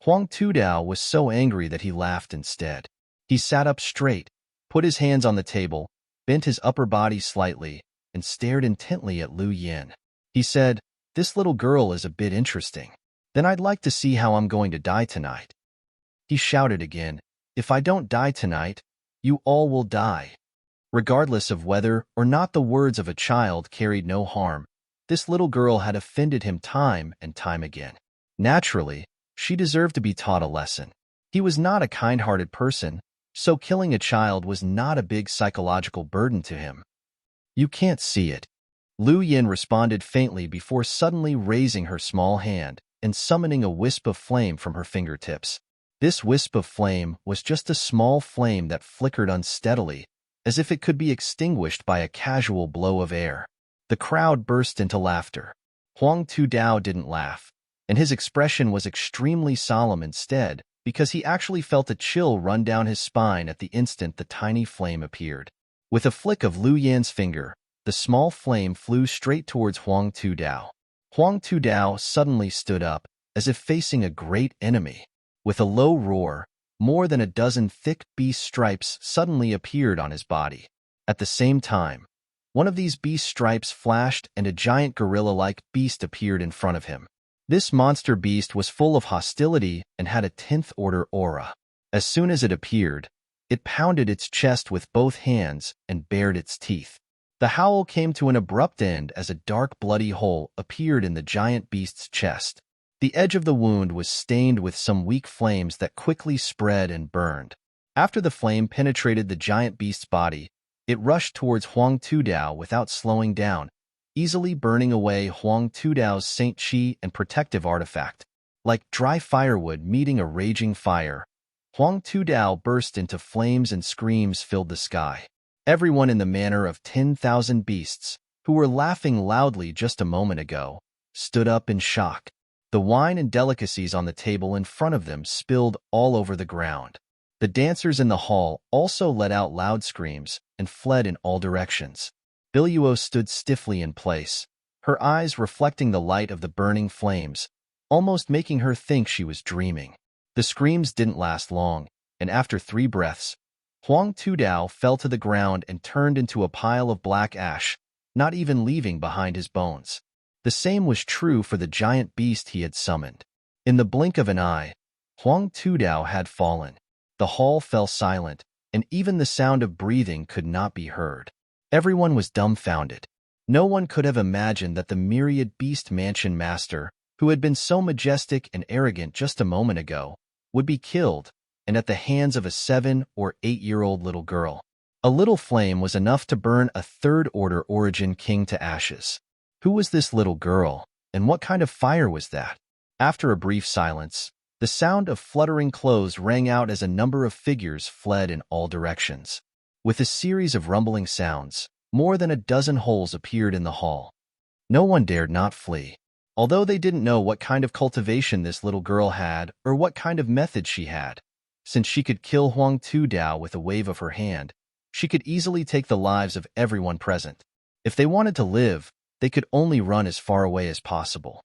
Huang Tudao was so angry that he laughed instead. He sat up straight, put his hands on the table, bent his upper body slightly, and stared intently at Lu Yin. He said, "This little girl is a bit interesting. Then I'd like to see how I'm going to die tonight." He shouted again, "If I don't die tonight, you all will die." Regardless of whether or not the words of a child carried no harm, this little girl had offended him time and time again. Naturally, she deserved to be taught a lesson. He was not a kind-hearted person, so killing a child was not a big psychological burden to him. "You can't see it." Lu Yin responded faintly before suddenly raising her small hand and summoning a wisp of flame from her fingertips. This wisp of flame was just a small flame that flickered unsteadily, as if it could be extinguished by a casual blow of air. The crowd burst into laughter. Huang Tudao didn't laugh, and his expression was extremely solemn instead, because he actually felt a chill run down his spine at the instant the tiny flame appeared. With a flick of Lu Yan's finger, the small flame flew straight towards Huang Tudao. Huang Tudao suddenly stood up, as if facing a great enemy. With a low roar, more than a dozen thick beast stripes suddenly appeared on his body. At the same time, one of these beast stripes flashed and a giant gorilla-like beast appeared in front of him. This monster beast was full of hostility and had a 10th order aura. As soon as it appeared, it pounded its chest with both hands and bared its teeth. The howl came to an abrupt end as a dark bloody hole appeared in the giant beast's chest. The edge of the wound was stained with some weak flames that quickly spread and burned. After the flame penetrated the giant beast's body, it rushed towards Huang Tudao without slowing down, easily burning away Huang Tudao's Saint Qi and protective artifact. Like dry firewood meeting a raging fire, Huang Tudao burst into flames and screams filled the sky. Everyone in the manner of 10,000 beasts, who were laughing loudly just a moment ago, stood up in shock. The wine and delicacies on the table in front of them spilled all over the ground. The dancers in the hall also let out loud screams and fled in all directions. Biluo stood stiffly in place, her eyes reflecting the light of the burning flames, almost making her think she was dreaming. The screams didn't last long, and after 3 breaths, Huang Tudao fell to the ground and turned into a pile of black ash, not even leaving behind his bones. The same was true for the giant beast he had summoned. In the blink of an eye, Huang Tudao had fallen. The hall fell silent, and even the sound of breathing could not be heard. Everyone was dumbfounded. No one could have imagined that the myriad beast mansion master, who had been so majestic and arrogant just a moment ago, would be killed, and at the hands of a 7- or 8-year-old little girl. A little flame was enough to burn a 3rd-order origin king to ashes. Who was this little girl, and what kind of fire was that? After a brief silence, the sound of fluttering clothes rang out as a number of figures fled in all directions. With a series of rumbling sounds, more than a dozen holes appeared in the hall. No one dared not flee. Although they didn't know what kind of cultivation this little girl had or what kind of method she had, since she could kill Huang Tudao with a wave of her hand, she could easily take the lives of everyone present. If they wanted to live, they could only run as far away as possible.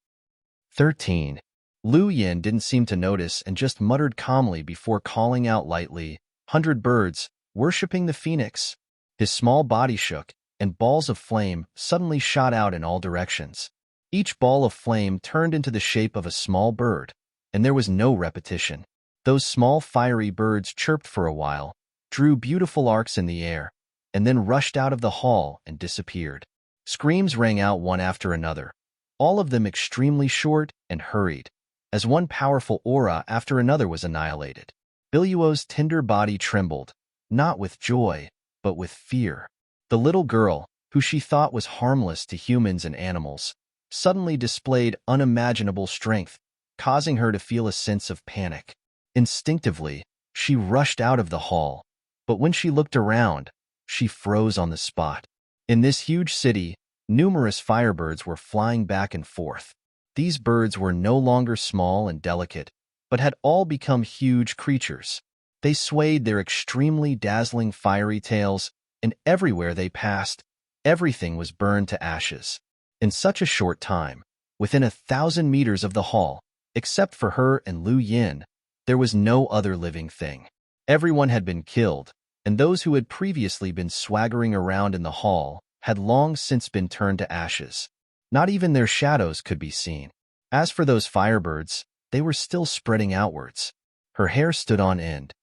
13. Lu Yin didn't seem to notice and just muttered calmly before calling out lightly, "100 birds, worshipping the phoenix." His small body shook, and balls of flame suddenly shot out in all directions. Each ball of flame turned into the shape of a small bird, and there was no repetition. Those small fiery birds chirped for a while, drew beautiful arcs in the air, and then rushed out of the hall and disappeared. Screams rang out one after another, all of them extremely short and hurried, as one powerful aura after another was annihilated. Biluo's tender body trembled, not with joy, but with fear. The little girl, who she thought was harmless to humans and animals, suddenly displayed unimaginable strength, causing her to feel a sense of panic. Instinctively, she rushed out of the hall, but when she looked around, she froze on the spot. In this huge city, numerous firebirds were flying back and forth. These birds were no longer small and delicate, but had all become huge creatures. They swayed their extremely dazzling fiery tails, and everywhere they passed, everything was burned to ashes. In such a short time, within 1,000 meters of the hall, except for her and Lu Yin, there was no other living thing. Everyone had been killed, and those who had previously been swaggering around in the hall had long since been turned to ashes. Not even their shadows could be seen. As for those firebirds, they were still spreading outwards. Her hair stood on end.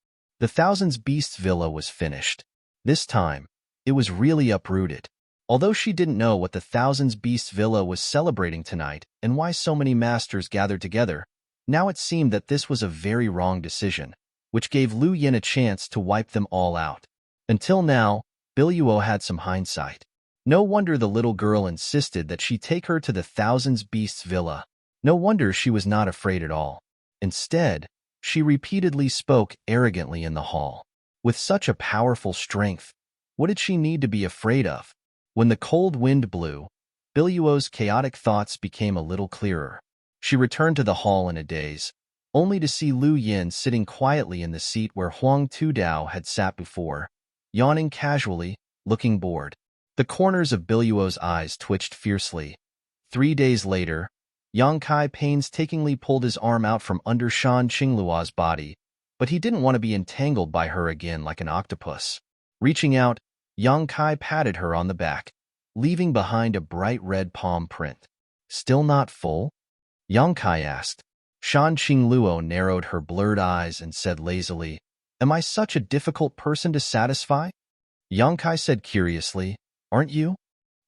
The Thousands Beasts villa was finished. This time, it was really uprooted. Although she didn't know what the Thousands Beasts villa was celebrating tonight and why so many masters gathered together, now it seemed that this was a very wrong decision, which gave Lu Yin a chance to wipe them all out. Until now, Biluo had some hindsight. No wonder the little girl insisted that she take her to the Thousands Beasts villa. No wonder she was not afraid at all. Instead, she repeatedly spoke arrogantly in the hall. With such a powerful strength, what did she need to be afraid of? When the cold wind blew, Biluo's chaotic thoughts became a little clearer. She returned to the hall in a daze, only to see Lu Yin sitting quietly in the seat where Huang Tudao had sat before, yawning casually, looking bored. The corners of Biluo's eyes twitched fiercely. 3 days later, Yang Kai painstakingly pulled his arm out from under Shan Qingluo's body, but he didn't want to be entangled by her again like an octopus. Reaching out, Yang Kai patted her on the back, leaving behind a bright red palm print. Still not full? Yang Kai asked. Shan Qingluo narrowed her blurred eyes and said lazily, "Am I such a difficult person to satisfy?" Yang Kai said curiously, "Aren't you?"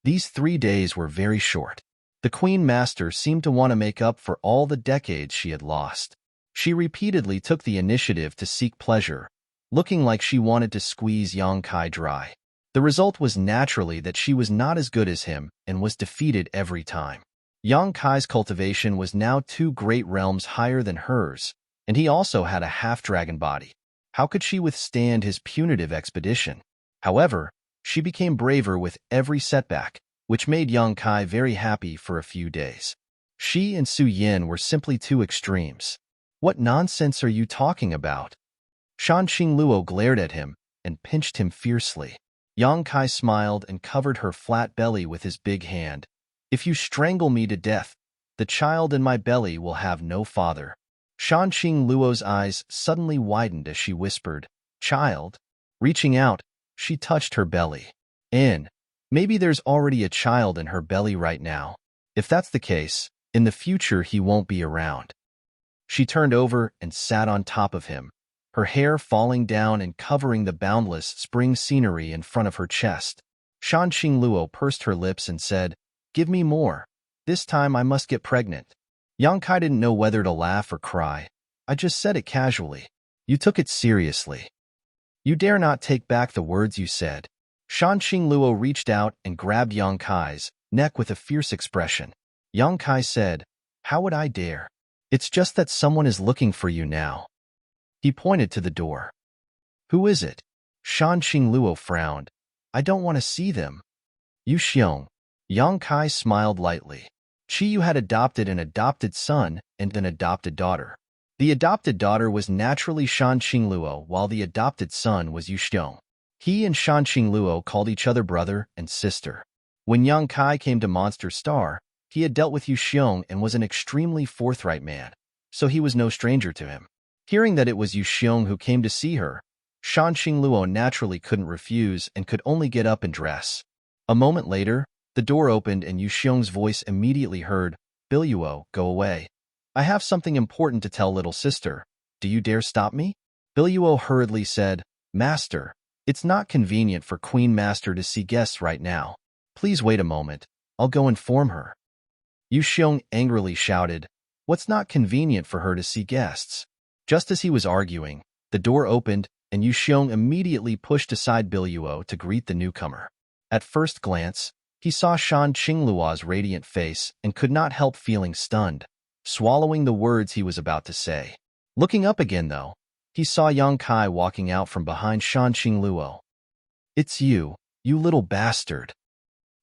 These 3 days were very short. The Queen Master seemed to want to make up for all the decades she had lost. She repeatedly took the initiative to seek pleasure, looking like she wanted to squeeze Yang Kai dry. The result was naturally that she was not as good as him and was defeated every time. Yang Kai's cultivation was now 2 great realms higher than hers, and he also had a half-dragon body. How could she withstand his punitive expedition? However, she became braver with every setback, which made Yang Kai very happy for a few days. She and Su Yin were simply 2 extremes. What nonsense are you talking about? Shan Qingluo glared at him and pinched him fiercely. Yang Kai smiled and covered her flat belly with his big hand. "If you strangle me to death, the child in my belly will have no father." Shan Qingluo's eyes suddenly widened as she whispered, "Child?" Reaching out, she touched her belly. Maybe there's already a child in her belly right now. If that's the case, in the future he won't be around. She turned over and sat on top of him, her hair falling down and covering the boundless spring scenery in front of her chest. Shan Qingluo pursed her lips and said, "Give me more. This time I must get pregnant." Yang Kai didn't know whether to laugh or cry. "I just said it casually. You took it seriously. You dare not take back the words you said." Shan Qingluo reached out and grabbed Yang Kai's neck with a fierce expression. Yang Kai said, "How would I dare? It's just that someone is looking for you now." He pointed to the door. "Who is it?" Shan Qingluo frowned. "I don't want to see them." "Yu Xiong." Yang Kai smiled lightly. Qiyu had adopted an adopted son and an adopted daughter. The adopted daughter was naturally Shan Qingluo, while the adopted son was Yu Xiong. He and Shan Qingluo called each other brother and sister. When Yang Kai came to Monster Star, he had dealt with Yu Xiong and was an extremely forthright man, so he was no stranger to him. Hearing that it was Yu Xiong who came to see her, Shan Qingluo naturally couldn't refuse and could only get up and dress. A moment later, The door opened and Yu Xiong's voice immediately heard, Biluo, go away. I have something important to tell little sister. Do you dare stop me? Biluo hurriedly said, Master, it's not convenient for Queen Master to see guests right now. Please wait a moment. I'll go inform her. Yu Xiong angrily shouted, What's not convenient for her to see guests? Just as he was arguing, the door opened and Yu Xiong immediately pushed aside Biluo to greet the newcomer. At first glance, he saw Shan Qingluo's radiant face and could not help feeling stunned, swallowing the words he was about to say. Looking up again, though, he saw Yang Kai walking out from behind Shan Qingluo. It's you little bastard.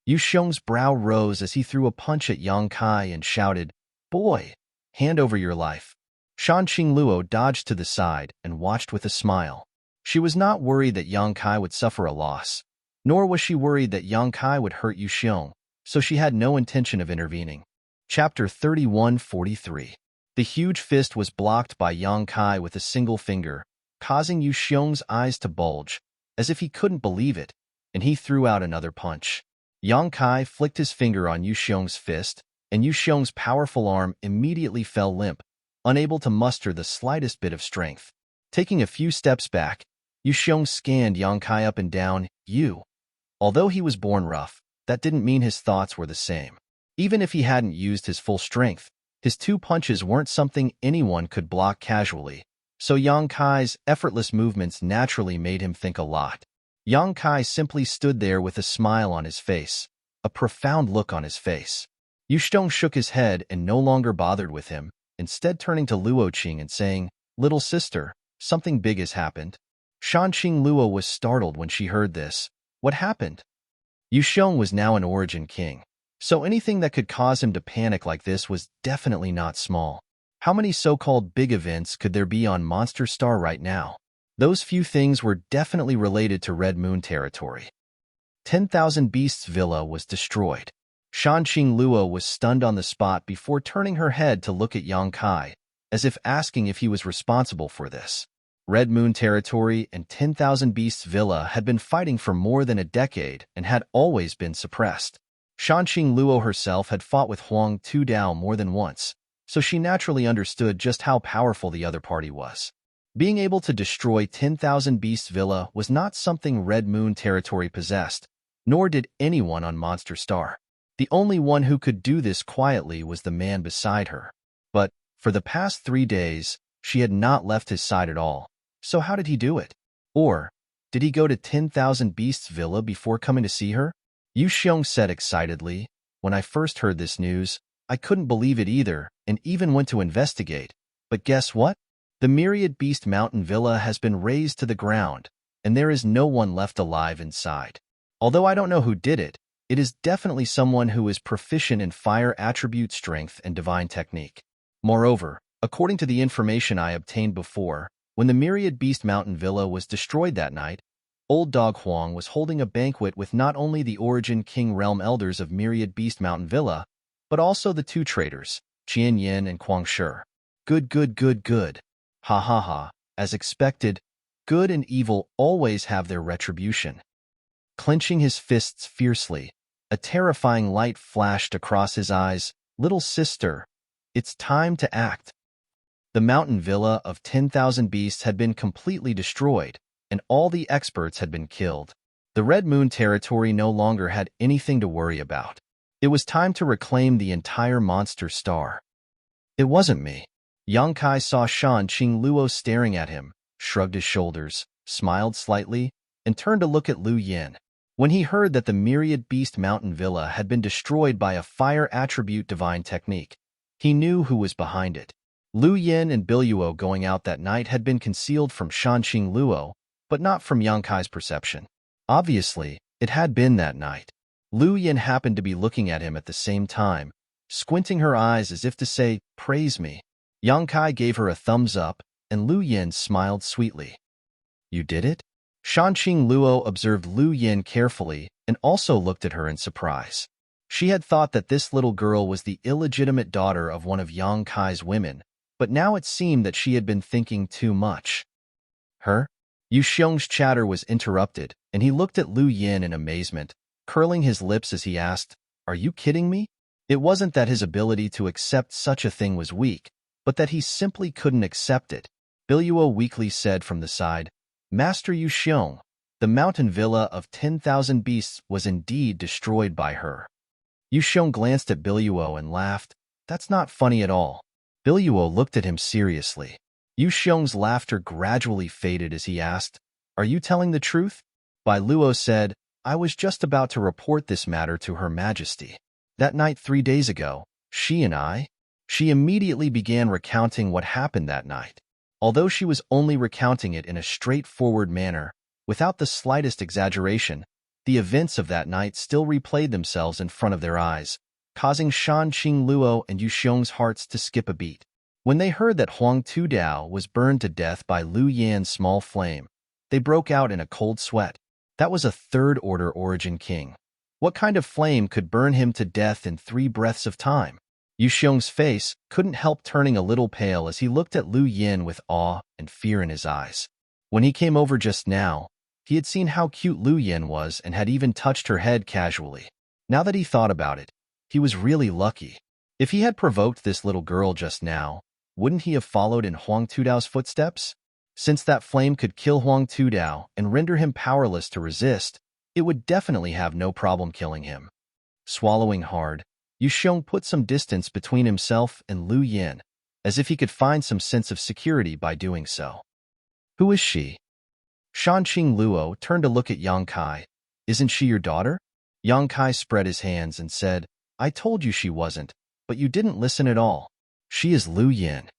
Yu Xiong's brow rose as he threw a punch at Yang Kai and shouted, Boy, hand over your life. Shan Qingluo dodged to the side and watched with a smile. She was not worried that Yang Kai would suffer a loss, nor was she worried that Yang Kai would hurt Yu Xiong, so she had no intention of intervening. Chapter 31:43. The huge fist was blocked by Yang Kai with a single finger, causing Yu Xiong's eyes to bulge, as if he couldn't believe it, and he threw out another punch. Yang Kai flicked his finger on Yu Xiong's fist, and Yu Xiong's powerful arm immediately fell limp, unable to muster the slightest bit of strength. Taking a few steps back, Yu Xiong scanned Yang Kai up and down. Although he was born rough, that didn't mean his thoughts were the same. Even if he hadn't used his full strength, his two punches weren't something anyone could block casually, so Yang Kai's effortless movements naturally made him think a lot. Yang Kai simply stood there with a smile on his face, a profound look on his face. Yu Xiong shook his head and no longer bothered with him, instead turning to Luo Qing and saying, Little sister, something big has happened. Shan Qingluo was startled when she heard this. What happened? Yu Xiong was now an Origin King, so anything that could cause him to panic like this was definitely not small. How many so-called big events could there be on Monster Star right now? Those few things were definitely related to Red Moon territory. 10,000 Beasts Villa was destroyed. Shan Qingluo was stunned on the spot before turning her head to look at Yang Kai, as if asking if he was responsible for this. Red Moon territory and 10,000 Beasts Villa had been fighting for more than a decade and had always been suppressed. Shan Qingluo herself had fought with Huang Tudao more than once, so she naturally understood just how powerful the other party was. Being able to destroy 10,000 Beasts Villa was not something Red Moon territory possessed, nor did anyone on Monster Star. The only one who could do this quietly was the man beside her. But, for the past 3 days, she had not left his side at all. So how did he do it? Or, did he go to 10,000 Beasts Villa before coming to see her? Yu Xiong said excitedly, When I first heard this news, I couldn't believe it either, and even went to investigate. But guess what? The Myriad Beast Mountain Villa has been razed to the ground, and there is no one left alive inside. Although I don't know who did it, it is definitely someone who is proficient in fire attribute strength and divine technique. Moreover, according to the information I obtained before, when the Myriad Beast Mountain Villa was destroyed that night, Old Dog Huang was holding a banquet with not only the Origin King Realm Elders of Myriad Beast Mountain Villa, but also the 2 traders, Qian Yin and Kuang Shi. Good. Ha ha ha. As expected, good and evil always have their retribution. Clenching his fists fiercely, a terrifying light flashed across his eyes. Little sister, it's time to act. The mountain villa of 10,000 beasts had been completely destroyed, and all the experts had been killed. The Red Moon territory no longer had anything to worry about. It was time to reclaim the entire Monster Star. It wasn't me. Yang Kai saw Shan Qingluo staring at him, shrugged his shoulders, smiled slightly, and turned to look at Lu Yin. When he heard that the Myriad Beast Mountain Villa had been destroyed by a fire attribute divine technique, he knew who was behind it. Lu Yin and Biluo going out that night had been concealed from Shan Qingluo, but not from Yang Kai's perception. Obviously, it had been that night. Lu Yin happened to be looking at him at the same time, squinting her eyes as if to say, Praise me. Yang Kai gave her a thumbs up, and Lu Yin smiled sweetly. You did it? Shan Qingluo observed Lu Yin carefully and also looked at her in surprise. She had thought that this little girl was the illegitimate daughter of one of Yang Kai's women, but now it seemed that she had been thinking too much. Her? Yu Xiong's chatter was interrupted, and he looked at Lu Yin in amazement, curling his lips as he asked, Are you kidding me? It wasn't that his ability to accept such a thing was weak, but that he simply couldn't accept it. Biluo weakly said from the side, Master Yu Xiong, the mountain villa of 10,000 beasts was indeed destroyed by her. Yu Xiong glanced at Biluo and laughed. That's not funny at all. Biluo looked at him seriously. Yu Xiong's laughter gradually faded as he asked, Are you telling the truth? Biluo said, I was just about to report this matter to Her Majesty. That night 3 days ago, she immediately began recounting what happened that night. Although she was only recounting it in a straightforward manner, without the slightest exaggeration, the events of that night still replayed themselves in front of their eyes, causing Shan Qingluo and Yu Xiong's hearts to skip a beat. When they heard that Huang Tudao was burned to death by Lu Yan's small flame, they broke out in a cold sweat. That was a third-order origin king. What kind of flame could burn him to death in 3 breaths of time? Yu Xiong's face couldn't help turning a little pale as he looked at Lu Yan with awe and fear in his eyes. When he came over just now, he had seen how cute Lu Yan was and had even touched her head casually. Now that he thought about it, he was really lucky. If he had provoked this little girl just now, wouldn't he have followed in Huang Tudao's footsteps? Since that flame could kill Huang Tudao and render him powerless to resist, it would definitely have no problem killing him. Swallowing hard, Yu Xiong put some distance between himself and Lu Yan, as if he could find some sense of security by doing so. Who is she? Shan Qingluo turned to look at Yang Kai. Isn't she your daughter? Yang Kai spread his hands and said, I told you she wasn't, but you didn't listen at all. She is Lu Yan.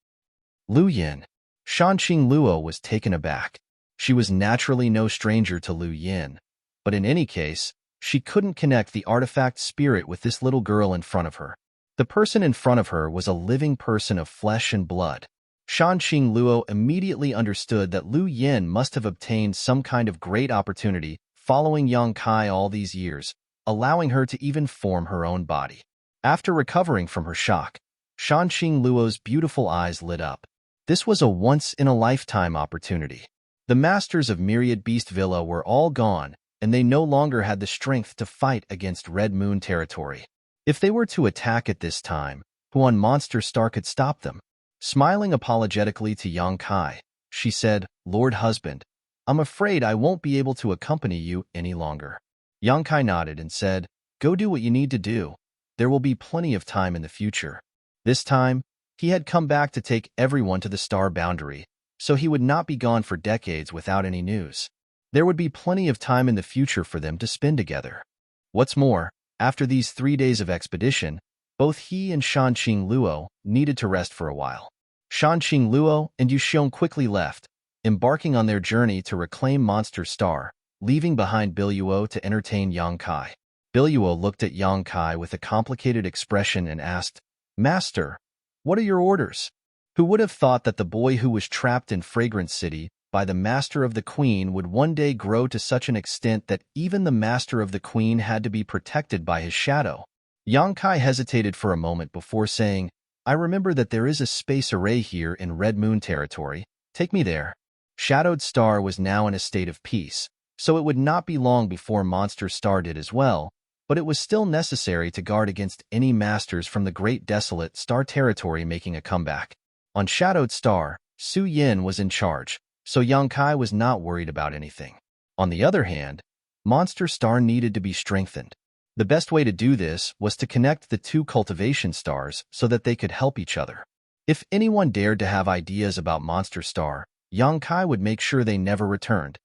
Lu Yan. Shan Qingluo was taken aback. She was naturally no stranger to Lu Yan, but in any case, she couldn't connect the artifact spirit with this little girl in front of her. The person in front of her was a living person of flesh and blood. Shan Qingluo immediately understood that Lu Yan must have obtained some kind of great opportunity following Yang Kai all these years, allowing her to even form her own body. After recovering from her shock, Shan Qingluo's beautiful eyes lit up. This was a once-in-a-lifetime opportunity. The masters of Myriad Beast Villa were all gone, and they no longer had the strength to fight against Red Moon territory. If they were to attack at this time, who on Monster Star could stop them? Smiling apologetically to Yang Kai, she said, Lord Husband, I'm afraid I won't be able to accompany you any longer. Yang Kai nodded and said, Go do what you need to do. There will be plenty of time in the future. This time, he had come back to take everyone to the star boundary, so he would not be gone for decades without any news. There would be plenty of time in the future for them to spend together. What's more, after these 3 days of expedition, both he and Shan Qingluo needed to rest for a while. Shan Qingluo and Yu Xiong quickly left, embarking on their journey to reclaim Monster Star, leaving behind Biluo to entertain Yang Kai. Biluo looked at Yang Kai with a complicated expression and asked, Master, what are your orders? Who would have thought that the boy who was trapped in Fragrance City by the Master of the Queen would one day grow to such an extent that even the Master of the Queen had to be protected by his shadow? Yang Kai hesitated for a moment before saying, I remember that there is a space array here in Red Moon territory. Take me there. Shadowed Star was now in a state of peace, so it would not be long before Monster Star did as well, but it was still necessary to guard against any masters from the Great Desolate Star territory making a comeback. On Shadowed Star, Su Yin was in charge, so Yang Kai was not worried about anything. On the other hand, Monster Star needed to be strengthened. The best way to do this was to connect the 2 cultivation stars so that they could help each other. If anyone dared to have ideas about Monster Star, Yang Kai would make sure they never returned.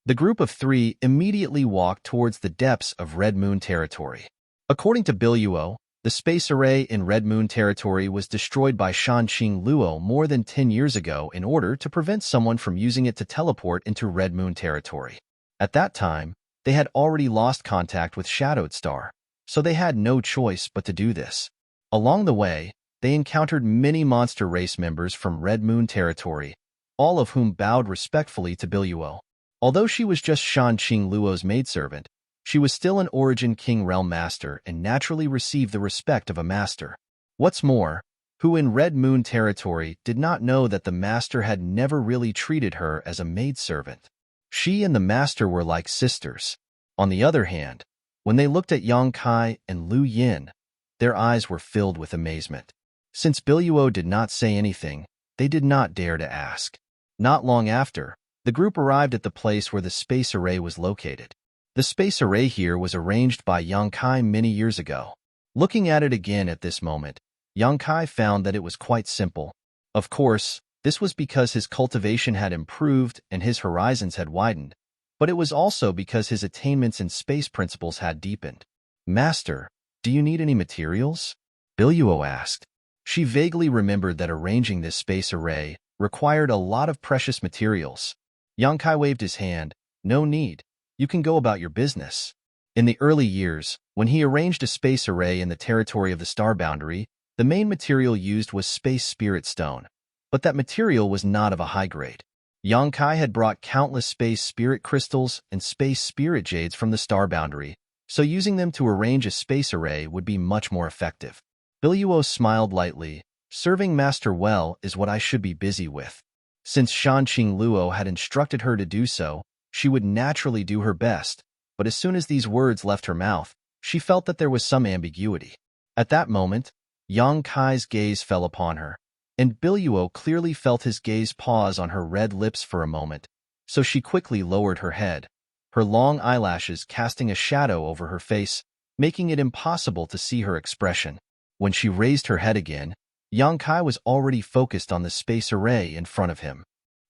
The group of 3 immediately walked towards the depths of Red Moon territory. According to Biluo, the space array in Red Moon territory was destroyed by Shan Qingluo more than 10 years ago in order to prevent someone from using it to teleport into Red Moon territory. At that time, they had already lost contact with Shadowed Star, so they had no choice but to do this. Along the way, they encountered many monster race members from Red Moon territory, all of whom bowed respectfully to Biluo. Although she was just Shan Qingluo's maidservant, she was still an Origin King Realm Master and naturally received the respect of a master. What's more, who in Red Moon territory did not know that the master had never really treated her as a maidservant. She and the master were like sisters. On the other hand, When they looked at Yang Kai and Lu Yin, their eyes were filled with amazement. Since Biluo did not say anything, they did not dare to ask. Not long after, the group arrived at the place where the space array was located. The space array here was arranged by Yang Kai many years ago. Looking at it again at this moment, Yang Kai found that it was quite simple. Of course, this was because his cultivation had improved and his horizons had widened, but it was also because his attainments in space principles had deepened. "Master, do you need any materials?" Biluo asked. She vaguely remembered that arranging this space array required a lot of precious materials. Yang Kai waved his hand. "No need. You can go about your business." In the early years, when he arranged a space array in the territory of the star boundary, the main material used was space spirit stone, but that material was not of a high grade. Yang Kai had brought countless space spirit crystals and space spirit jades from the star boundary, so using them to arrange a space array would be much more effective. Biluo smiled lightly. "Serving Master well is what I should be busy with." Since Shanqing Luo had instructed her to do so, she would naturally do her best, but as soon as these words left her mouth, she felt that there was some ambiguity. At that moment, Yang Kai's gaze fell upon her, and Biluo clearly felt his gaze pause on her red lips for a moment, so she quickly lowered her head, her long eyelashes casting a shadow over her face, making it impossible to see her expression. When she raised her head again, Yang Kai was already focused on the space array in front of him.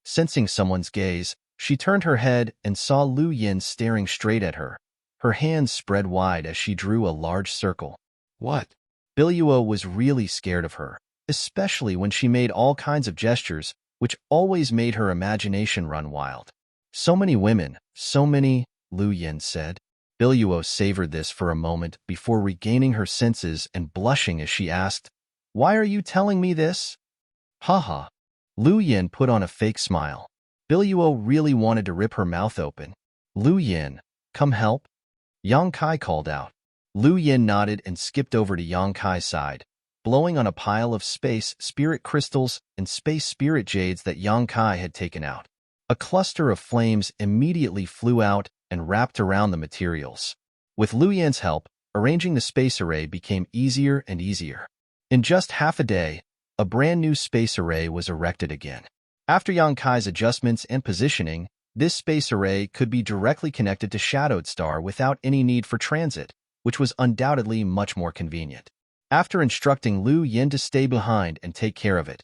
Sensing someone's gaze, she turned her head and saw Lu Yin staring straight at her. Her hands spread wide as she drew a large circle. "What?" Biluo was really scared of her, especially when she made all kinds of gestures, which always made her imagination run wild. "So many women, so many," Lu Yin said. Biluo savored this for a moment before regaining her senses and blushing as she asked, "Why are you telling me this?" "Haha." Lu Yin put on a fake smile. Biluo really wanted to rip her mouth open. "Lu Yin, come help," Yang Kai called out. Lu Yin nodded and skipped over to Yang Kai's side, blowing on a pile of space spirit crystals and space spirit jades that Yang Kai had taken out. A cluster of flames immediately flew out and wrapped around the materials. With Lu Yin's help, arranging the space array became easier and easier. In just half a day, a brand new space array was erected again. After Yang Kai's adjustments and positioning, this space array could be directly connected to Shadowed Star without any need for transit, which was undoubtedly much more convenient. After instructing Lu Yin to stay behind and take care of it,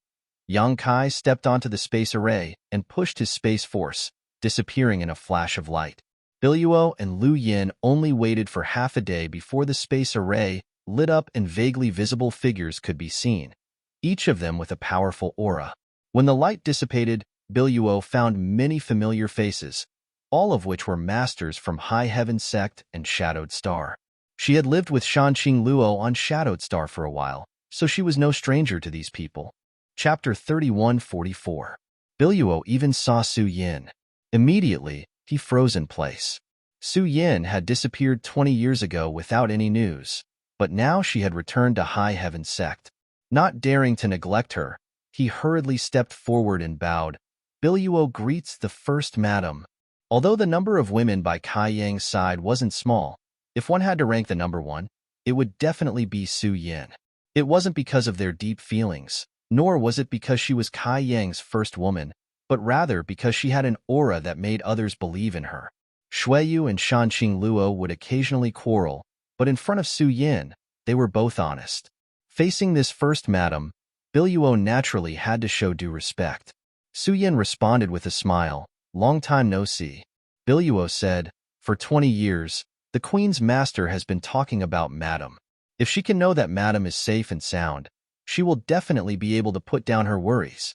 Yang Kai stepped onto the space array and pushed his space force, disappearing in a flash of light. Biluo and Lu Yin only waited for half a day before the space array lit up and vaguely visible figures could be seen, each of them with a powerful aura. When the light dissipated, Biluo found many familiar faces, all of which were masters from High Heaven Sect and Shadowed Star. She had lived with Shanqing Luo on Shadowed Star for a while, so she was no stranger to these people. Chapter 3144. Biluo even saw Su Yin. Immediately, he froze in place. Su Yin had disappeared 20 years ago without any news, but now she had returned to High Heaven Sect. Not daring to neglect her, he hurriedly stepped forward and bowed. "Biluo greets the first madam." Although the number of women by Kai Yang's side wasn't small, if one had to rank the number one, it would definitely be Su Yin. It wasn't because of their deep feelings, nor was it because she was Kai Yang's first woman, but rather because she had an aura that made others believe in her. Shuiyu and Shanqing Luo would occasionally quarrel, but in front of Su Yin, they were both honest. Facing this first madam, Biluo naturally had to show due respect. Su Yin responded with a smile. "Long time no see." Biluo said, "For 20 years, the Queen's master has been talking about Madam. If she can know that Madam is safe and sound, she will definitely be able to put down her worries."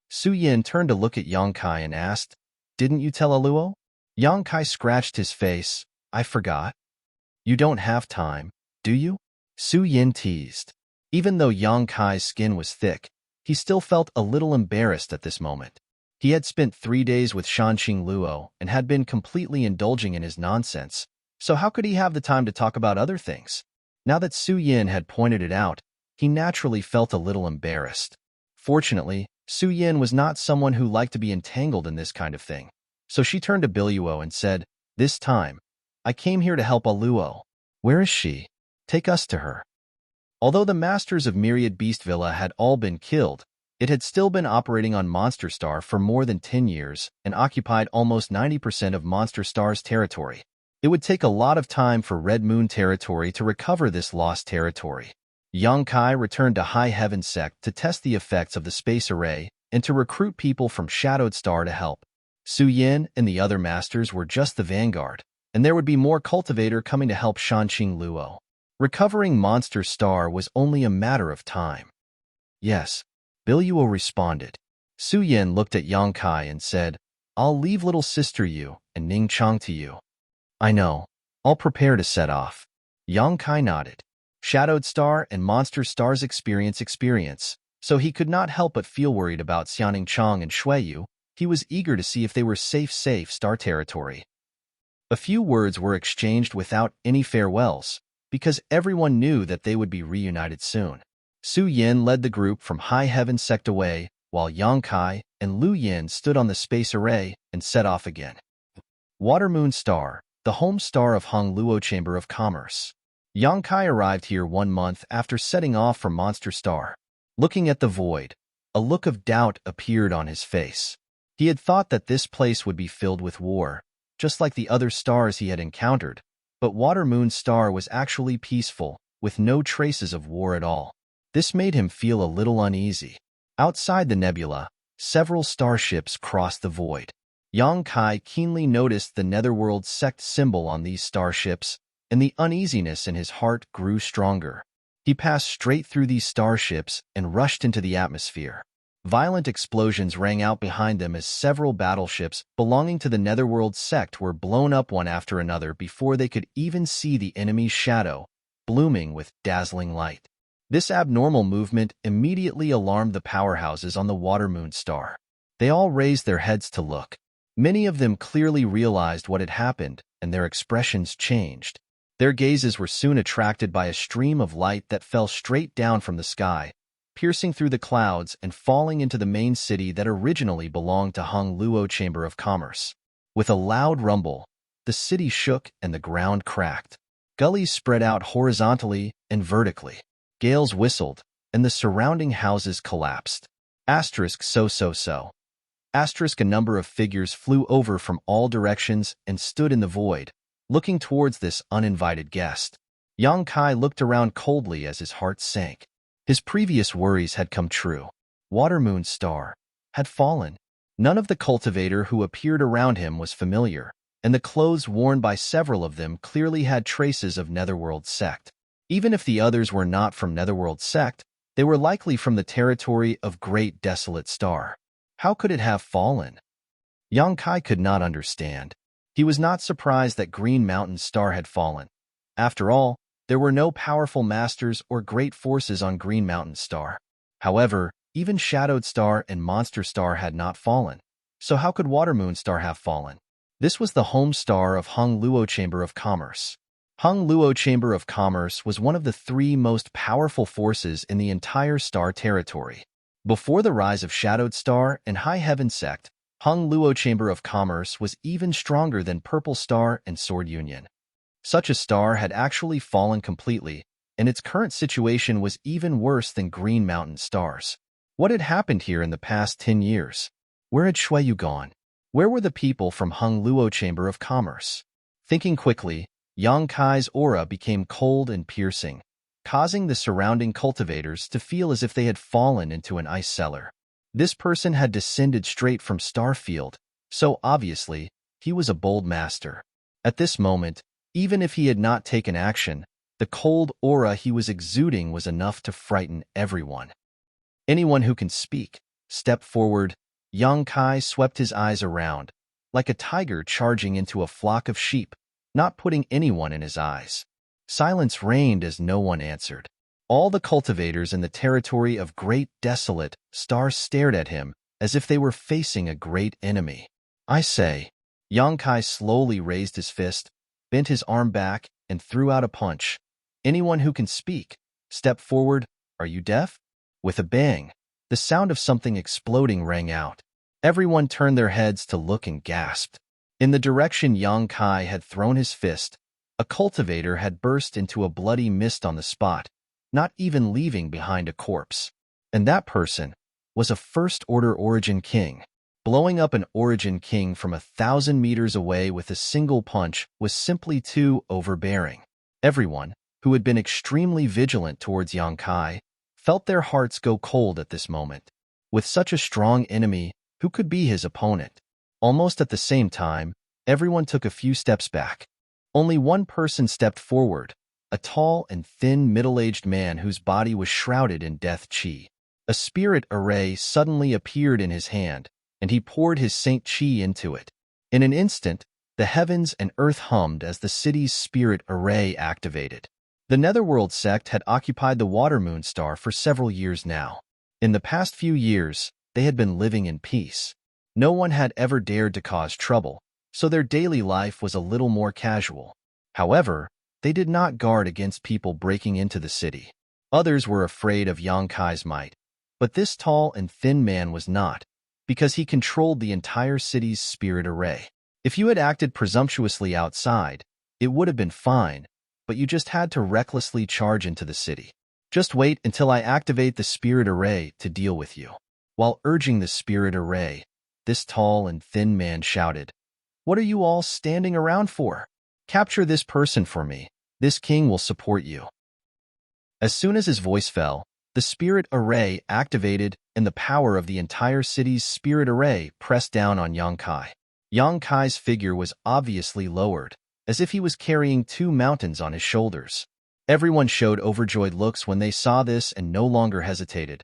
Su Yin turned to look at Yang Kai and asked, "Didn't you tell Luo?" Yang Kai scratched his face. "I forgot." "You don't have time, do you?" Su Yin teased. Even though Yang Kai's skin was thick, he still felt a little embarrassed at this moment. He had spent 3 days with Shanqing Luo and had been completely indulging in his nonsense, so how could he have the time to talk about other things? Now that Su Yin had pointed it out, he naturally felt a little embarrassed. Fortunately, Su Yin was not someone who liked to be entangled in this kind of thing, so she turned to Biluo and said, "This time, I came here to help Aluo. Where is she? Take us to her. Although the masters of Myriad Beast Villa had all been killed, it had still been operating on Monster Star for more than 10 years and occupied almost 90% of Monster Star's territory. It would take a lot of time for Red Moon territory to recover this lost territory. Yang Kai returned to High Heaven Sect to test the effects of the space array and to recruit people from Shadowed Star to help. Su Yin and the other masters were just the vanguard, and there would be more cultivator coming to help Shanqing Luo. Recovering Monster Star was only a matter of time. Yes, Biluo responded. Su Yin looked at Yang Kai and said, I'll leave little sister Yu and Ning Chang to you. I know. I'll prepare to set off. Yang Kai nodded. Shadowed Star and Monster Star's experience, so he could not help but feel worried about Xianing Chang and Shuiyu. He was eager to see if they were safe Star territory. A few words were exchanged without any farewells, because everyone knew that they would be reunited soon. Su Yin led the group from High Heaven Sect away, while Yang Kai and Lu Yin stood on the space array and set off again. Water Moon Star, the home star of Hong Luo Chamber of Commerce. Yang Kai arrived here 1 month after setting off from Monster Star. Looking at the void, a look of doubt appeared on his face. He had thought that this place would be filled with war, just like the other stars he had encountered, but Water Moon Star was actually peaceful, with no traces of war at all. This made him feel a little uneasy. Outside the nebula, several starships crossed the void. Yang Kai keenly noticed the Netherworld sect symbol on these starships, and the uneasiness in his heart grew stronger. He passed straight through these starships and rushed into the atmosphere. Violent explosions rang out behind them as several battleships belonging to the Netherworld sect were blown up one after another before they could even see the enemy's shadow, blooming with dazzling light. This abnormal movement immediately alarmed the powerhouses on the Water Moon Star. They all raised their heads to look. Many of them clearly realized what had happened, and their expressions changed. Their gazes were soon attracted by a stream of light that fell straight down from the sky, piercing through the clouds and falling into the main city that originally belonged to Hong Luo Chamber of Commerce. With a loud rumble, the city shook and the ground cracked. Gullies spread out horizontally and vertically. Gales whistled, and the surrounding houses collapsed. So. A number of figures flew over from all directions and stood in the void, looking towards this uninvited guest. Yang Kai looked around coldly as his heart sank. His previous worries had come true. Water Moon Star had fallen. None of the cultivator who appeared around him was familiar, and the clothes worn by several of them clearly had traces of Netherworld sect. Even if the others were not from Netherworld sect, they were likely from the territory of Great Desolate Star. How could it have fallen? Yang Kai could not understand. He was not surprised that Green Mountain Star had fallen. After all, there were no powerful masters or great forces on Green Mountain Star. However, even Shadowed Star and Monster Star had not fallen. So how could Water Moon Star have fallen? This was the home star of Hong Luo Chamber of Commerce. Hong Luo Chamber of Commerce was one of the 3 most powerful forces in the entire star territory. Before the rise of Shadowed Star and High Heaven Sect, Hong Luo Chamber of Commerce was even stronger than Purple Star and Sword Union. Such a star had actually fallen completely, and its current situation was even worse than Green Mountain Stars. What had happened here in the past 10 years? Where had Shuiyu gone? Where were the people from Hong Luo Chamber of Commerce? Thinking quickly, Yang Kai's aura became cold and piercing, causing the surrounding cultivators to feel as if they had fallen into an ice cellar. This person had descended straight from Starfield, so obviously, he was a bold master. At this moment, even if he had not taken action, the cold aura he was exuding was enough to frighten everyone. Anyone who can speak, step forward. Yang Kai swept his eyes around, like a tiger charging into a flock of sheep, not putting anyone in his eyes. Silence reigned as no one answered. All the cultivators in the territory of Great Desolate Star stared at him as if they were facing a great enemy. I say. Yang Kai slowly raised his fist, bent his arm back, and threw out a punch. Anyone who can speak, step forward. Are you deaf? With a bang, the sound of something exploding rang out. Everyone turned their heads to look and gasped. In the direction Yang Kai had thrown his fist, a cultivator had burst into a bloody mist on the spot, not even leaving behind a corpse. And that person was a First-Order Origin King. Blowing up an Origin King from 1,000 meters away with a single punch was simply too overbearing. Everyone, who had been extremely vigilant towards Yang Kai, felt their hearts go cold at this moment. With such a strong enemy, who could be his opponent? Almost at the same time, everyone took a few steps back. Only one person stepped forward, a tall and thin middle-aged man whose body was shrouded in death chi. A spirit array suddenly appeared in his hand, and he poured his Saint Chi into it. In an instant, the heavens and earth hummed as the city's spirit array activated. The Netherworld sect had occupied the Water Moon Star for several years now. In the past few years, they had been living in peace. No one had ever dared to cause trouble, so their daily life was a little more casual. However, they did not guard against people breaking into the city. Others were afraid of Yang Kai's might, but this tall and thin man was not, because he controlled the entire city's spirit array. If you had acted presumptuously outside, it would have been fine, but you just had to recklessly charge into the city. Just wait until I activate the spirit array to deal with you. While urging the spirit array, this tall and thin man shouted, "What are you all standing around for? Capture this person for me. This king will support you." As soon as his voice fell, the spirit array activated and the power of the entire city's spirit array pressed down on Yang Kai. Yang Kai's figure was obviously lowered, as if he was carrying 2 mountains on his shoulders. Everyone showed overjoyed looks when they saw this and no longer hesitated,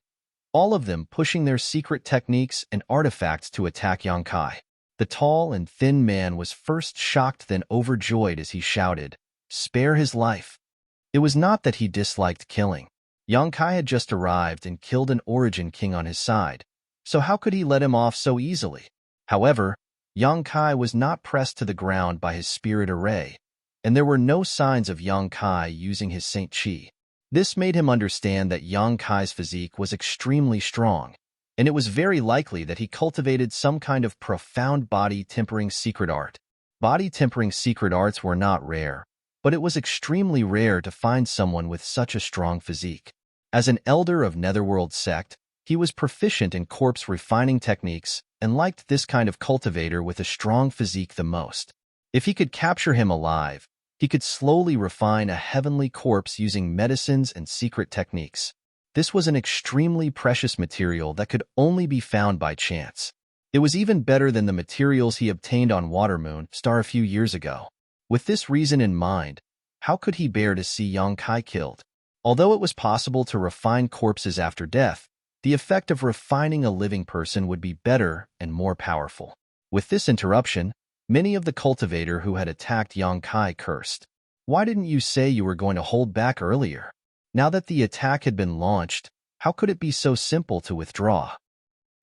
all of them pushing their secret techniques and artifacts to attack Yang Kai. The tall and thin man was first shocked then overjoyed as he shouted, "Spare his life." It was not that he disliked killing. Yang Kai had just arrived and killed an Origin King on his side, so how could he let him off so easily? However, Yang Kai was not pressed to the ground by his spirit array, and there were no signs of Yang Kai using his Saint Chi. This made him understand that Yang Kai's physique was extremely strong, and it was very likely that he cultivated some kind of profound body-tempering secret art. Body-tempering secret arts were not rare, but it was extremely rare to find someone with such a strong physique. As an elder of Netherworld sect, he was proficient in corpse refining techniques and liked this kind of cultivator with a strong physique the most. If he could capture him alive, he could slowly refine a heavenly corpse using medicines and secret techniques. This was an extremely precious material that could only be found by chance. It was even better than the materials he obtained on Water Moon Star a few years ago. With this reason in mind, how could he bear to see Yang Kai killed? Although it was possible to refine corpses after death, the effect of refining a living person would be better and more powerful. With this interruption, many of the cultivator who had attacked Yang Kai cursed. "Why didn't you say you were going to hold back earlier? Now that the attack had been launched, how could it be so simple to withdraw?"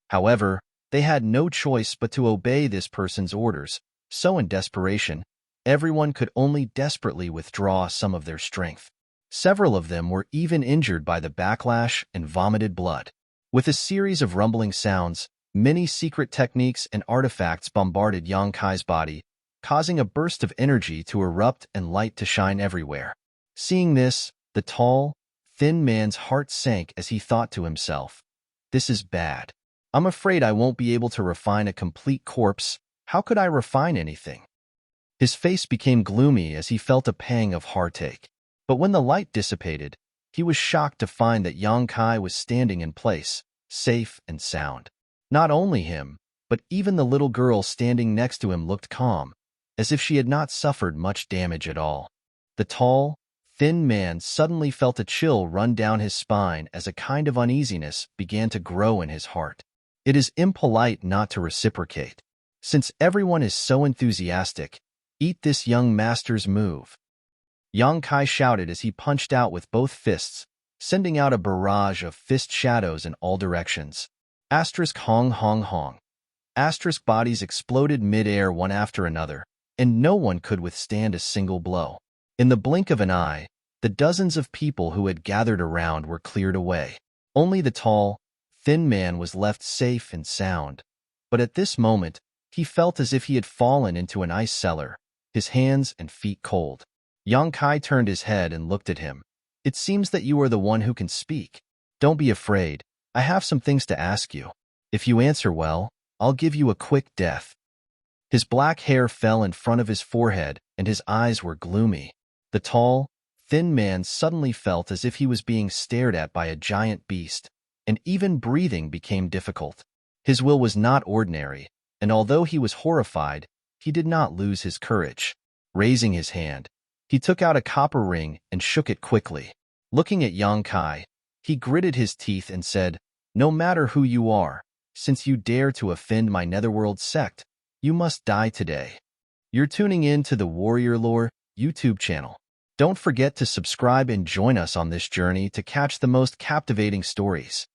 However, they had no choice but to obey this person's orders, so in desperation, everyone could only desperately withdraw some of their strength. Several of them were even injured by the backlash and vomited blood. With a series of rumbling sounds, many secret techniques and artifacts bombarded Yang Kai's body, causing a burst of energy to erupt and light to shine everywhere. Seeing this, the tall, thin man's heart sank as he thought to himself, "This is bad. I'm afraid I won't be able to refine a complete corpse. How could I refine anything?" His face became gloomy as he felt a pang of heartache. But when the light dissipated, he was shocked to find that Yang Kai was standing in place, safe and sound. Not only him, but even the little girl standing next to him looked calm, as if she had not suffered much damage at all. The tall, thin man suddenly felt a chill run down his spine as a kind of uneasiness began to grow in his heart. It is impolite not to reciprocate. Since everyone is so enthusiastic, eat this young master's move. Yang Kai shouted as he punched out with both fists, sending out a barrage of fist shadows in all directions. Asterisk hong hong hong. Asterisk bodies exploded mid-air one after another, and no one could withstand a single blow. In the blink of an eye, the dozens of people who had gathered around were cleared away. Only the tall, thin man was left safe and sound. But at this moment, He felt as if he had fallen into an ice cellar, his hands and feet cold. Yang Kai turned his head and looked at him. It seems that you are the one who can speak. Don't be afraid. I have some things to ask you. If you answer well, I'll give you a quick death. His black hair fell in front of his forehead, and his eyes were gloomy. The tall, thin man suddenly felt as if he was being stared at by a giant beast, and even breathing became difficult. His will was not ordinary, and although he was horrified, he did not lose his courage. Raising his hand, he took out a copper ring and shook it quickly. Looking at Yang Kai, he gritted his teeth and said, "No matter who you are, since you dare to offend my netherworld sect, you must die today." You're tuning in to the Warrior Lore YouTube channel. Don't forget to subscribe and join us on this journey to catch the most captivating stories.